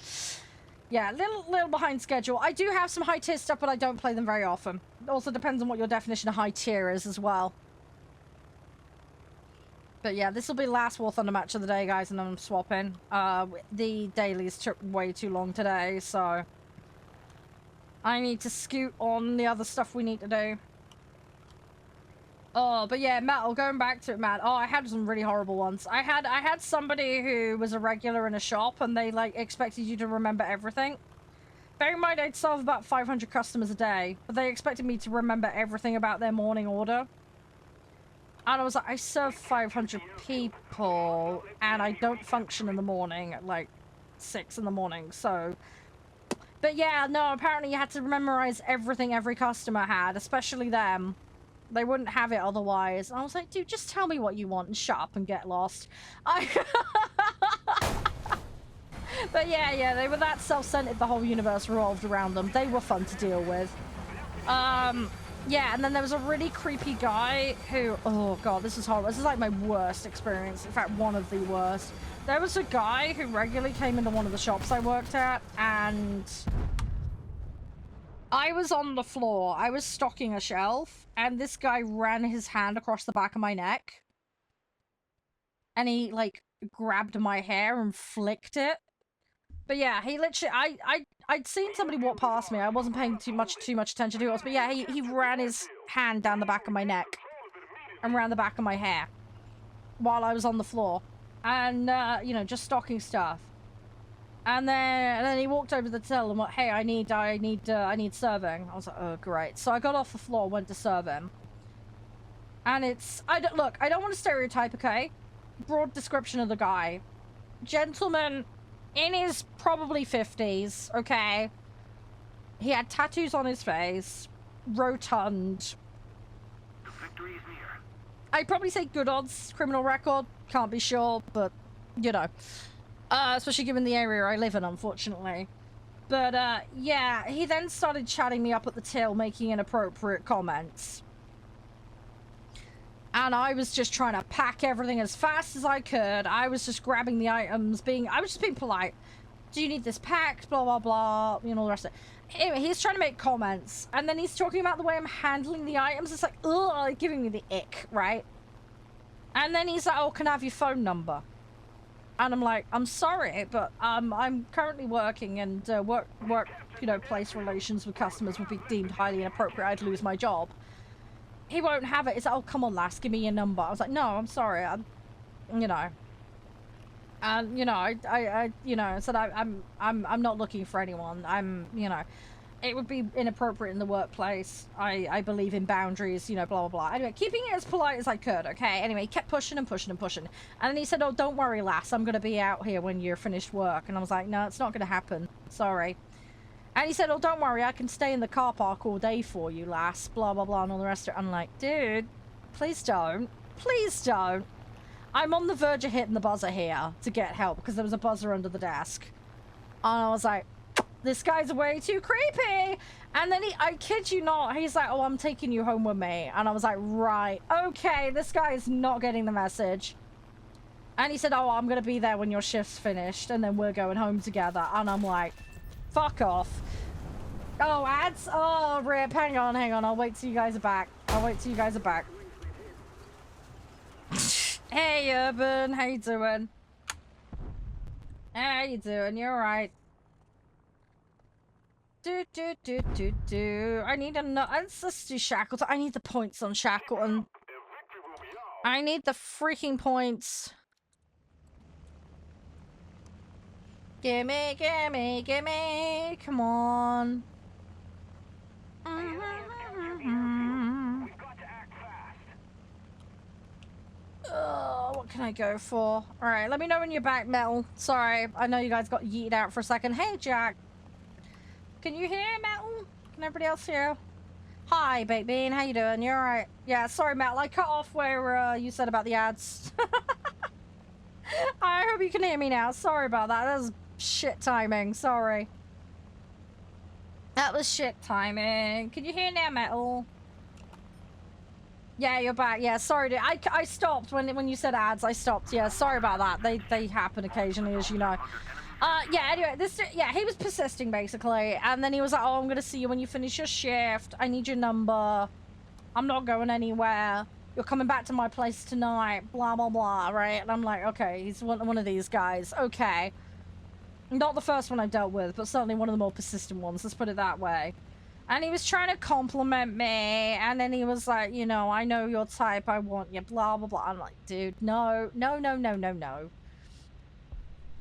yeah, little behind schedule. I do have some high tier stuff, but I don't play them very often. It also depends on what your definition of high tier is as well. But yeah, this will be the last War Thunder match of the day, guys, and I'm swapping. The dailies took way too long today, so... I need to scoot on the other stuff we need to do. Oh, but yeah, Matt, going back to it, Matt. Oh, I had some really horrible ones. I had somebody who was a regular in a shop, and they, like, expected you to remember everything. Bear in mind, I'd serve about 500 customers a day, but they expected me to remember everything about their morning order. And I was like, I serve 500 people, and I don't function in the morning at, like, 6 in the morning, so... But yeah, no, apparently you had to memorize everything every customer had, especially them. They wouldn't have it otherwise. And I was like, dude, just tell me what you want and shut up and get lost. But yeah, they were that self-centered, the whole universe revolved around them. They were fun to deal with. Yeah, and then there was a really creepy guy who... oh, God, this is horrible. This is like my worst experience. In fact, one of the worst. There was a guy who regularly came into one of the shops I worked at, and... I was on the floor. I was stocking a shelf, and this guy ran his hand across the back of my neck. And he, like, grabbed my hair and flicked it. But yeah, he literally... I'd seen somebody walk past me. I wasn't paying too much attention to who it was. But yeah, he ran his hand down the back of my neck. And around the back of my hair. While I was on the floor. And, you know, just stocking stuff. And then he walked over to the till and went, hey, I need serving. I was like, oh, great. So I got off the floor, went to serve him. And it's... I don't want to stereotype, okay? Broad description of the guy. Gentleman... in his probably 50s, okay? He had tattoos on his face. Rotund. The victory is near. I'd probably say good odds. Criminal record. Can't be sure, but, you know. Especially given the area I live in, unfortunately. But, yeah, he then started chatting me up at the till, making inappropriate comments. And I was just trying to pack everything as fast as I could. I was just grabbing the items, I was just being polite. Do you need this packed? Blah, blah, blah. You know, the rest of it. Anyway, he's trying to make comments. And then he's talking about the way I'm handling the items. It's like, ugh, giving me the ick, right? And then he's like, oh, can I have your phone number? And I'm like, I'm sorry, but I'm currently working, and work, you know, place relations with customers would be deemed highly inappropriate. I'd lose my job. He won't have it. It's like, oh, come on, lass, give me your number. I was like, no, I'm sorry. You know. And, you know, I you know, said I'm not looking for anyone. You know, it would be inappropriate in the workplace. I believe in boundaries, you know, blah, blah, blah. Anyway, keeping it as polite as I could, okay? Anyway, he kept pushing and pushing and pushing. And then he said, oh, don't worry, lass. I'm going to be out here when you're finished work. And I was like, no, it's not going to happen. Sorry. And he said, oh, don't worry, I can stay in the car park all day for you, lass, blah, blah, blah, and all the rest of it. I'm like, dude, please don't. Please don't. I'm on the verge of hitting the buzzer here to get help because there was a buzzer under the desk. And I was like, this guy's way too creepy. And then I kid you not, he's like, oh, I'm taking you home with me. And I was like, right, okay, this guy is not getting the message. And he said, oh, I'm going to be there when your shift's finished and then we're going home together. And I'm like, fuck off. Oh, ads? Oh, rip. Hang on. I'll wait till you guys are back. Hey, Urban. How you doing? How you doing? You alright? I need let's do Shackleton. I need the points on Shackleton. I need the freaking points. Gimme. Come on. What can I go for? Alright, let me know when you're back, Metal. Sorry, I know you guys got yeeted out for a second. Hey, Jack. Can you hear, Metal? Can everybody else hear? Hi, Baked Bean. How you doing? You alright? Yeah, sorry, Metal. I cut off where you said about the ads. I hope you can hear me now. Sorry about that. That was shit timing. Sorry. That was shit timing. Can you hear now, Metal? Yeah, you're back. Yeah, sorry, dude. I stopped when you said ads. I stopped. Yeah, sorry about that. They happen occasionally, as you know. Yeah, anyway, he was persisting, basically. And then he was like, oh, I'm going to see you when you finish your shift. I need your number. I'm not going anywhere. You're coming back to my place tonight. Blah, blah, blah, right? And I'm like, okay, he's one of these guys. Okay. Not the first one I dealt with, but certainly one of the more persistent ones. Let's put it that way. And he was trying to compliment me. And then he was like, you know, I know your type. I want you. Blah, blah, blah. I'm like, dude, no.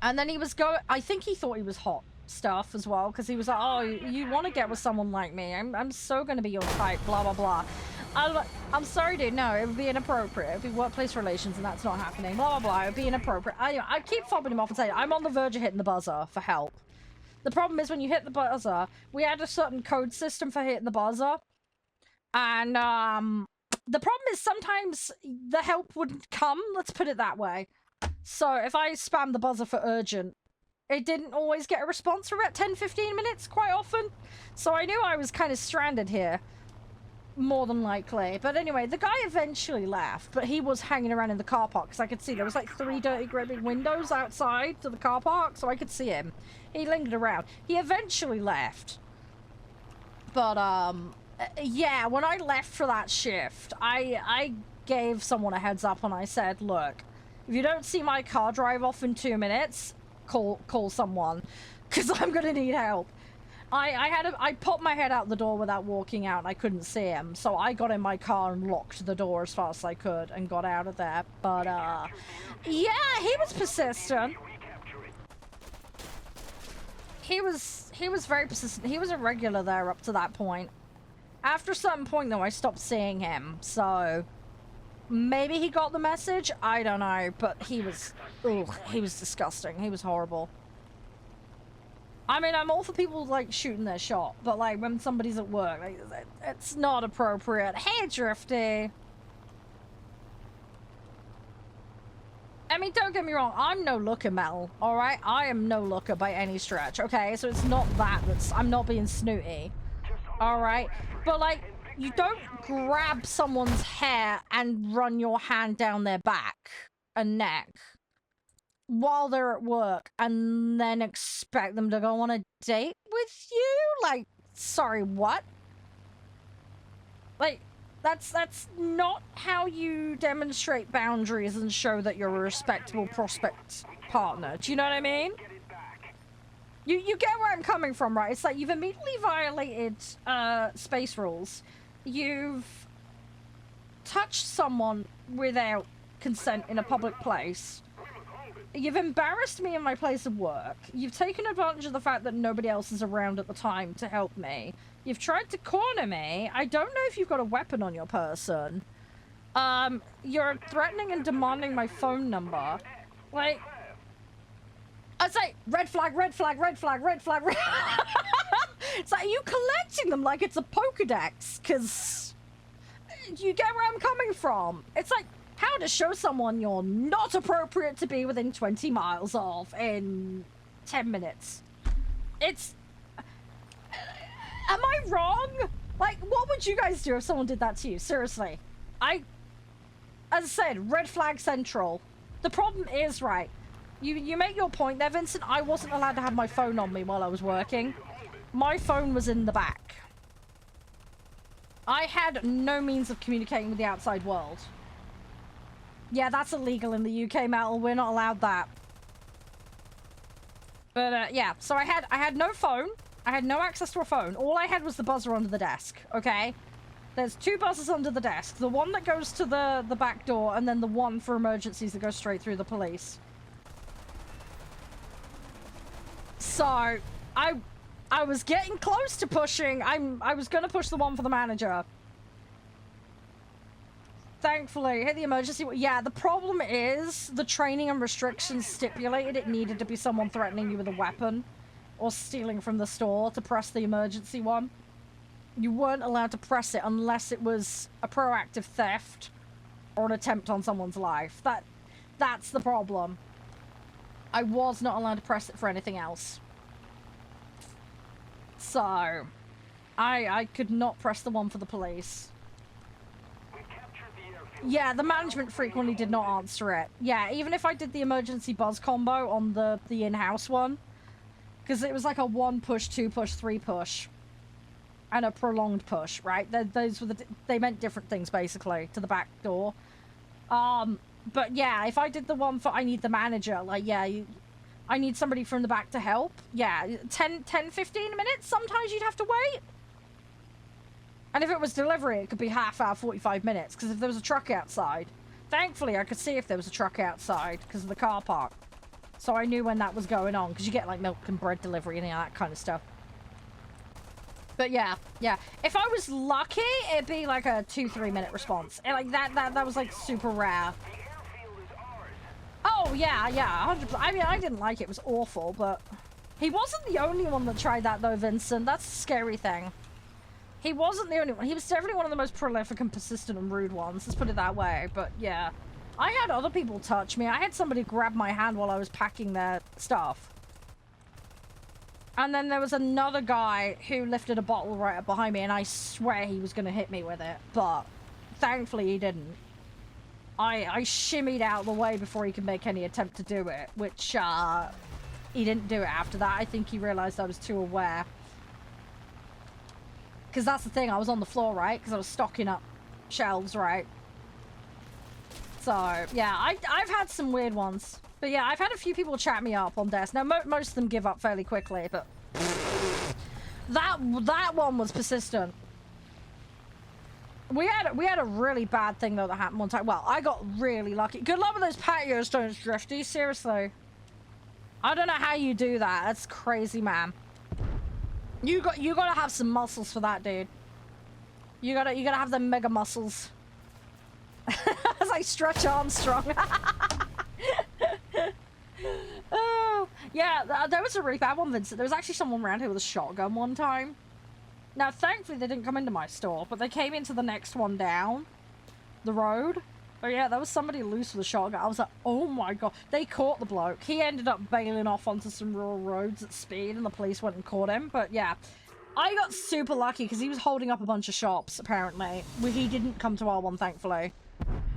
And then he was going, I think he thought he was hot stuff as well, because he was like, oh, you want to get with someone like me. I'm so going to be your type, blah, blah, blah. I'm sorry, dude, no, it would be inappropriate. It would be workplace relations, and that's not happening, blah, blah, blah. It would be inappropriate. I keep fobbing him off and saying, I'm on the verge of hitting the buzzer for help. The problem is when you hit the buzzer, we had a certain code system for hitting the buzzer. And, the problem is sometimes the help wouldn't come, let's put it that way. So if I spam the buzzer for urgent, it didn't always get a response for about 10-15 minutes quite often. So I knew I was kind of stranded here, more than likely. But anyway, the guy eventually left, but he was hanging around in the car park because I could see there was like 3 dirty great big windows outside to the car park, so I could see him. He lingered around. He eventually left. But yeah, when I left for that shift, I gave someone a heads up and I said, look, if you don't see my car drive off in 2 minutes, call someone, because I'm gonna need help. I popped my head out the door without walking out and I couldn't see him, so I got in my car and locked the door as fast as I could and got out of there. But yeah, he was persistent. He was very persistent. He was a regular there up to that point. After a certain point though, I stopped seeing him, so maybe he got the message, I don't know, but he was disgusting. He was horrible. I mean, I'm all for people, like, shooting their shot, but, like, when somebody's at work, like, it's not appropriate. Hey, Drifty! I mean, don't get me wrong, I'm no looker, Mel, alright? I am no looker by any stretch, okay? So it's not that's... I'm not being snooty, alright? But, like, you don't grab someone's hair and run your hand down their back and neck while they're at work and then expect them to go on a date with you? Like, sorry, what? Like, that's not how you demonstrate boundaries and show that you're a respectable prospect partner. Do you know what I mean? You get where I'm coming from, right? It's like you've immediately violated space rules. You've touched someone without consent in a public place. You've embarrassed me in my place of work. You've taken advantage of the fact that nobody else is around at the time to help me. You've tried to corner me. I don't know if you've got a weapon on your person. You're threatening and demanding my phone number. Like, I say, red flag, red flag, red flag, red flag, red It's like, you collecting them like it's a Pokedex, because you get where I'm coming from. It's like, how how to show someone you're not appropriate to be within 20 miles of in 10 minutes. It's... Am I wrong? Like, what would you guys do if someone did that to you? Seriously. As I said, red flag central. The problem is, right, you make your point there, Vincent. I wasn't allowed to have my phone on me while I was working. My phone was in the back. I had no means of communicating with the outside world. Yeah, that's illegal in the UK, Metal. We're not allowed that. But, yeah. So I had no phone. I had no access to a phone. All I had was the buzzer under the desk, okay? There's 2 buzzers under the desk. The one that goes to the back door, and then the one for emergencies that goes straight through the police. So, I was getting close to pushing. I was gonna push the one for the manager. Thankfully, hit the emergency. Yeah, the problem is the training and restrictions stipulated it needed to be someone threatening you with a weapon or stealing from the store to press the emergency one. You weren't allowed to press it unless it was a proactive theft or an attempt on someone's life. That's the problem. I was not allowed to press it for anything else. So, I could not press the one for the police. Yeah, the management frequently did not answer it. Yeah, even if I did the emergency buzz combo on the in-house one, because it was like a 1 push, 2 push, 3 push, and a prolonged push, right? Those were they meant different things basically to the back door. But yeah, if I did the one for I need the manager, like yeah, I need somebody from the back to help. Yeah, 10, 15 minutes. Sometimes you'd have to wait. And if it was delivery, it could be half hour, 45 minutes. Because if there was a truck outside, thankfully I could see if there was a truck outside because of the car park. So I knew when that was going on. Because you get like milk and bread delivery and that kind of stuff. But yeah. If I was lucky, it'd be like a 2-3 minute response. And like that was like super rare. Oh yeah, 100%. I mean, I didn't like it. It was awful, but he wasn't the only one that tried that though, Vincent. That's the scary thing. He wasn't the only one. He was definitely one of the most prolific and persistent and rude ones. Let's put it that way. But yeah, I had other people touch me. I had somebody grab my hand while I was packing their stuff. And then there was another guy who lifted a bottle right up behind me, and I swear he was going to hit me with it. But thankfully he didn't. I shimmied out of the way before he could make any attempt to do it, which he didn't do it after that. I think he realized I was too aware. Because that's the thing, I was on the floor, right? Because I was stocking up shelves, right? So, yeah, I've had some weird ones. But yeah, I've had a few people chat me up on desk. Now, most of them give up fairly quickly, but... that one was persistent. We had a really bad thing, though, that happened one time. Well, I got really lucky. Good luck with those patio stones, Drifty, seriously. I don't know how you do that. That's crazy, man. You gotta have some muscles for that, dude. You gotta have the mega muscles. It's like Stretch Armstrong. Oh, yeah, there was a really bad one, Vincent. There was actually someone around here with a shotgun one time. Now, thankfully, they didn't come into my store, but they came into the next one down the road. But yeah, there was somebody loose with a shotgun. I was like, oh my god. They caught the bloke. He ended up bailing off onto some rural roads at speed, and the police went and caught him. But yeah, I got super lucky because he was holding up a bunch of shops, apparently. He didn't come to our one, thankfully.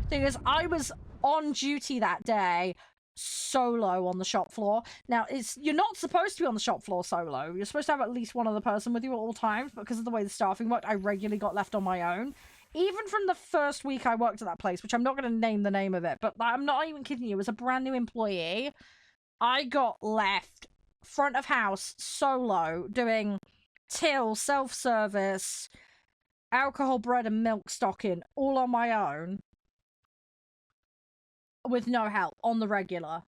Thing is, I was on duty that day, solo on the shop floor. Now, you're not supposed to be on the shop floor solo. You're supposed to have at least one other person with you at all times, but because of the way the staffing worked, I regularly got left on my own. Even from the first week I worked at that place, which I'm not going to name the name of it, but I'm not even kidding you, as a brand new employee, I got left front of house solo doing till, self-service, alcohol, bread, and milk stocking all on my own with no help on the regular.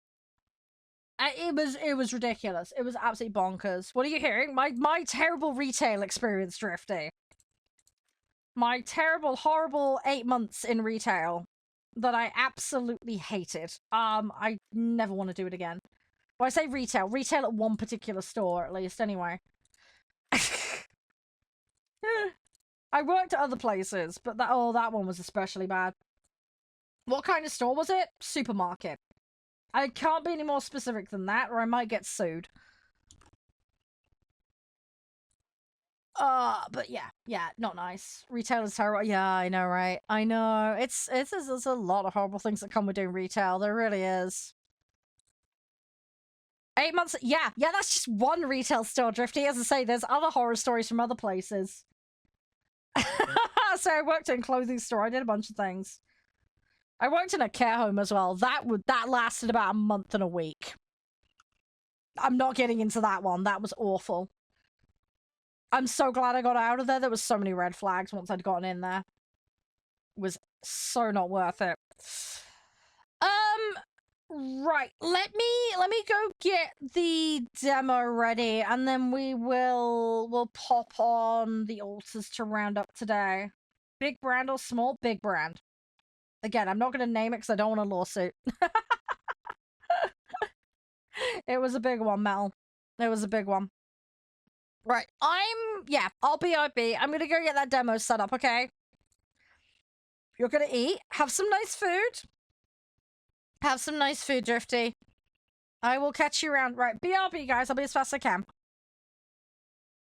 It was ridiculous. It was absolutely bonkers. What are you hearing? My terrible retail experience, Drifty. My terrible, horrible 8 months in retail that I absolutely hated. I never want to do it again. Well, I say retail at one particular store, at least, anyway. I worked at other places, but that one was especially bad. What kind of store was it? Supermarket. I can't be any more specific than that, or I might get sued. But yeah, not nice. Retail is terrible. Yeah, I know, right? I know. There's a lot of horrible things that come with doing retail. There really is. 8 months. Yeah, that's just one retail store, Drifty. As I say, there's other horror stories from other places. So I worked in a clothing store. I did a bunch of things. I worked in a care home as well. That lasted about a month and a week. I'm not getting into that one. That was awful. I'm so glad I got out of there. There was so many red flags once I'd gotten in there. It was so not worth it. Right. Let me go get the demo ready, and then we'll pop on the altars to round up today. Big brand or small? Big brand. Again, I'm not going to name it because I don't want a lawsuit. It was a big one, Mel. It was a big one. Right, I'll be IB. I'm going to go get that demo set up, okay? You're going to eat. Have some nice food. Have some nice food, Drifty. I will catch you around. Right, BRB, guys. I'll be as fast as I can.